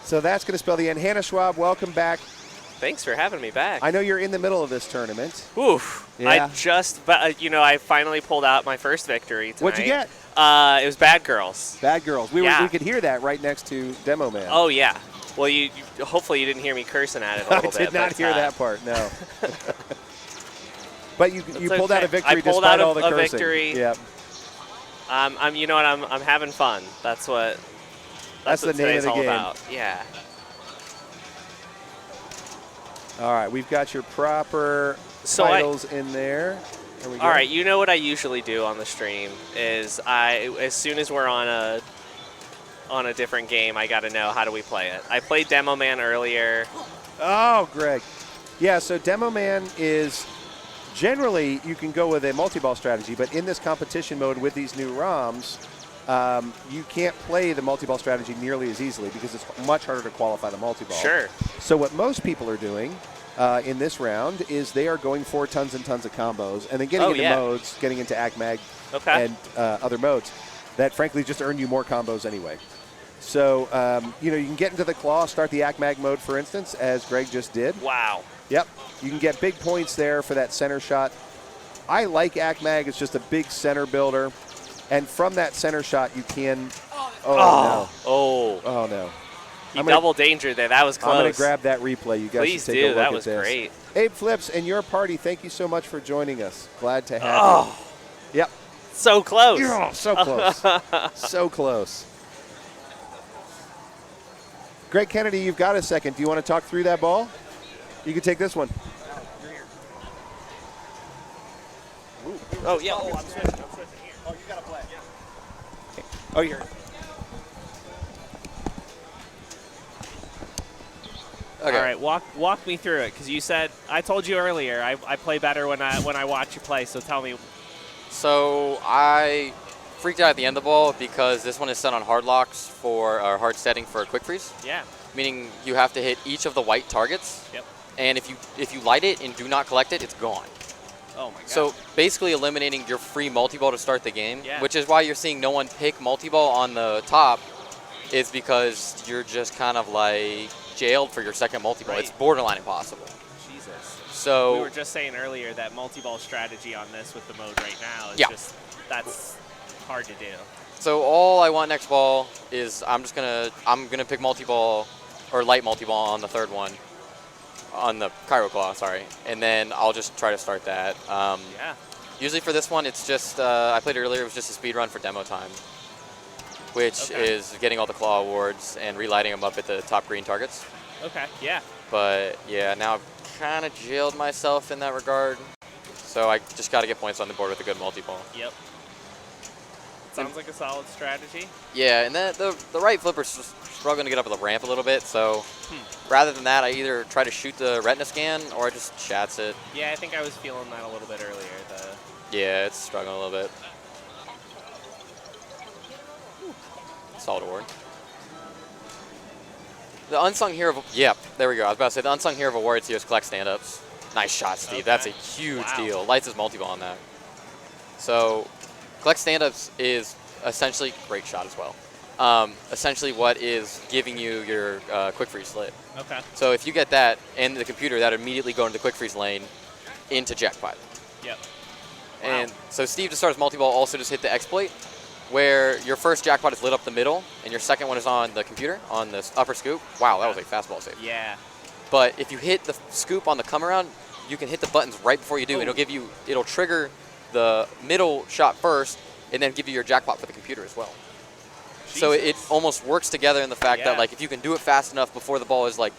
So that's going to spell the end. Hannah Schwab, welcome back. Thanks for having me back. I know you're in the middle of this tournament. Oof. Yeah. I finally pulled out my first victory tonight. What'd you get? It was Bad Girls. Bad Girls. We could hear that right next to Demo Man. Oh, yeah. Well, you hopefully you didn't hear me cursing at it a little bit. I did not hear that part, no. But you pulled out a victory despite all the cursing. Victory. Yeah. I'm having fun. That's what the name of the all game. About. Yeah. All right, we've got your proper titles in there. There we go. All right, you know what I usually do on the stream is as soon as we're on a different game, I got to know how do we play it. I played Demo Man earlier. Oh, Greg. Yeah, so Demo Man is generally you can go with a multi-ball strategy, but in this competition mode with these new ROMs, you can't play the multi-ball strategy nearly as easily because it's much harder to qualify the multi-ball. Sure. So what most people are doing in this round is they are going for tons and tons of combos and then getting into modes, getting into ACMAG and other modes that frankly just earn you more combos anyway. So, you can get into the claw, start the ACMAG mode, for instance, as Greg just did. Wow. Yep. You can get big points there for that center shot. I like ACMAG. It's just a big center builder. And from that center shot, you can – no. Oh, no. He double danger there. That was close. I'm going to grab that replay. You guys Please should take a look that at was this. Great. Abe Flips and your party, thank you so much for joining us. Glad to have you. Yep. So close. Oh, so close. So close. Greg Kennedy, you've got a second. Do you want to talk through that ball? You can take this one. Oh, yeah. Oh, I'm switching here. Oh, you got to play. Yeah. Oh, you're. Okay. All right, walk me through it because you said I told you earlier I play better when I watch you play. So tell me. So I freaked out at the end of the ball because this one is set on hard locks for or hard setting for a quick freeze. Yeah. Meaning you have to hit each of the white targets. Yep. And if you light it and do not collect it, it's gone. Oh my god. So basically eliminating your free multi-ball to start the game, Yeah. which is why you're seeing no one pick multi-ball on the top, is because you're just kind of like jailed for your second multi-ball. Right. It's borderline impossible. Jesus. So we were just saying earlier that multi-ball strategy on this with the mode right now is just that's hard to do. So all I want next ball is I'm gonna pick multi-ball or light multi-ball on the third one, on the Cairo Claw, sorry, and then I'll just try to start that. Yeah. Usually for this one, it's just I played it earlier. It was just a speed run for demo time, which is getting all the claw awards and relighting them up at the top green targets. Okay. Yeah. But yeah, now I've kind of jailed myself in that regard. So I just got to get points on the board with a good multi-ball. Yep. Sounds like a solid strategy. Yeah, and then the right flipper's just struggling to get up the ramp a little bit, so rather than that, I either try to shoot the retina scan or I just chats it. Yeah, I think I was feeling that a little bit earlier. Yeah, it's struggling a little bit. Solid award. The unsung hero of, there we go. I was about to say the unsung hero of awards here is collect stand-ups. Nice shot, Steve. Okay. That's a huge deal. Lights his multi-ball on that. So collect stand-ups is essentially, great shot as well. Essentially what is giving you your quick freeze lit. Okay. So if you get that in the computer, that immediately go into the quick freeze lane into jackpot. Yep. And so Steve to start his multi-ball also just hit the exploit where your first jackpot is lit up the middle and your second one is on the computer on this upper scoop. Wow, that was a fastball save. Yeah. But if you hit the scoop on the come around, you can hit the buttons right before you do. It'll trigger the middle shot first and then give you your jackpot for the computer as well. Jesus. So it almost works together in the fact that like if you can do it fast enough before the ball is like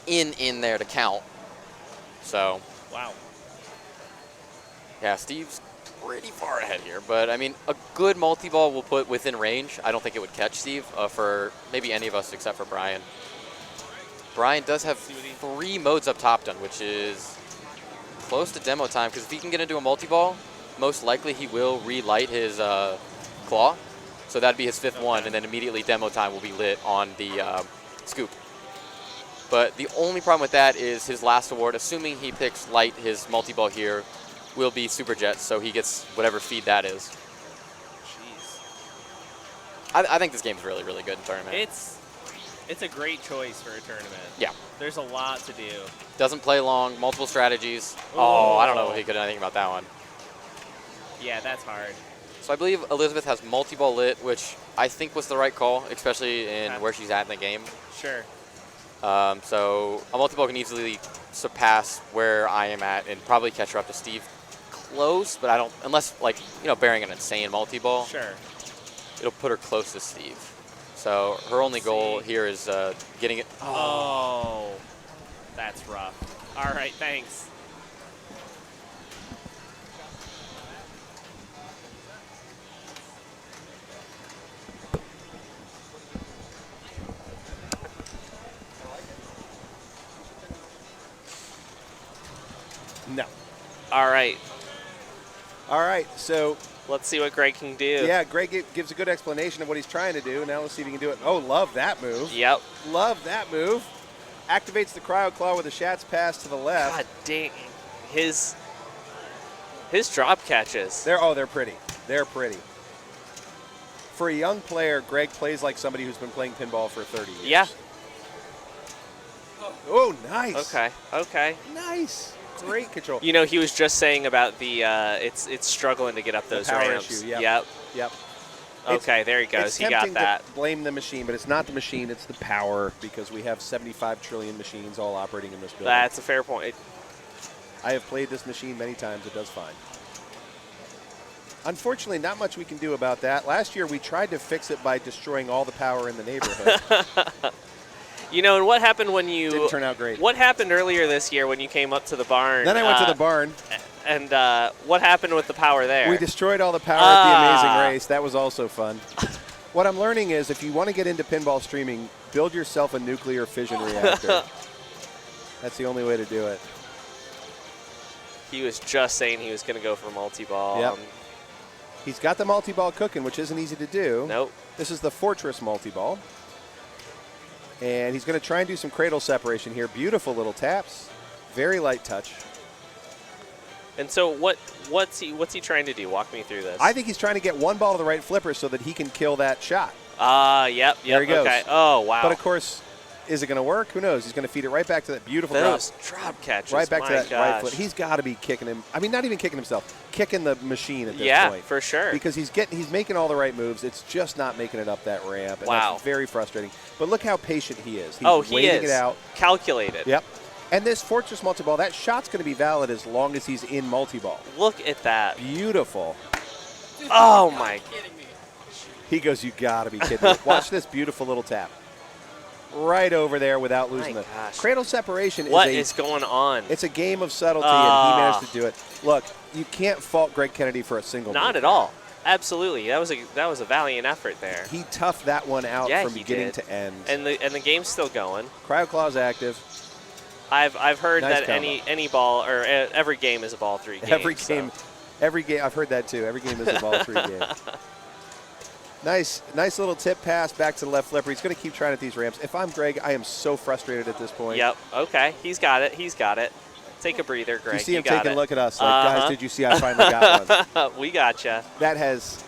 in there to count. So wow. Yeah, Steve's pretty far ahead here, but I mean a good multi-ball will put within range. I don't think it would catch Steve for maybe any of us except for Brian. Brian does have 3 modes up top done, which is close to demo time because if he can get into a multi-ball, most likely he will relight his claw. So that'd be his 5th one, and then immediately demo time will be lit on the scoop. But the only problem with that is his last award, assuming he picks light his multi-ball here, will be Super Jet, so he gets whatever feed that is. Jeez. I think this game's really, really good in tournament. It's a great choice for a tournament. Yeah. There's a lot to do. Doesn't play long, multiple strategies. Oh, I don't know if he could do anything about that one. Yeah, that's hard. So I believe Elizabeth has multi-ball lit, which I think was the right call, especially in where she's at in the game. Sure. So a multi-ball can easily surpass where I am at and probably catch her up to Steve. Close, but I don't, unless like, bearing an insane multi-ball. Sure. It'll put her close to Steve. So her only goal here is getting it. Oh, that's rough. All right, thanks. No. All right. All right, so let's see what Greg can do. Yeah, Greg gives a good explanation of what he's trying to do. Now let's see if he can do it. Oh, love that move. Yep. Love that move. Activates the Cryo Claw with a Shat's pass to the left. God dang. His drop catches. They're pretty. They're pretty. For a young player, Greg plays like somebody who's been playing pinball for 30 years. Yeah. Oh, nice. Okay. Nice. Great control. You know, he was just saying about the it's struggling to get up those power ramps. issue, yep. Okay, there he goes. It's He got tempting that. to blame the machine, but it's not the machine, it's the power, because we have 75 trillion machines all operating in this building. That's a fair point. I have played this machine many times. It does fine. Unfortunately, not much we can do about that. Last year, we tried to fix it by destroying all the power in the neighborhood. You know, and what happened when you... Didn't turn out great. What happened earlier this year when you came up to the barn? Then I went to the barn. And what happened with the power there? We destroyed all the power at the Amazing Race. That was also fun. What I'm learning is if you want to get into pinball streaming, build yourself a nuclear fission reactor. That's the only way to do it. He was just saying he was going to go for multi-ball. Yep. He's got the multi-ball cooking, which isn't easy to do. Nope. This is the Fortress multi-ball. And he's going to try and do some cradle separation here. Beautiful little taps. Very light touch. And so what's he trying to do? Walk me through this. I think he's trying to get one ball to the right flipper so that he can kill that shot. Yep. There he goes. Okay. Oh, wow. But, of course, is it going to work? Who knows? He's going to feed it right back to that beautiful Those drop catches. Right back to that gosh. right foot. He's got to be kicking him. I mean, not even kicking himself. Kicking the machine at this point. Yeah, for sure. Because he's making all the right moves. It's just not making it up that ramp. And Wow. That's very frustrating. But look how patient he is. He's he waiting is. it out. Calculated. Yep. And this Fortress multi-ball, that shot's going to be valid as long as he's in multi-ball. Look at that. Beautiful. Oh, my. He goes, you got to be kidding me. Watch this beautiful little tap. Right over there without losing the cradle separation. What is going on? It's a game of subtlety, and he managed to do it. Look, you can't fault Greg Kennedy for a single Not move. at all. Absolutely. That was a valiant effort there. He toughed that one out from beginning to end. And the game's still going. Cryo Claw's active. I've heard Nice that combo. any ball or every game is a ball 3 game. Every game. I've heard that too. Every game is a ball 3 game. Nice little tip pass back to the left flipper. He's going to keep trying at these ramps. If I'm Greg, I am so frustrated at this point. Yep. Okay. He's got it. Take a breather, Greg. You see him got taking it. a look at us like, guys, did you see I finally got one? We gotcha. That has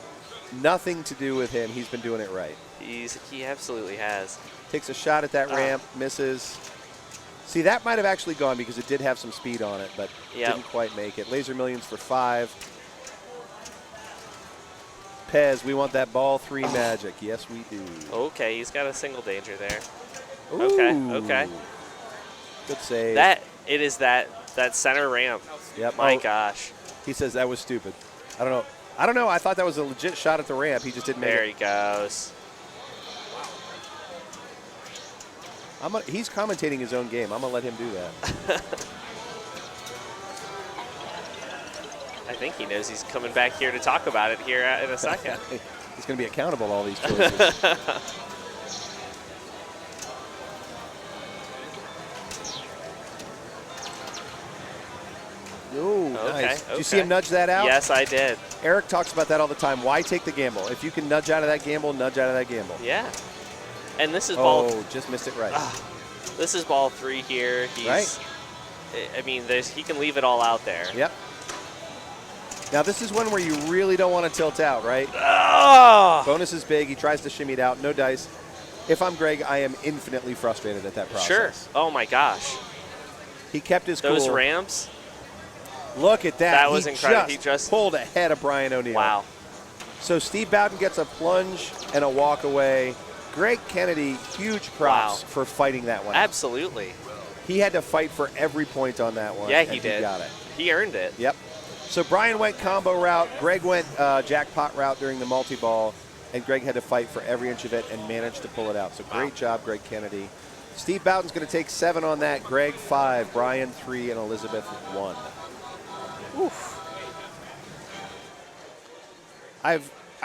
nothing to do with him. He's been doing it right. He absolutely has. Takes a shot at that ramp, misses. See, that might have actually gone because it did have some speed on it, but didn't quite make it. Laser Millions for 5. Pez, we want that ball 3 magic. Yes, we do. Okay, he's got a single danger there. Ooh. Okay. Good save. It is that center ramp. Yep. My gosh. He says that was stupid. I don't know. I thought that was a legit shot at the ramp. He just didn't make it. There he goes. He's commentating his own game. I'm going to let him do that. I think he knows he's coming back here to talk about it here in a second. He's going to be accountable to all these choices. Ooh, nice. Did you see him nudge that out? Yes, I did. Eric talks about that all the time. Why take the gamble? If you can nudge out of that gamble, nudge out of that gamble. Yeah. And this is ball. Oh, just missed it right. This is ball 3 here. Right. I mean, he can leave it all out there. Yep. Now, this is one where you really don't want to tilt out, right? Oh! Bonus is big. He tries to shimmy it out. No dice. If I'm Greg, I am infinitely frustrated at that process. Sure. Oh, my gosh. He kept his cool. Those ramps. Look at that. That was incredible. He just pulled ahead of Brian O'Neill. Wow. So Steve Bowden gets a plunge and a walk away. Greg Kennedy, huge props for fighting that one. Absolutely. He had to fight for every point on that one. Yeah, he and did. He got it. He earned it. Yep. So Brian went combo route. Greg went jackpot route during the multi-ball. And Greg had to fight for every inch of it and managed to pull it out. So great job, Greg Kennedy. Steve Bowden's going to take 7 on that. Greg 5, Brian 3, and Elizabeth 1. Oof. I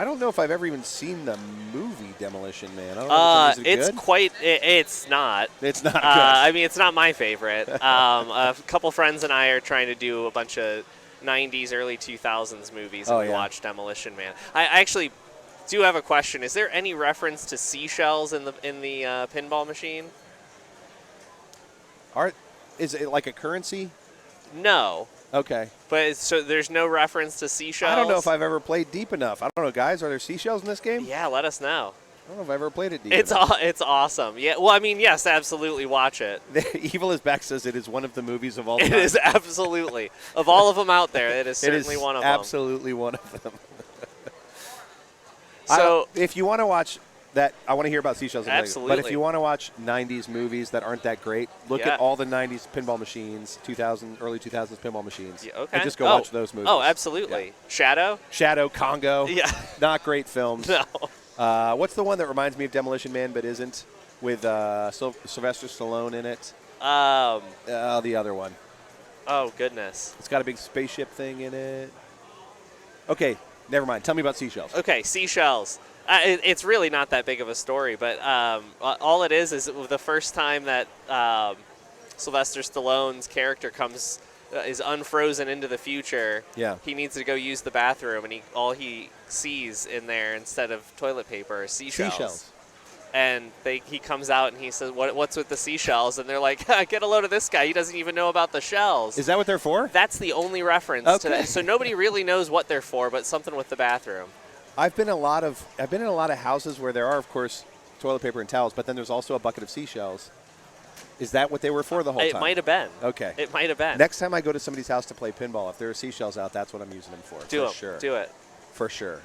don't know if I've ever even seen the movie Demolition Man. I don't know if it's good? quite. It's not. It's not good. I mean, it's not my favorite. A couple friends and I are trying to do a bunch of '90s, early 2000s movies, Oh, and we yeah. watched Demolition Man. I actually do have a question. Is there any reference to seashells in the pinball machine? Is it like a currency? No. Okay. But so there's no reference to seashells? I don't know if I've ever played deep enough. I don't know, guys. Are there seashells in this game? Yeah, let us know. I don't know if I've ever played it deep It's enough. it's awesome. Yeah. Well, I mean, yes, absolutely watch it. Evil is Back says it is one of the movies of all time. It is absolutely. Of all of them out there, it is certainly one of them. Absolutely one of them. So if you want to watch that, I want to hear about seashells. in a minute. Absolutely. But if you want to watch 90s movies that aren't that great, look Yeah. at all the 90s pinball machines, early 2000s pinball machines. Yeah, okay. And just go watch those movies. Oh, absolutely. Yeah. Shadow, Congo. Yeah. Not great films. No. What's the one that reminds me of Demolition Man but isn't? With Sylvester Stallone in it? The other one. Oh, goodness. It's got a big spaceship thing in it. Okay, never mind. Tell me about seashells. Okay, seashells. It's really not that big of a story, but all it is the first time that Sylvester Stallone's character is unfrozen into the future. Yeah. He needs to go use the bathroom, and all he sees in there instead of toilet paper are seashells. And he comes out and he says, "What's with the seashells?" And they're like, "Get a load of this guy. He doesn't even know about the shells." Is that what they're for? That's the only reference to that. So nobody really knows what they're for, but something with the bathroom. I've been in a lot of houses where there are, of course, toilet paper and towels, but then there's also a bucket of seashells. Is that what they were for the whole time? It might have been. Okay. It might have been. Next time I go to somebody's house to play pinball, if there are seashells out, that's what I'm using them for. Do for it. Sure. Do it. For sure.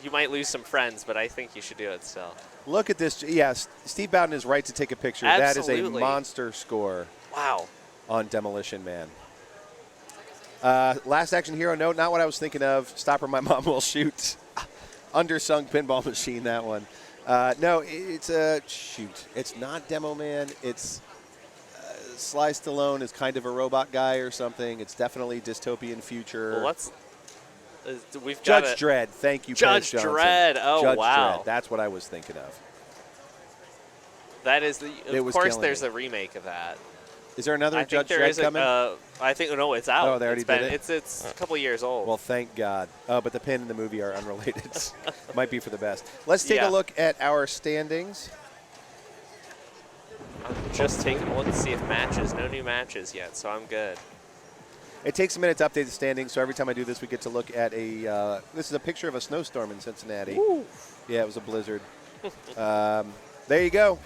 You might lose some friends, but I think you should do it still. Look at this. Yes, Steve Bowden is right to take a picture. Absolutely. That is a monster score. Wow. On Demolition Man. Last Action Hero, no, not what I was thinking of. Stop or My Mom Will Shoot. Undersung pinball machine, that one. No, it's a shoot. It's not Demo Man. It's Sly Stallone is kind of a robot guy or something. It's definitely dystopian future. Well, we've Judge got Dredd. Thank you, Judge Penn Johnson. Dredd. Oh, Judge wow. Dredd. That's what I was thinking of. That is of course, there's me. a remake of that. Is there another I Judge think there Dredd is coming? I think no, it's out. Oh, they already did it? It's a couple years old. Well, thank God. Oh, but the pin and the movie are unrelated. Might be for the best. Let's take Yeah. a look at our standings. I'm just taking a look to see if matches. No new matches yet, so I'm good. It takes a minute to update the standings, so every time I do this, we get to look at this is a picture of a snowstorm in Cincinnati. Woo. Yeah, it was a blizzard. There you go.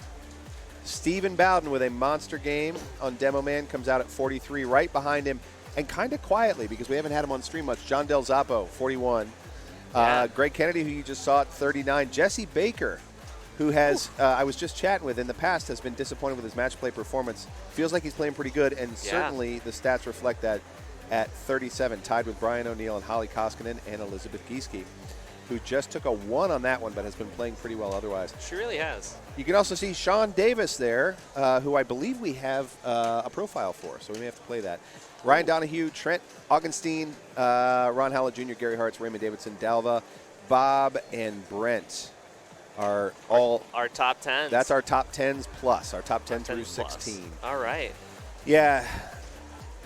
Stephen Bowden with a monster game on Demo Man comes out at 43. Right behind him, and kind of quietly because we haven't had him on stream much, John Del Zappo, 41. Greg Kennedy, who you just saw at 39. Jesse Baker, who has I was just chatting with in the past, has been disappointed with his match play performance. Feels like he's playing pretty good, and certainly the stats reflect that at 37, tied with Brian O'Neill and Holly Koskinen and Elizabeth Gieske, who just took a 1 on that one but has been playing pretty well otherwise. She really has. You can also see Sean Davis there, who I believe we have a profile for, so we may have to play that. Ryan Donahue, Trent Augenstein, Ron Howlett Jr., Gary Hartz, Raymond Davidson, Dalva, Bob, and Brent are all our top 10s. That's our top 10s plus, our top 10 through 10 16. Plus. All right. Yeah.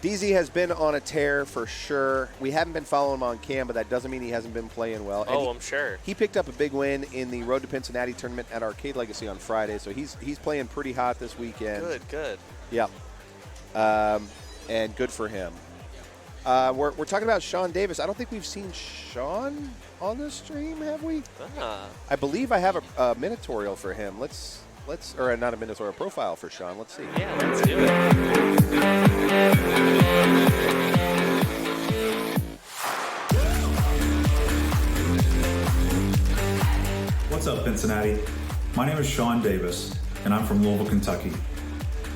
DZ has been on a tear for sure. We haven't been following him on cam, but that doesn't mean he hasn't been playing well. And I'm sure. He picked up a big win in the Road to Pincinnati tournament at Arcade Legacy on Friday, so he's playing pretty hot this weekend. Good. Yeah. And good for him. We're talking about Sean Davis. I don't think we've seen Sean on the stream, have we? I believe I have a Minotaurial for him. Let's or not a Minotaur, a profile for Sean. Let's see. Yeah, let's do it. What's up, Pincinnati? My name is Sean Davis, and I'm from Louisville, Kentucky.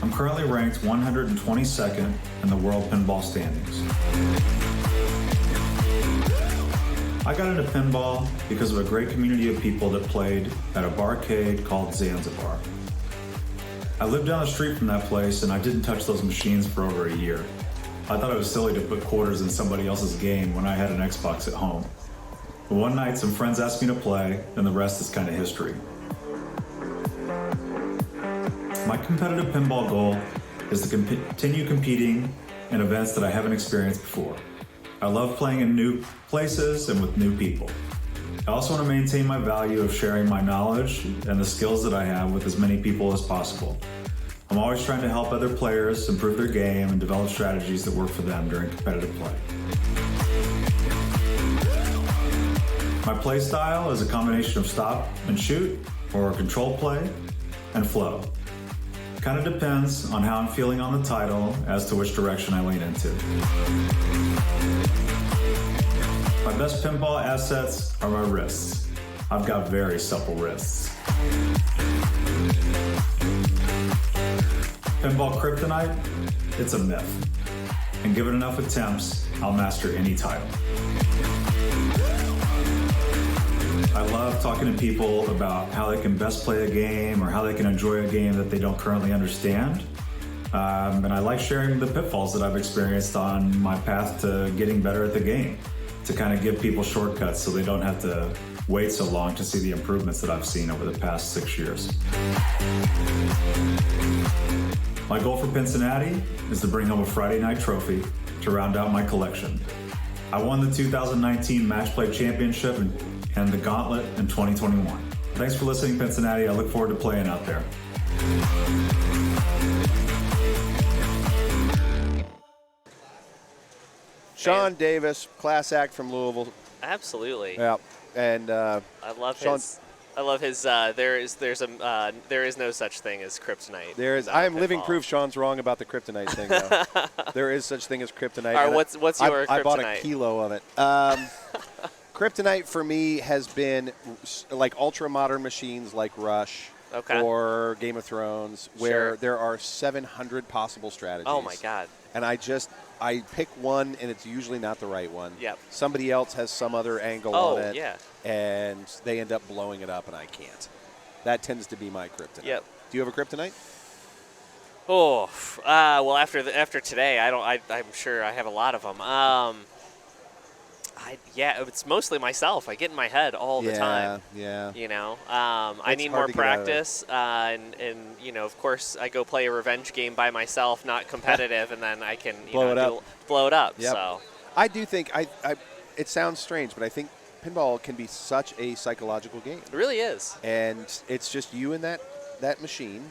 I'm currently ranked 122nd in the world pinball standings. I got into pinball because of a great community of people that played at a barcade called Zanzibar. I lived down the street from that place, and I didn't touch those machines for over a year. I thought it was silly to put quarters in somebody else's game when I had an Xbox at home. But one night, some friends asked me to play, and the rest is kind of history. My competitive pinball goal is to continue competing in events that I haven't experienced before. I love playing in new places and with new people. I also want to maintain my value of sharing my knowledge and the skills that I have with as many people as possible. I'm always trying to help other players improve their game and develop strategies that work for them during competitive play. My play style is a combination of stop and shoot, or control play, and flow. Kind of depends on how I'm feeling on the title as to which direction I lean into. My best pinball assets are my wrists. I've got very supple wrists. Pinball kryptonite? It's a myth. And given enough attempts, I'll master any title. I love talking to people about how they can best play a game or how they can enjoy a game that they don't currently understand. And I like sharing the pitfalls that I've experienced on my path to getting better at the game, to kind of give people shortcuts so they don't have to wait so long to see the improvements that I've seen over the past 6 years. My goal for Pincinnati is to bring home a Friday night trophy to round out my collection. I won the 2019 Matchplay Championship and the Gauntlet in 2021. Thanks for listening, Pincinnati. I look forward to playing out there. Sean Davis, class act from Louisville. Absolutely. Yeah, and I love Sean, his. I love his. There is no such thing as kryptonite. There is. I am living proof Sean's wrong about the kryptonite thing, though. There is such thing as kryptonite. All right, what's your kryptonite? I bought a kilo of it. Kryptonite for me has been like ultra modern machines like Rush or Game of Thrones, where there are 700 possible strategies. Oh my God! And I pick one, and it's usually not the right one. Yep. Somebody else has some other angle on it. Yeah. And they end up blowing it up, and I can't. That tends to be my kryptonite. Yep. Do you have a kryptonite? Oh, well, after today, I'm sure I have a lot of them. It's mostly myself. I get in my head all the time. Yeah. You know, I need more practice, and of course, I go play a revenge game by myself, not competitive, and then I can blow it up. Yep. So I do think it sounds strange, but I think pinball can be such a psychological game. It really is. And it's just you and that machine,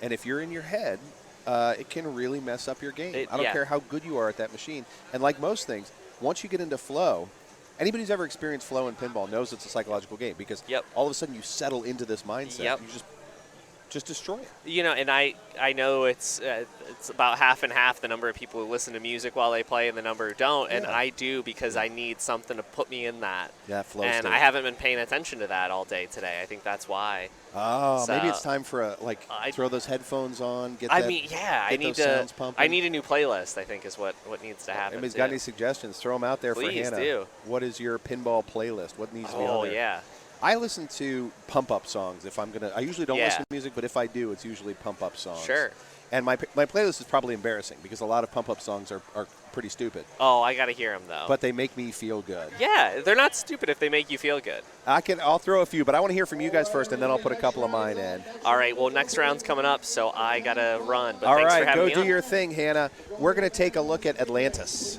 and if you're in your head, it can really mess up your game. I don't care how good you are at that machine. And like most things, once you get into flow, anybody who's ever experienced flow in pinball knows it's a psychological game because all of a sudden you settle into this mindset. You just destroy it. You know, and I know it's about half and half the number of people who listen to music while they play and the number who don't, and I do because I need something to put me in that. Yeah, flow and state. I haven't been paying attention to that all day today. I think that's why. Oh, maybe it's time for throw those headphones on. I need sounds pumping. I need a new playlist. I think is what needs to happen. Anybody's got any suggestions? Throw them out there for Hannah. Please do. What is your pinball playlist? What needs to be on there? Oh yeah. I listen to pump-up songs if I'm going to – I usually don't listen to music, but if I do, it's usually pump-up songs. Sure. And my playlist is probably embarrassing because a lot of pump-up songs are pretty stupid. Oh, I got to hear them, though. But they make me feel good. Yeah, they're not stupid if they make you feel good. I'll throw a few, but I want to hear from you guys first, and then I'll put a couple of mine in. All right, well, next round's coming up, so I got to run. But all thanks right, for having me go do on. your thing, Hannah. We're going to take a look at Atlantis.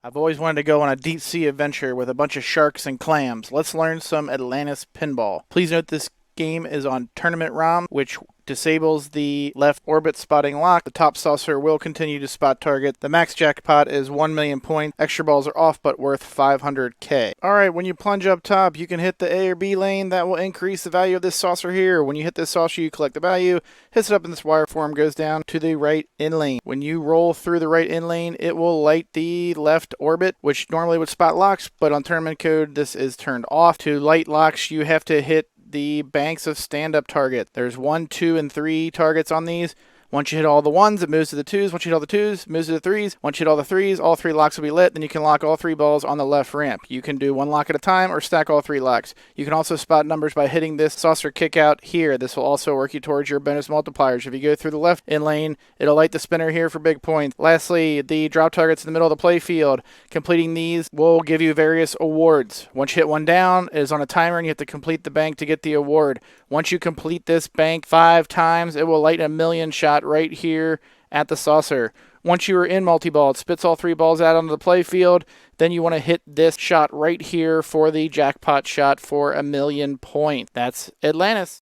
I've always wanted to go on a deep sea adventure with a bunch of sharks and clams. Let's learn some Atlantis pinball. Please note this game is on Tournament ROM, which disables the left orbit spotting lock. The top saucer will continue to spot target. The max jackpot is 1 million points. Extra balls are off but worth 500k. Alright, when you plunge up top, you can hit the A or B lane. That will increase the value of this saucer here. When you hit this saucer, you collect the value. Hits it up in this wire form, goes down to the right in lane. When you roll through the right in lane, it will light the left orbit, which normally would spot locks, but on tournament code, this is turned off. To light locks, you have to hit the banks of stand-up target. There's 1, 2, and 3 targets on these. Once you hit all the ones, it moves to the twos. Once you hit all the twos, it moves to the threes. Once you hit all the threes, all 3 locks will be lit. Then you can lock all 3 balls on the left ramp. You can do 1 lock at a time or stack all 3 locks. You can also spot numbers by hitting this saucer kick out here. This will also work you towards your bonus multipliers. If you go through the left in lane, it'll light the spinner here for big points. Lastly, the drop targets in the middle of the play field. Completing these will give you various awards. Once you hit one down, it is on a timer and you have to complete the bank to get the award. Once you complete this bank 5 times, it will light a million shot right here at the saucer. Once you are in multi-ball, it spits all 3 balls out onto the play field. Then you want to hit this shot right here for the jackpot shot for 1,000,000 points. That's Atlantis.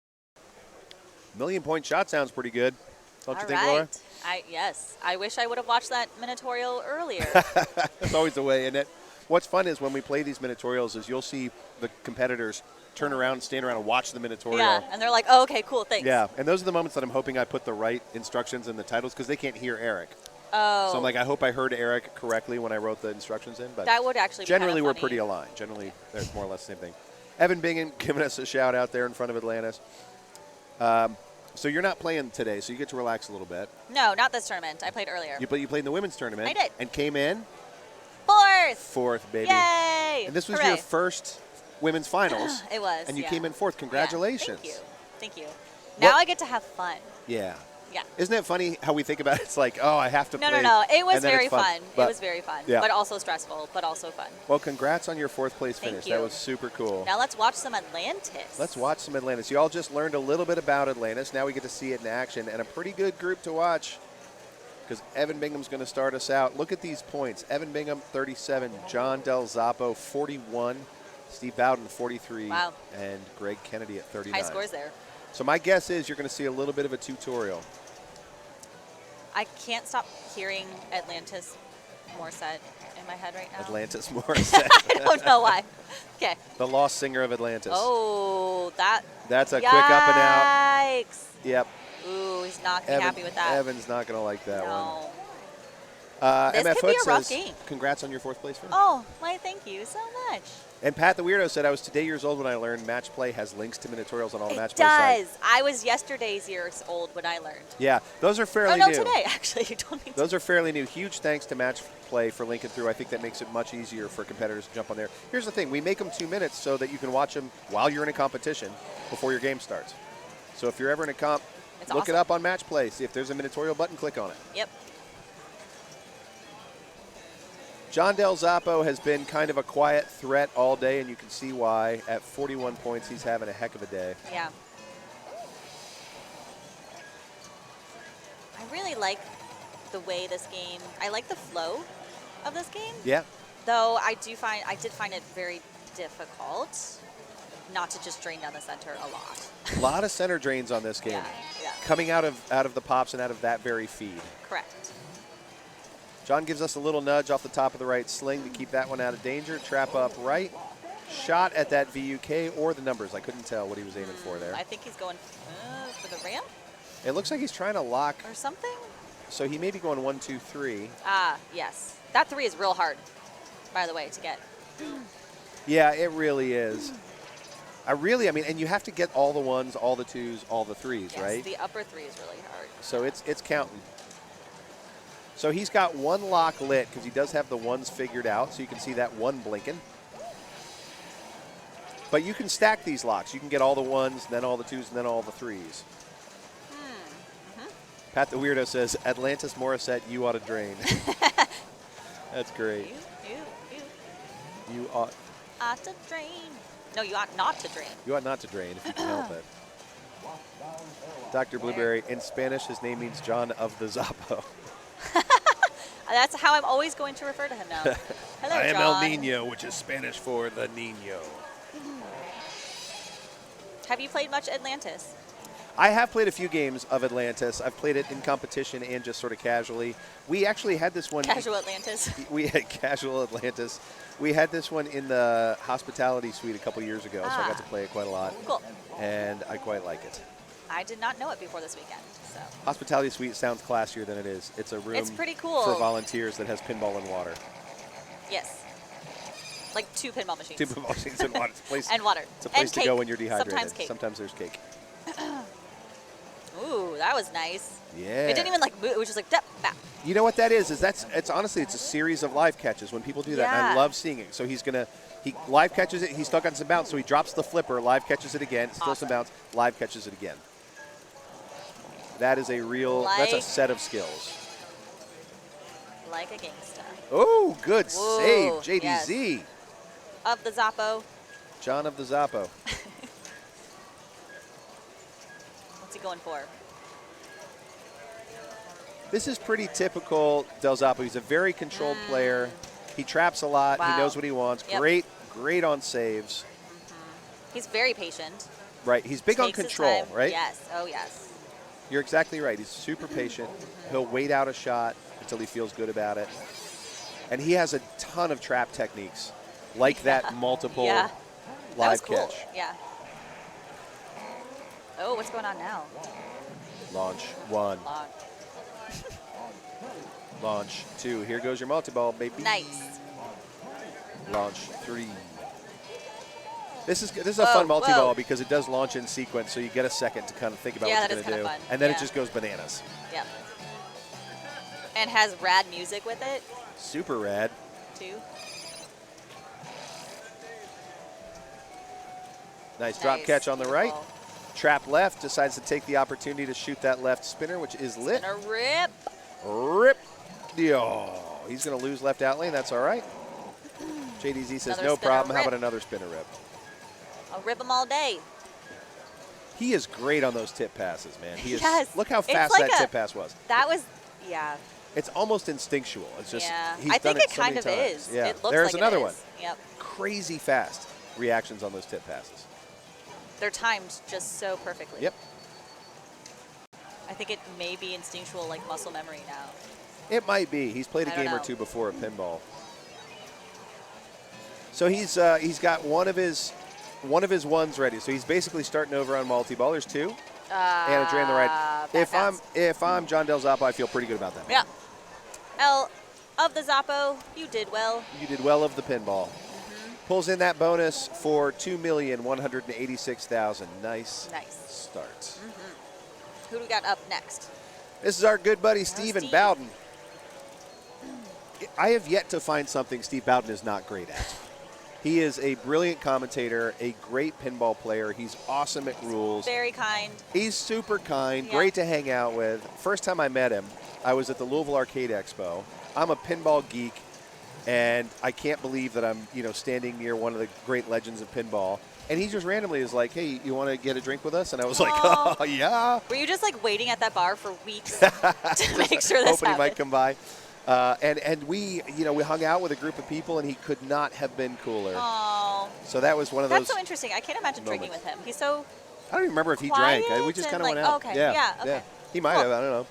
1,000,000-point shot sounds pretty good. Don't you All think, right. Laura? Yes. I wish I would have watched that Minotaurial earlier. That's always the way, isn't it? What's fun is when we play these Minotaurials is you'll see the competitors turn around, stand around, and watch the Minotaurial. Yeah, and they're like, oh, okay, cool, thanks. Yeah, and those are the moments that I'm hoping I put the right instructions in the titles because they can't hear Eric. Oh. So I'm like, I hope I heard Eric correctly when I wrote the instructions in. But that would actually be generally, kind we're of funny. pretty aligned. Generally, there's more or less the same thing. Evan Bingham giving us a shout out there in front of Atlantis. So you're not playing today, so you get to relax a little bit. No, not this tournament. I played earlier. You played in the women's tournament. I did. And came in? 4th. 4th, baby. Yay. And this was Hooray. your first women's finals. It was, And you yeah. came in 4th. Congratulations. Yeah, thank you. Now I get to have fun. Yeah. Yeah. Isn't it funny how we think about it? It's like, oh, I have to play. No. It was and then very it's fun. fun. But, It was very fun. yeah. But also stressful, but also fun. Well, congrats on your 4th place Thank finish. you. That was super cool. Now let's watch some Atlantis. Let's watch some Atlantis. You all just learned a little bit about Atlantis. Now we get to see it in action, and a pretty good group to watch because Evan Bingham's going to start us out. Look at these points. Evan Bingham, 37. John Del Zappo, 41. Steve Bowden, 43. Wow. And Greg Kennedy at 39. High scores there. So my guess is you're going to see a little bit of a tutorial. I can't stop hearing Atlantis Morissette in my head right now. Atlantis Morissette. I don't know why. Okay. The lost singer of Atlantis. Oh, That's a quick up and out. Yikes. Yep. Ooh, he's not going to be happy with that. Evan's not going to like that one. No. MF This could Hood be a rough says, game. congrats on your 4th place finish. Oh, why, thank you so much. And Pat the Weirdo said, I was today years old when I learned Matchplay has links to Minotaurials on all It Matchplay does. sites. I was yesterday's years old when I learned. Yeah, those are fairly Oh, no, new. today, actually. You told me Those are fairly new. Huge thanks to Matchplay for linking through. I think that makes it much easier for competitors to jump on there. Here's the thing. We make them 2 minutes so that you can watch them while you're in a competition before your game starts. So if you're ever in a comp, It's look awesome. it up on Matchplay. See if there's a Minotaurial button, click on it. Yep. John Del Zappo has been kind of a quiet threat all day, and you can see why. At 41 points, he's having a heck of a day. Yeah. I really like the way this game, I like the flow of this game. Yeah. Though I did find it very difficult not to just drain down the center a lot. A lot of center drains on this game. Yeah. Coming out of the pops and out of that very feed. Correct. John gives us a little nudge off the top of the right sling to keep that one out of danger. Trap up right. Shot at that VUK or the numbers. I couldn't tell what he was aiming for there. I think he's going for the ramp It looks like he's trying to lock. or something. So he may be going 1, 2, 3. Ah, yes. That 3 is real hard, by the way, to get. Yeah, it really is. I mean, and you have to get all the 1s, all the 2s, all the 3s, Yes, right? the upper 3 is really hard. So it's counting. So he's got 1 lock lit because he does have the 1s figured out. So you can see that 1 blinking. But you can stack these locks. You can get all the 1s, then all the 2s, and then all the 3s. Pat the Weirdo says, Atlantis Morissette, you ought to drain. That's great. You ought. Ought to drain. No, you ought not to drain. You ought not to drain if you can help it. Dr. Blueberry, in Spanish, his name means John of the Zappo. That's how I'm always going to refer to him now. Hello, I am John. El Nino, which is Spanish for the Nino. Have you played much Atlantis? I have played a few games of Atlantis. I've played it in competition and just sort of casually. We actually had this one. Casual Atlantis. We had Casual Atlantis. We had this one in the hospitality suite a couple years ago, so I got to play it quite a lot. Cool. And I quite like it. I did not know it before this weekend. So. Hospitality suite sounds classier than it is. It's a room It's pretty cool. for volunteers that has pinball and water. Yes. Like 2 pinball machines. 2 pinball machines and water. It's a place, and water. It's a place and to cake. go when you're dehydrated. Sometimes cake. Sometimes there's cake. Ooh, that was nice. Yeah. It didn't even like move. It was just like, bap. You know what that is? It's honestly, it's a series of live catches when people do that. And I Yeah. love seeing it. So he live catches it. He's stuck on some bounce. So he drops the flipper, live catches it again, still some bounce, live catches it again. That is that's a set of skills. Like a gangsta. Oh, good Whoa, save, JDZ. yes. Of the Zappo. John of the Zappo. What's he going for? This is pretty typical Del Zoppo. He's a very controlled player. He traps a lot. Wow. He knows what he wants. Yep. Great on saves. He's very patient. Right. He's big on Takes his control, time. right? Yes. Oh, yes. You're exactly right. He's super patient. He'll wait out a shot until he feels good about it. And he has a ton of trap techniques, like that multiple Yeah. live That was cool. catch. Yeah. Oh, what's going on now? Launch 1. Launch. Launch 2. Here goes your multi-ball, baby. Nice. Launch 3. This is a Whoa, fun multi-ball whoa. because it does launch in sequence, so you get a second to kind of think about Yeah, what that you're is going to do. kinda fun. And then Yeah. it just goes bananas. Yep. And has rad music with it, Super rad. too. Nice drop Nice. catch on the right. Beautiful. Trap left, decides to take the opportunity to shoot that left spinner, which is lit. And a rip. Rip. Oh, he's going to lose left out lane. That's all right. JDZ says, Another no spinner problem. How rip. about another spinner rip? I'll rip them all day. He is great on those tip passes, man. He is. Yes. Look how It's fast like that a- tip pass was. That was, yeah. It's almost instinctual. It's just Yeah. he's I done think it it so kind many of times. is. Yeah. It looks There's like another it one. is. Yep. Crazy fast reactions on those tip passes. They're timed just so perfectly. Yep. I think it may be instinctual, like muscle memory now. It might be. He's played a I don't game or know. two before at pinball. So he's got one of his ones ready. So he's basically starting over on multi-ball. There's 2. And a drain the right. If I'm John Del Zoppo, I feel pretty good about that. Yeah. L of the Zoppo, you did well. You did well of the pinball. Pulls in that bonus for $2,186,000. Nice start. Who do we got up next? This is our good buddy Stephen Bowden. I have yet to find something Steve Bowden is not great at. He is a brilliant commentator, a great pinball player. He's awesome at rules. Very kind. He's super kind, Yeah. great to hang out with. First time I met him, I was at the Louisville Arcade Expo. I'm a pinball geek, and I can't believe that I'm, standing near one of the great legends of pinball. And he just randomly is like, "Hey, you want to get a drink with us?" And I was like, Aw. "Oh, yeah." Were you just like waiting at that bar for weeks to make sure this Hoping he might happened? come by. And we, we hung out with a group of people, and he could not have been cooler. Oh, So that was one of that's those. so interesting. I can't imagine drinking with moments. him. He's so. I don't even remember if he quiet drank. We just and kind of like- went out. okay, yeah, okay. He might Cool. have. I don't know.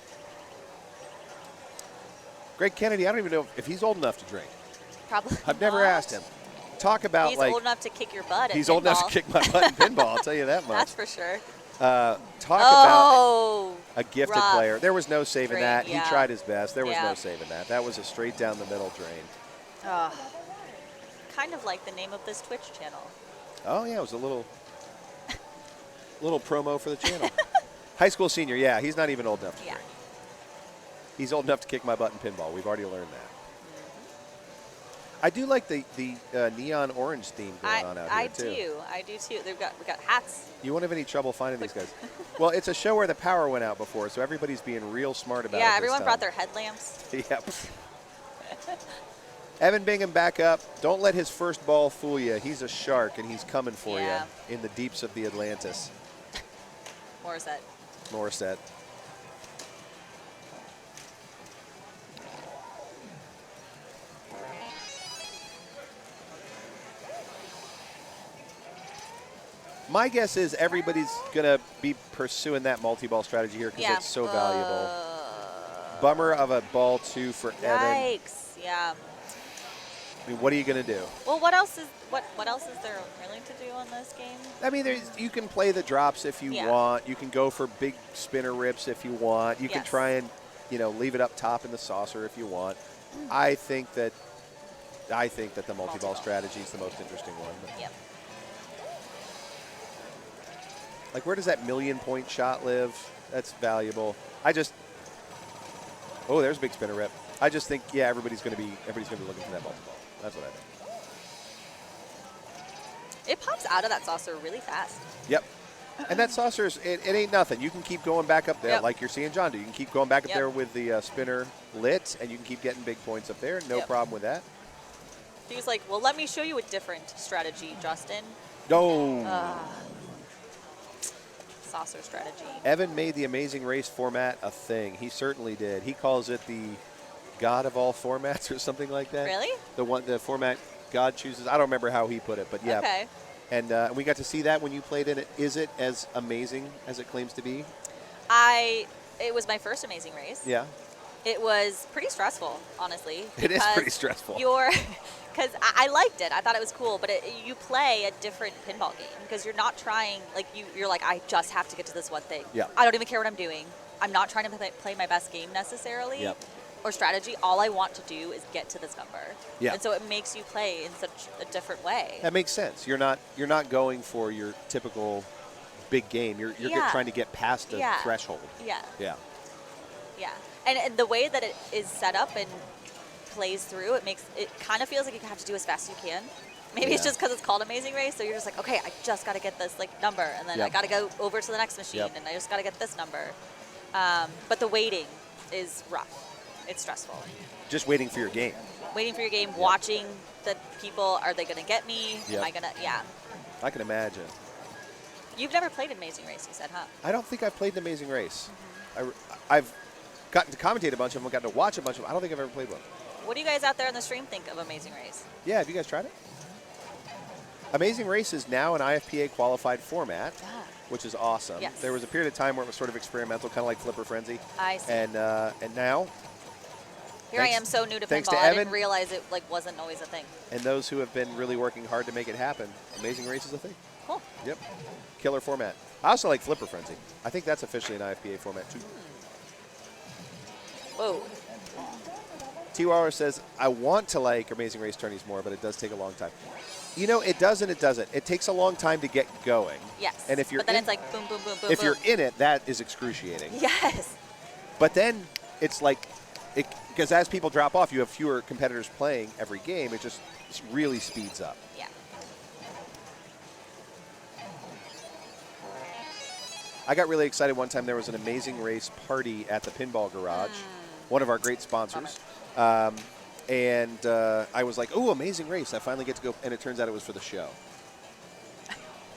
Greg Kennedy, I don't even know if he's old enough to drink. Probably. I've never not. asked him. Talk about He's like old enough to kick your butt. At he's old enough to pinball. kick my butt in pinball. I'll tell you that much. That's for sure. Talk Oh, about a gifted rough. player. There was no saving Drain, that. yeah. He tried his best. There was Yeah. no saving that. That was a straight down the middle drain. Kind of like the name of this Twitch channel. Oh yeah, it was a little promo for the channel. High school senior, yeah, he's not even old enough to drink. He's old enough to kick my butt in pinball. We've already learned that. I do like the neon orange theme going on out here too. I do too. We got hats. You won't have any trouble finding these guys. Well, it's a show where the power went out before, so everybody's being real smart about it. Yeah, this everyone time. brought their headlamps. Yep. Evan Bingham back up. Don't let his first ball fool you. He's a shark, and he's coming for Yeah. you in the deeps of the Atlantis. Morissette. Morissette. My guess is everybody's going to be pursuing that multi-ball strategy here because it's so valuable. Bummer of a ball 2 for Evan. Yikes! Yeah. I mean, what are you going to do? Well, what else is there really to do on this game? I mean, you can play the drops if you Yeah. want. You can go for big spinner rips if you want. You can Yes. try and, leave it up top in the saucer if you want. I think that the multi-ball strategy is the most interesting one. Yep. Like, where does that 1,000,000-point shot live? That's valuable. Oh, there's a big spinner rip. I just think, yeah, everybody's going to be looking for that multi-ball. That's what I think. It pops out of that saucer really fast. Yep. And that saucer's, it ain't nothing. You can keep going back up there Yep. like you're seeing John do. You can keep going back up Yep. there with the spinner lit, and you can keep getting big points up there. No Yep. problem with that. He was like, "Well, let me show you a different strategy, Justin." No. saucer strategy. Evan made the Amazing Race format a thing. He certainly did. He calls it the God of all formats or something like that. Really? The format God chooses. I don't remember how he put it, but yeah. Okay. And we got to see that when you played in it. Is it as amazing as it claims to be? It was my first Amazing Race. Yeah. It was pretty stressful, honestly. It is pretty stressful. Because I liked it. I thought it was cool, but you play a different pinball game because you're not trying, like, you're like, I just have to get to this one thing. Yeah. I don't even care what I'm doing. I'm not trying to play my best game necessarily. Yep. Or strategy. All I want to do is get to this number. Yeah. And so it makes you play in such a different way. That makes sense. You're not going for your typical big game. You're trying to get past a threshold. Yeah. Yeah. Yeah. And the way that it is set up and plays through, it kind of feels like you have to do as fast as you can. Maybe it's just because it's called Amazing Race, so you're just like, okay, I just got to get this number, and then I got to go over to the next machine, and I just got to get this number. But the waiting is rough. It's stressful. Just waiting for your game. Waiting for your game, watching the people. Are they going to get me? Yep. Am I going to? Yeah. I can imagine. You've never played Amazing Race, you said, huh? I don't think I've played an Amazing Race. I've gotten to commentate a bunch of them, gotten to watch a bunch of them. I don't think I've ever played one. What do you guys out there on the stream think of Amazing Race? Yeah, have you guys tried it? Amazing Race is now an IFPA qualified format, which is awesome. Yes. There was a period of time where it was sort of experimental, kind of like Flipper Frenzy. I see. And now, Here I am, so new to thanks pinball. to I Evan, didn't realize it wasn't always a thing. and those who have been really working hard to make it happen, Amazing Race is a thing. Cool. Yep. Killer format. I also like Flipper Frenzy. I think that's officially an IFPA format too. Whoa. T-Waller says, I want to like Amazing Race tourneys more, but it does take a long time. You know, it does and it doesn't. It takes a long time to get going. Yes. And if you're but then it's like boom, boom, boom, boom, if boom. you're in it, that is excruciating. Yes. But then it's like, because as people drop off, you have fewer competitors playing every game. It just really speeds up. Yeah. I got really excited one time. There was an Amazing Race party at the Pinball Garage, one of our great sponsors. And I was like, oh, Amazing Race. I finally get to go. And it turns out it was for the show.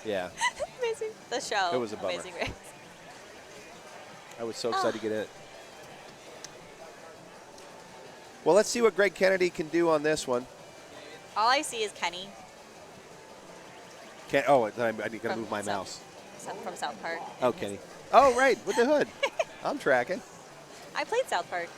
Yeah. Amazing. The show. It was a bummer. Amazing Race. I was so excited to get it. Well, let's see what Greg Kennedy can do on this one. All I see is Kenny I need to move my mouse. from South Park. Oh, Kenny. Oh, right, with the hood. I'm tracking. I played South Park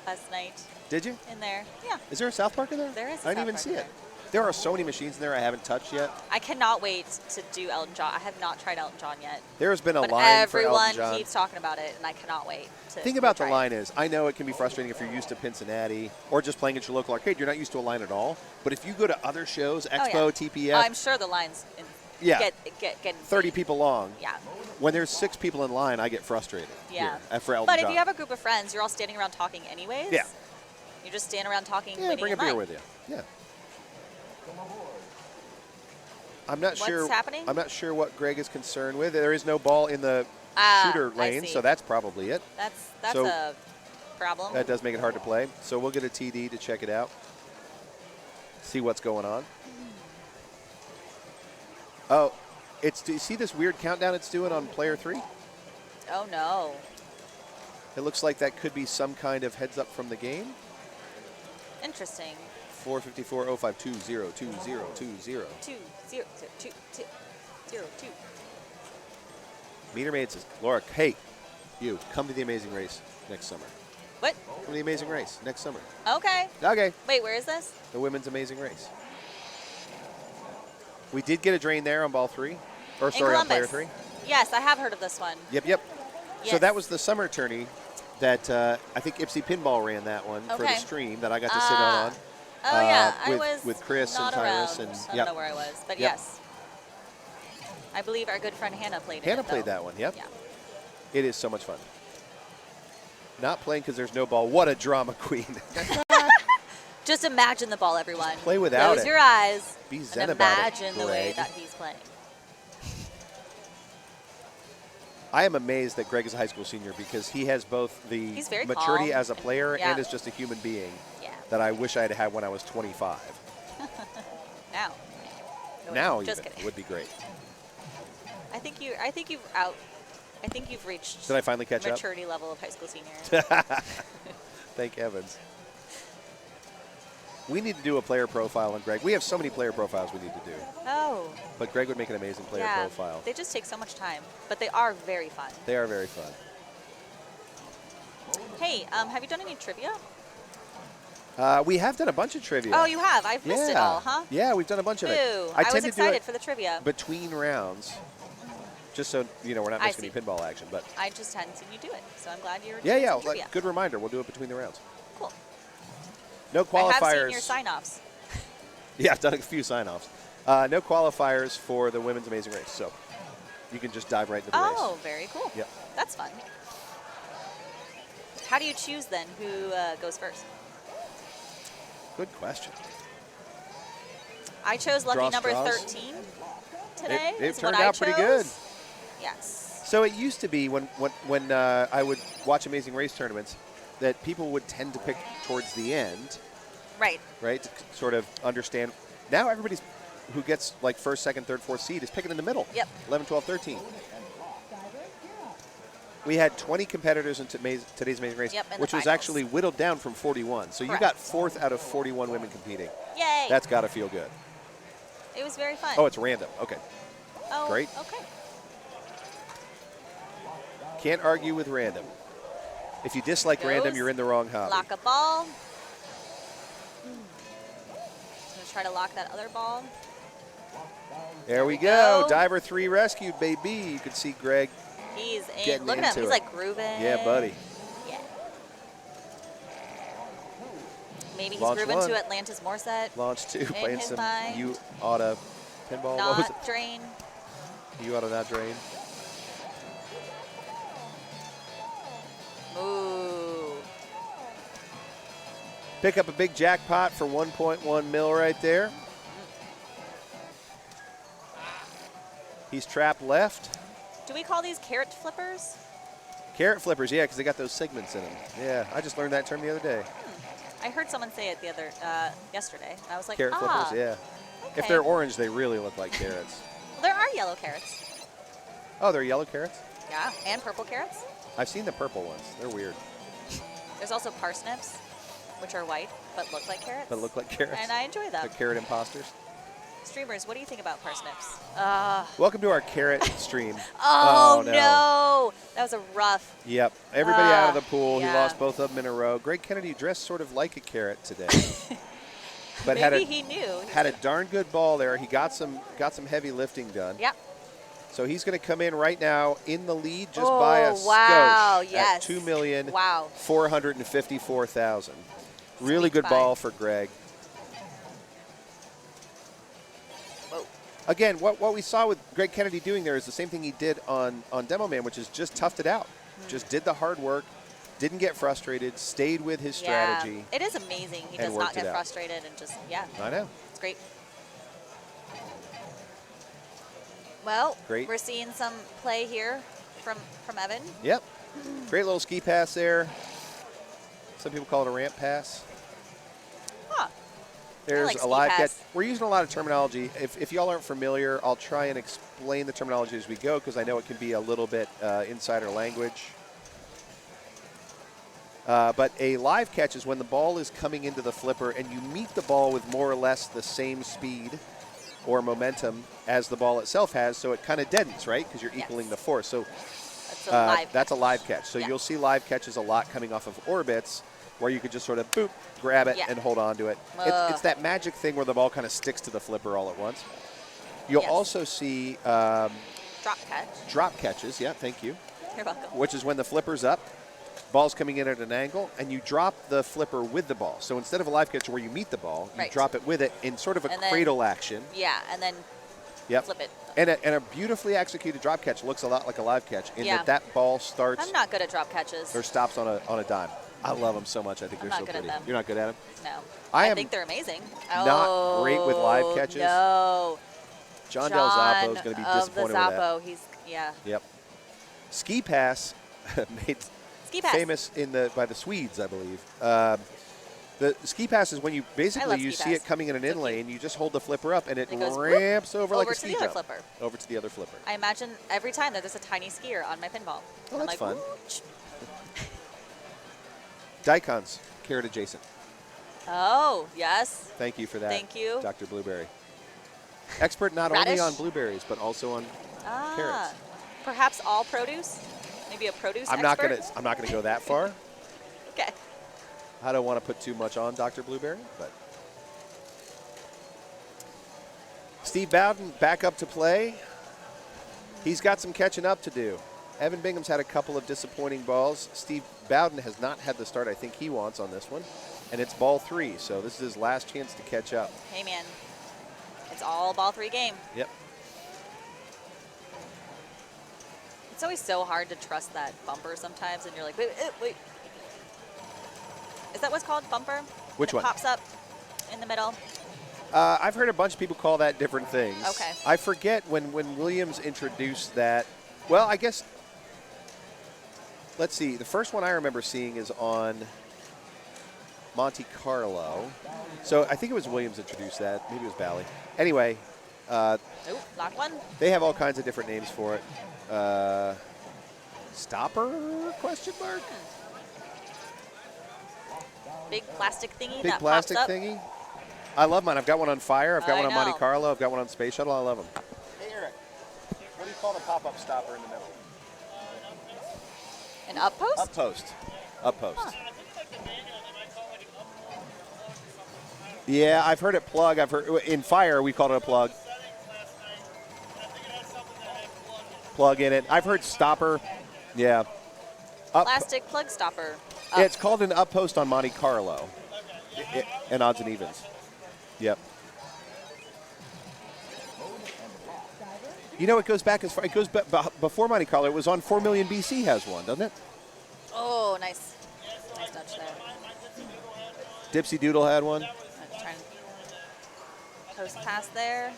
last night. Did you? In there. Yeah. Is there a South Park in there? There is a I didn't South even Park see in it. There are so many machines in there I haven't touched yet. I cannot wait to do Elton John. I have not tried Elton John yet. There's been a but line for Elton everyone John. keeps talking about it, and I cannot wait to The thing about the try line is, I know it can be frustrating if you're used to Pincinnati or just playing at your local arcade. You're not used to a line at all. But if you go to other shows, Expo, TPF, I'm sure the lines get 30 people long. Yeah. When there's 6 people in line, I get frustrated. Yeah. Here, for Elton But John. if you have a group of friends, you're all standing around talking anyways. Yeah. You just stand around talking. Yeah, waiting bring a in beer line. with you. Yeah. I'm not sure. What's happening? I'm not sure what Greg is concerned with. There is no ball in the shooter I lane, see. so that's probably it. That's So a problem. That does make it hard to play. So we'll get a TD to check it out. See what's going on. Oh, do you see this weird countdown it's doing on player 3? Oh no. It looks like that could be some kind of heads up from the game. Interesting. 454 052 020 20. 2 0 0 2 2 0 2. Meter Maid says, Laura, hey, you, come to the Amazing Race next summer. What? Come to the Amazing Race next summer. Okay. Okay. Wait, where is this? The Women's Amazing Race. We did get a drain there on ball 3. Or, In sorry, on Columbus. player 3. Yes, I have heard of this one. Yep. So Yes. that was the summer tourney that I think Ipsy Pinball ran that one for the Okay. stream that I got to sit on. Oh yeah, I with, was with Chris not and Tyrus around. and I don't know where I was, but Yep. yes. I believe our good friend Hannah played Hannah it. played though. that one. Yep. Yeah. It is so much fun. Not playing because there's no ball. What a drama queen. Just imagine the ball, everyone. Play without Close it. your eyes Be zen and about it, imagine the way Greg. that he's playing. I am amazed that Greg is a high school senior because he has both the He's very maturity calm. as a player Yeah. and as just a human being Yeah. that I wish I had had when I was 25. Now. No, Now just even kidding. would be great. I think you've I think you've reached Did I finally catch up? maturity level of high school senior. Thank heavens. We need to do a player profile on Greg. We have so many player profiles we need to do. Oh. But Greg would make an amazing player Yeah, profile. they just take so much time, but they are very fun. They are very fun. Hey, have you done any trivia? We have done a bunch of trivia. Oh, you have? I've missed it all, huh? Yeah, we've done a bunch of it. Ooh, I was tend to do excited it for the trivia. between rounds, just so we're not I missing any see. pinball action. But I just hadn't seen you do it, so I'm glad you're yeah, doing yeah, some trivia. good reminder. We'll do it between the rounds. Cool. No qualifiers. I have seen your sign-offs. Yeah, I've done a few sign-offs. No qualifiers for the women's amazing race, so you can just dive right into the race. Oh, very cool. Yep. That's fun. How do you choose then who goes first? Good question. I chose lucky Draw number straws? 13 today. It is turned what I out pretty good. chose. Yes. So it used to be when I would watch Amazing Race tournaments that people would tend to pick towards the end, Right. right, to sort of understand. Now everybody's who gets like first, second, third, fourth seed is picking in the middle. Yep. 11, 12, 13. We had 20 competitors in today's Amazing Race, Yep, in the which was finals. actually whittled down from 41. So you got fourth out of 41 women competing. Yay. That's got to feel good. It was very fun. Oh, it's random. Okay. Oh, great. Okay. Can't argue with random. If you dislike random, Goes. you're in the wrong hobby. Lock a ball. Gonna try to lock that other ball. There we go. Diver 3 rescued, baby. You can see Greg. He's in. Getting Look at him. into He's it. like grooving. Yeah, buddy. Yeah. Maybe he's Launch grooving one. to Atlantis Morset. Launch 2, in playing his some mind. You Oughta pinball. What was it? Not drain. You Oughta Not Drain. Ooh. Pick up a big jackpot for 1.1 mil right there. He's trapped left. Do we call these carrot flippers? Carrot flippers, yeah, because they got those segments in them. Yeah, I just learned that term the other day. I heard someone say it the other yesterday. And I was like, Carrot flippers, yeah. Okay. If they're orange, they really look like carrots. Well, there are yellow carrots. Oh, they're yellow carrots? Yeah, and purple carrots. I've seen the purple ones. They're weird. There's also parsnips, which are white but look like carrots. But look like carrots. And I enjoy them. The carrot imposters. Streamers, what do you think about parsnips? Welcome to our carrot stream. Oh, no. That was a rough. Yep. Everybody out of the pool. yeah. He lost both of them in a row. Greg Kennedy dressed sort of like a carrot today. But Maybe he knew. Had a darn good ball there. He got some Yep. lifting done. Yep. So he's going to come in right now in the lead just by a wow. skosh Yes. at Wow. $2,454,000. Really good ball for Greg. Whoa. Again, what we saw with Greg Kennedy doing there is the same thing he did on Demo Man, which is just toughed it out. Just did the hard work, didn't get frustrated, stayed with his strategy. Yeah. It is amazing. He and does not worked it get out. frustrated and just, yeah. I know. It's great. Well, Great. we're seeing some play here from Evan. Yep. Great little ski pass there. Some people call it a ramp pass. Huh. There's like a ski live pass. catch. We're using a lot of terminology. If y'all aren't familiar, I'll try and explain the terminology as we go because I know it can be a little bit insider language. But a live catch is when the ball is coming into the flipper and you meet the ball with more or less the same speed or momentum as the ball itself has, so it kind of deadens, right? Because you're equaling the force. So that's a live catch. So you'll see live catches a lot coming off of orbits where you could just sort of boop, grab it, and hold on to it. It's that magic thing where the ball kind of sticks to the flipper all at once. You'll also see drop catch. Drop catches, yeah, thank you. You're welcome. Which is when the flipper's up, ball's coming in at an angle, and you drop the flipper with the ball. So instead of a live catch where you meet the ball, you drop it with it in sort of a And then- cradle action. Yeah, and then flip it. And a beautifully executed drop catch looks a lot like a live catch in that ball starts I'm not good at drop catches. or stops on a dime. I love them so much. I think I'm they're not so good at pretty. them. You're not good at them? No. I am think they're amazing. not great with live Oh, catches. No. John Del Zappo is going to be disappointed of the with that. Zappo. He's, yeah. Yep. Ski Pass made Ski Pass. famous by the Swedes, I believe. The ski pass is when you basically you ski see pass. it coming in an in lane, you just hold the flipper up and it It goes ramps over like over a to ski the other jump. flipper. Over to the other flipper. I imagine every time that there's a tiny skier on my pinball. Oh, I'm that's like, fun. "Whoosh." Daikons, carrot adjacent. Oh, yes. Thank you for that. Thank you. Dr. Blueberry. Expert not only Radish? on blueberries, but also on carrots. Perhaps all produce? Maybe a produce I'm expert? not gonna go that far. Okay. I don't want to put too much on Dr. Blueberry, but Steve Bowden back up to play. He's got some catching up to do. Evan Bingham's had a couple of disappointing balls. Steve Bowden has not had the start I think he wants on this one, and it's ball 3, so this is his last chance to catch up. Hey, man. It's all ball 3 game. Yep. It's always so hard to trust that bumper sometimes, and you're like, wait. Is that what's called, bumper? Which When one? It pops up in the middle. I've heard a bunch of people call that different things. Okay. I forget when Williams introduced that. Well, I guess, let's see. The first one I remember seeing is on Monte Carlo. So I think it was Williams introduced that. Maybe it was Bally. Anyway, Ooh, lock one. they have all kinds of different names for it. Stopper? Question mark? Big plastic thingy Big that plastic pops up. thingy. I love mine. I've got one on Fire. I've got I one on Monte know. Carlo. I've got one on Space Shuttle. I love them. Hey, Eric. What do you call the pop-up stopper in the middle? An up post? Up post. Up post. Huh. Yeah, I've heard it plug. I've heard in Fire we called it a plug. Plug in it. I've heard stopper. Yeah. Up. Plastic plug stopper. Yeah, it's called an up post on Monte Carlo. And odds and evens. Yep. You know, it goes back as far. It goes before Monte Carlo. It was on 4 Million BC has one, doesn't it? Oh, nice. Nice touch there. Dipsy Doodle had one. I'm trying to post past there.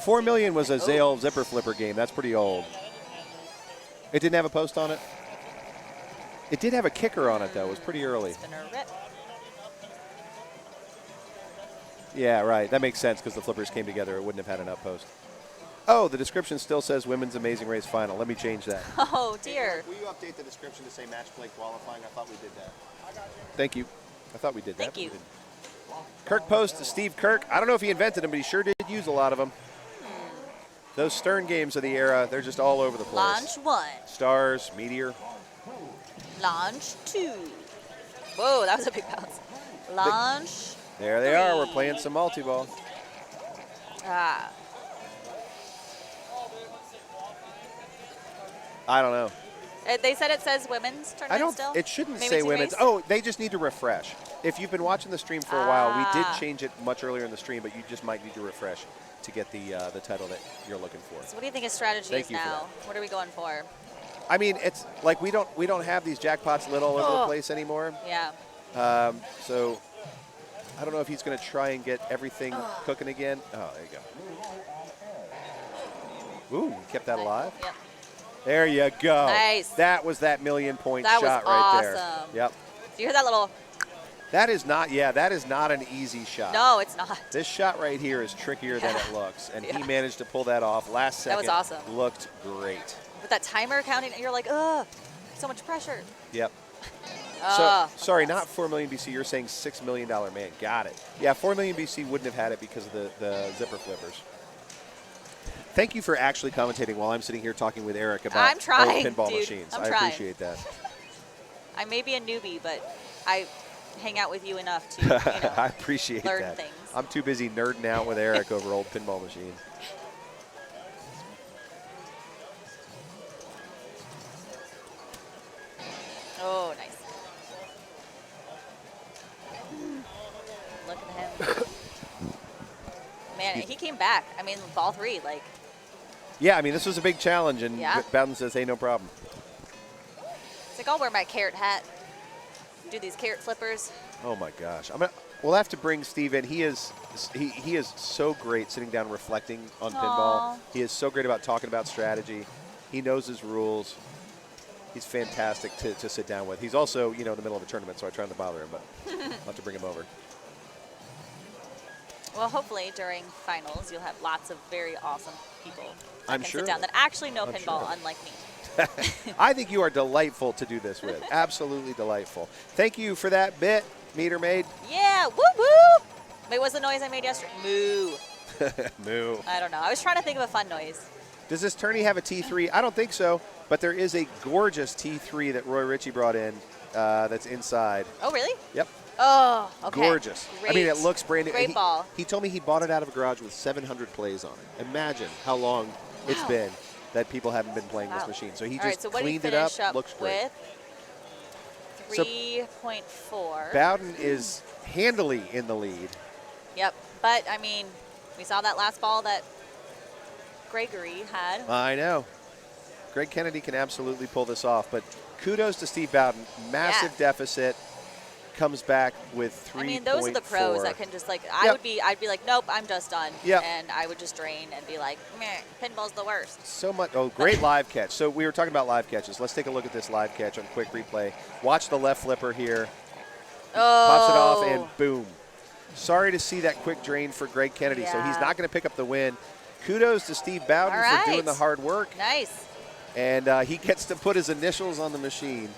4 Million was a Zale zipper flipper game. That's pretty old. It didn't have a post on it? It did have a kicker on it, though. It was pretty early. Spinner rip. Yeah, right. That makes sense because the flippers came together. It wouldn't have had an up post. Oh, the description still says Women's Amazing Race Final. Let me change that. Oh, dear. Will you update the description to say match play qualifying? I thought we did that. Thank you. I thought we did that. Thank you. Kirk Post to Steve Kirk. I don't know if he invented them, but he sure did use a lot of them. Those Stern games of the era, they're just all over the place. Launch 1. Stars, Meteor. Launch 2. Whoa, that was a big bounce. Launch. There they are. We're playing some multi-ball. Ah. I don't know. They said it says women's tournament I don't. still? It shouldn't Maybe say team women's. race? Oh, they just need to refresh. If you've been watching the stream for a while, we did Ah. change it much earlier in the stream, but you just might need to refresh to get the title that you're looking for. So what do you think his strategy Thank is you for now? What are we going for? I mean, it's like we don't have these jackpots lit all over the place anymore. Yeah. So I don't know if he's going to try and get everything cooking again. Oh, there you go. Ooh, kept that alive. Yep. There you go. Nice. That was that million-point That was shot right there. awesome. Yep. Do you hear that little? That is not. Yeah, that is not an easy shot. No, it's not. This shot right here is trickier than it looks, and he managed to pull that off last second. That was awesome. Looked great. With that timer counting, you're like, ugh, so much pressure. Yep. Ah, So sorry, not 4 million BC. You're saying $6 million man. Got it. Yeah, 4 million BC wouldn't have had it because of the zipper flippers. Thank you for actually commentating while I'm sitting here talking with Eric about I'm trying, old pinball dude. machines. I'm I trying. appreciate that. I may be a newbie, but I hang out with you enough to, you know, I appreciate learn that. things. I'm too busy nerding out with Eric over old pinball machines. Oh, nice. Look at him. Man, he came back. I mean, ball 3, like. Yeah, I mean, this was a big challenge, and Yeah. Bowden says, hey, no problem. It's like, I'll wear my carrot hat, do these carrot flippers. Oh, my gosh. We'll have to bring Steve in. He is so great sitting down reflecting on pinball. Aw. He is so great about talking about strategy. He knows his rules. He's fantastic to sit down with. He's also, in the middle of a tournament, so I try not to bother him, but I'll have to bring him over. Well, hopefully during finals you'll have lots of very awesome people that I'm can sure. sit down that actually know I'm pinball, sure. unlike me. I think you are delightful to do this with. Absolutely delightful. Thank you for that bit, Meter Maid. Yeah, woo woo! Wait, what's the noise I made yesterday? Moo. Moo. I don't know. I was trying to think of a fun noise. Does this tourney have a T3? I don't think so, but there is a gorgeous T3 that Roy Ritchie brought in that's inside. Oh, really? Yep. Oh, okay. Gorgeous. Great. I mean, it looks brand new. Great ball. He told me he bought it out of a garage with 700 plays on it. Imagine how long it's been that people haven't been playing this machine. So he All right, just so what did he cleaned it up. finish Looks great. With 3.4. Bowden is handily in the lead. Yep. But, I mean, we saw that last ball that Gregory had. I know. Greg Kennedy can absolutely pull this off, but kudos to Steve Bowden. Massive deficit. Comes back with 3.4. I mean, those are the pros that can just like, I'd be like, nope, I'm just done. Yep. And I would just drain and be like, meh, pinball's the worst. So much. Oh, great live catch. So we were talking about live catches. Let's take a look at this live catch on quick replay. Watch the left flipper here. Pops it off and boom. Sorry to see that quick drain for Greg Kennedy. So he's not going to pick up the win. Kudos to Steve Bowden for doing the hard work. Nice. And he gets to put his initials on the machine.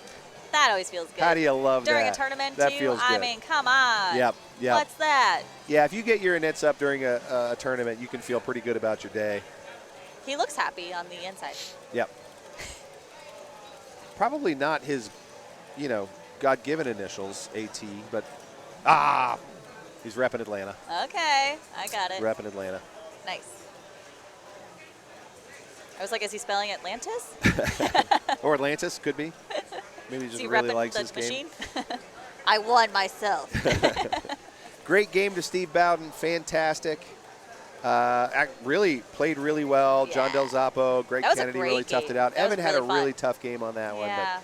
That always feels good. How do you love during that? a tournament, That too? feels good. I mean, come on. Yep. What's that? Yeah, if you get your nits up during a tournament, you can feel pretty good about your day. He looks happy on the inside. Yep. Probably not his, God-given initials, AT, but he's repping Atlanta. Okay, I got it. Repping Atlanta. Nice. I was like, is he spelling Atlantis? Or Atlantis, could be. Maybe he just really likes his game. I won myself. Great game to Steve Bowden. Fantastic. Really played really well. John Del Zappo, Greg Kennedy really toughed it out. Evan had a really tough game on that one, but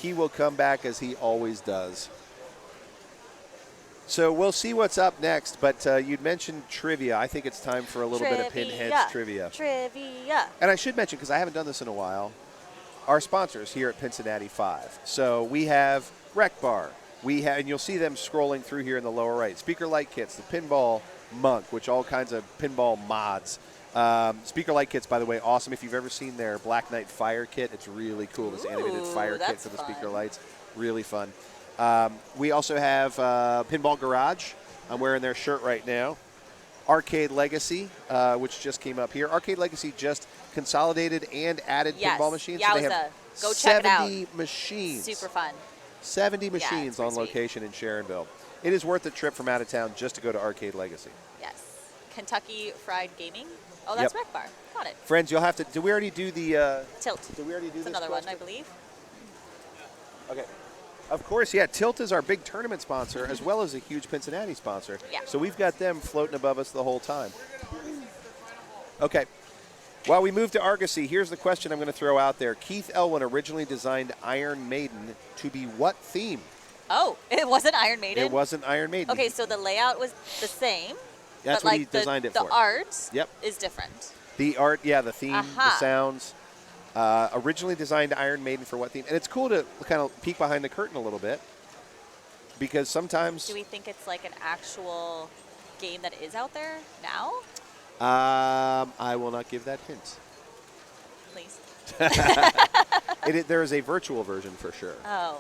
he will come back as he always does. So we'll see what's up next, but you'd mentioned trivia. I think it's time for a little bit of Pinheads trivia. Trivia. And I should mention, because I haven't done this in a while, our sponsors here at Pincinnati 5. So we have Rec Bar. And you'll see them scrolling through here in the lower right. Speaker light kits, the Pinball Monk, which all kinds of pinball mods. Speaker light kits, by the way, awesome. If you've ever seen their Black Knight Fire kit, it's really cool. This animated fire kit for the speaker lights. Really fun. We also have Pinball Garage. I'm wearing their shirt right now. Arcade Legacy, which just came up here. Arcade Legacy just consolidated and added pinball machines. Yeah, so they have go check 70 it out. machines. Super fun. 70 machines on location in Sharonville. It is worth a trip from out of town just to go to Arcade Legacy. Yes. Kentucky Fried Gaming. Oh, that's Rec Bar. Got it. Friends, you'll have to. Did we already do the Tilt? Did we already do It's this another question? one, I believe. Okay. Of course, yeah. Tilt is our big tournament sponsor as well as a huge Pincinnati sponsor. Yeah. So we've got them floating above us the whole time. Okay. While we move to Argosy, here's the question I'm going to throw out there. Keith Elwin originally designed Iron Maiden to be what theme? Oh, it wasn't Iron Maiden? It wasn't Iron Maiden. Okay, so the layout was the same. That's but what he designed it for. The art Yep. is different. The art, yeah, the theme, the Aha. sounds. Originally designed Iron Maiden for what theme? And it's cool to kind of peek behind the curtain a little bit because sometimes. Do we think it's like an actual game that is out there now? I will not give that hint. Please. There is a virtual version for sure. I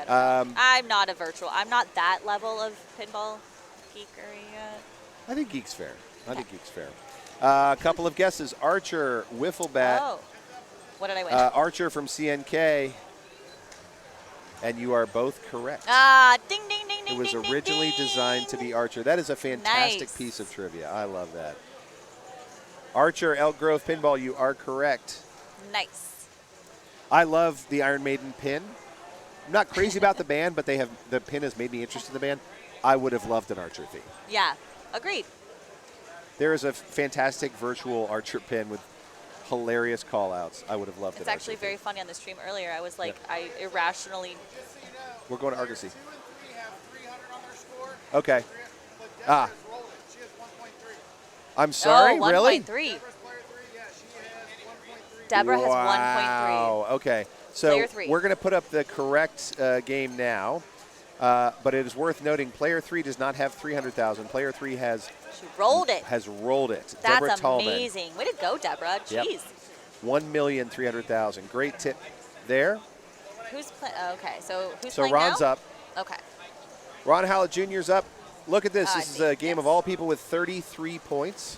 don't know. I'm not a virtual. I'm not that level of pinball geekery yet. I think geek's fair. I think geek's fair. A couple of guesses. Archer, Wiffle Bat. Oh. What did I win? Archer from CNK. And you are both correct. Ding, ding, ding, ding, It was ding, originally ding, designed to be Archer. That is a fantastic Nice. piece of trivia. I love that. Archer, Elk Grove Pinball, you are correct. Nice. I love the Iron Maiden pin. I'm not crazy about the band, but the pin has made me interested in the band. I would have loved an Archer theme. Yeah, agreed. There is a fantastic virtual Archer pin with hilarious call-outs. I would have loved It's it. actually very funny on the stream earlier. I was like, I irrationally. We're going to Argosy. Okay. I'm sorry, really? 1.3. Deborah has 1.3. Wow. Okay. So Player 3. we're going to put up the correct game now, but it is worth noting player 3 does not have 300,000. Player 3 has rolled it. Has rolled it. That's Deborah Tallman. amazing. Way to go, Deborah. Yep. Jeez. 1,300,000. Great tip there. Who's playing? Okay, so who's So playing Ron's now? up. Okay. Ron Hallett Jr.'s up. Look at this. I This is see. a game of all people with 33 points.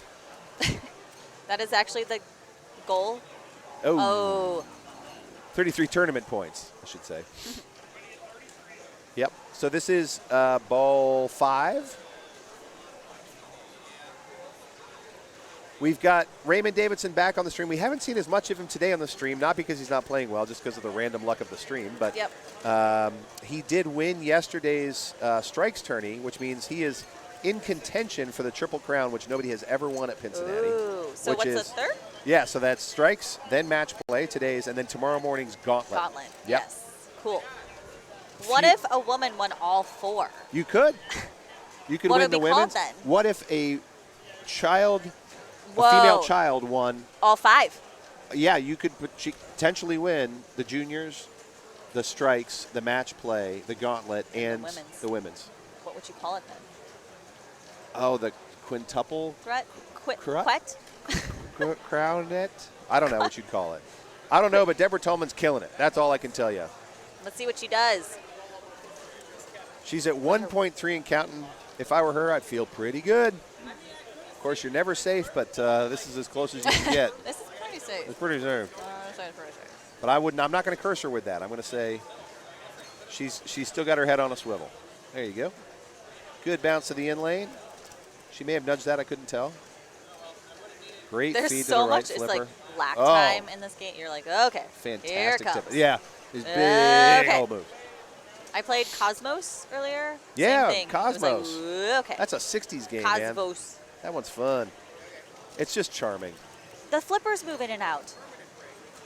That is actually the goal. Oh. 33 tournament points, I should say. Yep. So this is ball 5. We've got Raymond Davidson back on the stream. We haven't seen as much of him today on the stream, not because he's not playing well, just because of the random luck of the stream. But he did win yesterday's strikes tourney, which means he is in contention for the Triple Crown, which nobody has ever won at Pincinnati. Ooh. So what's the third? Yeah, so that's strikes, then match play, today's, and then tomorrow morning's gauntlet. Gauntlet. Yep. Yes. Cool. What if a woman won all 4? You could. You could What win would the we call women's. it then? What if a child, Whoa. a female child won? All 5. Yeah, you could potentially win the juniors, the strikes, the match play, the gauntlet, and the women's. What would you call it then? Oh, the quintuple Threat? Correct. Quet? crownet? I don't know what you'd call it. I don't know, but Deborah Tallman's killing it. That's all I can tell you. Let's see what she does. She's at 1.3 and counting. If I were her, I'd feel pretty good. Of course, you're never safe, but this is as close as you can get. This is pretty safe. It's pretty safe. Pretty safe. But I wouldn't. I'm not going to curse her with that. I'm going to say she's still got her head on a swivel. There you go. Good bounce to the in lane. She may have nudged that. I couldn't tell. Great There's feed so to the right much. flipper. It's like lack time in this game. You're like, okay, here it Fantastic comes. tip. Yeah, these big Okay. old moves. I played Cosmos earlier. Yeah, Same thing. I was Cosmos. like, okay. That's a 60s game, man. Cosmos. That one's fun. It's just charming. The flippers move in and out.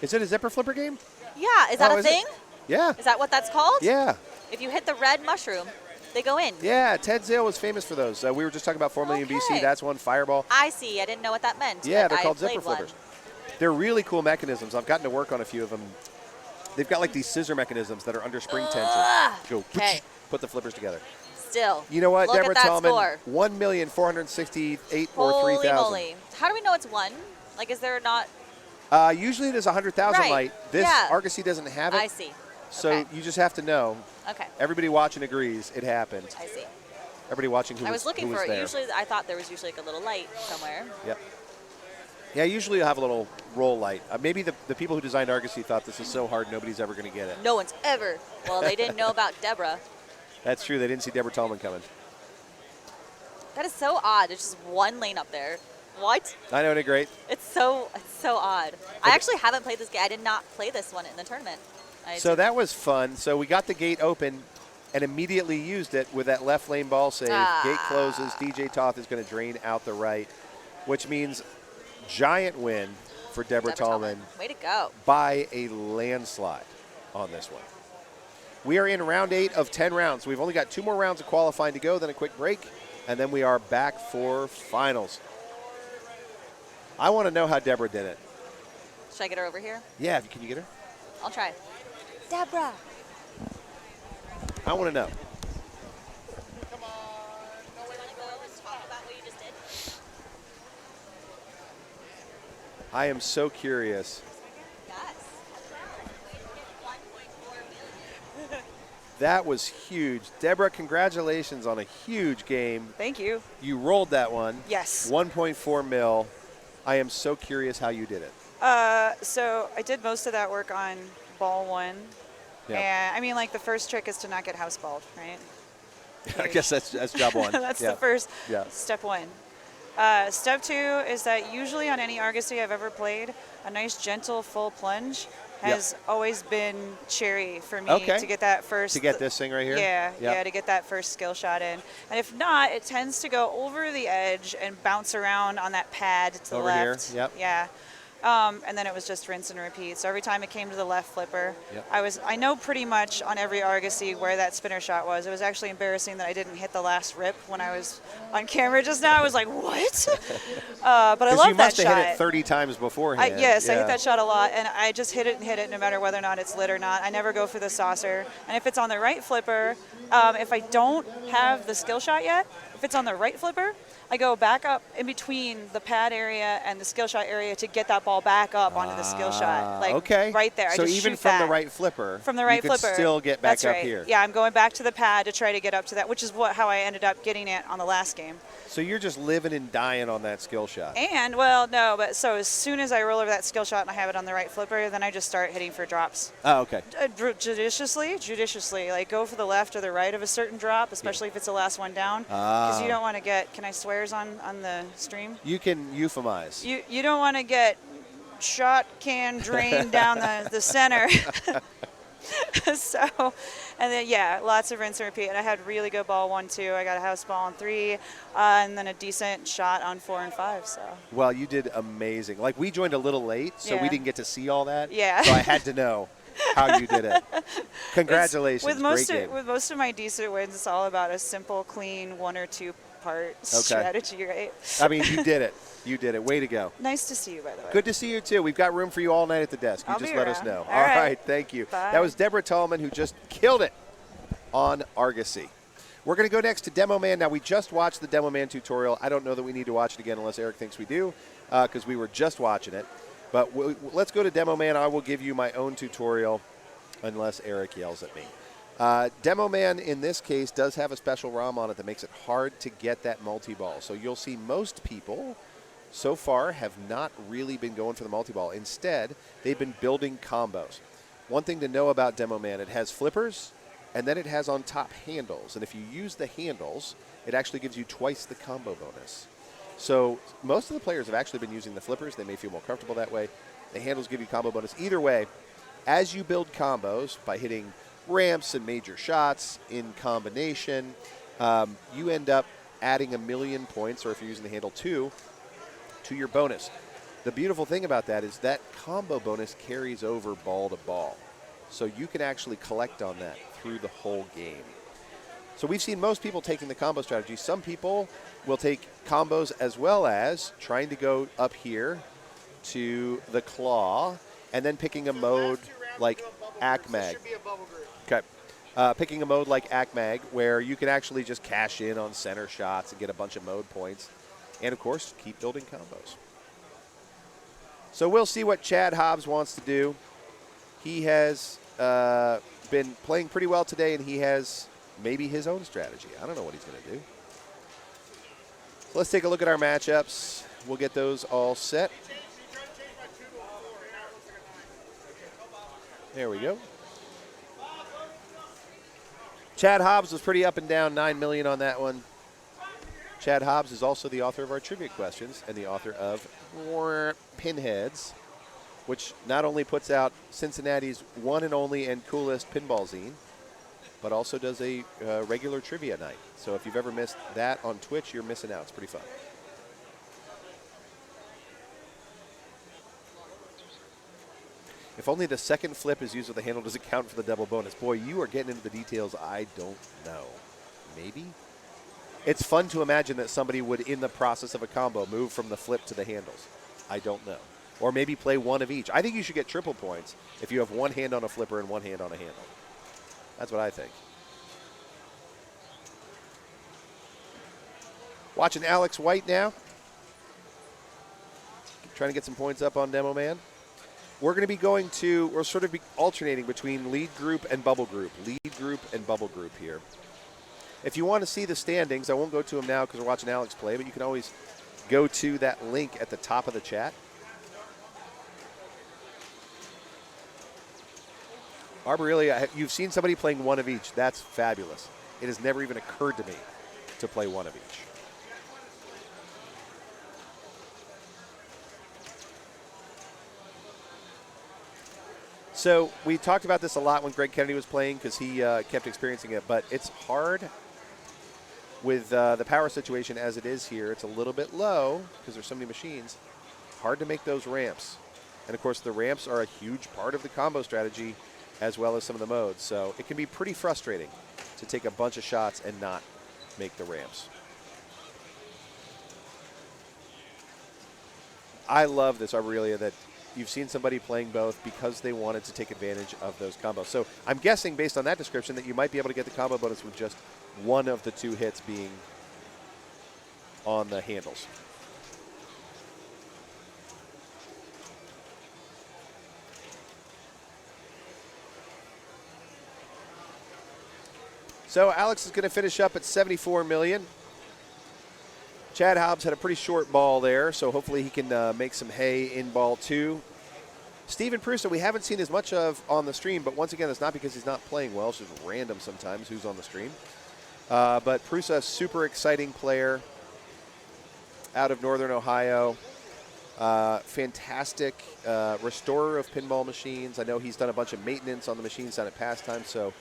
Is it a zipper flipper game? Yeah, is that Oh, a is it? thing? Yeah. Is that what that's called? Yeah. If you hit the red mushroom, they go in. Yeah, Ted Zale was famous for those. We were just talking about 4 million BC. That's one. Fireball. I see. I didn't know what that meant. Yeah, but they're I called played zipper one. flippers. They're really cool mechanisms. I've gotten to work on a few of them. They've got like these scissor mechanisms that are under spring tension. Go, Okay. put the flippers together. Still. You know what, Look Deborah at that Tallman? score. 1,468 or Holy 3,000. moly. How do we know it's 1? Like, is there not? Usually it is 100,000 Right. light. This Yeah. Argosy doesn't have it. I see. So Okay. you just have to know. Okay. Everybody watching agrees it happened. I see. Everybody watching who I was looking who for was it. there. Usually, I thought there was usually like a little light somewhere. Yep. Yeah, usually you'll have a little roll light. Maybe the people who designed Argosy thought this is so hard nobody's ever going to get it. No one's ever. Well, they didn't know about Deborah. That's true. They didn't see Deborah Tallman coming. That is so odd. There's just one lane up there. What? I know, isn't it great? It's so odd. I actually haven't played this game. I did not play this one in the tournament. So that was fun. So we got the gate open and immediately used it with that left lane ball save. Gate closes. DJ Toth is going to drain out the right, which means giant win for Deborah Tallman. Way to go. By a landslide on this one. We are in round 8 of 10 rounds. We've only got 2 more rounds of qualifying to go, then a quick break, and then we are back for finals. I want to know how Deborah did it. Should I get her over here? Yeah, can you get her? I'll try. Deborah. I want to know. I am so curious. That was huge. Deborah, congratulations on a huge game. Thank you. You rolled that one. Yes. 1.4 mil. I am so curious how you did it. So I did most of that work on ball 1. Yeah. And I mean, like, the first trick is to not get house balled, right? I guess that's job 1. That's Yeah. the first Yeah. step 1. Step 2 is that usually on any Argosy I've ever played, a nice gentle full plunge has always been cherry for me to get that first. To get this thing right here? Yeah, to get that first skill shot in. And if not, it tends to go over the edge and bounce around on that pad to the Over here, left. yep. Yeah. And then it was just rinse and repeat. So every time it came to the left flipper, Yep. I know pretty much on every Argosy where that spinner shot was. It was actually embarrassing that I didn't hit the last rip when I was on camera just now. I was like, what? But I love that shot. You must have hit it 30 times beforehand. Yes, I hit that shot a lot, and I just hit it no matter whether or not it's lit or not. I never go for the saucer. And if it's on the right flipper, if I don't have the skill shot yet, if it's on the right flipper, I go back up in between the pad area and the skill shot area to get that ball back up onto the skill shot. Like okay. right there. So I just even shoot from that. the right flipper, From the right you flipper. can still get back That's up right. here. Yeah, I'm going back to the pad to try to get up to that, which is how I ended up getting it on the last game. So you're just living and dying on that skill shot. And, well, no, but so as soon as I roll over that skill shot and I have it on the right flipper, then I just start hitting for drops. Oh, okay. Judiciously, like go for the left or the right of a certain drop, especially if it's the last one down. Because you don't want to get, can I swears on the stream? You can euphemize. You don't want to get shot can drained down the center. So, and then, yeah, lots of rinse and repeat. And I had really good ball 1, 2. I got a house ball on 3, and then a decent shot on 4 and 5. So. Well, you did amazing. Like, we joined a little late, so we didn't get to see all that. Yeah. So I had to know how you did it. Congratulations. With most of my decent wins, it's all about a simple, clean 1 or 2 part strategy, right? I mean, you did it. You did it. Way to go. Nice to see you, by the way. Good to see you, too. We've got room for you all night at the desk. You I'll just be let us around. know. All right. Thank you. Bye. That was Deborah Tallman, who just killed it on Argosy. We're going to go next to Demo Man. Now, we just watched the Demo Man tutorial. I don't know that we need to watch it again unless Eric thinks we do, because we were just watching it. But let's go to Demo Man. I will give you my own tutorial unless Eric yells at me. Demo Man, in this case, does have a special ROM on it that makes it hard to get that multi-ball. So you'll see most people so far have not really been going for the multi-ball. Instead, they've been building combos. One thing to know about Demo Man, it has flippers, and then it has on top handles. And if you use the handles, it actually gives you twice the combo bonus. So most of the players have actually been using the flippers. They may feel more comfortable that way. The handles give you combo bonus. Either way, as you build combos by hitting ramps and major shots in combination, you end up adding 1,000,000 points, or if you're using the handle 2, to your bonus. The beautiful thing about that is that combo bonus carries over ball to ball. So you can actually collect on that through the whole game. So we've seen most people taking the combo strategy. Some people will take combos as well as trying to go up here to the claw and then picking a mode like ACMAG. Okay. Picking a mode like ACMAG where you can actually just cash in on center shots and get a bunch of mode points. And, of course, keep building combos. So we'll see what Chad Hobbs wants to do. He has been playing pretty well today, and he has maybe his own strategy. I don't know what he's going to do. So let's take a look at our matchups. We'll get those all set. There we go. Chad Hobbs was pretty up and down, 9 million on that one. Chad Hobbs is also the author of our trivia questions and the author of Pinheads, which not only puts out Cincinnati's one and only and coolest pinball zine, but also does a regular trivia night. So if you've ever missed that on Twitch, you're missing out. It's pretty fun. If only the second flip is used with the handle doesn't count for the double bonus. Boy, you are getting into the details I don't know. Maybe? It's fun to imagine that somebody would, in the process of a combo, move from the flip to the handles. I don't know. Or maybe play one of each. I think you should get triple points if you have one hand on a flipper and one hand on a handle. That's what I think. Watching Alex White now. Trying to get some points up on Demo Man. We're going to be we'll sort of be alternating between lead group and bubble group. Lead group and bubble group here. If you want to see the standings, I won't go to them now because we're watching Alex play, but you can always go to that link at the top of the chat. Arborelia, you've seen somebody playing one of each. That's fabulous. It has never even occurred to me to play one of each. So we talked about this a lot when Greg Kennedy was playing because he kept experiencing it, but it's hard with the power situation as it is here. It's a little bit low because there's so many machines. Hard to make those ramps. And, of course, the ramps are a huge part of the combo strategy as well as some of the modes. So it can be pretty frustrating to take a bunch of shots and not make the ramps. I love this, Aurelia, that you've seen somebody playing both because they wanted to take advantage of those combos. So I'm guessing, based on that description, that you might be able to get the combo bonus with just one of the 2 hits being on the handles. So Alex is going to finish up at 74 million. Chad Hobbs had a pretty short ball there, so hopefully he can make some hay in ball 2. Steven Prusa, we haven't seen as much of on the stream, but once again, it's not because he's not playing well. It's just random sometimes who's on the stream. But Prusa, super exciting player out of Northern Ohio. Fantastic restorer of pinball machines. I know he's done a bunch of maintenance on the machines down at Pastime, so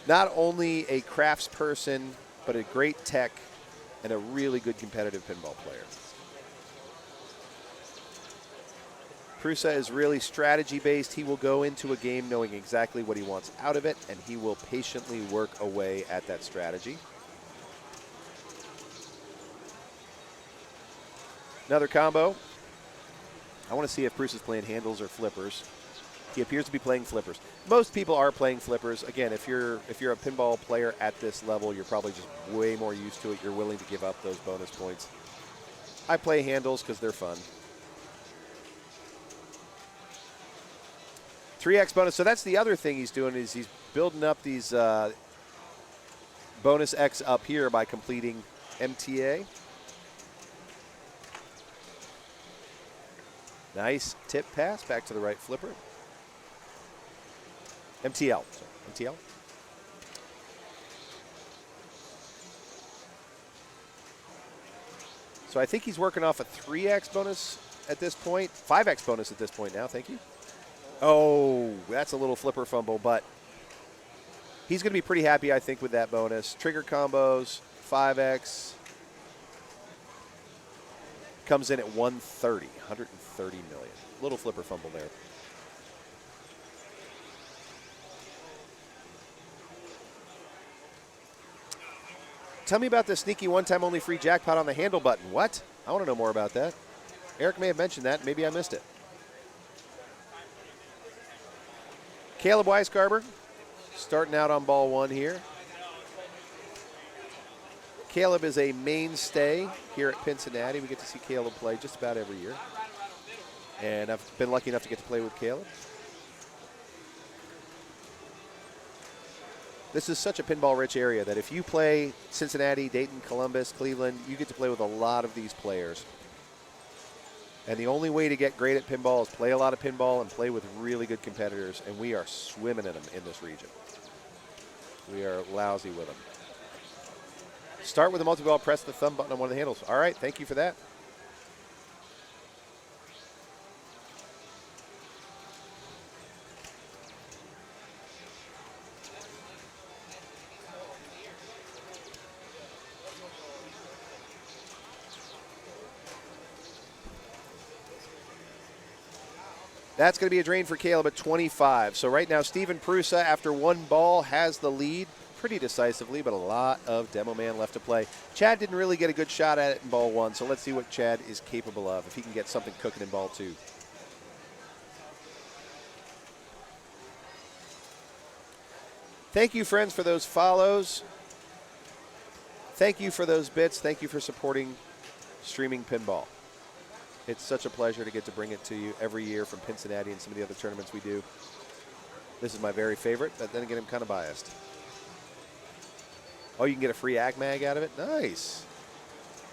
not only a crafts person, but a great tech and a really good competitive pinball player. Prusa is really strategy-based. He will go into a game knowing exactly what he wants out of it, and he will patiently work away at that strategy. Another combo. I want to see if Prusa's playing handles or flippers. He appears to be playing flippers. Most people are playing flippers. Again, if you're a pinball player at this level, you're probably just way more used to it. You're willing to give up those bonus points. I play handles because they're fun. 3x bonus. So that's the other thing he's doing, is he's building up these bonus X up here by completing MTA. Nice tip pass back to the right flipper. MTL. Sorry, MTL. So I think he's working off a 3x bonus at this point. 5x bonus at this point now. Thank you. Oh, that's a little flipper fumble, but he's going to be pretty happy, I think, with that bonus. Trigger combos, 5x. Comes in at 130 million. Little flipper fumble there. Tell me about the sneaky one-time only free jackpot on the handle button. What? I want to know more about that. Eric may have mentioned that. Maybe I missed it. Caleb Weisgarber starting out on ball 1 here. Caleb is a mainstay here at Pincinnati. We get to see Caleb play just about every year. And I've been lucky enough to get to play with Caleb. This is such a pinball-rich area that if you play Cincinnati, Dayton, Columbus, Cleveland, you get to play with a lot of these players. And the only way to get great at pinball is play a lot of pinball and play with really good competitors, and we are swimming in them in this region. We are lousy with them. Start with the multi-ball, press the thumb button on one of the handles. All right, thank you for that. That's going to be a drain for Caleb at 25. So right now, Steven Prusa, after one ball, has the lead pretty decisively, but a lot of Demo Man left to play. Chad didn't really get a good shot at it in ball 1, so let's see what Chad is capable of, if he can get something cooking in ball 2. Thank you, friends, for those follows. Thank you for those bits. Thank you for supporting streaming pinball. It's such a pleasure to get to bring it to you every year from Pincinnati and some of the other tournaments we do. This is my very favorite, but then again, I'm kind of biased. Oh, you can get a free ag mag out of it? Nice.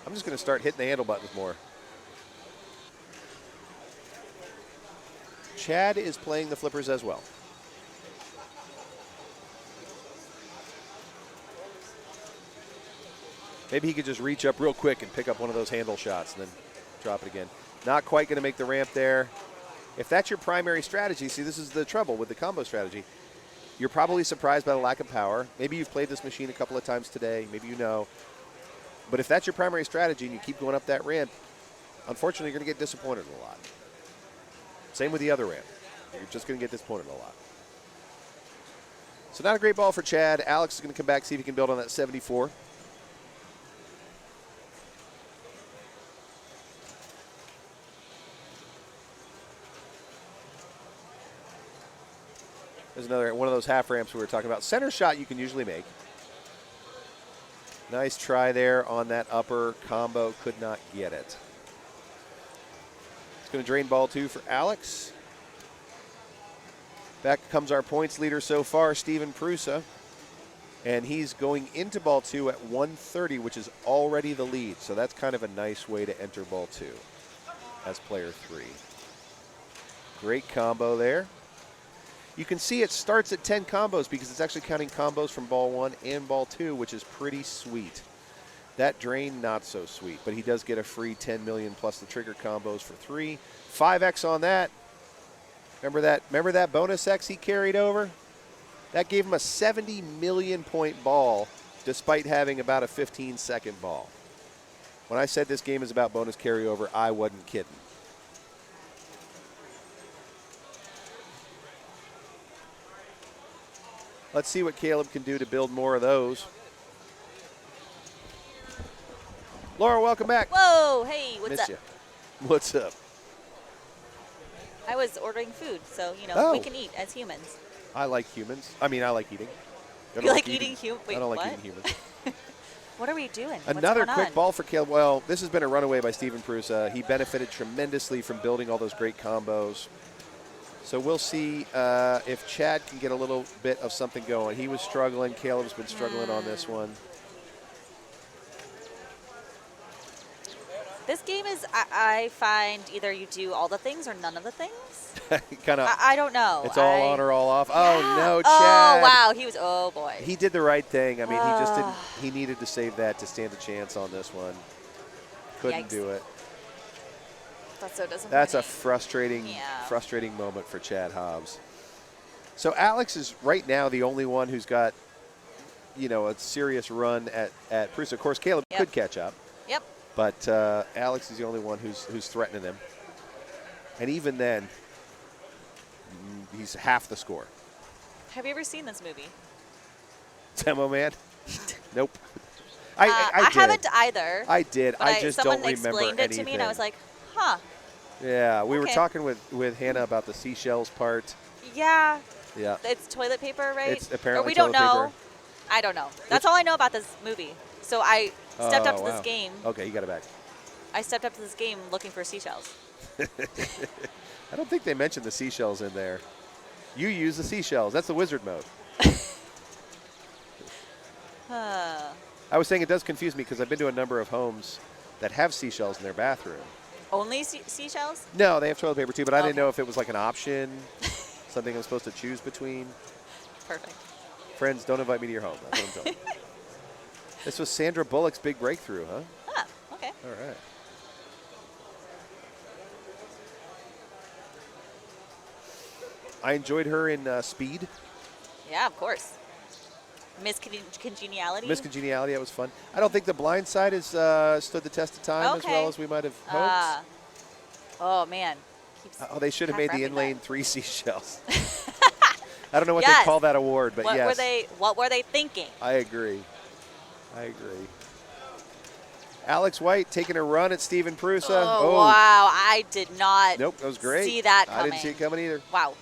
I'm just going to start hitting the handle buttons more. Chad is playing the flippers as well. Maybe he could just reach up real quick and pick up one of those handle shots and then drop it again. Not quite going to make the ramp there. If that's your primary strategy, see, this is the trouble with the combo strategy. You're probably surprised by the lack of power. Maybe you've played this machine a couple of times today. Maybe you know. But if that's your primary strategy and you keep going up that ramp, unfortunately, you're going to get disappointed a lot. Same with the other ramp. You're just going to get disappointed a lot. So not a great ball for Chad. Alex is going to come back, see if he can build on that 74. There's another one of those half ramps we were talking about. Center shot you can usually make. Nice try there on that upper combo. Could not get it. It's going to drain ball 2 for Alex. Back comes our points leader so far, Steven Prusa. And he's going into ball 2 at 130, which is already the lead. So that's kind of a nice way to enter ball 2 as player 3. Great combo there. You can see it starts at 10 combos because it's actually counting combos from ball 1 and ball 2, which is pretty sweet. That drain, not so sweet, but he does get a free 10 million plus the trigger combos for 3. 5x on that. Remember that bonus X he carried over? That gave him a 70 million point ball despite having about a 15-second ball. When I said this game is about bonus carryover, I wasn't kidding. Let's see what Caleb can do to build more of those. Laura, welcome back. Whoa, hey, what's Miss up? ya. What's up? I was ordering food, so, Oh. we can eat as humans. I like humans. I mean, I like eating. I don't You like eating humans? Wait, I don't like what? eating humans. What are we doing? Another What's going quick on? ball for Caleb. Well, this has been a runaway by Steven Prusa. He benefited tremendously from building all those great combos. So we'll see if Chad can get a little bit of something going. He was struggling. Caleb's been struggling on this one. This game is, I find, either you do all the things or none of the things. Kind of. I don't know. It's all on or all off. Yeah. Oh no, Chad! Oh wow, he was. Oh boy. He did the right thing. I mean, he just didn't. He needed to save that to stand a chance on this one. Couldn't Yikes. do it. That's so disappointing. That's a frustrating moment for Chad Hobbs. So Alex is right now the only one who's got, a serious run at Prusa. Of course, Caleb could catch up. Yep. But Alex is the only one who's threatening him. And even then, he's half the score. Have you ever seen this movie? Demo Man? Nope. I did. haven't either. I did. But I just don't remember someone explained it to me, and I was like, huh. Yeah, we were Okay. talking with Hannah about the seashells part. Yeah. Yeah. It's toilet paper, right? It's apparently or we don't toilet know. paper. I don't know. That's all I know about this movie. So I stepped up to this wow. game. Okay, you got it back. I stepped up to this game looking for seashells. I don't think they mentioned the seashells in there. You use the seashells. That's the wizard mode. I was saying it does confuse me because I've been to a number of homes that have seashells in their bathroom. Only seashells? No, they have toilet paper too, but I didn't know if it was like an option, something I'm supposed to choose between. Perfect. Friends, don't invite me to your home. That's what I'm telling you. This was Sandra Bullock's big breakthrough, huh? Ah, okay. All right. I enjoyed her in Speed. Yeah, of course. Miss Congeniality? Miss Congeniality, that was fun. I don't think The Blind Side has stood the test of time as well as we might have hoped. Oh, man. Oh, they should have made the half-wrapping in-lane 3 seashells. I don't know what Yes. they call that award, but yes. What were they thinking? I agree. Alex White taking a run at Steven Prusa. Oh, wow. I did not Nope, that was great. see that coming. I didn't see it coming either. Wow.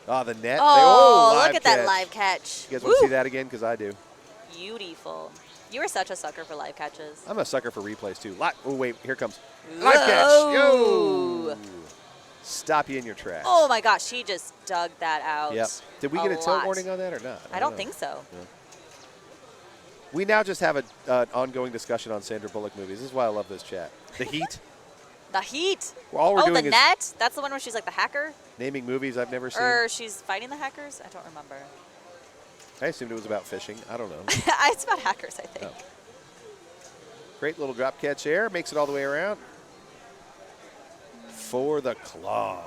Oh, the net. Oh, live look at that catch. live catch. You guys want to see Woo. that again? Because I do. Beautiful. You are such a sucker for live catches. I'm a sucker for replays, too. Oh, wait. Here comes. Live catch. Yo. Stop you in your tracks. Oh, my gosh. She just dug that out. Yep. Did we get a tilt lot. warning on that or not? I don't know. think so. Yeah. We now just have an ongoing discussion on Sandra Bullock movies. This is why I love this chat. The Heat. The Heat. Well, all we're oh, doing the is net. That's the one where she's like the hacker. naming movies I've never seen. Or she's fighting the hackers. I don't remember. I assumed it was about fishing. I don't know. It's about hackers, I think. Oh. Great little drop catch there. Makes it all the way around. For the claw.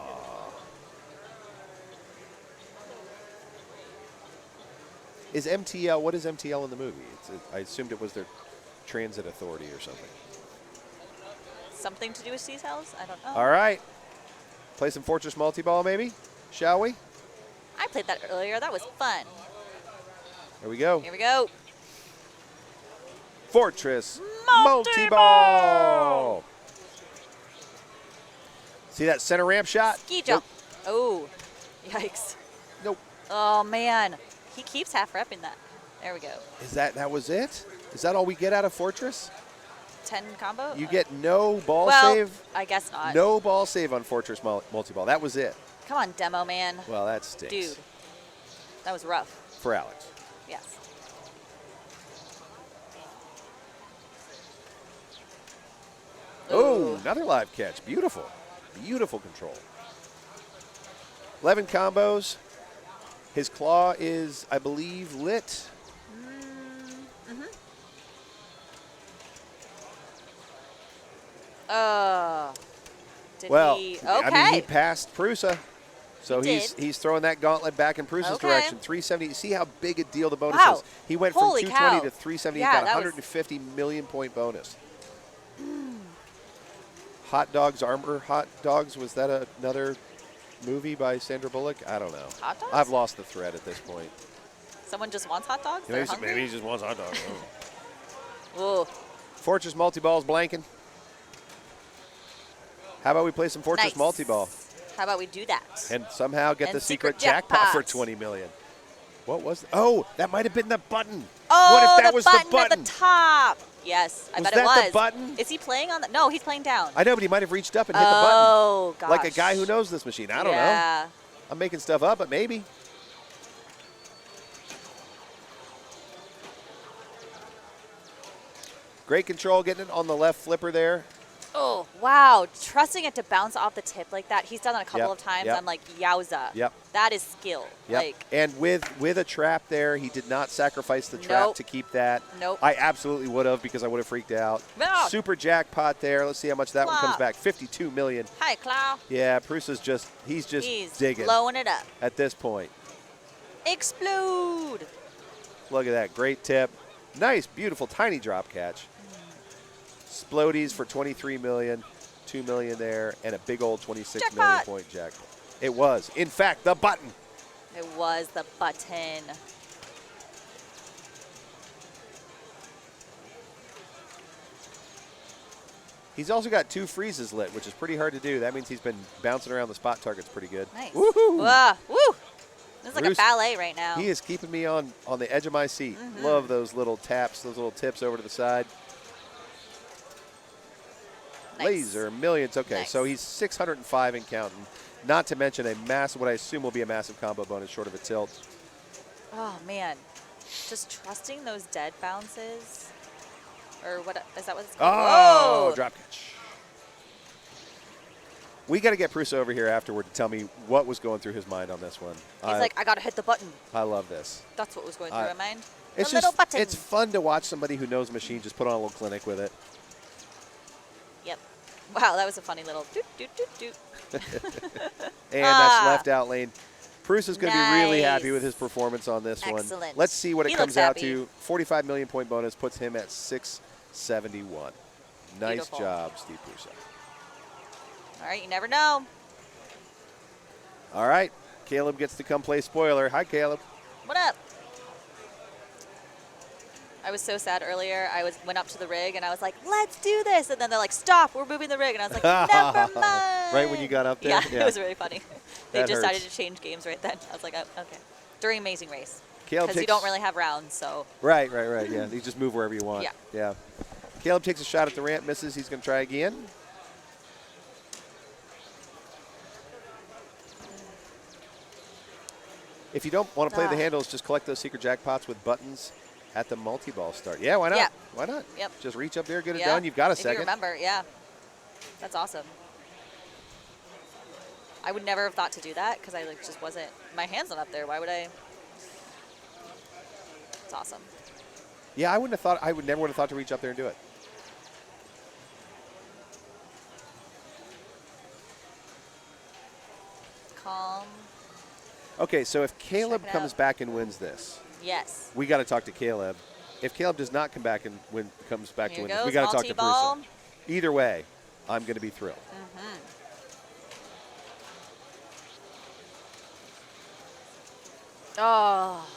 Is MTL, what is MTL in the movie? I assumed it was their transit authority or something. Something to do with seashells? I don't know. All right. Play some Fortress multi-ball, maybe? Shall we? I played that earlier. That was fun. Here we go. Here we go. Fortress multi-ball. See that center ramp shot? Ski jump. Oh, yikes. Nope. Oh, man. He keeps half repping that. There we go. Is that was it? Is that all we get out of Fortress? 10 combo? You get no ball well, save? I guess not. No ball save on Fortress multi-ball. That was it. Come on, demo man. Well, that stinks. Dude, that was rough. For Alex. Yes. Oh, another live catch. Beautiful. Beautiful control. 11 combos. His claw is, I believe, lit. Did well, he? Okay. I mean, he passed Prusa. So He he's throwing that gauntlet back in Prusa's Okay. direction. 370. See how big a deal the bonus Wow. is. He went Holy from 220 cow. to 370. Yeah, He got that was- 150 million point bonus. Hot Dogs, Armor Hot Dogs. Was that another movie by Sandra Bullock? I don't know. Hot dogs? I've lost the thread at this point. Someone just wants hot dogs? They're hungry? Maybe he just wants hot dogs. Ooh. Fortress multi-ball's blanking. How about we play some Fortress Nice. multi-ball How about we do that? and somehow get And the secret secret jackpot for jackpots. 20 million? What was? Oh, that might have been the button. Oh, what if that the was button the button? at the top. Yes, I Was bet that it was. the button? Is he playing on the? No, he's playing down. I know, but he might have reached up and hit the button. Oh, gosh. Like a guy who knows this machine. I don't know. Yeah. I'm making stuff up, but maybe. Great control, getting it on the left flipper there. Oh, wow. Trusting it to bounce off the tip like that. He's done it a couple Yep, of times. yep. I'm like, yowza. Yep. That is skill. Yep. Like, And with a trap there, he did not sacrifice the trap Nope. to keep that. Nope. I absolutely would have because I would have freaked out. No. Super jackpot there. Let's see how much that one comes Flop. back. 52 million. hi, Clow. Yeah, Prusa's he's just He's digging blowing it up. at this point. Explode. Look at that. Great tip. Nice, beautiful, tiny drop catch. Splodies for 23 million. 2 million there, and a big old 26 million Jackpot. point jackpot. It was, in fact, the button. It was the button. He's also got 2 freezes lit, which is pretty hard to do. That means he's been bouncing around the spot targets pretty good. Nice. Woohoo! Woo! This is like Bruce, a ballet right now. He is keeping me on the edge of my seat. Mhm. Love those little taps, those little tips over to the side. Nice. Laser, millions. Okay, Nice. so he's 605 and counting. Not to mention a massive, what I assume will be a massive combo bonus short of a tilt. Oh, man. Just trusting those dead bounces. Or what is that what it's called? Oh, Whoa! drop catch. We got to get Prusa over here afterward to tell me what was going through his mind on this one. He's like, I got to hit the button. I love this. That's what was going through my mind. It's the little just, button. it's fun to watch somebody who knows machine just put on a little clinic with it. Yep. Wow, that was a funny little doot, doot, doot, doot. And that's left out lane. Prusa's going to be really happy Nice. with his performance on this one. Excellent. Let's see what it He comes looks out happy. to. 45 million point bonus puts him at 671. Nice Beautiful. job, Steve Prusa. All right, you never know. All right, Caleb gets to come play spoiler. Hi, Caleb. What up? I was so sad earlier. I went up to the rig and I was like, let's do this. And then they're like, stop, we're moving the rig. And I was like, never mind. Right when you got up there? Yeah, it was really funny. They That decided hurts. to change games right then. I was like, oh, okay. During Amazing Race. Caleb Because you takes- don't really have rounds, so. Right. Yeah, you just move wherever you want. Yeah. Caleb takes a shot at the ramp, misses. He's going to try again. If you don't want to play the handles, just collect those secret jackpots with buttons at the multi-ball start. Yeah, why not? Yeah. Why not? Yep. Just reach up there, get it Yeah, done. You've got a if second. you remember, yeah. That's awesome. I would never have thought to do that because I just wasn't, my hand's not up there. Why would I? It's awesome. Yeah, I wouldn't have thought. I would never would have thought to reach up there and do it. Calm. Okay, so if Caleb Check it comes out. back and wins this, Yes. we got to talk to Caleb. If Caleb does not come back and comes back Here to win goes this, we got to talk to multi-ball. Bruce. Either way, I'm going to be thrilled. Oh.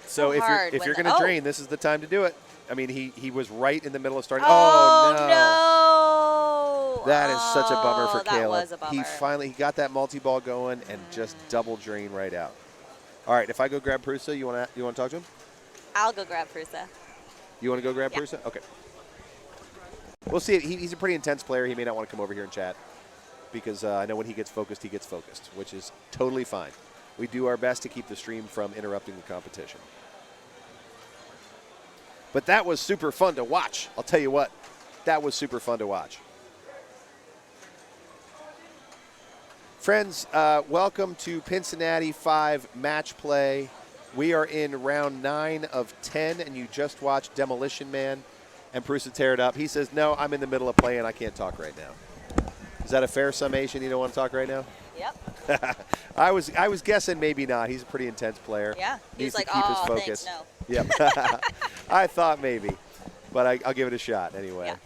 So if hard you're when going the- to oh. drain, this is the time to do it. I mean, he was right in the middle of starting. Oh, no. no. That is such a bummer for that Caleb. was a bummer. He finally got that multi-ball going and just double drain right out. All right, if I go grab Prusa, you want to talk to him? I'll go grab Prusa. You want to go grab Prusa? Okay. We'll see. He's a pretty intense player. He may not want to come over here and chat because I know when he gets focused, which is totally fine. We do our best to keep the stream from interrupting the competition. But that was super fun to watch. I'll tell you what, that was super fun to watch. Friends, welcome to Pincinnati 5 Match Play. We are in round 9 of 10, and you just watched Demolition Man and Prusa tear it up. He says, no, I'm in the middle of playing. I can't talk right now. Is that a fair summation? You don't want to talk right now? Yep. I was guessing maybe not. He's a pretty intense player. Yeah. Needs He's like, to keep his oh, focus. thanks, no. Yep. I thought maybe, but I'll give it a shot anyway. Yeah.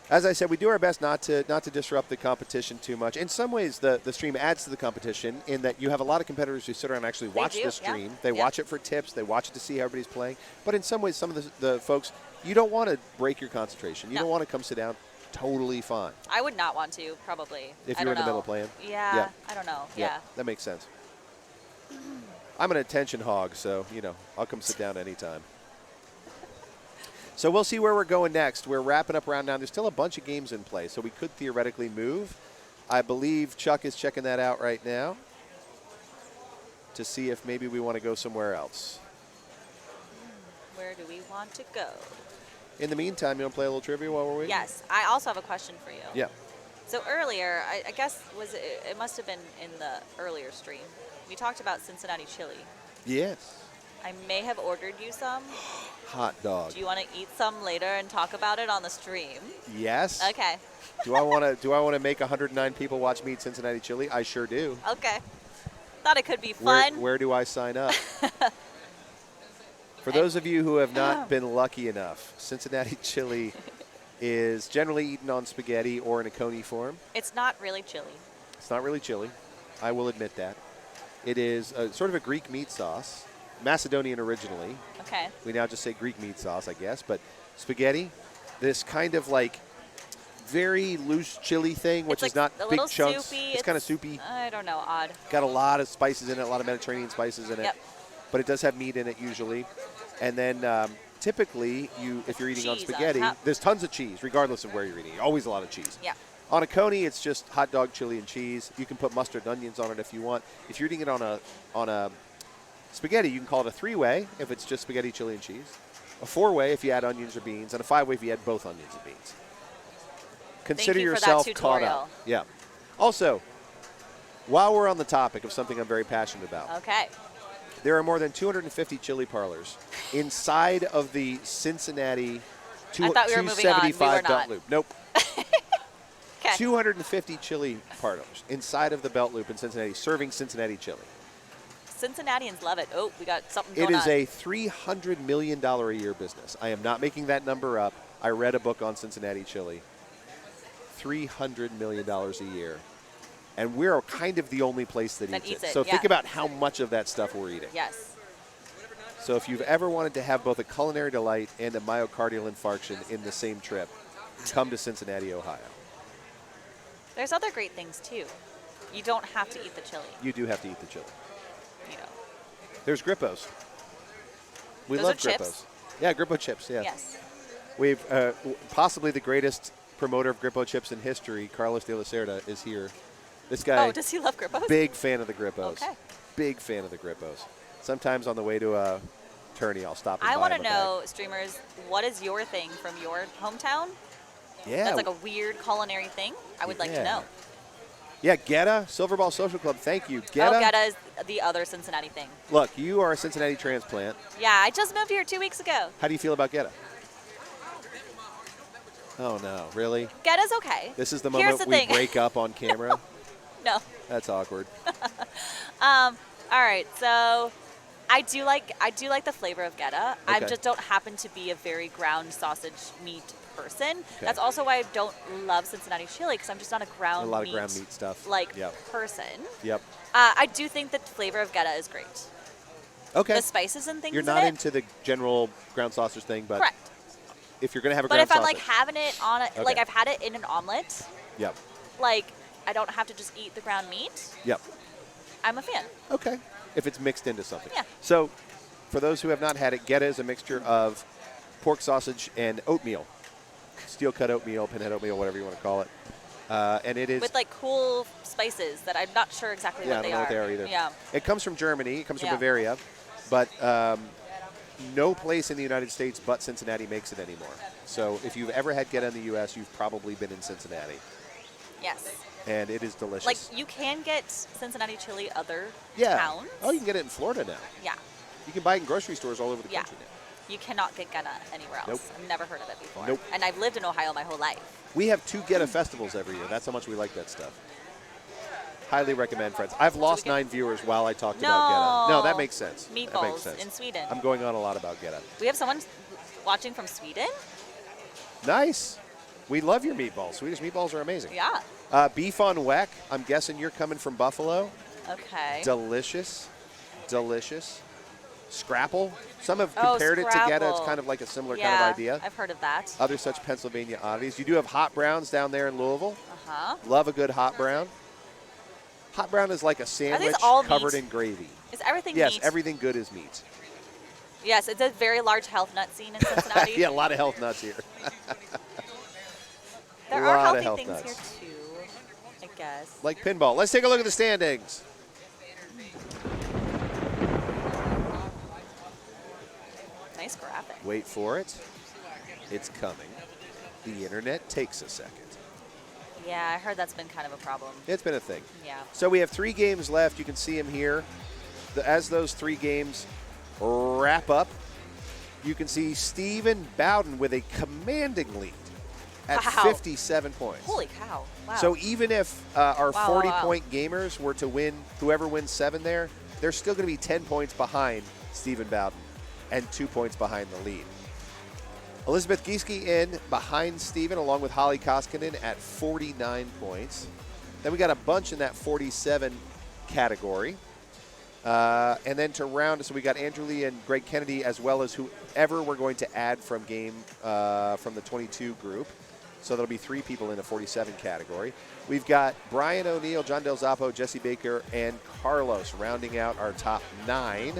As I said, we do our best not to disrupt the competition too much. In some ways, the stream adds to the competition in that you have a lot of competitors who sit around and actually watch the stream. Yeah. They watch it for tips. They watch it to see how everybody's playing. But in some ways, some of the folks, you don't want to break your concentration. You don't want to come sit down. Totally fine. I would not want to, probably. If I you're in don't the middle know. of playing? Yeah, I don't know. Yeah. That makes sense. I'm an attention hog, so, I'll come sit down anytime. So we'll see where we're going next. We're wrapping up round 9. There's still a bunch of games in play, so we could theoretically move. I believe Chuck is checking that out right now to see if maybe we want to go somewhere else. Where do we want to go? In the meantime, you want to play a little trivia while we're waiting? Yes. I also have a question for you. Yeah. So earlier, I guess it must have been in the earlier stream. We talked about Cincinnati chili. Yes. I may have ordered you some. Hot dog. Do you want to eat some later and talk about it on the stream? Yes. Okay. Do I want to make 109 people watch me eat Cincinnati chili? I sure do. Okay. Thought it could be fun. Where do I sign up? For those of you who have not been lucky enough, Cincinnati chili is generally eaten on spaghetti or in a coney form. It's not really chili. It's not really chili. I will admit that. It is sort of a Greek meat sauce, Macedonian originally. Okay. We now just say Greek meat sauce, I guess. But spaghetti, this kind of like very loose chili thing, which it's is like not a big little chunks. soupy. It's kind of soupy. I don't know, odd. Got a lot of spices in it, a lot of Mediterranean spices in it. Yep. But it does have meat in it usually. And then typically, if you're eating on Cheese on spaghetti, top. there's tons of cheese, regardless of where you're eating. Always a lot of cheese. Yeah. On a coney, it's just hot dog, chili, and cheese. You can put mustard and onions on it if you want. If you're eating it on a spaghetti, you can call it a 3-way if it's just spaghetti, chili, and cheese. A 4-way if you add onions or beans, and a 5-way if you add both onions and beans. Consider you for that yourself caught tutorial. up. Yeah. Also, while we're on the topic of something I'm very passionate about, Okay. there are more than 250 chili parlors inside of the Cincinnati I thought we were moving on. We were 275 belt not. loop. Nope. Okay. 250 chili parlors inside of the belt loop in Cincinnati serving Cincinnati chili. Cincinnatians love it. Oh, we got something It going is on. a $300 million a year business. I am not making that number up. I read a book on Cincinnati chili. $300 million a year. And we're kind of the only place that eats it. So think about how much of that stuff we're eating. Yes. So if you've ever wanted to have both a culinary delight and a myocardial infarction in the same trip, come to Cincinnati, Ohio. There's other great things, too. You don't have to eat the chili. You do have to eat the chili. You know. There's Grippos. We Those love are chips? Grippos. Yeah, Grippo chips, yeah. Yes. We've possibly the greatest promoter of Grippo chips in history, Carlos de la Cerda, is here. This guy. Oh, does he love Grippos? Big fan of the Grippos. Okay. Big fan of the Grippos. Sometimes on the way to a tourney, I'll stop and I buy want him to a bag. know, streamers, what is your thing from your hometown? Yeah. That's like a weird culinary thing. I would like to know. Yeah, Geta, Silverball Social Club, thank you. Geta, Oh, Geta is the other Cincinnati thing. look, you are a Cincinnati transplant. Yeah, I just moved here 2 weeks ago. How do you feel about Geta? Oh, no, really? Geta's okay. This is the Here's moment the we thing. break up on camera? No. That's awkward. All right, so I do like the flavor of Geta. I Okay. just don't happen to be a very ground sausage meat person. That's also why I don't love Cincinnati chili, because I'm just not a ground A lot meat, of ground meat stuff. person. Yep. I do think the flavor of Geta is great. Okay. The spices and things You're in not it. into the general ground sausage thing, but Correct. if you're going to have a But ground if I'm sausage. like having it on a, like Okay. I've had it in an omelet, Yep. like I don't have to just eat the ground meat. Yep. I'm a fan. Okay. If it's mixed into something. Yeah. So, for those who have not had it, Geta is a mixture of pork sausage and oatmeal. Steel cut oatmeal, pinhead oatmeal, whatever you want to call it. And it is. With like cool spices that I'm not sure exactly yeah, what I they don't know are. what they are either. Yeah. It comes from Germany. It comes from Yeah. Bavaria. But no place in the United States but Cincinnati makes it anymore. So if you've ever had Geta in the U.S., you've probably been in Cincinnati. Yes. And it is delicious. Like you can get Cincinnati chili other yeah. towns. Oh, you can get it in Florida now. Yeah. You can buy it in grocery stores all over the Yeah. country now. You cannot get Geta anywhere else. Nope. I've never heard of it before. Nope. And I've lived in Ohio my whole life. We have 2 Geta festivals every year. That's how much we like that stuff. Highly recommend, friends. I've lost 9 viewers while I talked about Geta. No, that makes sense. That makes Meatballs sense. in Sweden. I'm going on a lot about Geta. We have someone watching from Sweden. Nice. We love your meatballs. Swedish meatballs are amazing. Yeah. Beef on weck. I'm guessing you're coming from Buffalo. Okay. Delicious. Delicious. Scrapple. Some have Oh, compared it to Geta. It's Scrapple. kind of like a similar Yeah, kind of idea. I've heard of that. Other such Pennsylvania oddities. You do have hot browns down there in Louisville. Uh-huh. Love a good hot brown. Hot brown is like a sandwich all covered meat? in gravy. Is everything Yes, meat? everything good is meat. Yes, it's a very large health nut scene in Cincinnati. Yeah, a lot of health nuts here. There Lot are of healthy health things nuts. here too, I guess. Like pinball. Let's take a look at the standings. Nice graphic. Wait for it. It's coming. The internet takes a second. Yeah, I heard that's been kind of a problem. It's been a thing. Yeah. So we have 3 games left. You can see them here. As those 3 games wrap up, you can see Stephen Bowden with a commanding lead at Wow. 57 points. Holy cow. Wow. So even if our Wow, 40-point gamers were to win, whoever wins 7 there, they're still going to be 10 points behind Stephen Bowden and 2 points behind the lead. Elizabeth Gieske in behind Stephen, along with Holly Koskinen at 49 points. Then we got a bunch in that 47 category. And then to round, so we got Andrew Lee and Greg Kennedy, as well as whoever we're going to add from the 22 group. So there'll be 3 people in the 47 category. We've got Brian O'Neill, John Del Zappo, Jesse Baker, and Carlos rounding out our top 9,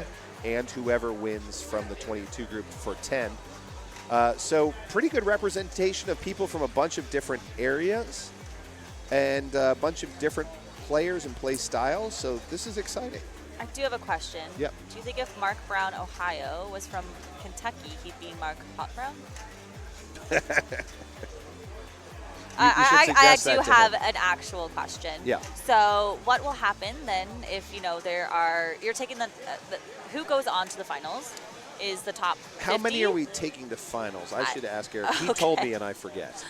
and whoever wins from the 22 group for 10. So pretty good representation of people from a bunch of different areas and a bunch of different players and play styles. So this is exciting. I do have a question. Yep. Do you think if Mark Brown, Ohio, was from Kentucky, he'd be Mark Hot Brown? I suggest do that to have him. an actual question. Yeah. So what will happen then if, you're taking the who goes on to the finals is the top 50? How many are we taking to finals? I should ask Eric. He Okay. told me and I forget.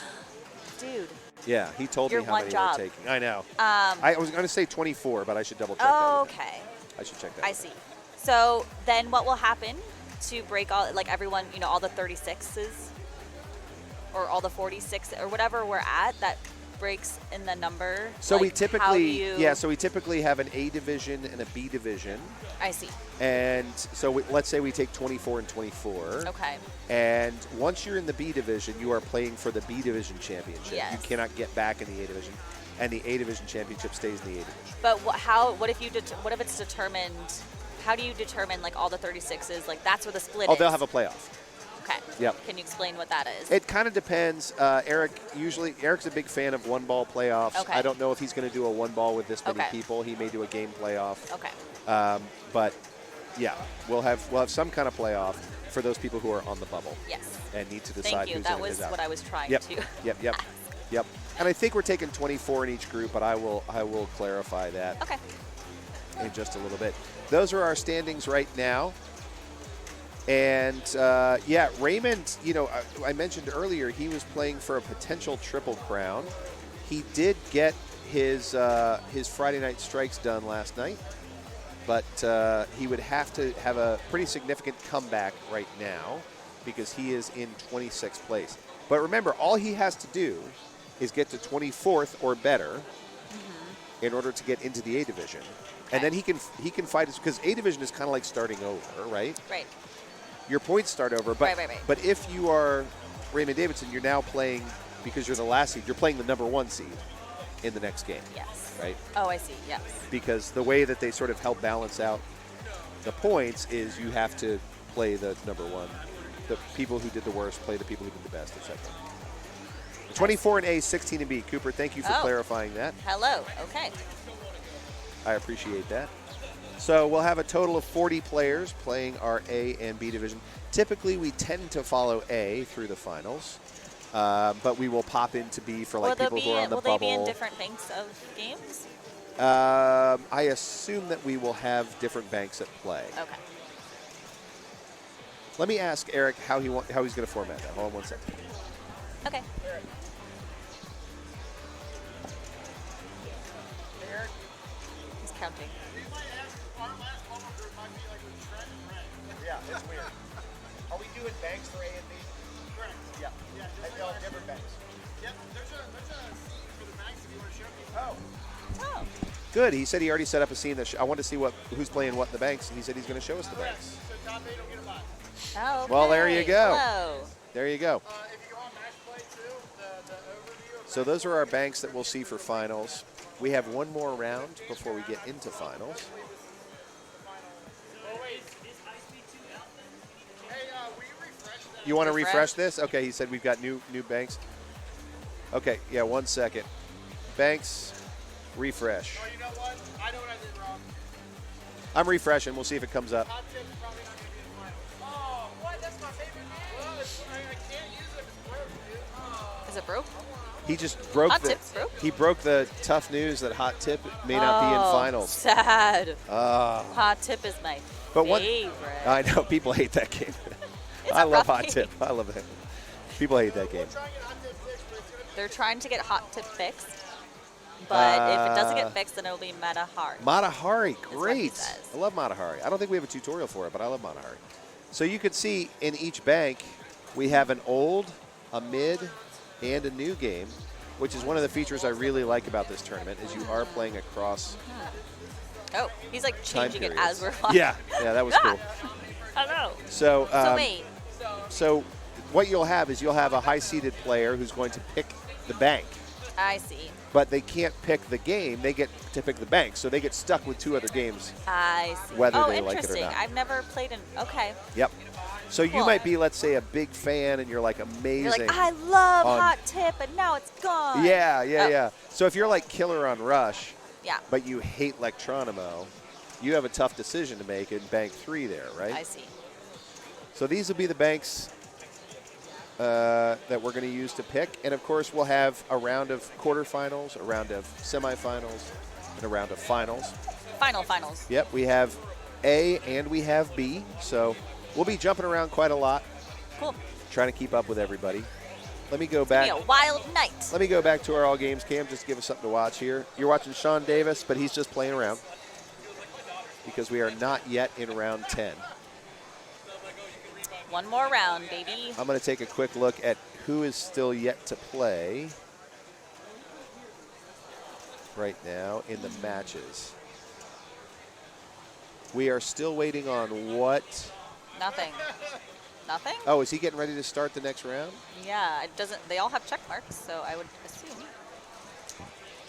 Dude. Yeah, he told Your me how one many job. we're taking. I know. Um, I was going to say 24, but I should double check that. Okay. I should check that. I see. So then what will happen to break all, like everyone, all the 36s or all the 46 or whatever we're at that breaks in the number? So like, we how do typically, you- so we typically have an A division and a B division. I see. And so let's say we take 24 and 24. Okay. And once you're in the B division, you are playing for the B division championship. Yes. You cannot get back in the A division, and the A division championship stays in the A division. But what if it's determined? How do you determine like all the 36s? Like that's where the split Oh, is. they'll have a playoff. Okay. Yep. Can you explain what that is? It kind of depends. Eric's a big fan of one ball playoffs. Okay. I don't know if he's going to do a one ball with this many Okay. people. He may do a game playoff. Okay. But yeah, we'll have some kind of playoff for those people who are on the bubble. Yes. And need to decide Thank you. who's That in and was who's out. what I was trying Yep. to. Yep. And I think we're taking 24 in each group, but I will clarify that. Okay. In just a little bit. Those are our standings right now. And Raymond, I mentioned earlier he was playing for a potential triple crown. He did get his Friday night strikes done last night, but he would have to have a pretty significant comeback right now because he is in 26th place. But remember, all he has to do is get to 24th or better in order to get into the A division. And then he can fight us, because A division is kind of like starting over, right? Right. Your points start over, but Right. but if you are Raymond Davidson, you're now playing, because you're the last seed, you're playing the number 1 seed in the next game. Yes. Right? Oh, I see. Yes. Because the way that they sort of help balance out the points is you have to play the number 1. The people who did the worst play the people who did the best, etc. 24 in A, 16 in B. Cooper, thank you for clarifying that. Hello. Okay. I appreciate that. So we'll have a total of 40 players playing our A and B division. Typically, we tend to follow A through the finals, but we will pop into B for like people who are on the bubble. Will they be in different banks of games? I assume that we will have different banks at play. Okay. Let me ask Eric how he's going to format that. Hold on one second. Okay. He's counting. Yeah, it's weird. Are we doing banks for A and B? Correct. Yeah. And they'll have different banks. Yep. There's a scene for the banks if you want to show me. Oh. Good. He said he already set up a scene that I want to see who's playing what in the banks. He said he's going to show us the banks. So top 8 will get a bye. Oh, okay. Well, there you go. Hello. There you go. If you go on Matchplay too, the overview of So those are our banks that we'll see for finals. We have one more round before we get into finals. You want to refresh this? Okay, he said we've got new banks. Okay, yeah, 1 second. Banks, refresh. Oh, you know what? I know what I did wrong. I'm refreshing. We'll see if it comes up. Hot tip's probably not going to be in the finals. Oh, what? That's my favorite name. Well, I can't use it if it's broke, dude. Oh. Is it broke? He just broke Hot Tip's broke? He broke the tough news that Hot Tip may not be in finals. Sad. Ah. Hot Tip is my favorite. I know people hate that game. It's I a love rough Hot game. Tip. I love it. People hate that game. They're trying to get Hot Tip fixed, but if it doesn't get fixed, then it'll be Matahari. Matahari, what he great. says. I love Matahari. I don't think we have a tutorial for it, but I love Matahari. So you can see in each bank, we have an old, a mid, and a new game, which is one of the features I really like about this tournament, is you are playing across Oh, he's like time changing it periods. as we're flying. Yeah, that was cool. Hello. So, wait. So what you'll have is you'll have a high-seeded player who's going to pick the bank. I see. But they can't pick the game. They get to pick the bank. So they get stuck with 2 other games. I see. Whether oh, they like it or interesting. not. I've never played an. Okay. Yep. So you Cool. might be, let's say, a big fan and you're like amazing. You're like, I love on- Hot Tip, and now it's gone. Yeah. Oh. So if you're like killer on Rush, Yeah. but you hate Lectronomo, you have a tough decision to make in Bank 3 there, right? I see. So these will be the banks that we're going to use to pick. And, of course, we'll have a round of quarterfinals, a round of semifinals, and a round of finals. Finals. Yep, we have A and we have B. So we'll be jumping around quite a lot. Cool. Trying to keep up with everybody. Let me go It's back. gonna be a wild night. Let me go back to our All Games cam just to give us something to watch here. You're watching Sean Davis, but he's just playing around because we are not yet in round 10. One more round, baby. I'm going to take a quick look at who is still yet to play right now in the matches. We are still waiting on what? Nothing. Nothing? Oh, is he getting ready to start the next round? Yeah, it doesn't. They all have check marks, so I would assume.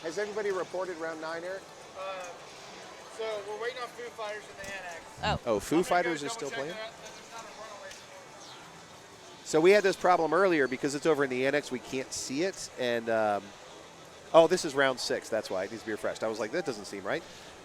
Has everybody reported round 9, Eric? So we're waiting on Foo Fighters in the annex. Oh, Foo Fighters is still playing? So we had this problem earlier because it's over in the annex. We can't see it. And, oh, this is round 6. That's why it needs to be refreshed. I was like, that doesn't seem right.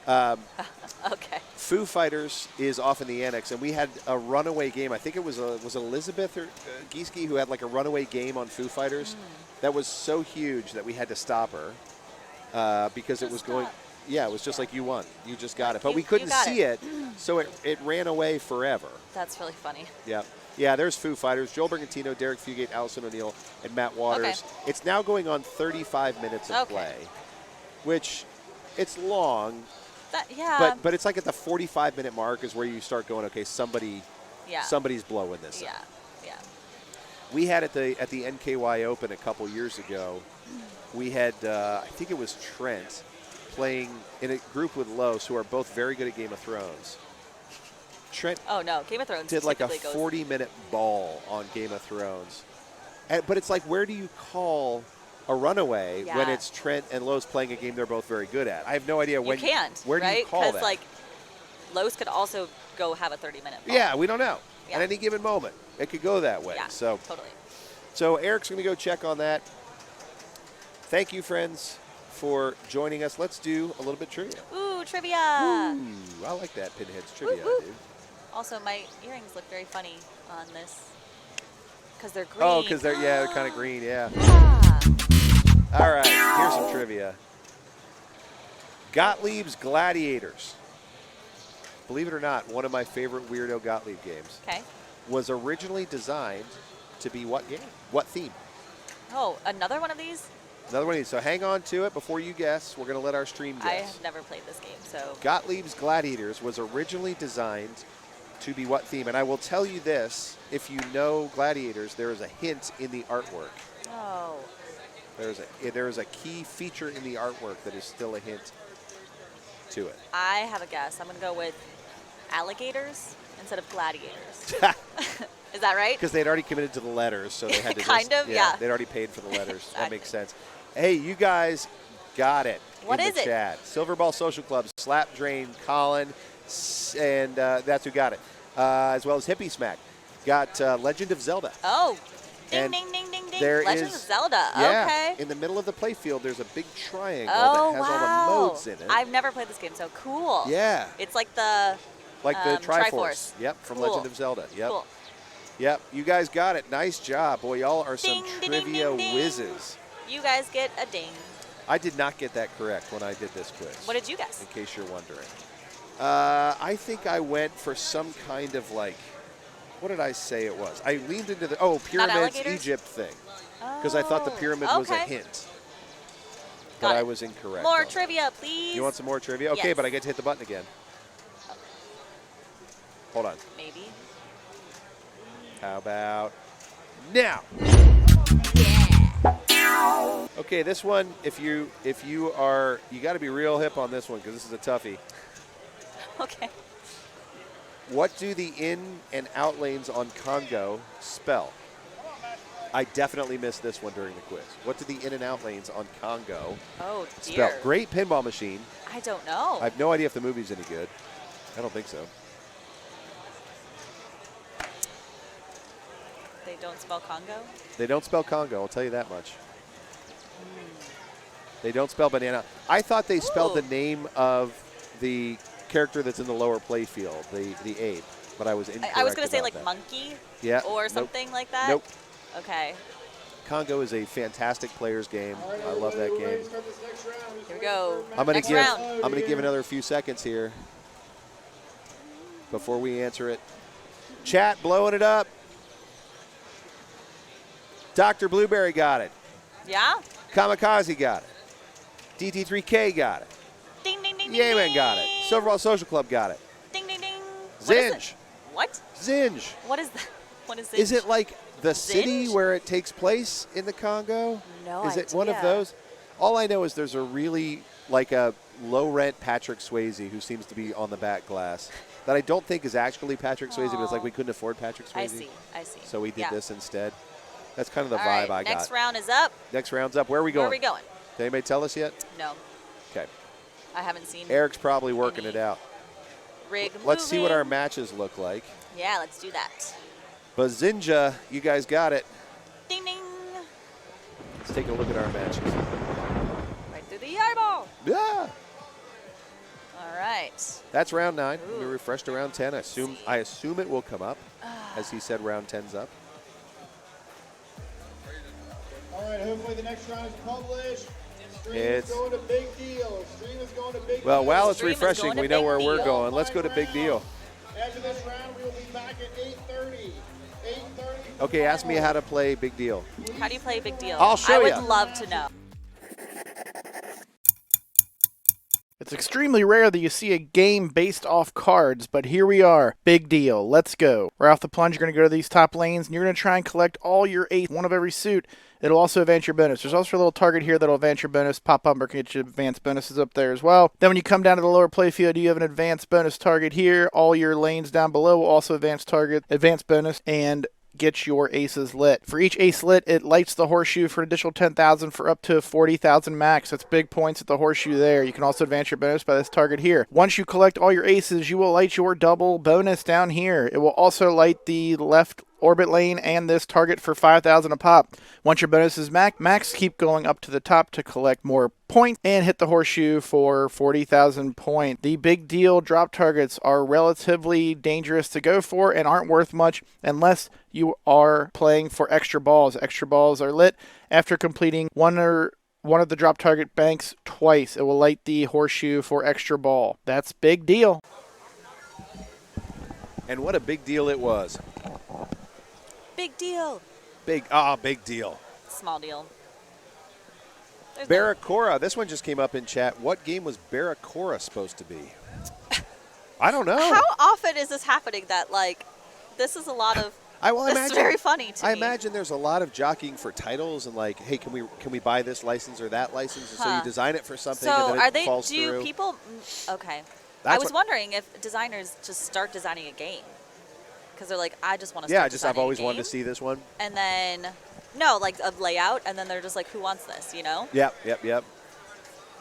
Okay. Foo Fighters is off in the annex, and we had a runaway game. I think it was Elizabeth or Gieske who had like a runaway game on Foo Fighters. That was so huge that we had to stop her because it was going. Yeah, it was just like you won. You just got it. But we couldn't see it, so it ran away forever. That's really funny. Yeah. Yeah, there's Foo Fighters. Joel Bergantino, Derek Fugate, Allison O'Neill, and Matt Waters. Okay. It's now going on 35 minutes of play, which it's long. Yeah. But it's like at the 45-minute mark is where you start going, okay, somebody's blowing this. Yeah. up. Yeah. We had at the NKY Open a couple years ago, we had, I think it was Trent, playing in a group with Los, who are both very good at Game of Thrones. Trent Oh, no. Game of Thrones did like a typically goes- 40-minute ball on Game of Thrones. But it's like, where do you call a runaway when Yeah. it's Trent and Los playing a game they're both very good at? I have no idea when. You can't, Where do right? you call Because, that? like, Los could also go have a 30-minute ball. Yeah, we don't know. Yeah. At any given moment, it could go that way. Yeah, So totally. So Eric's going to go check on that. Thank you, friends, for joining us. Let's do a little bit trivia. Ooh, trivia. Ooh, I like that Pinhead's trivia, Woo, woo. dude. Also, my earrings look very funny on this because they're green. Oh, because they're kind of green, yeah. All right, here's some trivia. Gottlieb's Gladiators. Believe it or not, one of my favorite Weirdo Gottlieb games. Okay. Was originally designed to be what game? What theme? Oh, another one of these? Another one of these. So hang on to it before you guess. We're going to let our stream guess. I have never played this game, so. Gottlieb's Gladiators was originally designed to be what theme? And I will tell you this, if you know Gladiators, there is a hint in the artwork. Oh. There is a key feature in the artwork that is still a hint to it. I have a guess. I'm going to go with alligators instead of gladiators. Is that right? Because they'd already committed to the letters, so they had to Kind of, yeah. They'd already paid for the letters. That Exactly. makes sense. Hey, you guys got it. What in is the it? chat. Silverball Social Club, Slap Drain, Colin, and that's who got it. As well as Hippie Smack. Got Legend of Zelda. Oh. Ding, And ding, ding, ding, ding. there Legend is- of Zelda. Yeah, Okay. in the middle of the playfield, there's a big triangle Oh, that has wow. all the modes in it. I've never played this game, so cool. Yeah. It's like the Like the Triforce. Triforce. Yep, from Cool. Legend of Zelda. Yep. Cool. Yep, you guys got it. Nice job. Boy, y'all are some Ding, ding, ding, trivia ding, ding. whizzes. You guys get a ding. I did not get that correct when I did this quiz. What did you guess? In case you're wondering. I think I went for some kind of like, what did I say it was? I leaned into the, Pyramids alligators? Egypt thing. Because I thought the pyramid was a okay. hint. Got But I it. was incorrect. More on it. trivia, please. You want some more trivia? Okay, Yes. but I get to hit the button again. Hold on. Maybe. How about now? Okay, this one, if you are, you got to be real hip on this one because this is a toughie. Okay. What do the in and out lanes on Congo spell? I definitely missed this one during the quiz. What do the in and out lanes on Congo Oh, spell? dear. Great pinball machine. I don't know. I have no idea if the movie's any good. I don't think so. They don't spell Congo? They don't spell Congo, I'll tell you that much. They don't spell banana. I thought they spelled the name of the character that's in the lower play field, the ape, but I was incorrect. I was going to say about like that. monkey Yeah, or nope. something like that. Nope. Okay. Congo is a fantastic player's game. I love that game. Here we go. I'm gonna Next give round. I'm gonna give another few seconds here before we answer it. Chat blowing it up. Dr. Blueberry got it. Yeah? Kamikaze got it. DT3K got it. Ding, ding, ding, Yeaman got it. Silverball Social Club got it. ding, ding, ding. Zinj. What? Zinj. What is that? What is Is Zinj? it like the city Zinj? where it takes place in the Congo? No Is it one of idea. those? All I know is there's a really like a low rent Patrick Swayze who seems to be on the back glass that I don't think is actually Patrick Swayze, but it's like we couldn't afford Patrick Swayze. I see. I see. So we did Yeah. this instead. That's kind of the All vibe right, I got. next round is up. Next round's up. Where are we going? Where are we going? Did anybody tell us yet? No, Okay. I haven't seen Eric's probably working it out. rig Let's see what our moving. matches look like. Yeah, let's do that. Bazinja, you guys got it. Ding, ding. Let's take a look at our matches. Right through the eyeball. Yeah. All right. That's round 9. We refreshed to round 10. I assume it will come up. As he said, round 10's up. All right, hopefully the next round is published. Stream It's- is going to big deal. Stream is going to big Well, deal. while it's refreshing, we know where we're going. Let's go to Big Deal. After this round, we will be back at 8:30. 8:30. Okay, ask me how to play Big Deal. How do you play Big Deal? I'll show I ya. would love to know. It's extremely rare that you see a game based off cards, but here we are. Big deal. Let's go. Right off the plunge, you're going to go to these top lanes, and you're going to try and collect all your 8, one of every suit. It'll also advance your bonus. There's also a little target here that'll advance your bonus. Pop Bumper can get you advanced bonuses up there as well. Then when you come down to the lower playfield, you have an advanced bonus target here. All your lanes down below will also advance target, advanced bonus, and get your aces lit. For each ace lit, it lights the horseshoe for an additional 10,000 for up to 40,000 max. That's big points at the horseshoe there. You can also advance your bonus by this target here. Once you collect all your aces, you will light your double bonus down here. It will also light the left orbit lane and this target for 5,000 a pop. Once your bonus is max, keep going up to the top to collect more points and hit the horseshoe for 40,000 points. The big deal drop targets are relatively dangerous to go for and aren't worth much unless you are playing for extra balls. Extra balls are lit after completing one of the drop target banks twice. It will light the horseshoe for extra ball. That's big deal. And what a big deal it was. Big deal. Big deal. Small deal. Barracora. This one just came up in chat. What game was Barracora supposed to be? I don't know. How often is this happening that, like, this is a lot of... This is very funny to me. I imagine there's a lot of jockeying for titles and like, hey, can we buy this license or that license? And so you design it for something and then it falls through. People... Okay. I was wondering if designers just start designing a game. Because they're like, I just want to start designing I've always a game. wanted to see this one. And then, no, like a layout, and then they're just like, who wants this, you know? Yep.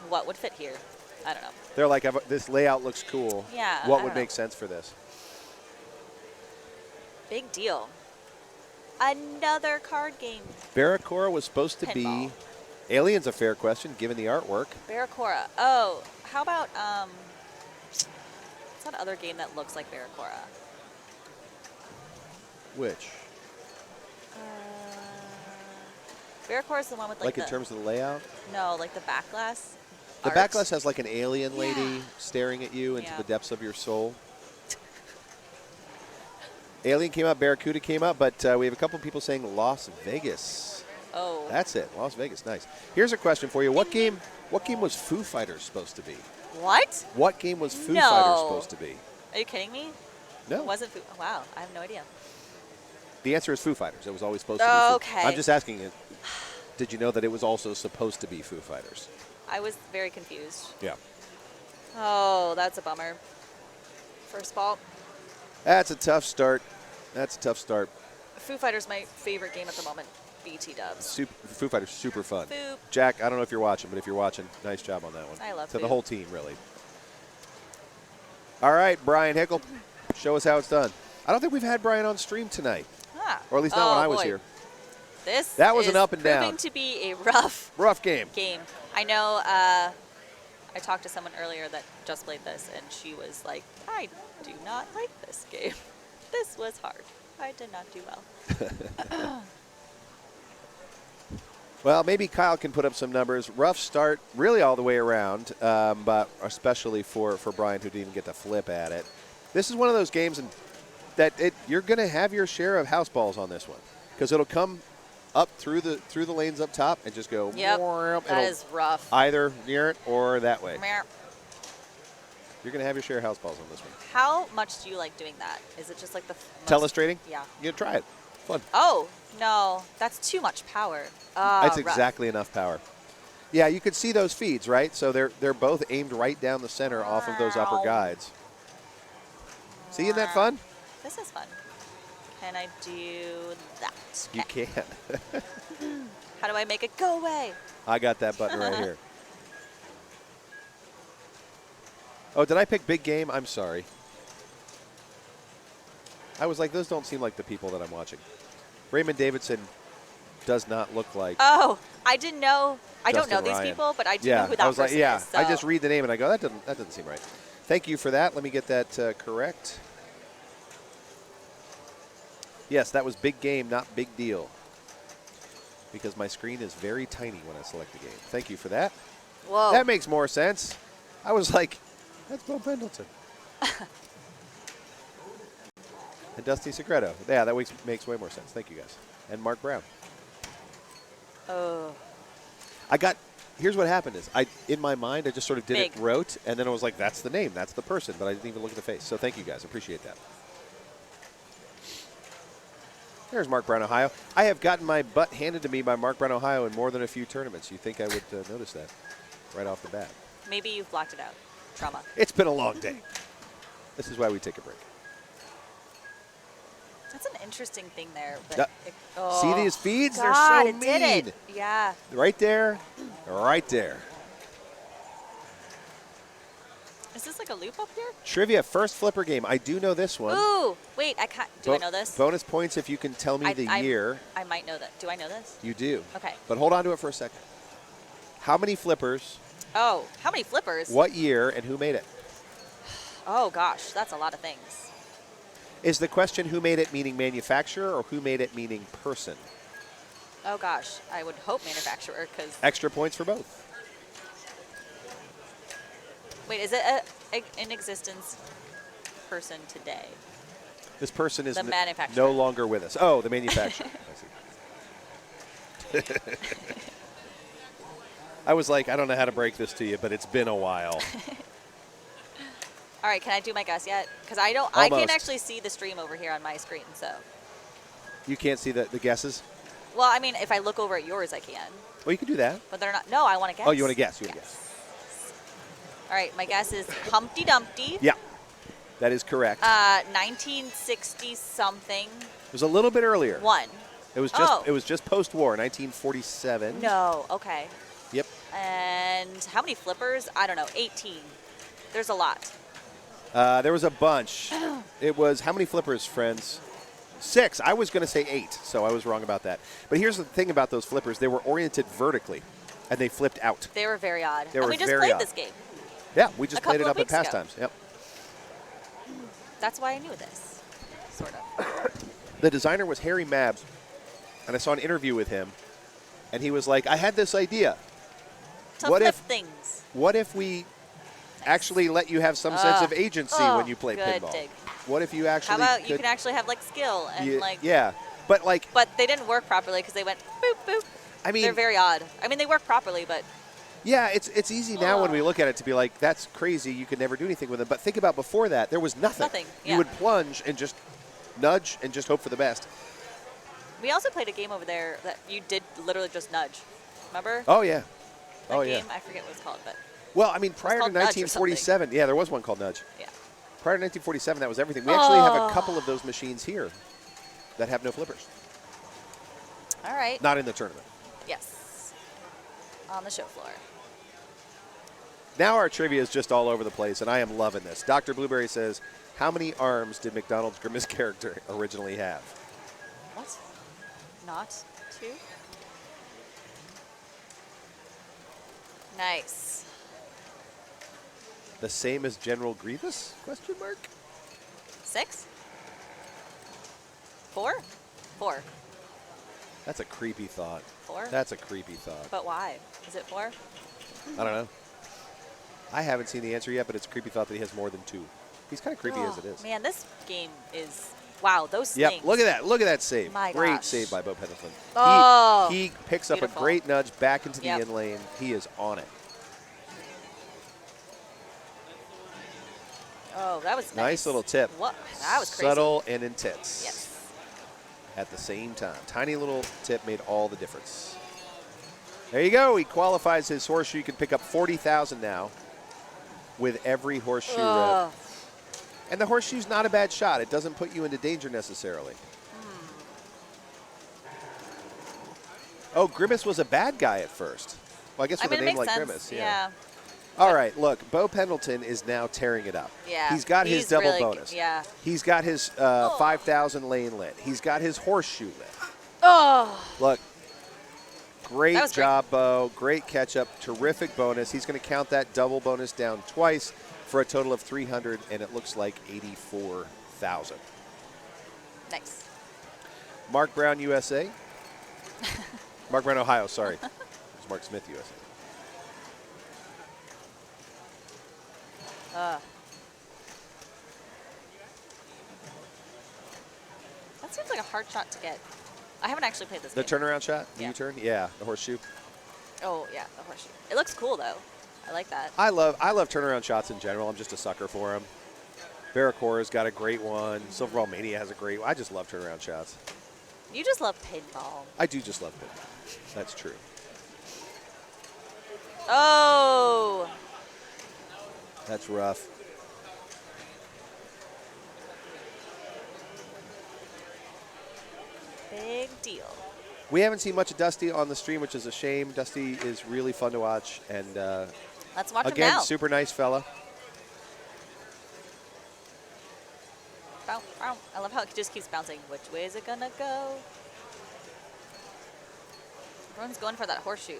What would fit here? I don't know. They're like, this layout looks cool. Yeah. What would make sense for this? Big deal. Another card game. Barracora was supposed to be... Alien's a fair question, given the artwork. Barracora. Oh, how about, what's that other game that looks like Barracora? Which? Barracora is the one with like in terms of the layout? No, like the back glass. The back glass has like an alien lady staring at you into the depths of your soul. Alien came up, Barracuda came up, but we have a couple people saying Las Vegas. Oh. That's it, Las Vegas, nice. Here's a question for you. What game was Foo Fighters supposed to be? What? What game was Foo Fighters supposed to be? Are you kidding me? No. It wasn't wow, I have no idea. The answer is Foo Fighters. It was always supposed to be okay. I'm just asking you, did you know that it was also supposed to be Foo Fighters? I was very confused. Yeah. Oh, that's a bummer. First ball. That's a tough start. Foo Fighters, my favorite game at the moment. BT dubs. Foo Fighters, super fun. Foop. Jack, I don't know if you're watching, but if you're watching, nice job on that one. I love To Foop. the whole team, really. All right, Brian Hickel, show us how it's done. I don't think we've had Brian on stream tonight. Or at least not when I was here. That was an up and down. Proving to be a rough game. I know I talked to someone earlier that just played this, and she was like, I do not like this game. This was hard. I did not do well. Well, maybe Kyle can put up some numbers. Rough start really all the way around, but especially for Brian, who didn't even get to flip at it. This is one of those games you're going to have your share of house balls on this one because it'll come up through the lanes up top and just go. Yep, that is rough. Either near it or that way. Meow. You're going to have your share of house balls on this one. How much do you like doing that? Is it just like the Telestrating? Yeah. You can try it. Fun. Oh, no. That's too much power. That's exactly enough power. Yeah, you can see those feeds, right? So they're both aimed right down the center off of those upper guides. See, isn't that fun? This is fun. Can I do that? You can. How do I make it go away? I got that button right here. Oh, did I pick big game? I'm sorry. I was like, those don't seem like the people that I'm watching. Raymond Davidson does not look like. Oh, I didn't know. I don't know Justin these Ryan. people, but I do know who that person is. so. I just read the name and I go, that doesn't seem right. Thank you for that. Let me get that correct. Yes, that was big game, not big deal. Because my screen is very tiny when I select the game. Thank you for that. Whoa. That makes more sense. I was like, that's Bo Pendleton. And Dusty Segredo. Yeah, that makes way more sense. Thank you, guys. And Mark Brown. Oh. I got here's what happened is in my mind, I just sort of did Big. it rote, and then I was like, that's the name, that's the person, but I didn't even look at the face. So thank you guys. Appreciate that. There's Mark Brown, Ohio. I have gotten my butt handed to me by Mark Brown, Ohio in more than a few tournaments. You think I would notice that right off the bat. Maybe you've blocked it out. Trauma. It's been a long day. This is why we take a break. That's an interesting thing there. But See these feeds? God, They're so it mean. did it. Yeah. Right there. Right there. Is this like a loop up here? Trivia, first flipper game. I do know this one. Ooh, wait, I can't. Do I know this? Bonus points if you can tell me the year. I might know that. Do I know this? You do. Okay. But hold on to it for a second. How many flippers? Oh, how many flippers? What year and who made it? Oh, gosh, that's a lot of things. Is the question who made it meaning manufacturer or who made it meaning person? Oh, gosh, I would hope manufacturer because. Extra points for both. Wait, is it in existence person today? This person is The manufacturer. no longer with us. Oh, the manufacturer. I see. I was like, I don't know how to break this to you, but it's been a while. All right, can I do my guess yet? Because I don't. Almost. I can't actually see the stream over here on my screen, so. You can't see the guesses? Well, I mean, if I look over at yours, I can. Well, you can do that. But they're not. No, I want to guess. Oh, you want to guess? You want to guess? All right, my guess is Humpty Dumpty. Yeah, that is correct. 1960 something. It was a little bit earlier. One. It was just it was just post-war, 1947. No. Okay. Yep. And how many flippers? I don't know. 18. There's a lot. There was a bunch. It was how many flippers, friends? 6. I was going to say 8, so I was wrong about that. But here's the thing about those flippers: they were oriented vertically, and they flipped out. They were very odd. They and were we just very played odd. this game. Yeah, we just played it couple up of at weeks ago. Pastimes. Yep. That's why I knew this, sort of. The designer was Harry Mabs, and I saw an interview with him, and he was like, "I had this idea. To flip things. What if we actually let you have some sense of agency when you play good pinball? dig. What if you actually? How about you could, can actually have like skill and like. Yeah, but like. But they didn't work properly because they went boop boop. I mean, they're very odd. I mean, they work properly, but. Yeah, it's easy now when we look at it to be like, that's crazy. You could never do anything with them. But think about before that, there was nothing. Nothing. You Yeah. would plunge and just nudge and just hope for the best. We also played a game over there that you did literally just nudge. Remember? Oh yeah. That game? I forget what it's called, but. Well, I mean, prior to called Nudge or 1947, yeah, there was one called Nudge. Yeah. Prior to 1947, that was everything. We actually have a couple of those machines here that have no flippers. All right. Not in the tournament. Yes. On the show floor. Now our trivia is just all over the place, and I am loving this. Dr. Blueberry says, how many arms did McDonald's Grimace character originally have? What? Not 2? Nice. The same as General Grievous? Question mark. 6? 4? 4. That's a creepy thought. 4? That's a creepy thought. But why? Is it 4? I don't know. I haven't seen the answer yet, but it's a creepy thought that he has more than 2. He's kind of creepy as it is. Man, this game is wow. Those Yep, things. look at that. Look at that save. My Great gosh. save by Bo Pendleton. Oh, he picks up beautiful. a great nudge back into the Yep. in lane. He is on it. Oh, that was Nice little tip. What? That was crazy. Subtle and intense. Yes. At the same time. Tiny little tip made all the difference. There you go. He qualifies his horseshoe. You can pick up $40,000 now with every horseshoe Ugh. rip. And the horseshoe's not a bad shot. It doesn't put you into danger necessarily. Oh, Grimace was a bad guy at first. Well, I guess with mean, a it name makes like sense. Grimace. Yeah. All right, look, Bo Pendleton is now tearing it up. Yeah. He's got his He's double really bonus. yeah. He's got his 5,000 lane lit. He's got his horseshoe lit. Oh. Look, great That was job, Bo. Great catch up. Terrific bonus. He's going to count that double bonus down twice for a total of 300, and it looks like 84,000. Nice. Mark Brown, USA. Mark Brown, Ohio, sorry. It's Mark Smith, USA. That seems like a hard shot to get. I haven't actually played this The game. turnaround shot, the Yeah. U-turn? Yeah, the horseshoe. Oh, yeah, the horseshoe. It looks cool, though. I like that. I love turnaround shots in general. I'm just a sucker for them. Barracora's got a great one. Silverball Mania has a great one. I just love turnaround shots. You just love pinball. I do just love pinball. That's true. Oh! That's rough. Big deal. We haven't seen much of Dusty on the stream, which is a shame. Dusty is really fun to watch, and let's watch him again, now. super nice fella. I love how it just keeps bouncing. Which way is it gonna go? Everyone's going for that horseshoe.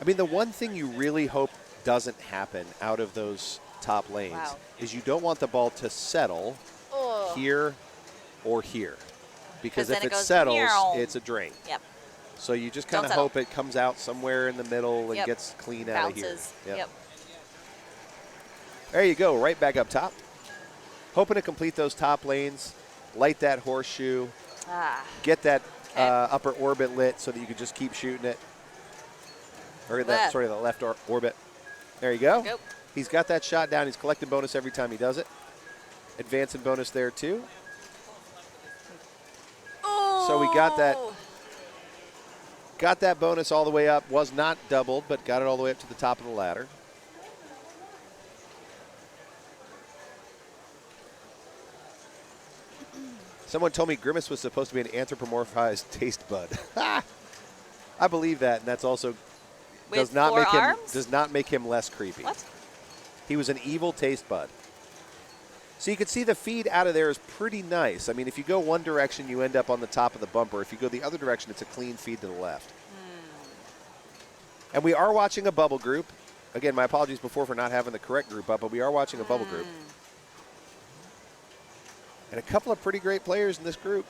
I mean, the one thing you really hope doesn't happen out of those top lanes is you don't want the ball to settle here or here. Because if it settles, it's a drain. Yep. So you just kind of hope it comes out somewhere in the middle and gets clean out of here. Bounces. Yep. There you go, right back up top. Hoping to complete those top lanes, light that horseshoe, get that upper orbit lit so that you can just keep shooting it. Or that, sorry, the left orbit. There you go. He's got that shot down. He's collecting bonus every time he does it. Advancing bonus there too. So we got that bonus all the way up. Was not doubled, but got it all the way up to the top of the ladder. Someone told me Grimace was supposed to be an anthropomorphized taste bud. I believe that, and that's also does not make him less creepy. What? He was an evil taste bud. So you can see the feed out of there is pretty nice. I mean, if you go one direction, you end up on the top of the bumper. If you go the other direction, it's a clean feed to the left. And we are watching a bubble group. Again, my apologies before for not having the correct group up, but we are watching a bubble group. And a couple of pretty great players in this group.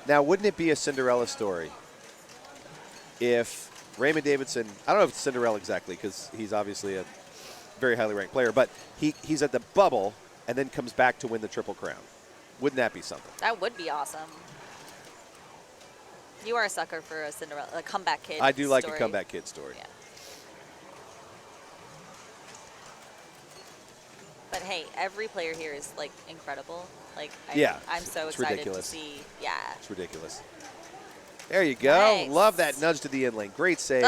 Now, wouldn't it be a Cinderella story if Raymond Davidson, I don't know if it's Cinderella exactly because he's obviously a very highly ranked player, but he's at the bubble and then comes back to win the Triple Crown. Wouldn't that be something? That would be awesome. You are a sucker for a Cinderella, a comeback kid I do like story. a comeback kid story. Yeah. But hey, every player here is like incredible. Like, I'm so excited ridiculous. to see. Yeah. It's ridiculous. There you go. Nice. Love that nudge to the in lane. Great save.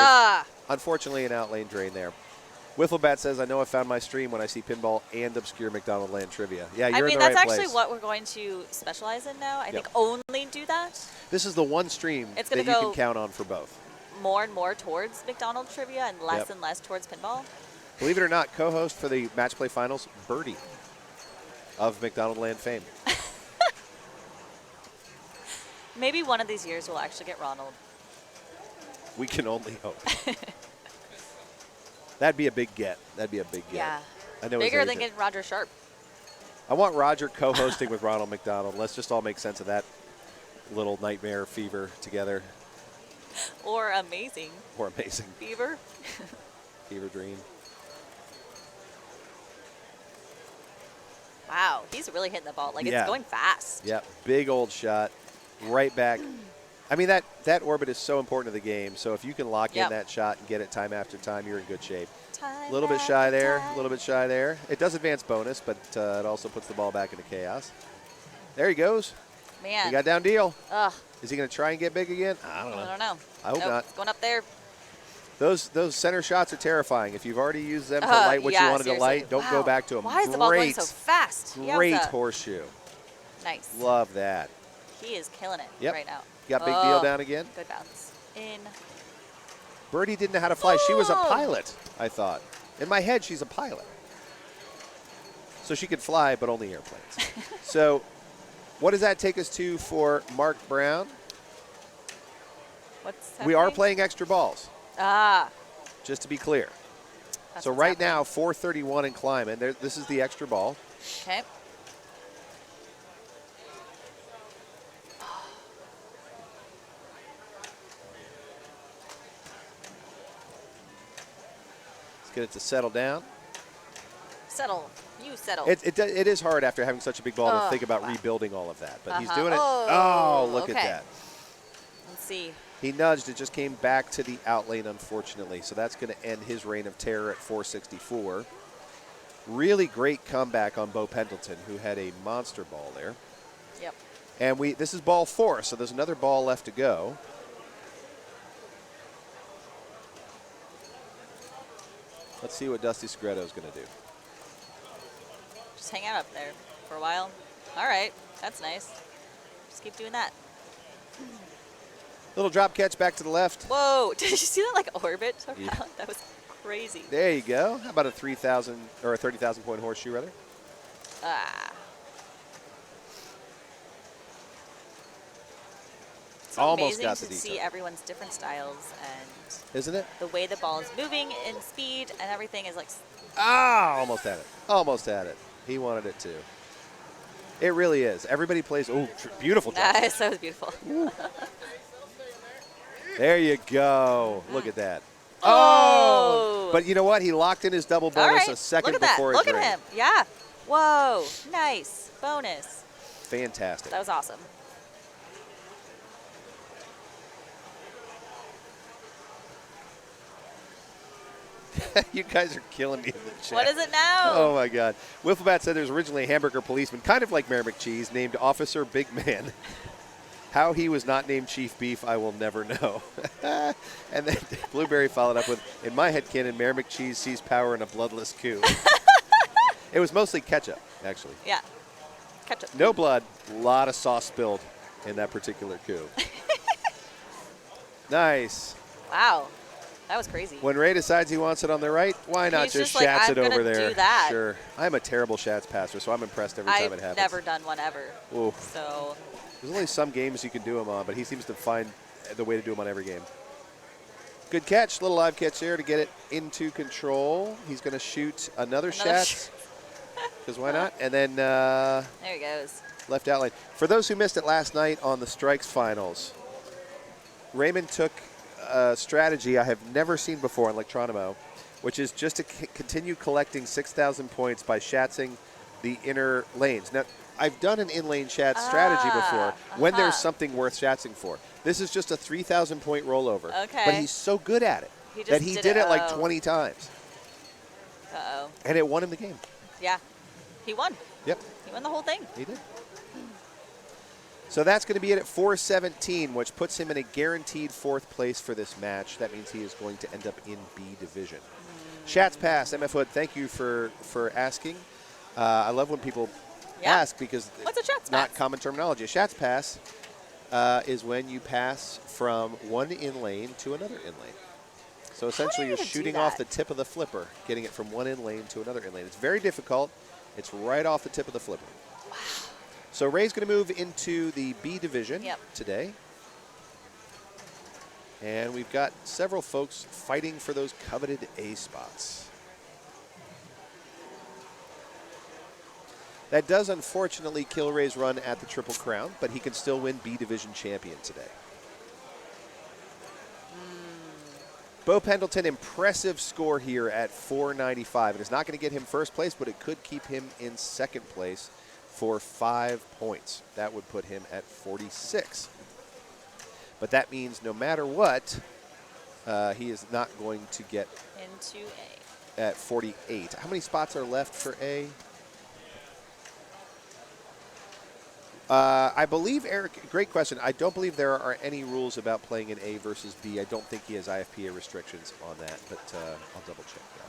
Unfortunately, an out lane drain there. Wifflebat says, I know I found my stream when I see pinball and obscure McDonald Land trivia. Yeah, you're in the right place. That's actually what we're going to specialize in now. I think only do that. This is the one stream that you can count on for both. More and more towards McDonald trivia and less and less towards pinball. Believe it or not, co-host for the Match Play Finals, Birdie of McDonald Land fame. Maybe one of these years we'll actually get Ronald. We can only hope. That'd be a big get. That'd be a big get. Yeah. I know bigger than getting Roger Sharp. I want Roger co-hosting with Ronald McDonald. Let's just all make sense of that little nightmare fever together. Or amazing. Or amazing. Fever. Fever dream. Wow, he's really hitting the ball. Like, it's going fast. Yeah, big old shot. Right back. I mean, that orbit is so important to the game. So if you can lock in that shot and get it time after time, you're in good shape. A little bit shy there. A little bit shy there. It does advance bonus, but it also puts the ball back into chaos. There he goes. Man. He got down deal. Ugh. Is he going to try and get big again? I don't know. I hope not. It's going up there. Those center shots are terrifying. If you've already used them to light what you wanted to light, don't go back to them. Why is the ball going so fast? Great horseshoe. Nice. Love that. He is killing it right now. Got big deal down again. Good bounce. In. Birdie didn't know how to fly. She was a pilot, I thought. In my head, she's a pilot. So she could fly, but only airplanes. So what does that take us to for Mark Brown? What's we are playing extra balls. Ah. Just to be clear. That's so right now, 431 in climbing. This is the extra ball. Okay. Let's get it to settle down. Settle. You settle. It is hard after having such a big ball to think about rebuilding all of that. But he's doing it. Oh, look at that. Let's see. He nudged. It just came back to the out lane, unfortunately. So that's going to end his reign of terror at 464. Really great comeback on Bo Pendleton, who had a monster ball there. Yep. And this is ball 4, so there's another ball left to go. Let's see what Dusty Segredo is going to do. Just hang out up there for a while. All right, that's nice. Just keep doing that. Little drop catch back to the left. Whoa, did you see that like orbit around? Yeah. That was crazy. There you go. How about a 3,000 or a 30,000 point horseshoe, rather? Ah. It's Almost amazing got the to detail. see everyone's different styles and Isn't it? the way the ball is moving in speed and everything is like. Almost had it. Almost had it. He wanted it too. It really is. Everybody plays. Oh, beautiful drop. Nice, that was beautiful. There you go. Look at that. Oh! But you know what? He locked in his double All bonus right, a second look at before that. his Look ring. at him. Yeah. Whoa. Nice. Bonus. Fantastic. That was awesome. You guys are killing me in the chat. What is it now? Oh, my God. Wifflebat said there's originally a hamburger policeman, kind of like Mayor McCheese, named Officer Big Man. How he was not named Chief Beef, I will never know. And then Blueberry followed up with, in my headcanon, Mayor McCheese sees power in a bloodless coup. It was mostly ketchup, actually. Yeah. Ketchup. No blood, a lot of sauce spilled in that particular coup. Nice. Wow. That was crazy. When Ray decides he wants it on the right, why not He's just just like, shats I'm it over gonna there? do that. Sure. I'm a terrible shats passer, so I'm impressed every time I've it happens. never done one ever. Ooh. So. There's only some games you can do them on, but he seems to find the way to do them on every game. Good catch, little live catch there to get it into control. He's going to shoot another shats, because why not? And then there he goes. Left out lane. For those who missed it last night on the Strikes finals, Raymond took a strategy I have never seen before in Electronimo, which is just to continue collecting 6,000 points by shatsing the inner lanes. Now, I've done an in-lane shat strategy before when there's something worth shatsing for. This is just a 3,000 point rollover. Okay. But he's so good at it that he did it like 20 times. Uh-oh. And it won him the game. Yeah. He won. Yep. He won the whole thing. He did. So that's going to be it at 417, which puts him in a guaranteed 4th place for this match. That means he is going to end up in B division. Shats Pass, MF Hood, thank you for asking. I love when people ask because what's a Shats not Pass? common terminology. A Shats Pass is when you pass from one in lane to another in lane. So essentially you're shooting off the tip of the flipper, getting it from one in lane to another in lane. It's very difficult. It's right off the tip of the flipper. Wow. So Ray's going to move into the B division today. And we've got several folks fighting for those coveted A spots. That does unfortunately kill Ray's run at the Triple Crown, but he can still win B Division champion today. Bo Pendleton, impressive score here at 495. It is not going to get him first place, but it could keep him in second place for 5 points. That would put him at 46. But that means no matter what, he is not going to get into A. At 48. How many spots are left for A? I believe, Eric, great question. I don't believe there are any rules about playing in A versus B. I don't think he has IFPA restrictions on that, but I'll double check that.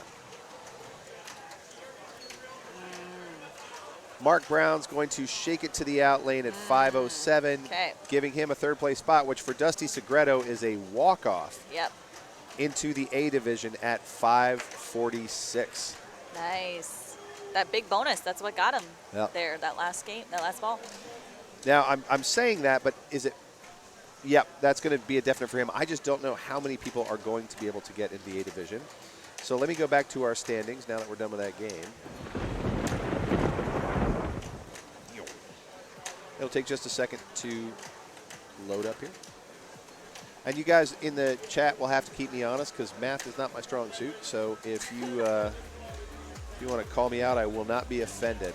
Mark Brown's going to shake it to the out lane at 507, giving him a third place spot, which for Dusty Segredo is a walk-off into the A division at 546. Nice. That big bonus, that's what got him there, that last game, that last ball. Now, I'm saying that, but is it – yep, that's going to be a definite for him. I just don't know how many people are going to be able to get in the A division. So let me go back to our standings now that we're done with that game. It'll take just a second to load up here. And you guys in the chat will have to keep me honest because math is not my strong suit. So if you want to call me out, I will not be offended.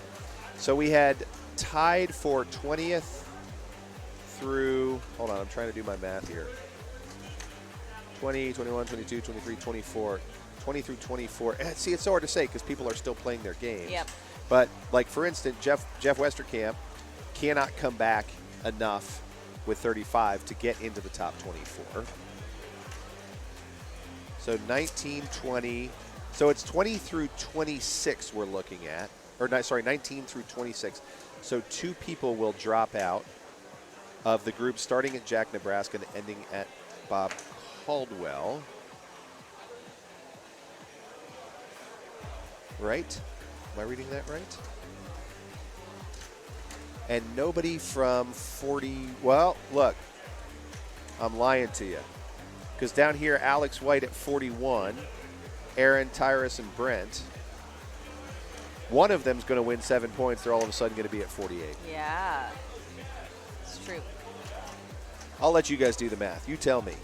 So we had tied for 20th through, hold on, I'm trying to do my math here. 20, 21, 22, 23, 24, 20 through 24. See, it's so hard to say because people are still playing their games. Yep. But, like, for instance, Jeff Westerkamp cannot come back enough with 35 to get into the top 24. So 19, 20. So it's 20 through 26 we're looking at. Or, sorry, 19 through 26. So 2 people will drop out of the group starting at Jack, Nebraska and ending at Bob Caldwell. Right? Am I reading that right? And nobody from 40. Well, look, I'm lying to you. Because down here, Alex White at 41, Aaron, Tyrus, and Brent. One of them's going to win 7 points. They're all of a sudden going to be at 48. Yeah. It's true. I'll let you guys do the math. You tell me.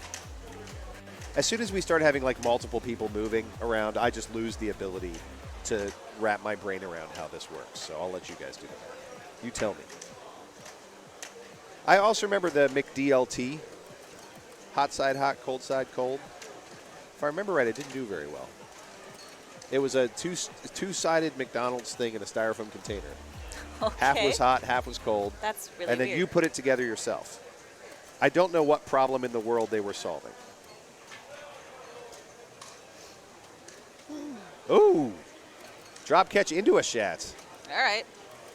As soon as we start having like multiple people moving around, I just lose the ability to wrap my brain around how this works. So I'll let you guys do the math. You tell me. I also remember the McDLT. Hot side hot, cold side cold. If I remember right, it didn't do very well. It was a two-sided McDonald's thing in a styrofoam container. Okay. Half was hot, half was cold. That's really And then weird. you put it together yourself. I don't know what problem in the world they were solving. Ooh. Drop catch into a Schatz. All right.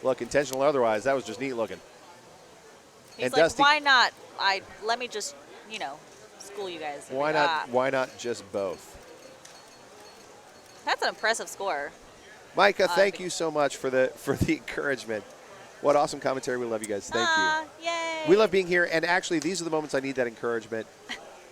Look, intentional or otherwise, that was just neat looking. He's and like, Dusty, why not? Let me just, school you guys. why not? Why not just both? That's an impressive score. Micah, thank you so much for the encouragement. What awesome commentary. We love you guys. Thank you. Yay. We love being here. And actually, these are the moments I need that encouragement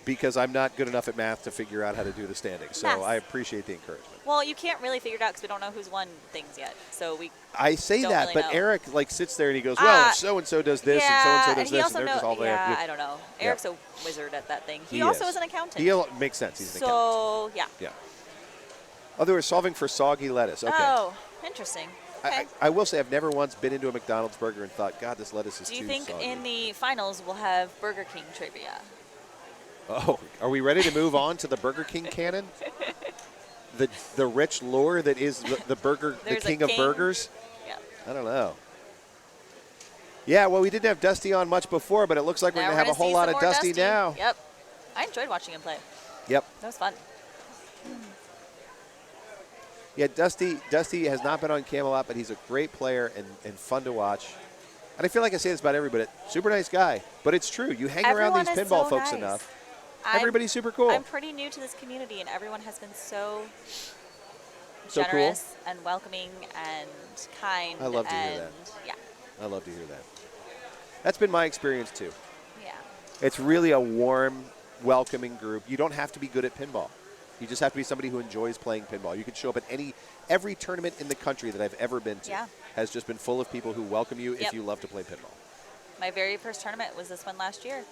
because I'm not good enough at math to figure out how to do the standings. So Math. I appreciate the encouragement. Well, you can't really figure it out because we don't know who's won things yet. So we. I say don't that, really but know. Eric sits there and he goes, well, so-and-so does this and so-and-so does he this. also And they're just all there. Yeah, I don't know. Eric's a wizard at that thing. He also is an accountant. He makes sense. He's an accountant. So, yeah. Yeah. Oh, they were solving for soggy lettuce. Okay. Oh, interesting. Okay. I will say I've never once been into a McDonald's burger and thought, God, this lettuce is too Do you think soggy. in the finals we'll have Burger King trivia? Oh, are we ready to move on to the Burger King canon? The rich lore that is the burger, the There's a king of king. burgers? Yeah. I don't know. Yeah, well, we didn't have Dusty on much before, but it looks like we're Now going to have a whole lot of Dusty now. Yep. I enjoyed watching him play. Yep. That was fun. Yeah, Dusty has not been on Camelot, but he's a great player and fun to watch. And I feel like I say this about everybody. Super nice guy, but it's true. You hang around Everyone these is pinball so folks nice. enough. Everybody's super cool. I'm pretty new to this community, and everyone has been so So cool. generous and welcoming and kind. I love to hear and that. Yeah. I love to hear that. That's been my experience too. Yeah. It's really a warm, welcoming group. You don't have to be good at pinball. You just have to be somebody who enjoys playing pinball. You can show up at every tournament in the country that I've ever been to. Yeah. Has just been full of people who welcome you Yep. if you love to play pinball. My very first tournament was this one last year.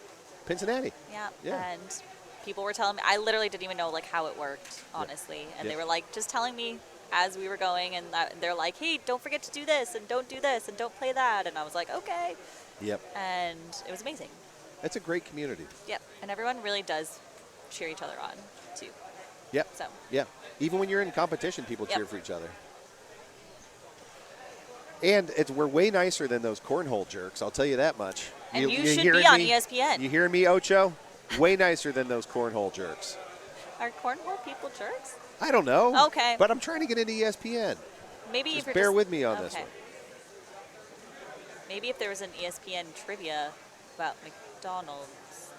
Pincinnati. Yeah. Yeah. And people were telling me, I literally didn't even know how it worked, honestly. And Yeah. they were just telling me as we were going, and they're like, hey, don't forget to do this, and don't do this, and don't play that. And I was like, okay. Yep. And it was amazing. It's a great community. Yep. And everyone really does cheer each other on, too. Yep. So. Yeah. Even when you're in competition, people Yep. cheer for each other. And we're way nicer than those cornhole jerks. I'll tell you that much. And you should hearing be on me? ESPN. You hearing me, Ocho? Way nicer than those cornhole jerks. Are cornhole people jerks? I don't know. Okay. But I'm trying to get into ESPN. Maybe Just if you're bear with me on this okay. one. Maybe if there was an ESPN trivia about McDonald's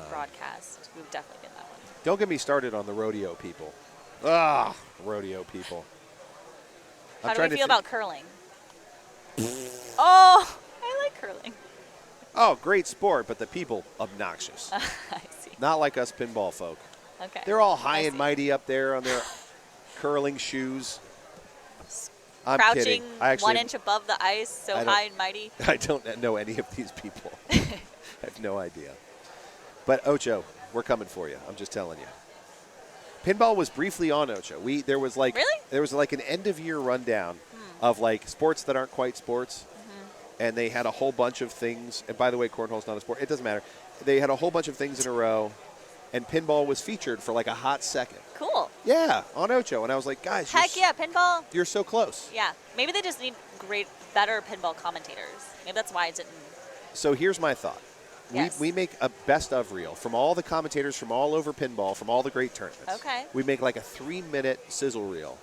broadcast, we would definitely get that one. Don't get me started on the rodeo people. Ah, rodeo people. How do we feel about curling? Oh, I like curling. Oh, great sport, but the people obnoxious. I see. Not like us pinball folk. Okay. They're all high and mighty up there on their curling shoes. I'm Crouching kidding. I actually 1 inch above the ice, so I don't- high and mighty. I don't know any of these people. I have no idea. But Ocho, we're coming for you. I'm just telling you. Pinball was briefly on Ocho. There was like an end of year rundown of like sports that aren't quite sports. And they had a whole bunch of things. And by the way, cornhole's not a sport. It doesn't matter. They had a whole bunch of things in a row. and pinball was featured for like a hot second. Cool. Yeah, on Ocho. And I was like, guys, Heck yeah, pinball. you're so close. Yeah. Maybe they just need better pinball commentators. Maybe that's why it didn't. So here's my thought. Yes. We make a best of reel from all the commentators from all over pinball, from all the great tournaments. Okay. We make like a 3-minute sizzle reel.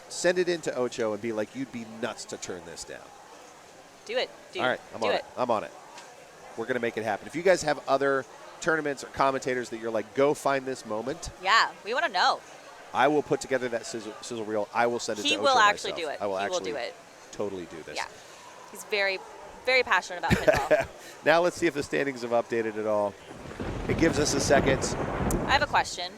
Send it into Ocho and be like, you'd be nuts to turn this down. Do it. All right, I'm on it. I'm on it. We're going to make it happen. If you guys have other tournaments or commentators that you're like, go find this moment, Yeah, we want to know. I will put together that sizzle reel. I will send it to Ocho He will actually myself. do it. I will He will actually do it. totally do this. Yeah. He's very, very passionate about pinball. Now let's see if the standings have updated at all. It gives us a second. I have a question.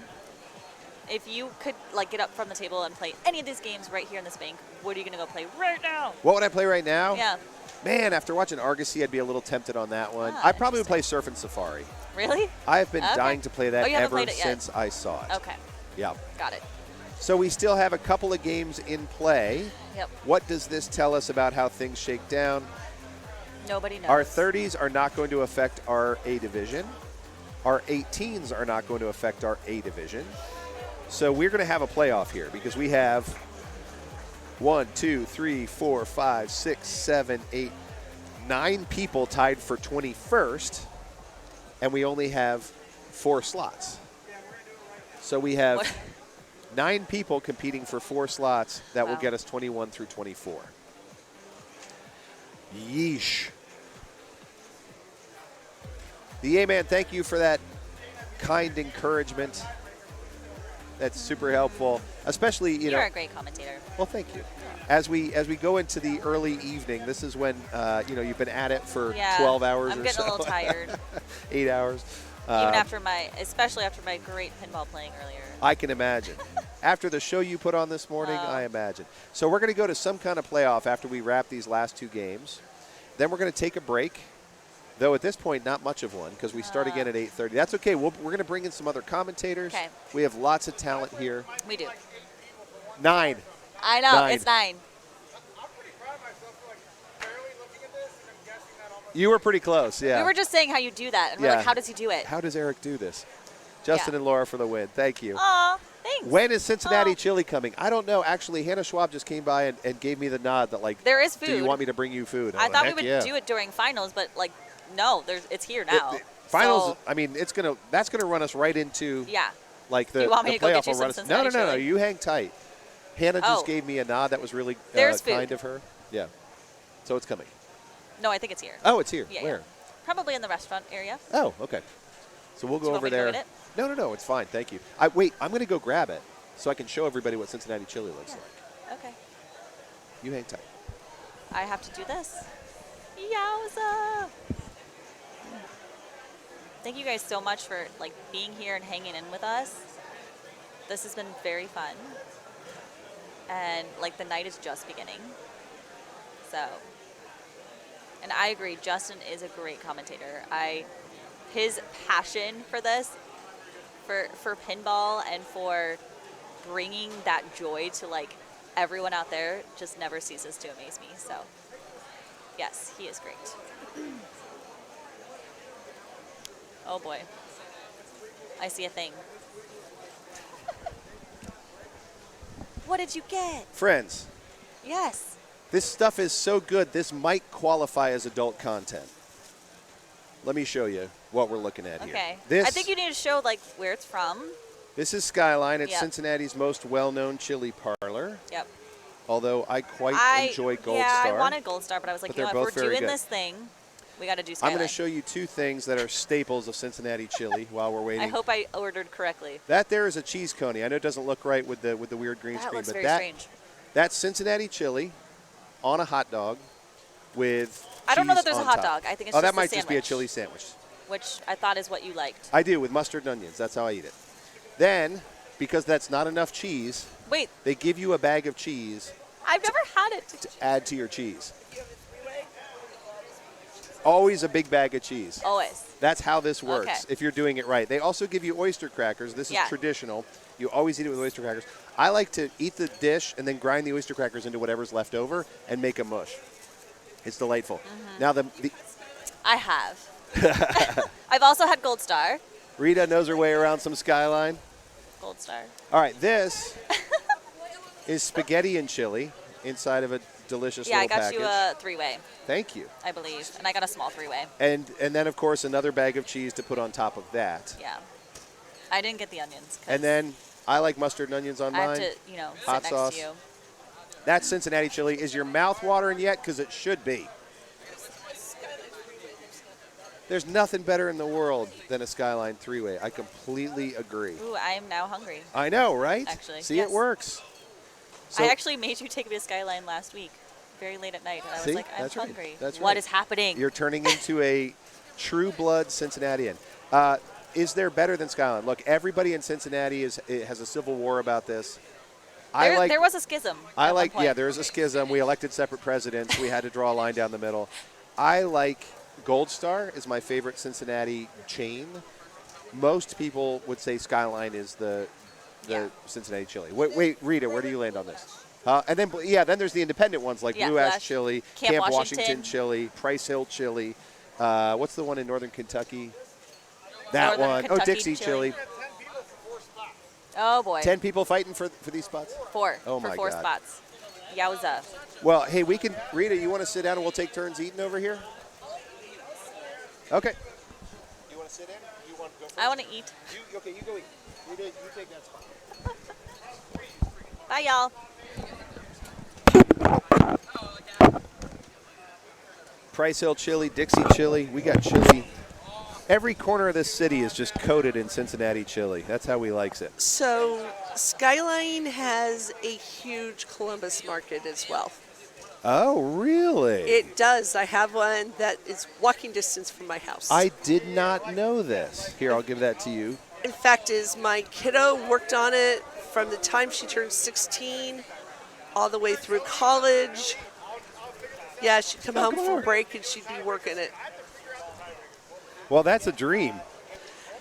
If you could like get up from the table and play any of these games right here in this bank, what are you going to go play right now? What would I play right now? Yeah. Man, after watching Argosy, I'd be a little tempted on that one. Ah, I probably would play Surf and Safari. Really? I have been Okay. dying to play that Oh, you haven't ever played it yet. since I saw it. Okay. Yeah. Got it. So we still have a couple of games in play. Yep. What does this tell us about how things shake down? Nobody knows. Our 30s are not going to affect our A division. Our 18s are not going to affect our A division. So we're going to have a playoff here because we have 1, 2, 3, 4, 5, 6, 7, 8, 9 people tied for 21st, and we only have 4 slots. So we have 9 people competing for 4 slots that will get us 21 through 24. Yeesh. The A-Man, thank you for that kind encouragement. That's super helpful, especially, you know. You're a great commentator. Well, thank you. As we go into the early evening, this is when you've been at it for 12 hours I'm or getting so. a little tired. 8 hours. Even especially after my great pinball playing earlier. I can imagine. After the show you put on this morning, I imagine. So we're going to go to some kind of playoff after we wrap these last 2 games. Then we're going to take a break. Though at this point, not much of one because we start again at 8:30. That's okay. We're going to bring in some other commentators. Okay. We have lots of talent here. We do. 9. I know. 9. It's 9. You were pretty close, yeah. We were just saying how you do that, and we're like, how does he do it? How does Eric do this? Justin and Laura for the win. Thank you. Aw, thanks. When is Cincinnati chili coming? I don't know. Actually, Hannah Schwab just came by and gave me the nod that, like, there is food. Do you want me to bring you food? I thought we Heck would yeah. do it during finals, but, like, no, it's here now. Finals, So, I mean, that's gonna run us right into yeah. like the You want me the to go get playoff you will run some us. No, Cincinnati chili? You hang tight. Hannah just Oh. gave me a nod. That was really There's kind food. of her. Yeah. So it's coming. No, I think it's here. Oh, it's here. Yeah, Where? yeah. Probably in the restaurant area. Oh, okay. So we'll Do go you want over me to go there. get it? No, it's fine. Thank you. Wait, I'm going to go grab it so I can show everybody what Cincinnati chili looks like. Okay. You hang tight. I have to do this. Yowza! Thank you guys so much for like being here and hanging in with us. This has been very fun. And like the night is just beginning. So, and I agree, Justin is a great commentator. His passion for this, for pinball and for bringing that joy to like everyone out there just never ceases to amaze me. So, yes, he is great. Oh boy. I see a thing. What did you get? Friends, Yes. this stuff is so good, this might qualify as adult content. Let me show you what we're looking at here. Okay. This, I think you need to show like where it's from. this is Skyline. It's Yep. Cincinnati's most well-known chili parlor. Yep. Although I quite enjoy Gold yeah, Star. I wanted Gold Star, but I was like, but you know, they're if both we're very doing good. this thing, we got to do I'm Skyline. going to show you 2 things that are staples of Cincinnati chili while we're waiting. I hope I ordered correctly. That there is a cheese coney. I know it doesn't look right with the weird green That screen, looks but very strange. that's Cincinnati chili on a hot dog with I don't know cheese that there's a on hot top. dog. I think it's oh, just that a might just be a sandwich. chili sandwich. Which I thought is what you liked. I do with mustard and onions. That's how I eat it. Then, because that's not enough cheese, Wait, they give you a bag of cheese I've never had it. to add to your cheese. Always a big bag of cheese. Always. That's how this works, Okay. if you're doing it right. They also give you oyster crackers. This is Yeah. traditional. You always eat it with oyster crackers. I like to eat the dish and then grind the oyster crackers into whatever's left over and make a mush. It's delightful. Mm-hmm. Now, I have. I've also had Gold Star. Rita knows her way around some Skyline. Gold star. All right, this is spaghetti and chili inside of a delicious Yeah, I little got package. you a 3-way. Thank you. I believe, and I got a small 3-way. And then, of course, another bag of cheese to put on top of that. Yeah. I didn't get the onions. And then I like mustard and onions on I mine. have to, you know, sit Hot next sauce. to you. That's Cincinnati chili. Is your mouth watering yet? Because it should be. There's nothing better in the world than a Skyline 3-way. I completely agree. Ooh, I am now hungry. I know, right? Actually, See, yes. it works. So, I actually made you take me to Skyline last week, very late at night, and I see? was like, I'm That's right. hungry. That's What right. is happening? You're turning into a true blood Cincinnatian. Is there better than Skyline? Look, everybody in Cincinnati has a civil war about this. There was a schism. I at like, one point. yeah, there was a schism. We elected separate presidents. We had to draw a line down the middle. I like Gold Star is my favorite Cincinnati chain. Most people would say Skyline is the Cincinnati chili. Wait, Rita, where do you land on this? And then, then there's the independent ones like Blue Ash Chili, Camp Washington Chili, Price Hill Chili. What's the one in Northern Kentucky? That Northern one. Kentucky Dixie chili. Chili. Oh, boy. 10 people fighting for these spots? 4 Oh, for my 4 God. spots. Yowza. Well, hey, Rita, you want to sit down and we'll take turns eating over here? Okay. You want to sit in? You want to go first? I want to eat. You go eat. Rita, you take that spot. Bye, y'all. Price Hill Chili, Dixie Chili. We got chili. Every corner of this city is just coated in Cincinnati chili. That's how we likes it. So Skyline has a huge Columbus market as well. Oh, really? It does. I have one that is walking distance from my house. I did not know this. Here, I'll give that to you. In fact, my kiddo worked on it from the time she turned 16 all the way through college. Yeah, she'd come home for break and she'd be working it. Well, that's a dream.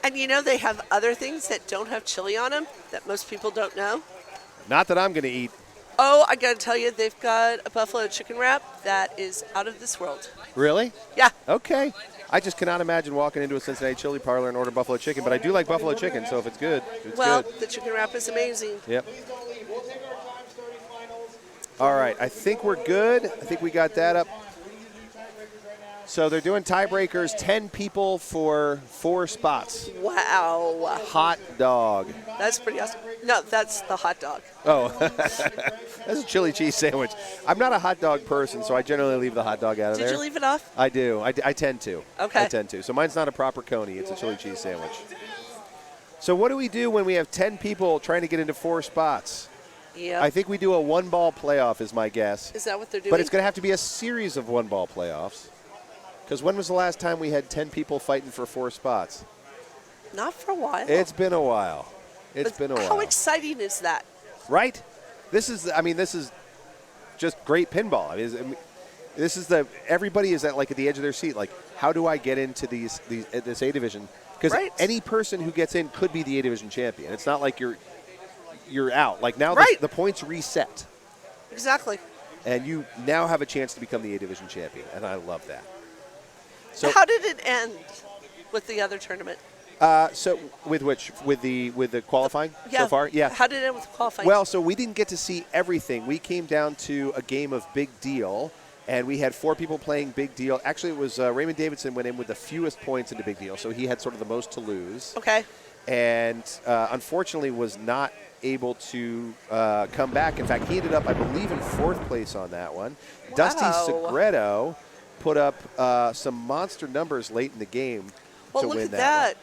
And you know, they have other things that don't have chili on them that most people don't know. Not that I'm going to eat. Oh, I got to tell you, they've got a buffalo chicken wrap that is out of this world. Really? Yeah. Okay. I just cannot imagine walking into a Cincinnati chili parlor and order buffalo chicken, but I do like buffalo chicken, so if it's good, it's Well, good. the chicken wrap is amazing. Yep. All right, I think we're good. I think we got that up. So they're doing tiebreakers, 10 people for 4 spots. Wow. Hot dog. That's pretty awesome. No, that's the hot dog. Oh, that's a chili cheese sandwich. I'm not a hot dog person, so I generally leave the hot dog out of there. Did you leave it off? I do. I tend to. Okay. I tend to. So mine's not a proper coney. It's a chili cheese sandwich. So what do we do when we have 10 people trying to get into 4 spots? Yeah. I think we do a one-ball playoff is my guess. Is that what they're doing? But it's going to have to be a series of one-ball playoffs. Because when was the last time we had 10 people fighting for 4 spots? Not for a while. It's been a while. It's been a while. How exciting is that? Right? This is just great pinball. This is everybody is at the edge of their seat. Like, how do I get into this A division? Because any person who gets in could be the A division champion. It's not like you're out. Like now the points reset. Exactly. And you now have a chance to become the A division champion, and I love that. So how did it end with the other tournament? So with the qualifying so far? Yeah. How did it end with the qualifying? Well, so we didn't get to see everything. We came down to a game of Big Deal, and we had 4 people playing Big Deal. Actually, it was Raymond Davidson went in with the fewest points into Big Deal, so he had sort of the most to lose. Okay. And unfortunately was not able to come back. In fact, he ended up, I believe, in 4th place on that one. Wow. Dusty Segreto put up some monster numbers late in the game to look win at that one.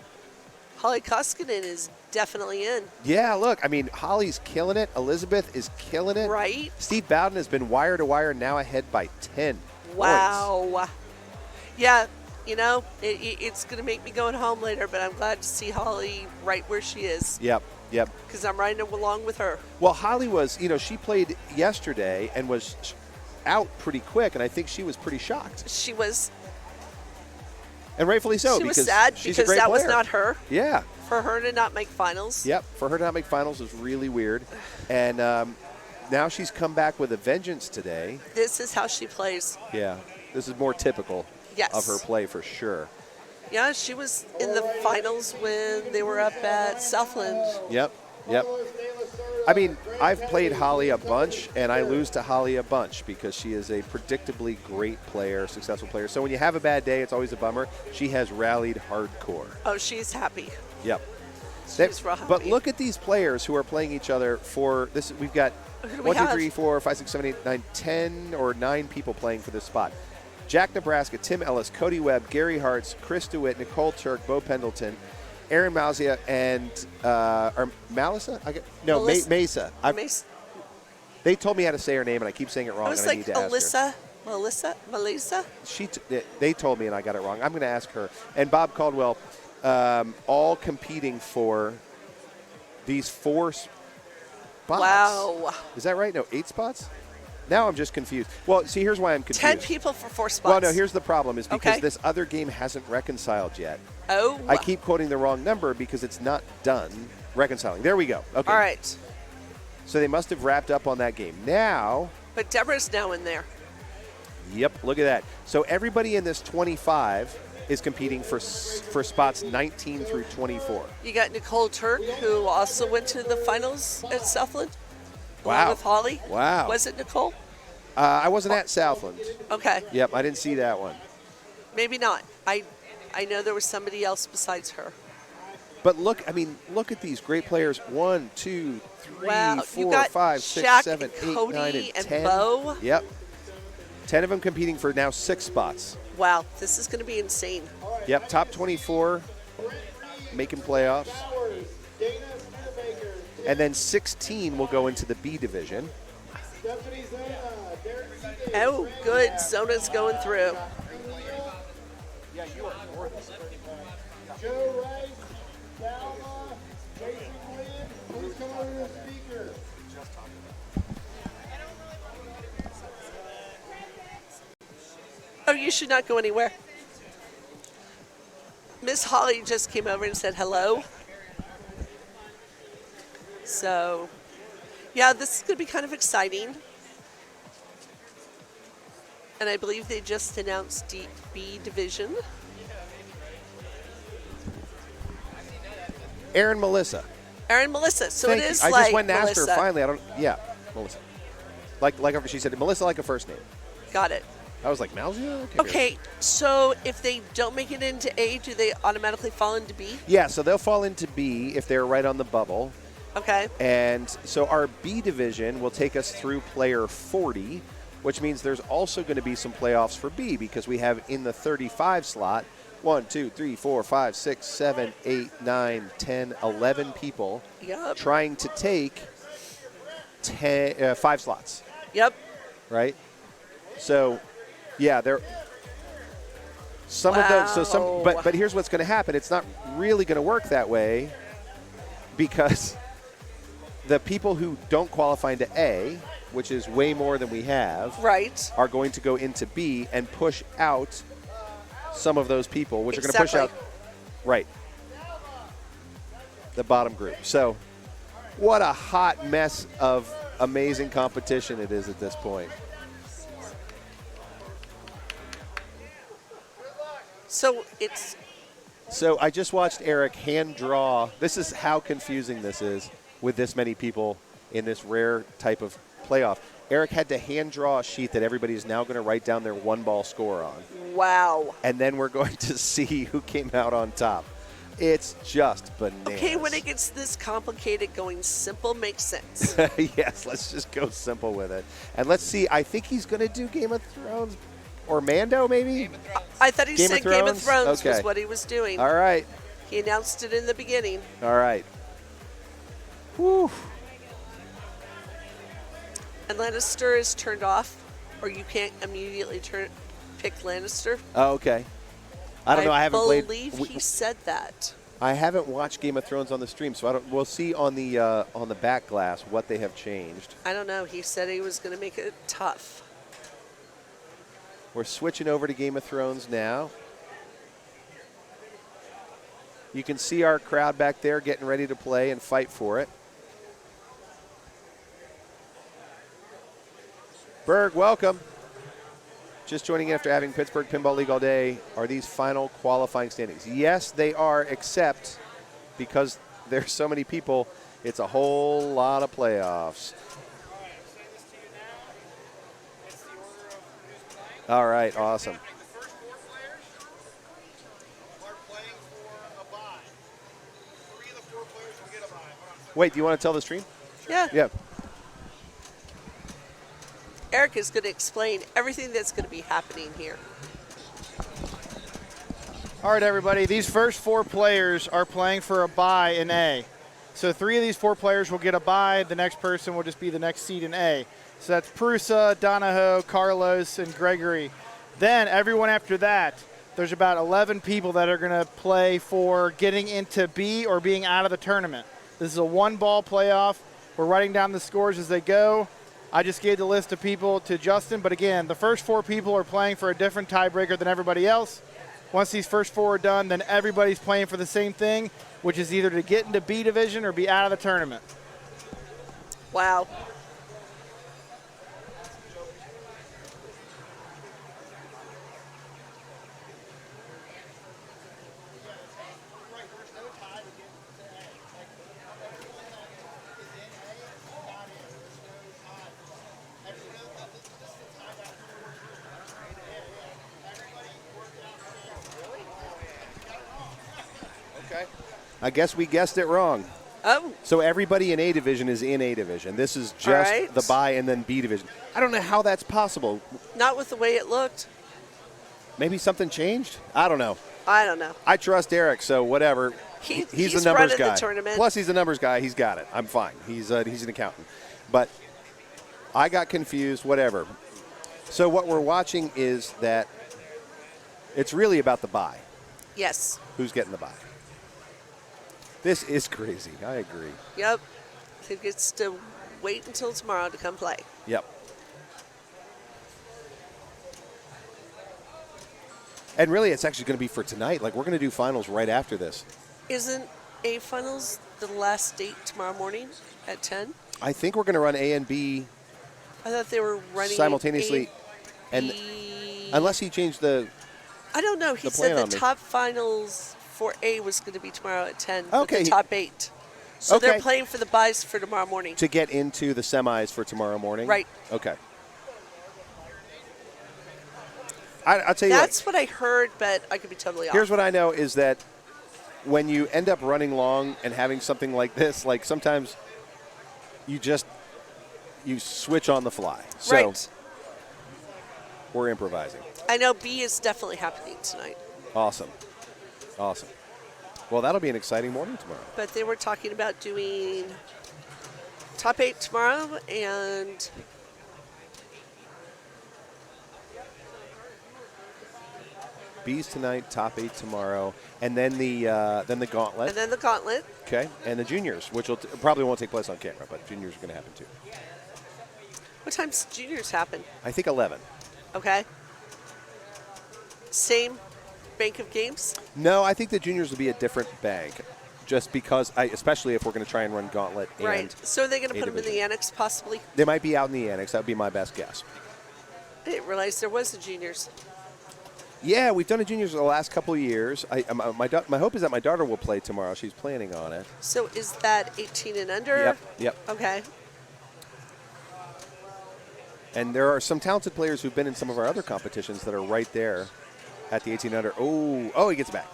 Holly Koskinen is definitely in. Yeah, look, I mean, Holly's killing it. Elizabeth is killing it. Right. Steve Bowden has been wire to wire, now ahead by 10 Wow. points. Yeah, you know, it's going to make me going home later, but I'm glad to see Holly right where she is. Yep. Because I'm riding along with her. Well, Holly was, she played yesterday and was out pretty quick, and I think she was pretty shocked. She was. And rightfully so. She was because sad she's a because great that player. was not her. Yeah. For her to not make finals. Yep. For her to not make finals was really weird. And now she's come back with a vengeance today. This is how she plays. Yeah. This is more typical Yes. of her play for sure. Yeah, she was in the finals when they were up at Southland. Yep. I mean, I've played Holly a bunch, and I lose to Holly a bunch because she is a predictably great player, successful player. So when you have a bad day, it's always a bummer. She has rallied hardcore. Oh, she's happy. Yep. She's real happy. But look at these players who are playing each other for this. We've got Who do we 1, 2, have? 3, 4, 5, 6, 7, 8, 9, 10 or 9 people playing for this spot. Jack Nebraska, Tim Ellis, Cody Webb, Gary Hartz, Chris DeWitt, Nicole Turk, Bo Pendleton, Aaron Mauzia, and or Malisa? Mesa. Mesa. They told me how to say her name, and I keep saying it wrong. I was and I like need to ask her. Melissa. They told me, and I got it wrong. I'm going to ask her. And Bob Caldwell, all competing for these 4 spots. Wow. Is that right? No, 8 spots? Now I'm just confused. Well, see, here's why I'm confused. 10 people for 4 spots. Well, no, here's the problem is because Okay. this other game hasn't reconciled yet. Oh. I keep quoting the wrong number because it's not done reconciling. There we go. Okay. All right. So they must have wrapped up on that game. Now, But Deborah's now in there. yep, look at that. So everybody in this 25 is competing for spots 19 through 24. You got Nicole Turk, who also went to the finals at Southland. Along Wow. with Holly. Wow. Was it Nicole? I wasn't at Southland. Okay. Yep, I didn't see that one. Maybe not. I know there was somebody else besides her. But look at these great players. 1, 2, 3, Wow, you 4, got 5, 6, Shaq 7, and 8, Cody 9, and and 10. Bo. Yep. 10 of them competing for now 6 spots. Wow, this is going to be insane. Yep, top 24 making playoffs. And then 16 will go into the B division. Oh, good. Zona's going through. Yeah, you are north. Joe Rice, Salma, Jason Williams, please come over to the speaker. Oh, you should not go anywhere. Miss Holly just came over and said hello. So, yeah, this is going to be kind of exciting. And I believe they just announced B division. Aaron Melissa. Aaron Melissa. So Thank it you. is I like just went and asked her Melissa. finally. Melissa. Like she said, Melissa like a first name. Got it. I was like, Malzia? Okay, so if they don't make it into A, do they automatically fall into B? Yeah, so they'll fall into B if they're right on the bubble. Okay. And so our B division will take us through player 40, which means there's also going to be some playoffs for B because we have in the 35 slot 1, 2, 3, 4, 5, 6, 7, 8, 9, 10, 11 people Yep. trying to take 5 slots. Yep. Right? So, yeah, there. Some of those. So some. But here's what's going to happen. It's not really going to work that way because the people who don't qualify into A, which is way more than we have, right, are going to go into B and push out some of those people, which are going to push out, right, the bottom group. So, what a hot mess of amazing competition it is at this point. So it's. So I just watched Eric hand draw. This is how confusing this is with this many people in this rare type of playoff. Eric had to hand draw a sheet that everybody is now going to write down their 1-ball score on. Wow. And then we're going to see who came out on top. It's just bananas. Okay, when it gets this complicated, going simple makes sense. Yes, let's just go simple with it. And let's see. I think he's going to do Game of Thrones. Or Mando, maybe? I thought he said Game of Thrones Okay. was what he was doing. All right. He announced it in the beginning. All right. Whew. And Lannister is turned off, or you can't immediately pick Lannister. Oh, okay. I don't know. I haven't played. I believe he said that. I haven't watched Game of Thrones on the stream, so I don't. We'll see on the back glass what they have changed. I don't know. He said he was going to make it tough. We're switching over to Game of Thrones now. You can see our crowd back there getting ready to play and fight for it. Berg, welcome. Just joining in after having Pittsburgh Pinball League all day. Are these final qualifying standings? Yes, they are, except because there's so many people, it's a whole lot of playoffs. All right, awesome. Wait, do you want to tell the stream? Yeah. Yeah. Eric is going to explain everything that's going to be happening here. All right, everybody. These first 4 players are playing for a bye in A. So 3 of these 4 players will get a bye. The next person will just be the next seed in A. So that's Prusa, Donahoe, Carlos, and Gregory. Then everyone after that, there's about 11 people that are going to play for getting into B or being out of the tournament. This is a 1-ball playoff. We're writing down the scores as they go. I just gave the list of people to Justin, but again, the first 4 people are playing for a different tiebreaker than everybody else. Once these first 4 are done, then everybody's playing for the same thing, which is either to get into B division or be out of the tournament. Wow. Okay. I guess we guessed it wrong. Oh. So everybody in A division is in A division. This is just right. the bye and then B division. I don't know how that's possible. Not with the way it looked. Maybe something changed? I don't know. I don't know. I trust Eric, so whatever. He's the numbers running guy. the tournament. Plus, he's the numbers guy. He's got it. I'm fine. He's an accountant. But I got confused, whatever. So what we're watching is that it's really about the bye. Yes. Who's getting the bye? This is crazy. I agree. Yep. He gets to wait until tomorrow to come play. Yep. And really, it's actually going to be for tonight. Like, we're going to do finals right after this. Isn't A finals the last date tomorrow morning at 10? I think we're going to run A and B I thought they were running simultaneously. A, And B. unless he changed the I don't know. He the plan said on the me. top finals for A was going to be tomorrow at 10. with Okay. The top 8. So they're Okay. playing for the buys for tomorrow morning. to get into the semis for tomorrow morning. Right. Okay. I'll tell you That's what I heard, but I could be totally off. Here's what I know is that when you end up running long and having something like this, like sometimes you switch on the fly. So Right. we're improvising. I know B is definitely happening tonight, Awesome. Awesome. Well, that'll be an exciting morning tomorrow. but they were talking about doing top 8 tomorrow and B's tonight, top 8 tomorrow, and then the gauntlet. and then the gauntlet. Okay, and the juniors, which probably won't take place on camera, but juniors are going to happen too. What time's juniors happen? I think 11. Okay. Same bank of games? No, I think the juniors will be a different bank, just because, especially if we're going to try and run gauntlet. Right. And So are they going to A put them in division. the annex possibly? They might be out in the annex. That would be my best guess. I didn't realize there was a juniors. Yeah, we've done a juniors the last couple of years. My hope is that my daughter will play tomorrow. She's planning on it. So is that 18 and under? Yep. Okay. And there are some talented players who've been in some of our other competitions that are right there at the 18 under. Oh, he gets back.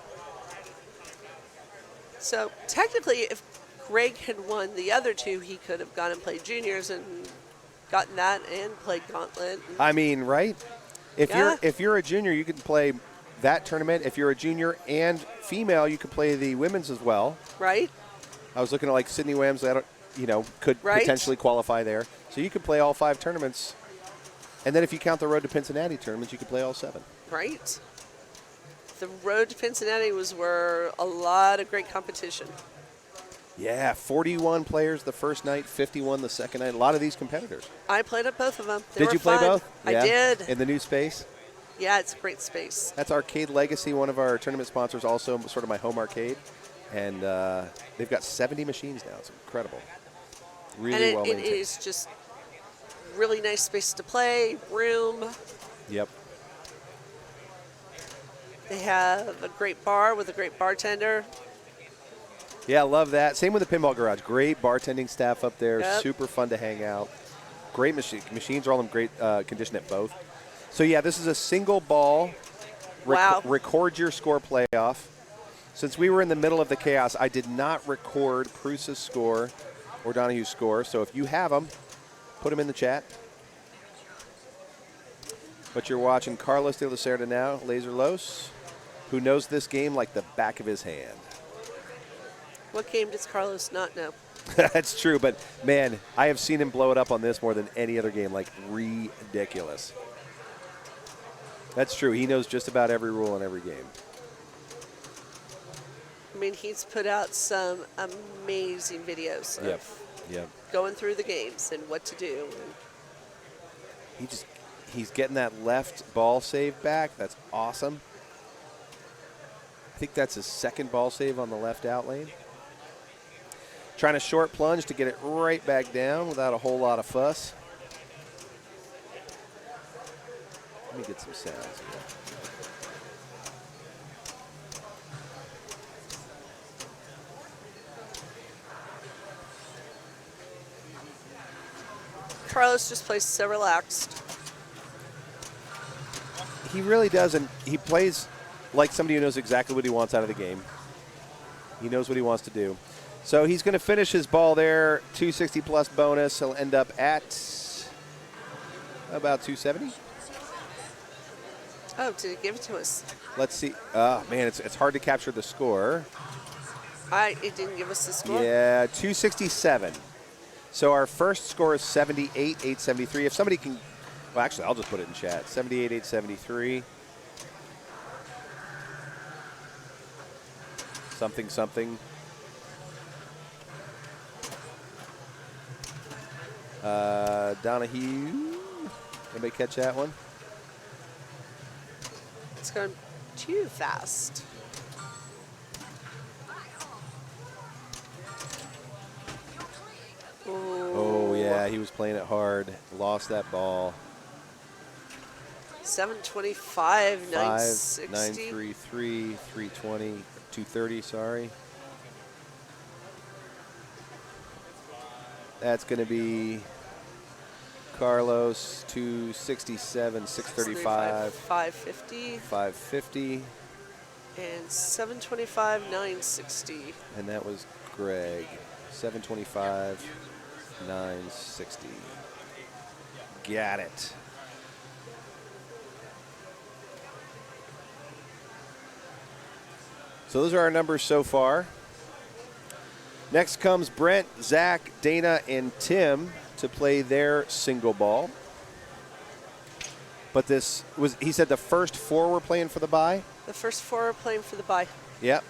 So technically, if Greg had won the other two, he could have gone and played juniors and gotten that and played gauntlet. I mean, right? Yeah. If you're a junior, you can play that tournament. If you're a junior and female, you can play the women's as well. Right. I was looking at like Sydney Whams that could Right. potentially qualify there. So you could play all 5 tournaments. And then if you count the Road to Pincinnati tournaments, you could play all 7. Right. The road to Pincinnati was where a lot of great competition. Yeah, 41 players the first night, 51 the second night. A lot of these competitors. I played at both of them. They Did were you play fun. both? I Yeah? did. In the new space? Yeah, it's a great space. That's Arcade Legacy, one of our tournament sponsors, also sort of my home arcade. And they've got 70 machines now. It's incredible. Really and well it maintained. is just really nice space to play, room. Yep. They have a great bar with a great bartender. Yeah, love that. Same with the Pinball Garage. Great bartending staff up there. Yep. Super fun to hang out. Great machines are all in great condition at both. So, yeah, this is a single ball. Wow. Record your score playoff. Since we were in the middle of the chaos, I did not record Prusa's score or Donahue's score. So if you have them, put them in the chat. But you're watching Carlos de la Cerda now, Laser Los, who knows this game like the back of his hand. What game does Carlos not know? That's true, but man, I have seen him blow it up on this more than any other game, like ridiculous. That's true. He knows just about every rule in every game. I mean, he's put out some amazing videos of going through the games and what to do. He's getting that left ball save back. That's awesome. I think that's his second ball save on the left out lane. Trying to short plunge to get it right back down without a whole lot of fuss. Let me get some sounds here. Carlos just plays so relaxed. He really does, and he plays like somebody who knows exactly what he wants out of the game. He knows what he wants to do. So he's going to finish his ball there, 260 plus bonus. He'll end up at about 270. Oh, did he give it to us? Let's see. Oh, man, it's hard to capture the score. It didn't give us the score? Yeah, 267. So our first score is 78,873. If somebody can, well, actually, I'll just put it in chat. 78,873. Something. Donahue. Anybody catch that one? It's going too fast. Oh, yeah, he was playing it hard. Lost that ball. 725, 960. 933, 320, 230, sorry. That's going to be Carlos, 267, 635. 550. 550. And 725, 960. And that was Greg. 725, 960. Got it. So those are our numbers so far. Next comes Brent, Zach, Dana, and Tim to play their single ball. But this was, he said the first four were playing for the bye? The first four are playing for the bye. Yep.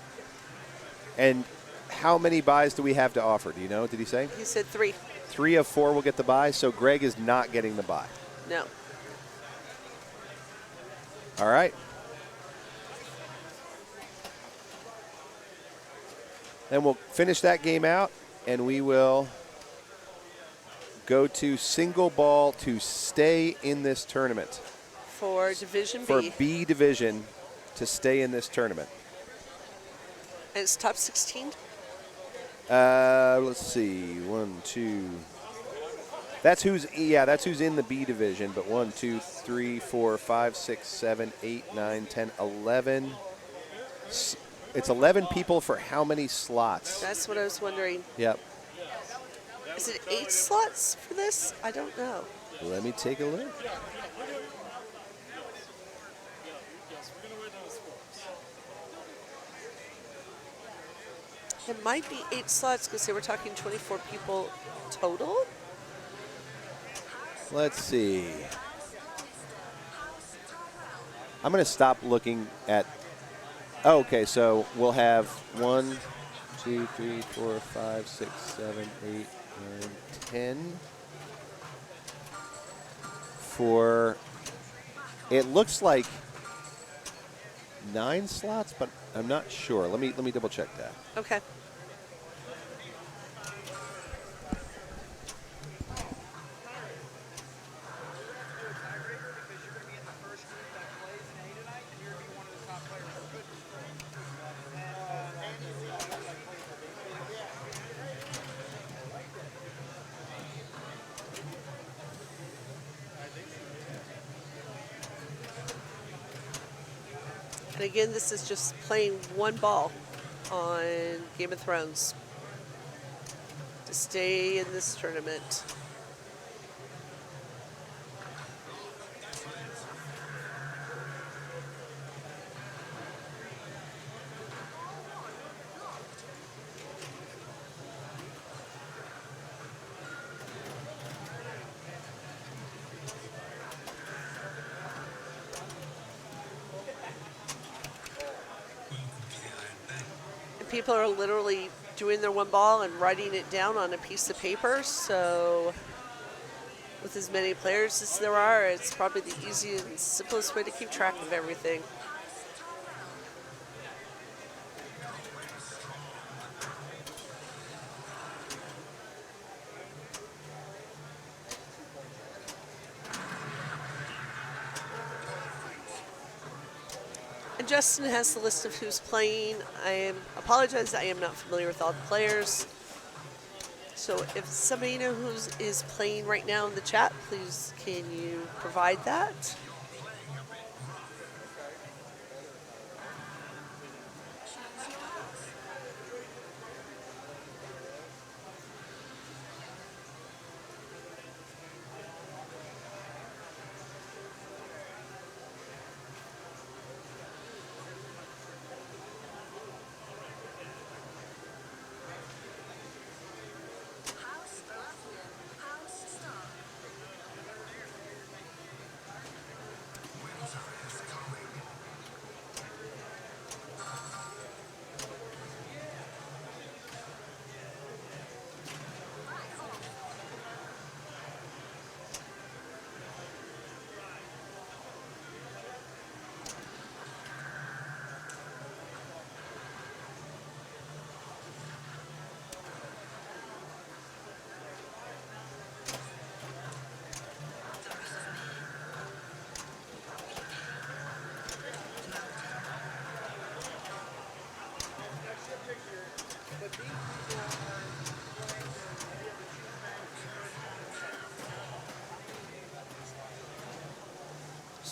And how many buys do we have to offer? Do you know? Did he say? He said 3. 3 of 4 will get the bye, so Greg is not getting the bye. No. All right. Then we'll finish that game out, and we will go to single ball to stay in this tournament. For Division For B. B Division to stay in this tournament. And it's top 16? Let's see. 1, 2. That's who's in the B Division, but 1, 2, 3, 4, 5, 6, 7, 8, 9, 10, 11. It's 11 people for how many slots? That's what I was wondering. Yep. Is it 8 slots for this? I don't know. Let me take a look. It might be 8 slots because they were talking 24 people total. Let's see. I'm going to stop looking at. Oh, okay, so we'll have 1, 2, 3, 4, 5, 6, 7, 8, 9, 10. For, it looks like 9 slots, but I'm not sure. Let me double check that. Okay. And again, this is just playing one ball on Game of Thrones to stay in this tournament. People are literally doing their one ball and writing it down on a piece of paper. So with as many players as there are, it's probably the easiest and simplest way to keep track of everything. Justin has the list of who's playing. Apologize, I am not familiar with all the players. So if somebody knows who is playing right now in the chat, please can you provide that?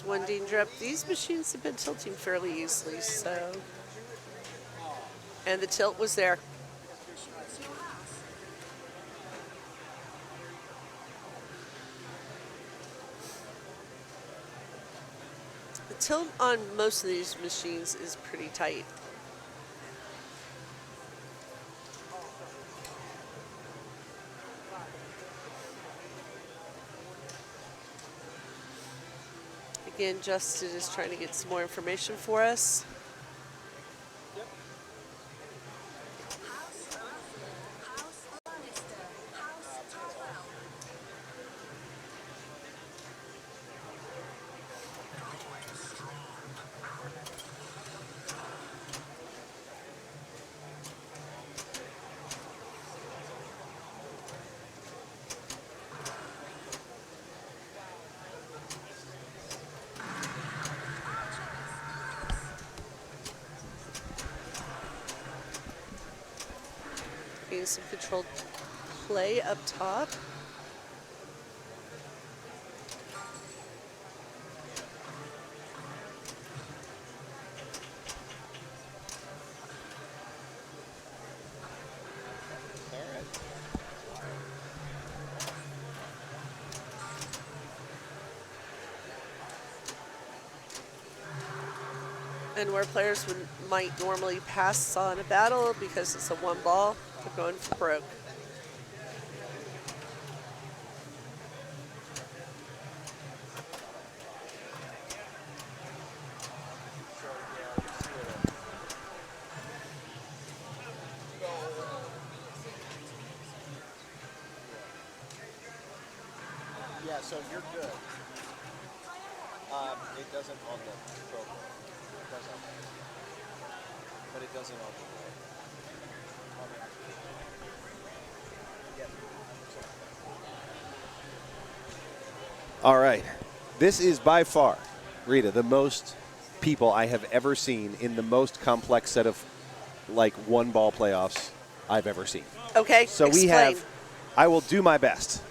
One danger up. These machines have been tilting fairly easily, so. And the tilt was there. The tilt on most of these machines is pretty tight. Again, Justin is trying to get some more information for us. Some controlled play up top. And where players might normally pass on a battle because it's a one ball, they're going for broke. Yeah, so you're good. It doesn't on the program. It doesn't. But it doesn't on the All right. This is by far, Rita, the most people I have ever seen in the most complex set of like one ball playoffs I've ever seen. Okay. So explain. I will do my best.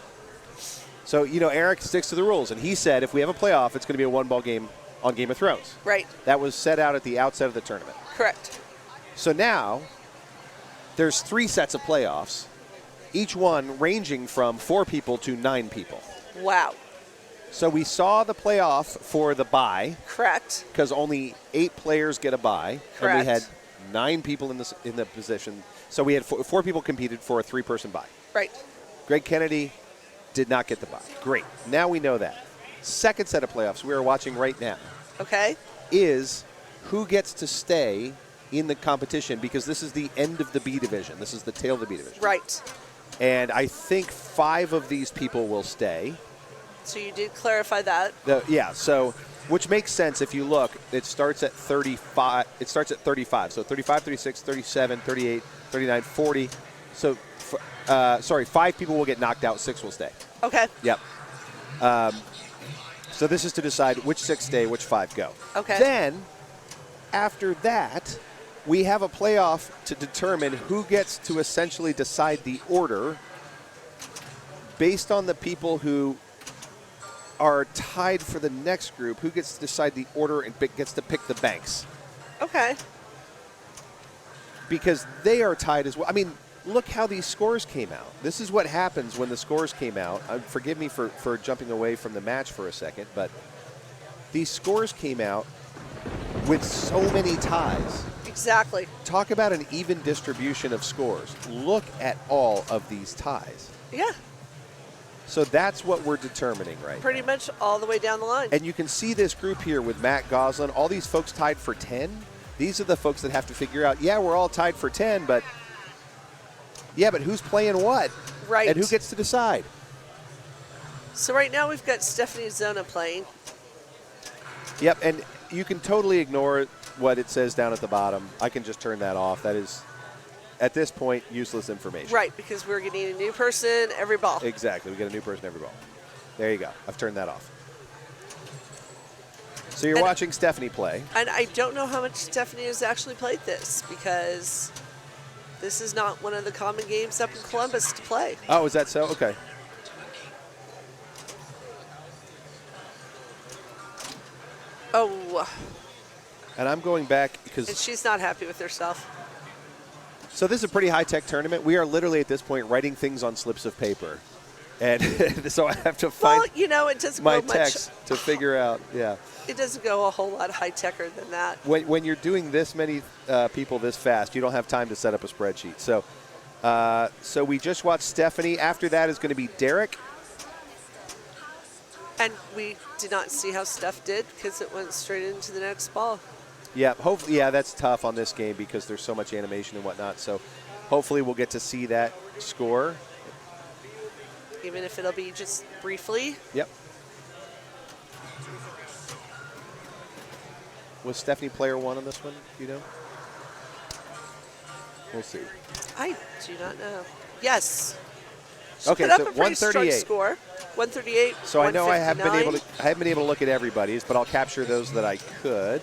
So, Eric sticks to the rules, and he said if we have a playoff, it's going to be a one-ball game on Game of Thrones. Right. That was set out at the outset of the tournament. Correct. So now there's 3 sets of playoffs, each one ranging from 4 people to 9 people. Wow. So we saw the playoff for the bye. Correct. Because only 8 players get a bye. Correct. And we had 9 people in the position. So we had 4 people competed for a 3-person bye. Right. Greg Kennedy did not get the bye. Great. Now we know that. Second set of playoffs we are watching right now. Okay. Is who gets to stay in the competition, because this is the end of the B division. This is the tail of the B division. Right. And I think 5 of these people will stay. So you did clarify that. Yeah, so which makes sense if you look. It starts at 35. It starts at 35. So 35, 36, 37, 38, 39, 40. So, 5 people will get knocked out. 6 will stay. Okay. Yep. So this is to decide which 6 stay, which 5 go. Okay. Then, after that, we have a playoff to determine who gets to essentially decide the order based on the people who are tied for the next group, who gets to decide the order and gets to pick the banks. Okay. Because they are tied as well. I mean, look how these scores came out. This is what happens when the scores came out. Forgive me for jumping away from the match for a second, but these scores came out with so many ties. Exactly. Talk about an even distribution of scores. Look at all of these ties. Yeah. So that's what we're determining right Pretty much all the way down the line. And you can see this group here with Matt Goslin, all these folks tied for 10. These are the folks that have to figure out, yeah, we're all tied for 10, but who's playing what? Right. And who gets to decide? So right now we've got Stephanie Zona playing. Yep, and you can totally ignore what it says down at the bottom. I can just turn that off. That is, at this point, useless information. Right, because we're getting a new person every ball. Exactly. We get a new person every ball. There you go. I've turned that off. So you're watching Stephanie play. And I don't know how much Stephanie has actually played this, because this is not one of the common games up in Columbus to play. Oh, is that so? Okay. Oh. And I'm going back because... And she's not happy with herself. So this is a pretty high-tech tournament. We are literally at this point writing things on slips of paper. And so I have to find it doesn't my go text much. to figure out, yeah. It doesn't go a whole lot high-techer than that. When you're doing this many people this fast, you don't have time to set up a spreadsheet. So we just watched Stephanie. After that is going to be Derek. And we did not see how Steph did because it went straight into the next ball. Yeah, hopefully, that's tough on this game because there's so much animation and whatnot. So hopefully we'll get to see that score. Even if it'll be just briefly. Yep. Was Stephanie player 1 on this one? Do you know? We'll see. I do not know. Yes. She Okay, put up so a pretty strong 138. score. 138. So I know I haven't been able 159. to look at everybody's, but I'll capture those that I could.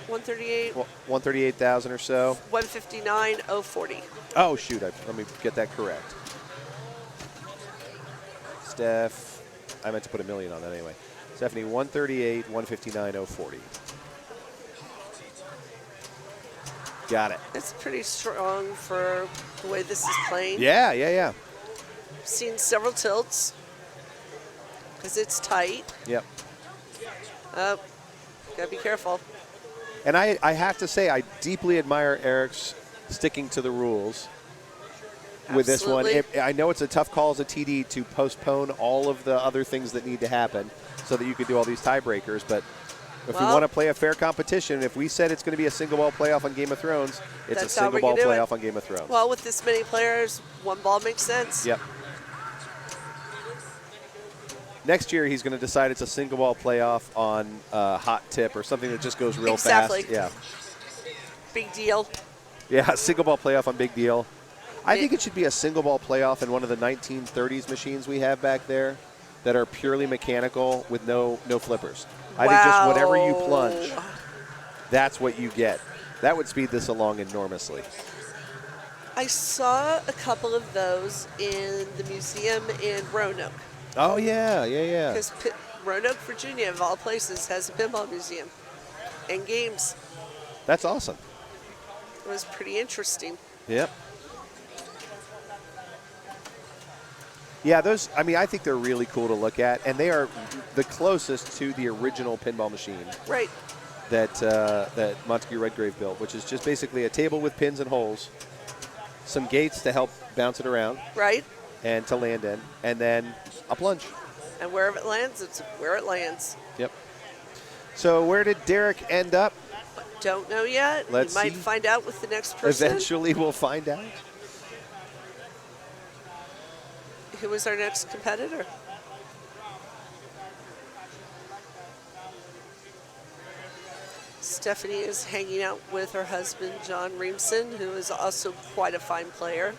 138. 138,000 or so. 159,040. Oh shoot! Let me get that correct. Steph, I meant to put a million on that anyway. Stephanie, 138, 159,040. Got it. It's pretty strong for the way this is playing. Yeah. I've seen several tilts because it's tight. Yep. Gotta be careful. And I have to say, I deeply admire Eric's sticking to the rules with this one. I know it's a tough call as a TD to postpone all of the other things that need to happen so that you could do all these tiebreakers, but if we want to play a fair competition, if we said it's going to be a single ball playoff on Game of Thrones, it's a single ball playoff on Game of Thrones. Well, with this many players, one ball makes sense. Yep. Next year, he's going to decide it's a single ball playoff on hot tip or something that just goes real fast. Yeah. Big deal. Yeah, single ball playoff on Big Deal. I think it should be a single ball playoff in one of the 1930s machines we have back there that are purely mechanical with no flippers. I think just whatever you plunge, that's what you get. That would speed this along enormously. I saw a couple of those in the museum in Roanoke. Oh, yeah. Because Roanoke, Virginia, of all places, has a pinball museum and games. That's awesome. It was pretty interesting. Yep. Yeah, those, I mean, I think they're really cool to look at, and they are the closest to the original pinball machine. Right. That Montague Redgrave built, which is just basically a table with pins and holes, some gates to help bounce it around. Right. And to land in, and then a plunge. And wherever it lands, it's where it lands. Yep. So where did Derek end up? Don't know yet. Let's we might see. find out with the next person. Eventually we'll find out. Who was our next competitor? Stephanie is hanging out with her husband, John Reamson, who is also quite a fine player.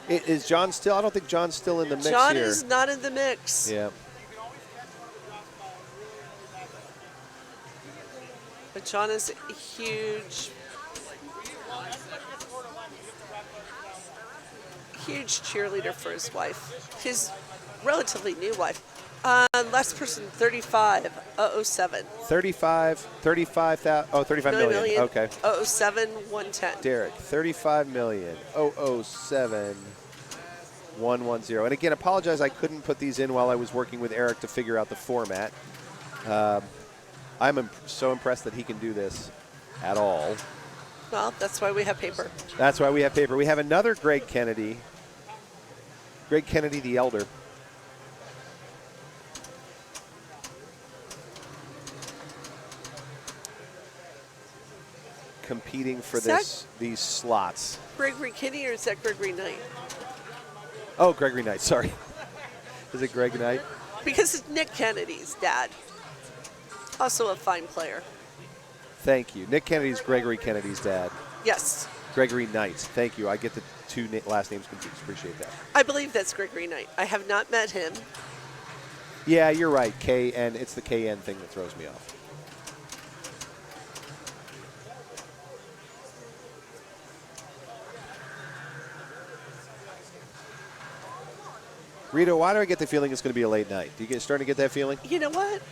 Is John still? I don't think John's still in the mix John here. is not in the mix. Yeah. But John is a huge cheerleader for his wife, his relatively new wife. Last person, 35 million. Okay. 007 110. Derek, 35 million 007 110. And again, apologize I couldn't put these in while I was working with Eric to figure out the format. I'm so impressed that he can do this at all. Well, that's why we have paper. That's why we have paper. We have another Greg Kennedy. Greg Kennedy the Elder. Competing for these slots. Gregory Kinney or is that Gregory Knight? Oh, Gregory Knight, sorry. Is it Greg Knight? Because it's Nick Kennedy's dad. Also a fine player. Thank you. Nick Kennedy's Gregory Kennedy's dad. Yes. Gregory Knight. Thank you. I get the two last names confused. Appreciate that. I believe that's Gregory Knight. I have not met him. Yeah, you're right. KN. It's the KN thing that throws me off. Rita, why do I get the feeling it's going to be a late night? Do you starting to get that feeling? You know what?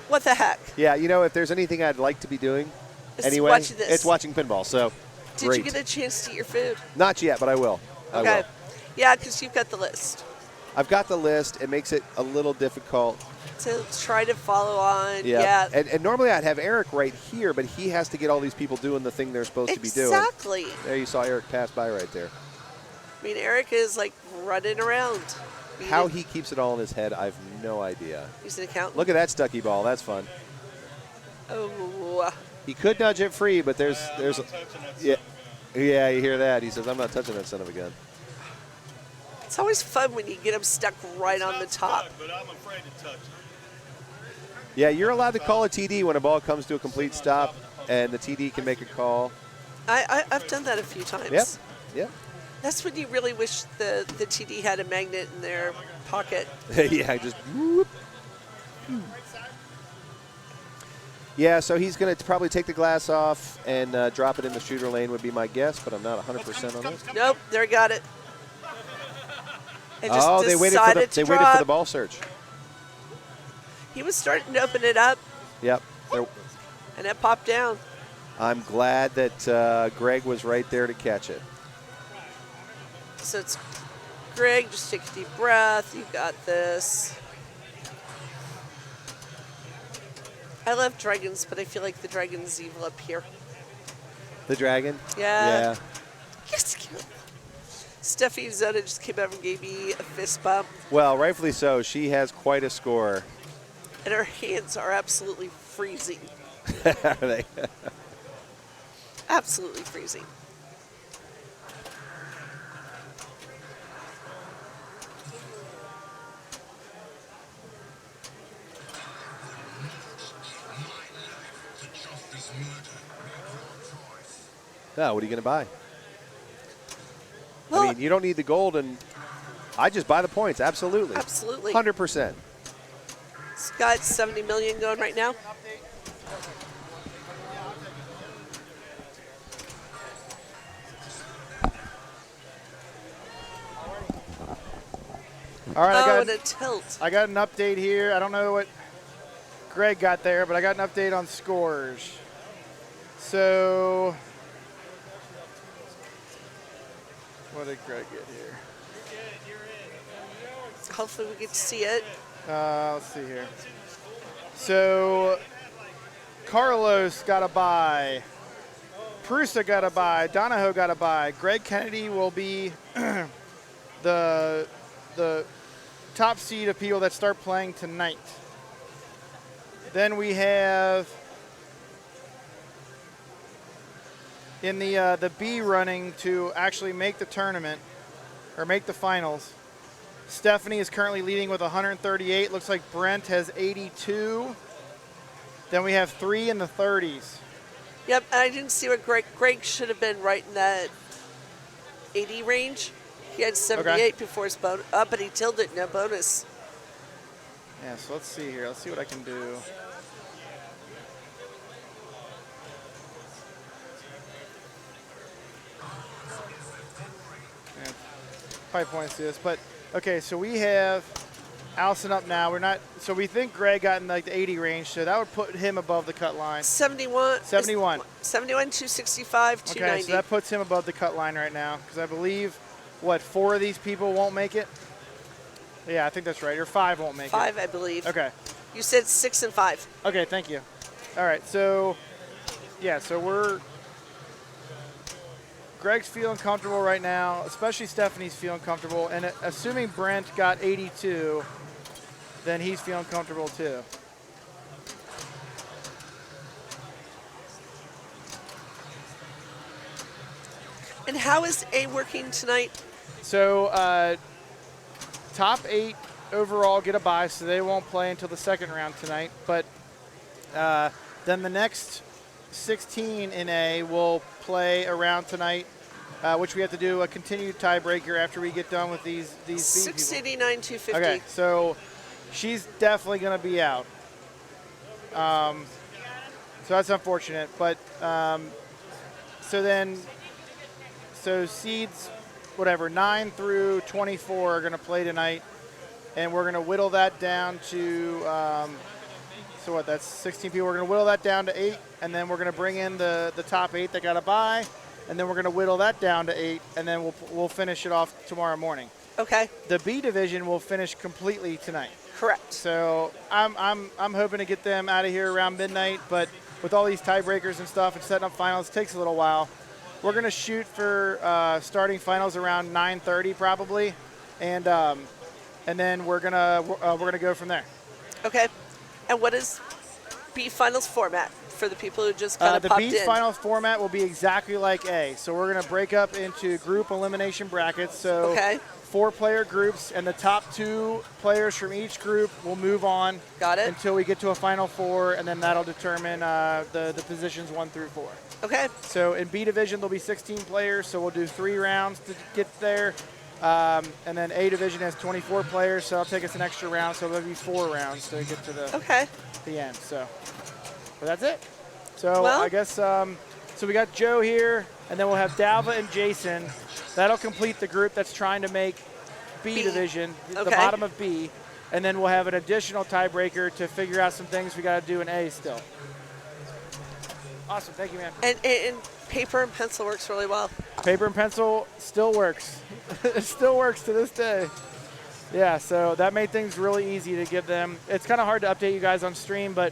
What the heck? Yeah, you know, if there's anything I'd like to be doing anyway, watching this. it's watching pinball. So, Did great. you get a chance to eat your food? Not yet, but I will. Okay. I will. Yeah, because you've got the list. I've got the list. It makes it a little difficult To try to follow on. Yeah. And normally I'd have Eric right here, but he has to get all these people doing the thing they're supposed to be doing. Exactly. There you saw Eric pass by right there. I mean, Eric is like running around. How he keeps it all in his head, I've no idea. He's an accountant. Look at that Stucky ball. That's fun. Oh. He could nudge it free, but there's yeah, you hear that? He says, "I'm not touching that son of a gun." It's always fun when you get him stuck right on the top. But I'm afraid to touch it. Yeah, you're allowed to call a TD when a ball comes to a complete stop, and the TD can make a call. I've done that a few times. Yep. Yep. That's when you really wish the TD had a magnet in their pocket. Yeah, just whoop. Yeah, so he's going to probably take the glass off and drop it in the shooter lane would be my guess, but I'm not 100% on it. Nope, there got it. And Oh, they waited for the ball search. He was starting to open it up, Yep. and it popped down. I'm glad that Greg was right there to catch it. So it's Greg, just take a deep breath. You got this. I love dragons, but I feel like the dragon's evil up here. The dragon? Yeah. Yeah. Yes. Steffi Zona just came over and gave me a fist bump, Well, rightfully so. She has quite a score. and her hands are absolutely freezing. Are they? Absolutely freezing. No, what are you going to buy? Well, I mean, you don't need the gold, and I just buy the points. Absolutely. Absolutely. 100%. It's got 70 million going right now. All right, Oh, and a tilt. I got an update here. I don't know what Greg got there, but I got an update on scores. So, what did Greg get here? Hopefully we get to see it. Let's see here. So, Carlos got a bye. Prusa got a bye. Donahoe got a bye. Greg Kennedy will be the top seed of people that start playing tonight. Then we have in the B running to actually make the tournament or make the finals. Stephanie is currently leading with 138. Looks like Brent has 82. Then we have 3 in the 30s. Yep, and I didn't see what Greg should have been right in that 80 range. He had 78 before his bonus, but he tilted no bonus. Yeah, so let's see here. Let's see what I can do. Yeah, probably points to this, but okay. So we have Allison up now. We're not. So we think Greg got in like the 80 range, so that would put him above the cut line. 71. 71. 71, 265, 290. Okay, so that puts him above the cut line right now, because I believe, what, 4 of these people won't make it? Yeah, I think that's right. Or 5 won't make it. 5, I believe. Okay. You said 6 and 5. Okay, thank you. All right, so, yeah, so Greg's feeling comfortable right now, especially Stephanie's feeling comfortable, and assuming Brent got 82, then he's feeling comfortable too. And how is A working tonight? So top 8 overall get a bye, so they won't play until the second round tonight. But then the next 16 in A will play a round tonight, which we have to do a continued tiebreaker after we get done with these B people. 689, 250. Okay, so she's definitely going to be out. So that's unfortunate. But so seeds, whatever, 9 through 24 are going to play tonight, and we're going to whittle that down to, so what, that's 16 people. We're going to whittle that down to 8, and then we're going to bring in the top 8 that got a bye, and then we're going to whittle that down to 8, and then we'll finish it off tomorrow morning. Okay. The B division will finish completely tonight. Correct. So I'm hoping to get them out of here around midnight, but with all these tiebreakers and stuff and setting up finals, it takes a little while. We're going to shoot for starting finals around 9:30 probably, and then we're gonna go from there. Okay. And what is B finals format for the people who just kind of popped in? The B finals format will be exactly like A. So we're going to break up into group elimination brackets. So 4-player groups, and the top 2 players from each group will move on. Got it. Until we get to a final 4, and then that'll determine the positions 1 through 4. Okay. So in B division, there'll be 16 players, so we'll do 3 rounds to get there. And then A division has 24 players, so it'll take us an extra round, so there'll be 4 rounds to get to the end. So, but that's it. So I guess, so we got Joe here, and then we'll have Dalva and Jason. That'll complete the group that's trying to make B division, the bottom of B. And then we'll have an additional tiebreaker to figure out some things we got to do in A still. Awesome, thank you, man. And paper and pencil works really well. Paper and pencil still works. It still works to this day. Yeah, so that made things really easy to give them. It's kind of hard to update you guys on stream, but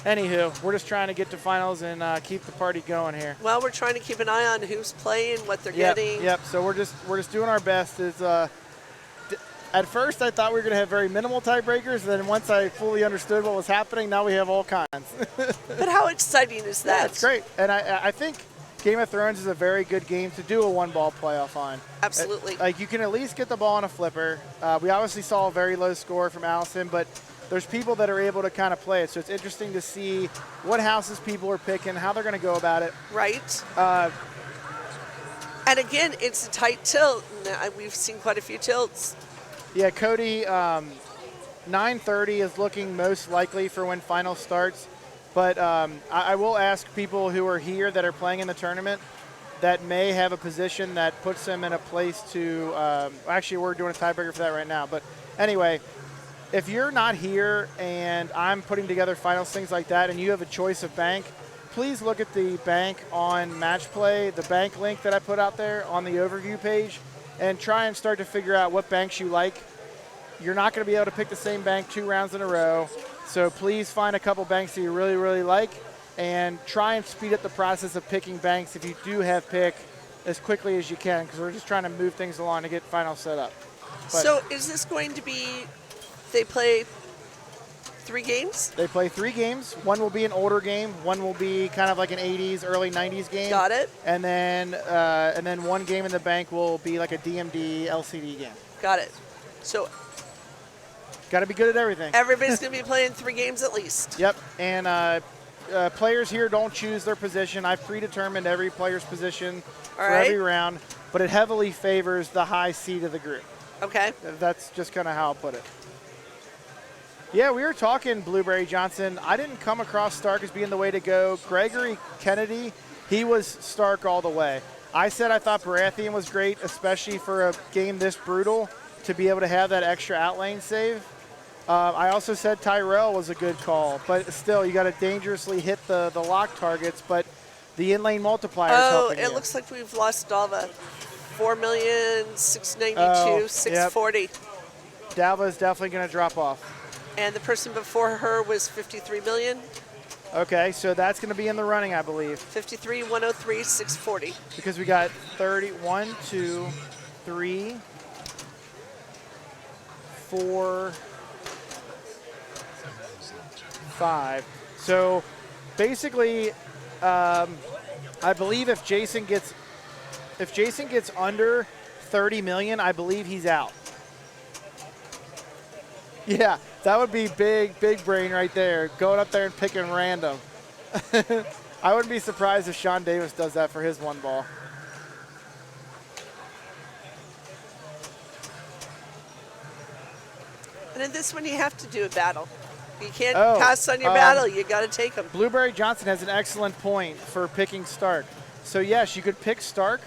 anywho, we're just trying to get to finals and keep the party going here. Well, we're trying to keep an eye on who's playing, what they're getting. Yep. So we're just doing our best. At first, I thought we were going to have very minimal tiebreakers. Then once I fully understood what was happening, now we have all kinds. But how exciting is that? Yeah, it's great. And I think Game of Thrones is a very good game to do a 1-ball playoff on. Absolutely. Like, you can at least get the ball on a flipper. We obviously saw a very low score from Allison, but there's people that are able to kind of play it. So it's interesting to see what houses people are picking, how they're going to go about it. Right. And again, it's a tight tilt. We've seen quite a few tilts. Yeah, Cody, 9:30 is looking most likely for when final starts. But I will ask people who are here that are playing in the tournament, that may have a position that puts them in a place to actually, we're doing a tiebreaker for that right now. But anyway, if you're not here and I'm putting together finals, things like that, and you have a choice of bank, please look at the bank on Matchplay, the bank link that I put out there on the overview page, and try and start to figure out what banks you like. You're not going to be able to pick the same bank 2 rounds in a row, so please find a couple banks that you really, really like, and try and speed up the process of picking banks if you do have pick as quickly as you can, because we're just trying to move things along to get finals set up. But so is this going to be, they play 3 games? they play 3 games. One will be an older game. One will be kind of like an 80s, early 90s game. Got it. And then one game in the bank will be like a DMD LCD game. Got it. So got to be good at everything. Everybody's going to be playing 3 games at least. Yep. And players here don't choose their position. I've predetermined every player's position for every round, but it heavily favors the high seed of the group. Okay. That's just kind of how I'll put it. Yeah, we were talking, Blueberry Johnson. I didn't come across Stark as being the way to go. Gregory Kennedy, he was Stark all the way. I said I thought Baratheon was great, especially for a game this brutal, to be able to have that extra outlane save. I also said Tyrell was a good call, but still, you got to dangerously hit the lock targets, but the in-lane multiplier is helping you. It looks like we've lost Dalva. 4,692,640. 640. Dalva is definitely going to drop off. And the person before her was 53 million. Okay, so that's going to be in the running, I believe. 53, 103, 640. Because we got 31, 2, 3, 4, 5. So basically, I believe if Jason gets under 30 million, I believe he's out. Yeah, that would be big brain right there, going up there and picking random. I wouldn't be surprised if Sean Davis does that for his 1 ball. And in this one, you have to do a battle. You can't pass on your battle. You got to take them. Blueberry Johnson has an excellent point for picking Stark. So yes, you could pick Stark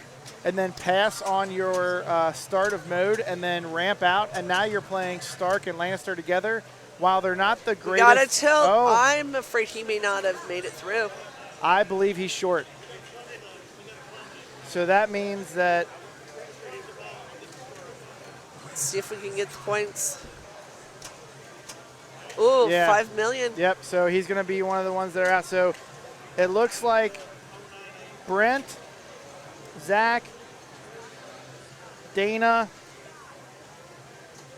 and then pass on your start of mode and then ramp out, and now you're playing Stark and Lannister together. While they're not the greatest. Got to tilt. I'm afraid he may not have made it through. I believe he's short. So that means that. Let's see if we can get the points. Ooh, yeah. 5 million. Yep, so he's going to be one of the ones that are out. So it looks like Brent, Zach, Dana,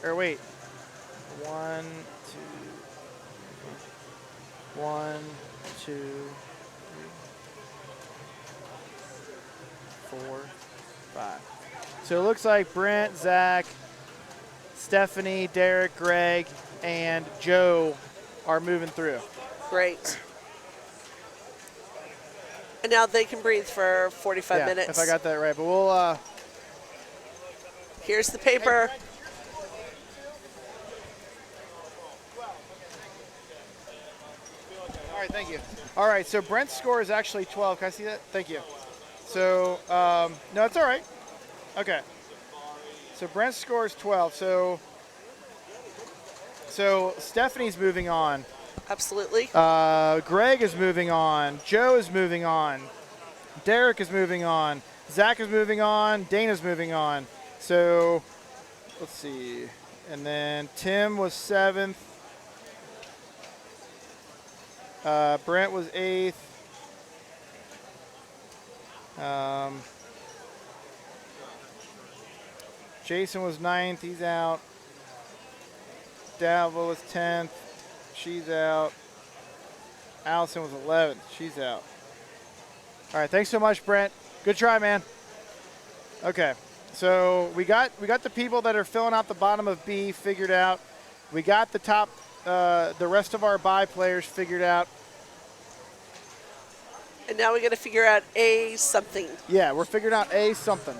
or wait, 1, 2, 3, 4, 5. So it looks like Brent, Zach, Stephanie, Derek, Greg, and Joe are moving through. Great. And now they can breathe for 45 minutes. If I got that right. But we'll. Here's the paper. All right, thank you. All right, so Brent's score is actually 12. Can I see that? Thank you. So, no, it's all right. Okay. So Brent's score is 12. So Stephanie's moving on. Absolutely. Greg is moving on. Joe is moving on. Derek is moving on. Zach is moving on. Dana's moving on. So, let's see. And then Tim was 7th. Brent was 8th. Jason was 9th. He's out. Dalva was 10th. She's out. Allison was 11th. She's out. All right, thanks so much, Brent. Good try, man. Okay, so we got the people that are filling out the bottom of B figured out. We got the top, the rest of our bye players figured out. And now we got to figure out A something. Yeah, we're figuring out A something.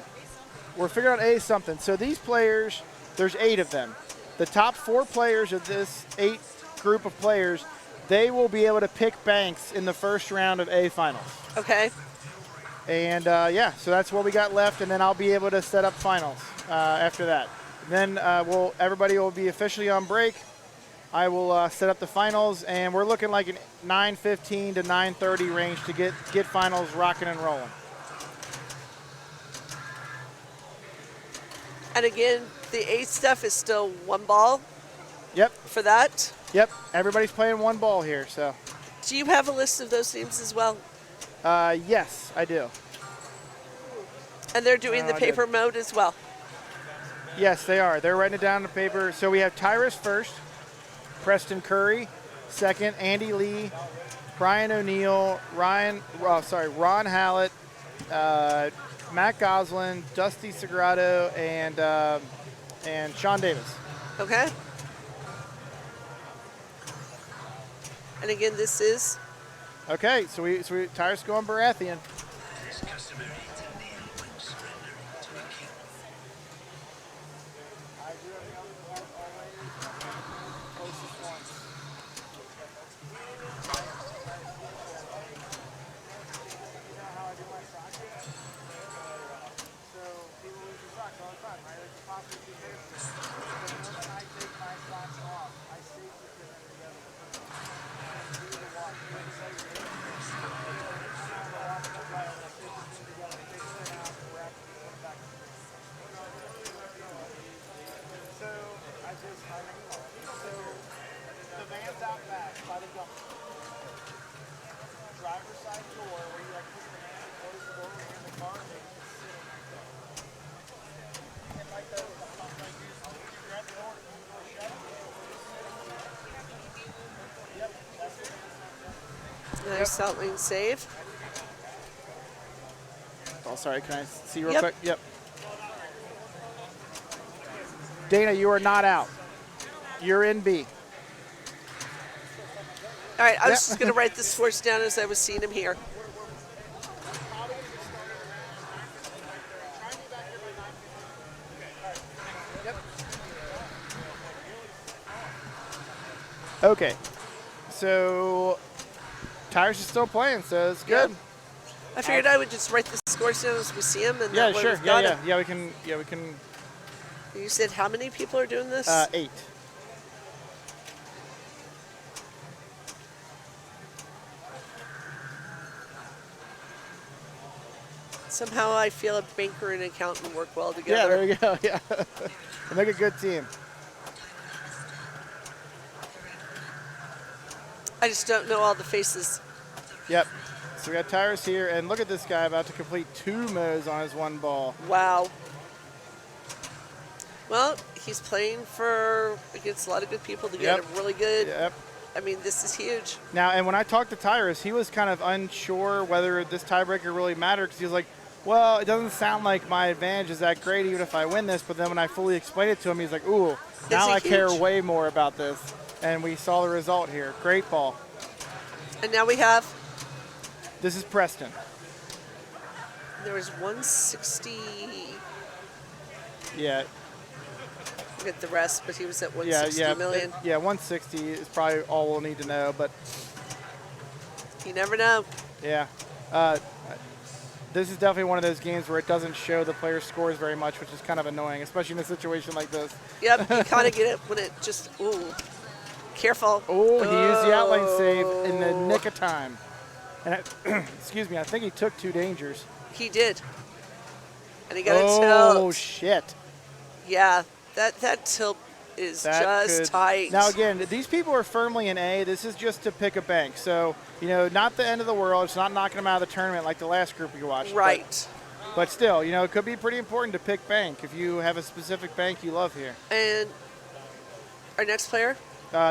So these players, there's 8 of them. The top 4 players of this 8 group of players, they will be able to pick banks in the first round of A finals. Okay. And yeah, so that's what we got left, and then I'll be able to set up finals after that. Then everybody will be officially on break. I will set up the finals, and we're looking like an 9:15 to 9:30 range to get finals rocking and rolling. And again, the A stuff is still 1 ball. Yep. For that. Yep. Everybody's playing 1 ball here, so. Do you have a list of those teams as well? Yes, I do. And they're doing the paper mode as well. Yes, they are. They're writing it down on the paper. So we have Tyrus first, Preston Curry second, Andy Lee, Brian O'Neill, Ron Hallett, Matt Goslin, Dusty Sagrado, and Sean Davis. Okay. And again, this is. Okay, so we Tyrus going Baratheon. Nice outlane save. Oh, sorry, can I see real Yep. quick? Yep. Dana, you are not out. You're in B. All right, I was just going to write the scores down as I was seeing them here. Okay. So Tyrus is still playing, so it's good. Yep. I figured I would just write the scores down as we see them, and Yeah, that way sure. we've got Yeah, 'em. yeah, we can. Yeah, we can. You said how many people are doing this? 8. Somehow I feel a banker and accountant work well Yeah, together. there you go. Yeah, they make a good team. I just don't know all the faces. Yep. So we got Tyrus here, and look at this guy about to complete 2 mows on his 1 ball. Wow. Well, he's playing against a lot of good people to get Yep. a really good. Yep. I mean, this is huge. Now, and when I talked to Tyrus, he was kind of unsure whether this tiebreaker really mattered because he was like, well, it doesn't sound like my advantage is that great even if I win this. But then when I fully explained it to him, he's like, ooh, now I care way more about this. And we saw the result here. Great ball. And now we have. This is Preston. There was 160. Yeah. Get the rest, but he was at Yeah, 160 million. yeah, 160 is probably all we'll need to know. But You never know. yeah. This is definitely one of those games where it doesn't show the player's scores very much, which is kind of annoying, especially in a situation like this. Yep, you kind of get it when it just, ooh, careful. Oh, he used the outline save in the nick of time. And excuse me, I think he took 2 dangers. He did. And he got a tilt. Oh, shit. Yeah, that tilt is just tight. Now, again, these people are firmly in A. This is just to pick a bank. So, not the end of the world. It's not knocking them out of the tournament like the last group we watched. Right. But still, it could be pretty important to pick bank if you have a specific bank you love here. And our next player?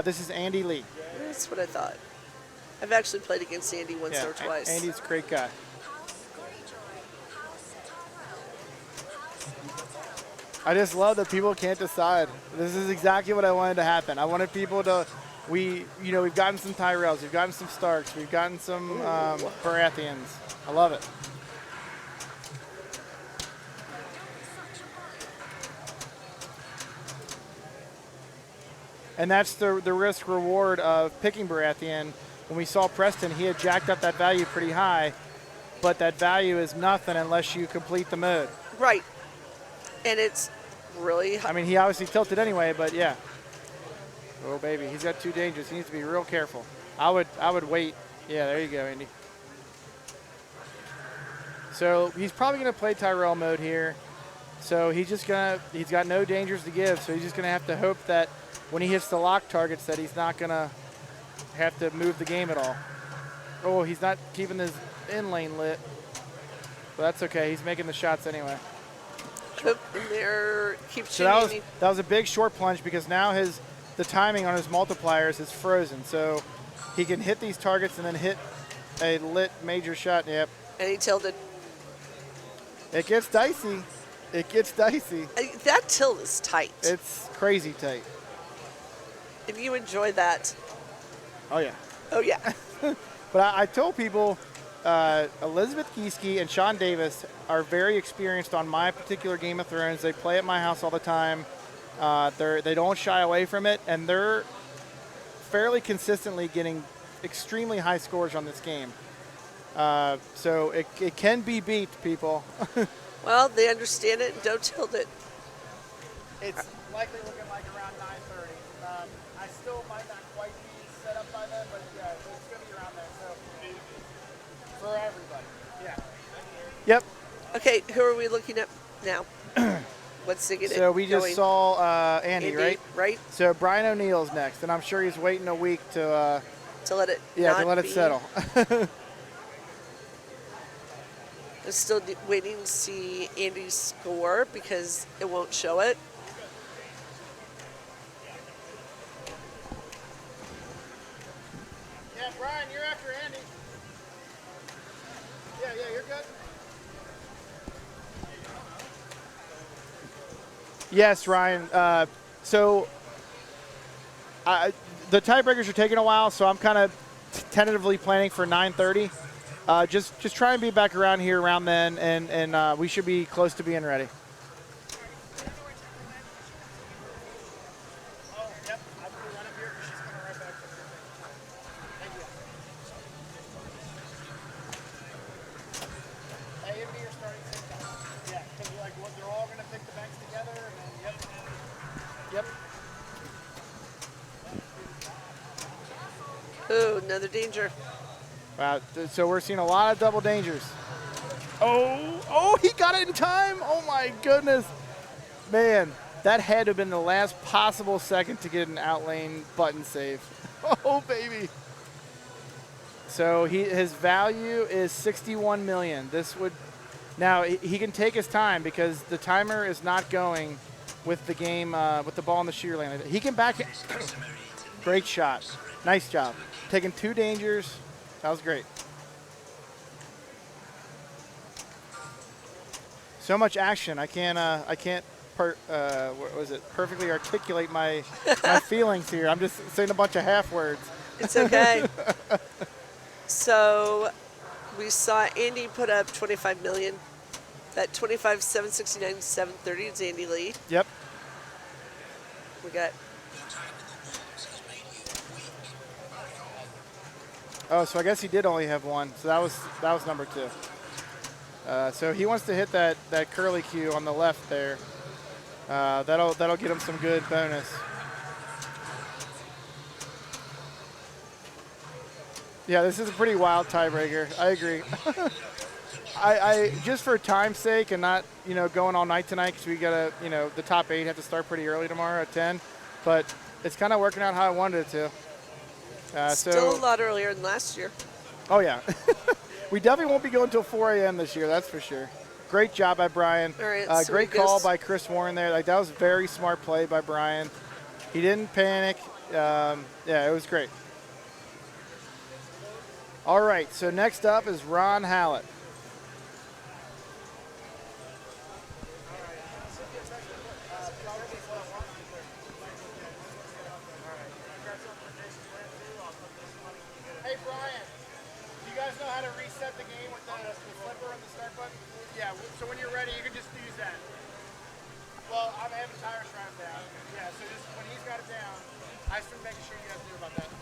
This is Andy Lee. That's what I thought. I've actually played against Andy once or twice. Andy's a great guy. I just love that people can't decide. This is exactly what I wanted to happen. I wanted people to, we've gotten some Tyrells, we've gotten some Starks, we've gotten some Baratheons. I love it. And that's the risk reward of picking Baratheon. When we saw Preston, he had jacked up that value pretty high. but that value is nothing unless you complete the mode. Right. And it's really. I mean, he obviously tilted anyway, but yeah. Oh baby, he's got 2 dangers. He needs to be real careful. I would wait. Yeah, there you go, Andy. So he's probably going to play Tyrell mode here. So he's got no dangers to give. So he's just going to have to hope that when he hits the lock targets that he's not going to have to move the game at all. Oh, he's not keeping his in lane lit. But that's okay. He's making the shots anyway. And there keeps So that was a big short plunge because now the timing on his multipliers is frozen. So he can hit these targets and then hit a lit major shot. Yep. And he tilted. It gets dicey. It gets dicey. That tilt is tight. It's crazy tight. And you enjoy that. Oh, yeah. Oh, yeah. But I told people Elizabeth Gieske and Sean Davis are very experienced on my particular Game of Thrones. They play at my house all the time. They don't shy away from it, and they're fairly consistently getting extremely high scores on this game. So it can be beat, people. Well, they understand it and don't tilt it. It's likely looking like around 9:30. I still might not quite be set up by then, but yeah, it's going to be around there. So for everybody, yeah. Yep. Okay, who are we looking at now? What's the So we just saw Andy, right? Right. So Brian O'Neill's next, and I'm sure he's waiting a week to let it to let it settle. I'm still waiting to see Andy's score because it won't show it. Yeah, Brian, you're after Andy. Yeah, you're good. Yes, Ryan. So the tiebreakers are taking a while, so I'm kind of tentatively planning for 9:30. Just try and be back around here around then, and we should be close to being ready. Ooh, another danger. Wow, so we're seeing a lot of double dangers. Oh, he got it in time. Oh, my goodness. Man, that had to have been the last possible second to get an outlane button save. Oh, baby. So his value is 61 million. Now, he can take his time because the timer is not going with the game, with the ball in the shear lane. He can back it. Great shot. Nice job. Taking 2 dangers. That was great. So much action. I can't perfectly articulate my feelings here. I'm just saying a bunch of half words. It's okay. So we saw Andy put up 25 million. That 25, 769, 730 is Andy Lee. Yep. We got. Oh, so I guess he did only have one. So that was number 2. So he wants to hit that curly Q on the left there. That'll get him some good bonus. Yeah, this is a pretty wild tiebreaker. I agree. I just for time's sake and not going all night tonight because we gotta the top 8 have to start pretty early tomorrow at 10, but it's kind of working out how I wanted it to. Still a lot earlier than last year. Oh, yeah. We definitely won't be going until 4 a.m. this year, that's for sure. Great job by Brian. All right, great call by Chris Warren there. That was a very smart play by Brian. He didn't panic. Yeah, it was great. All right, so next up is Ron Hallett. Hey, Brian, do you guys know how to reset the game with the flipper and the start button? Yeah, so when you're ready, you can just use that. Well, I'm having tire shroud down. Yeah, so just when he's got it down, I just making sure you guys knew about that.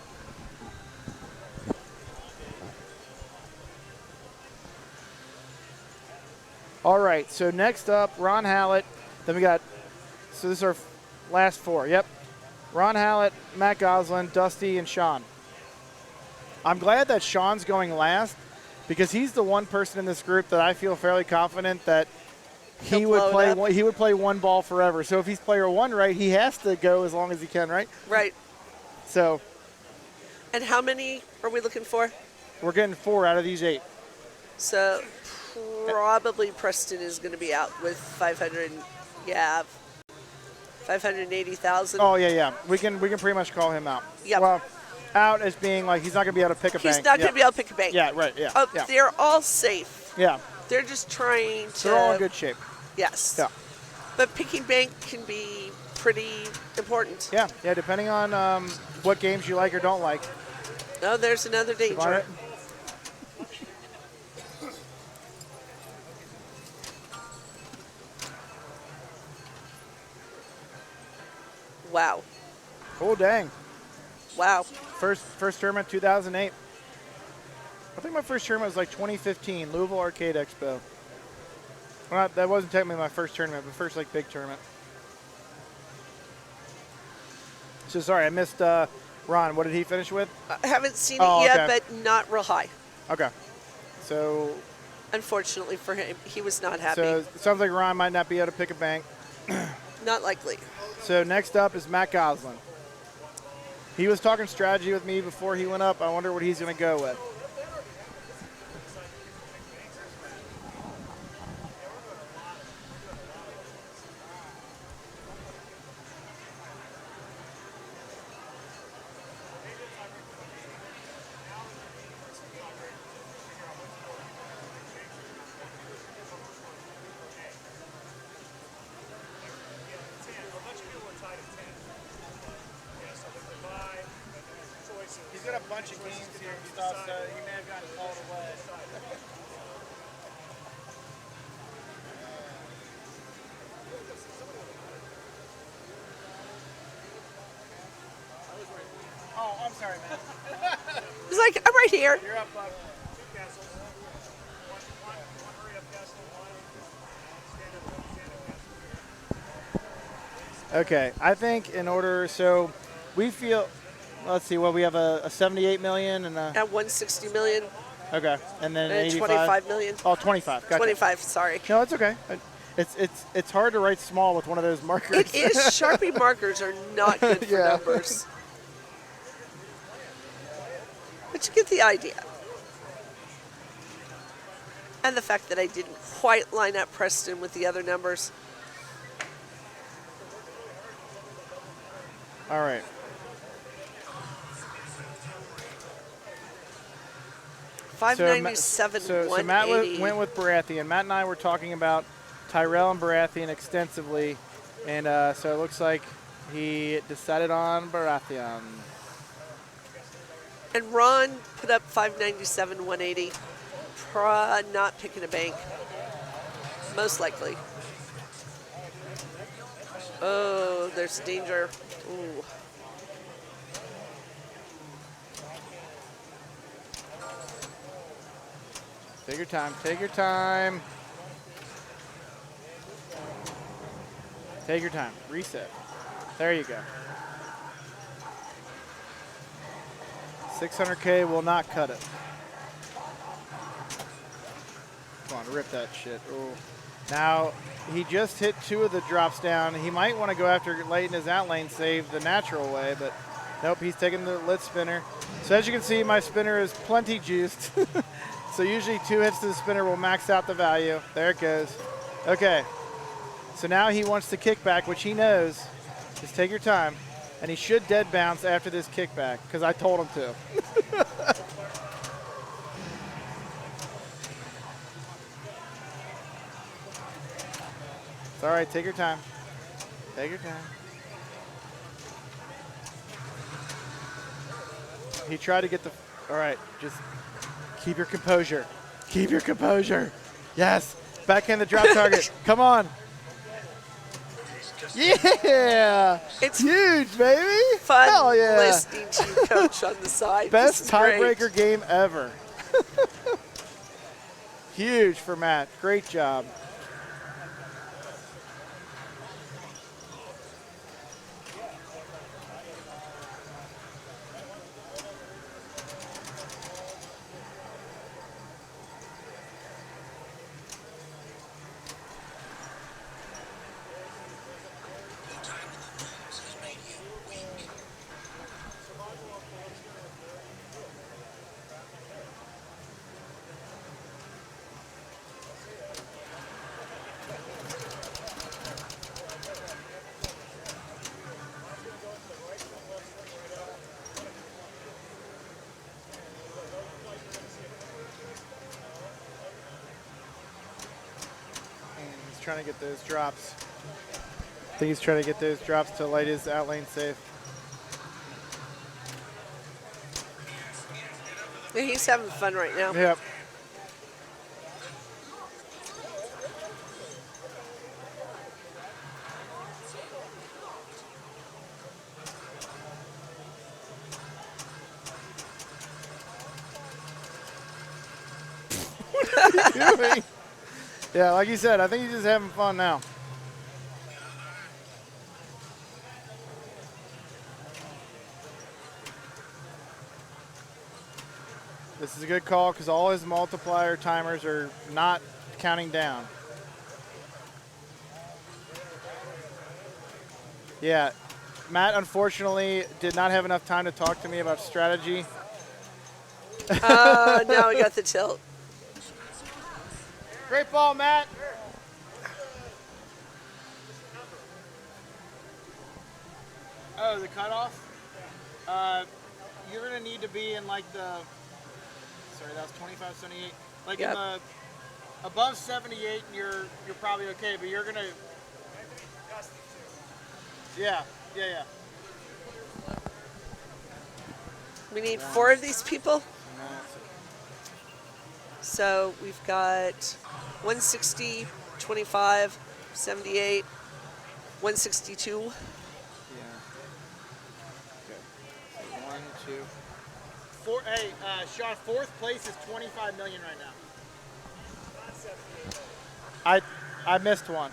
All right, so next up, Ron Hallett. Then we got, so this is our last 4. Yep. Ron Hallett, Matt Goslin, Dusty, and Sean. I'm glad that Sean's going last because he's the one person in this group that I feel fairly confident that he would play one ball forever. So if he's player 1 right, he has to go as long as he can, right? Right. So. And how many are we looking for? We're getting 4 out of these 8. So probably Preston is going to be out with 500. Yeah, 580,000. Oh yeah. We can pretty much call him out. Yep. Well, out as being like he's not going to be able to pick a bank. He's not going to be able to pick a bank. Yeah, right. Yeah. Oh, yeah. They're all safe. Yeah. They're just trying to. They're all in good shape. Yes. Yeah. But picking bank can be pretty important. Yeah. Depending on what games you like or don't like. Oh, there's another danger. Wow. Oh, dang. Wow. First tournament, 2008. I think my first tournament was like 2015, Louisville Arcade Expo. Well, that wasn't technically my first tournament, but first like big tournament. So sorry, I missed Ron. What did he finish with? I haven't seen it yet, okay. but not real high. Okay. So. Unfortunately for him, he was not happy. So it sounds like Ron might not be able to pick a bank. Not likely. So next up is Matt Goslin. He was talking strategy with me before he went up. I wonder what he's going to go with. He's got a bunch of games here and stuff, so he may have gotten called away. Oh, I'm sorry, man. He's like, I'm right here. You're up, bud. Okay, I think in order, so we feel, let's see, well, we have a 78 million and a. At 160 million. Okay, and then And 85. 25 million. Oh, 25. Gotcha. 25, sorry. No, it's okay. It's hard to write small with one of those markers. It is. Sharpie markers are not good for Yeah. numbers. But you get the idea. And the fact that I didn't quite line up Preston with the other numbers. All right. So Matt went with Baratheon. Matt and I were talking about Tyrell and Baratheon extensively, and so it looks like he decided on Baratheon. And Ron put up 597, 180. Not picking a bank. Most likely. Oh, there's danger. Ooh. Take your time. Take your time. Take your time. Reset. There you go. 600K will not cut it. Come on, rip that shit. Ooh. Now, he just hit 2 of the drops down. He might want to go after late in his out lane save the natural way, but nope, he's taking the lit spinner. So as you can see, my spinner is plenty juiced. So usually 2 hits to the spinner will max out the value. There it goes. Okay. So now he wants the kickback, which he knows. Just take your time. And he should dead bounce after this kickback, because I told him to. It's all right. Take your time. Take your time. He tried to get the... All right. Just keep your composure. Keep your composure. Yes. Backhand the drop target. Come on. Yeah. It's huge, baby. Fun Hell yeah. listening to you coach on the side. Best This is great. tiebreaker game ever. Huge for Matt. Great job. trying to get those drops. I think he's trying to get those drops to light his out lane safe. Yeah, he's having fun right now. Yep. What are you doing? Yeah, like you said, I think he's just having fun now. This is a good call because all his multiplier timers are not counting down. Yeah, Matt unfortunately did not have enough time to talk to me about strategy. Now we got the tilt. Great ball, Matt. Oh, the cutoff? You're going to need to be in like the, sorry, that was 25, 78. Like in the, above 78, and you're probably okay, but you're going to, yeah. We need 4 of these people. So we've got 160, 25, 78, 162. Yeah. Okay. So 1, 2, 4. Hey, Sean, 4th place is 25 million right now. I missed one.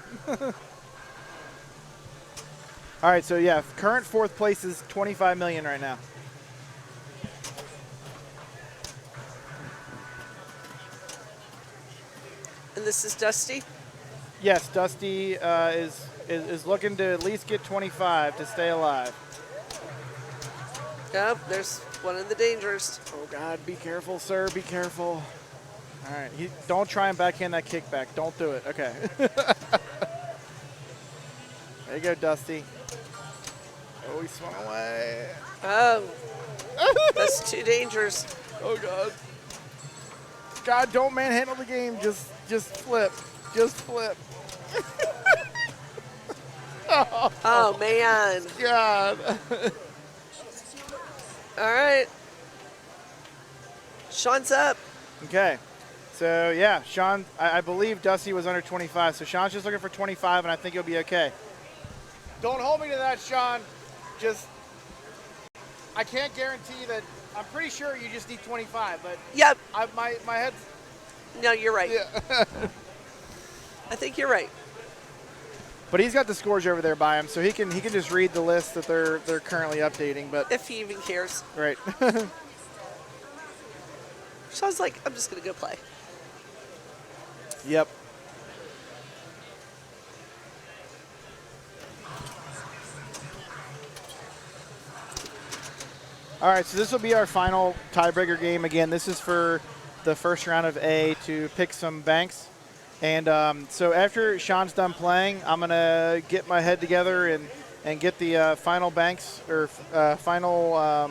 All right, so yeah, current 4th place is 25 million right now. And this is Dusty? Yes, Dusty is looking to at least get 25 to stay alive. Yep, there's one of the dangers. Oh, God, be careful, sir. Be careful. All right, don't try and backhand that kickback. Don't do it. Okay. There you go, Dusty. Oh, he swung away. Oh, that's 2 dangers. Oh, God. God, don't manhandle the game. Just flip. Just flip. Oh, man. God. All right. Sean's up. Okay. So, yeah, Sean, I believe Dusty was under 25. So, Sean's just looking for 25, and I think he'll be okay. Don't hold me to that, Sean. I can't guarantee that. I'm pretty sure you just need 25, but yep. My head's. No, you're right. Yeah. I think you're right. But he's got the scores over there by him, so he can just read the list that they're currently updating. But if he even cares. Right. Sean's like, I'm just gonna go play. Yep. All right, so this will be our final tiebreaker game. Again, this is for the first round of A to pick some banks. And so after Sean's done playing, I'm going to get my head together and get the final banks or final.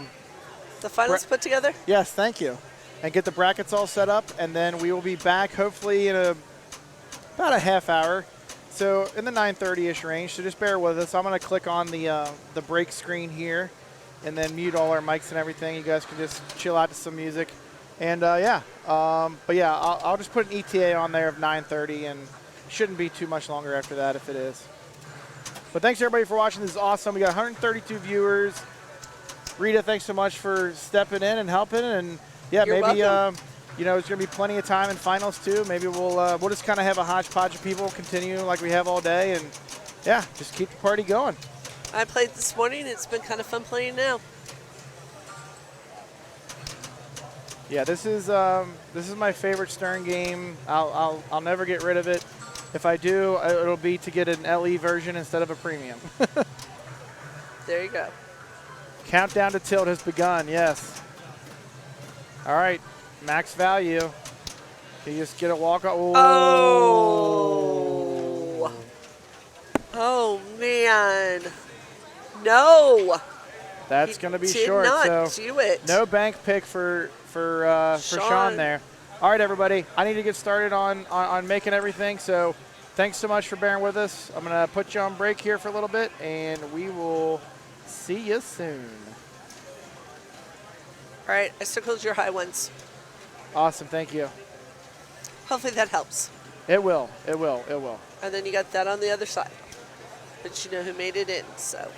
The finals put together? Yes, thank you. And get the brackets all set up. And then we will be back hopefully in about a half hour. So in the 9:30-ish range. So just bear with us. I'm going to click on the break screen here and then mute all our mics and everything. You guys can just chill out to some music. And, but yeah, I'll just put an ETA on there of 9:30, and shouldn't be too much longer after that if it is. But thanks, everybody, for watching. This is awesome. We got 132 viewers. Rita, thanks so much for stepping in and helping. And, yeah, You're maybe, welcome. there's going to be plenty of time in finals, too. Maybe we'll just kind of have a hodgepodge of people continue like we have all day. And, yeah, just keep the party going. I played this morning. It's been kind of fun playing now. Yeah, this is my favorite Stern game. I'll never get rid of it. If I do, it'll be to get an LE version instead of a premium. There you go. Countdown to tilt has begun. Yes. All right, max value. Can you just get a walk? Oh. Oh man. No. That's going to be did short. Not so do it. No bank pick for Sean there. All right, everybody. I need to get started on making everything. So thanks so much for bearing with us. I'm going to put you on break here for a little bit, and we will see you soon. All right, I circled your high ones. Awesome. Thank you. Hopefully that helps. It will. It will. It will. And then you got that on the other side. But you know who made it in, so.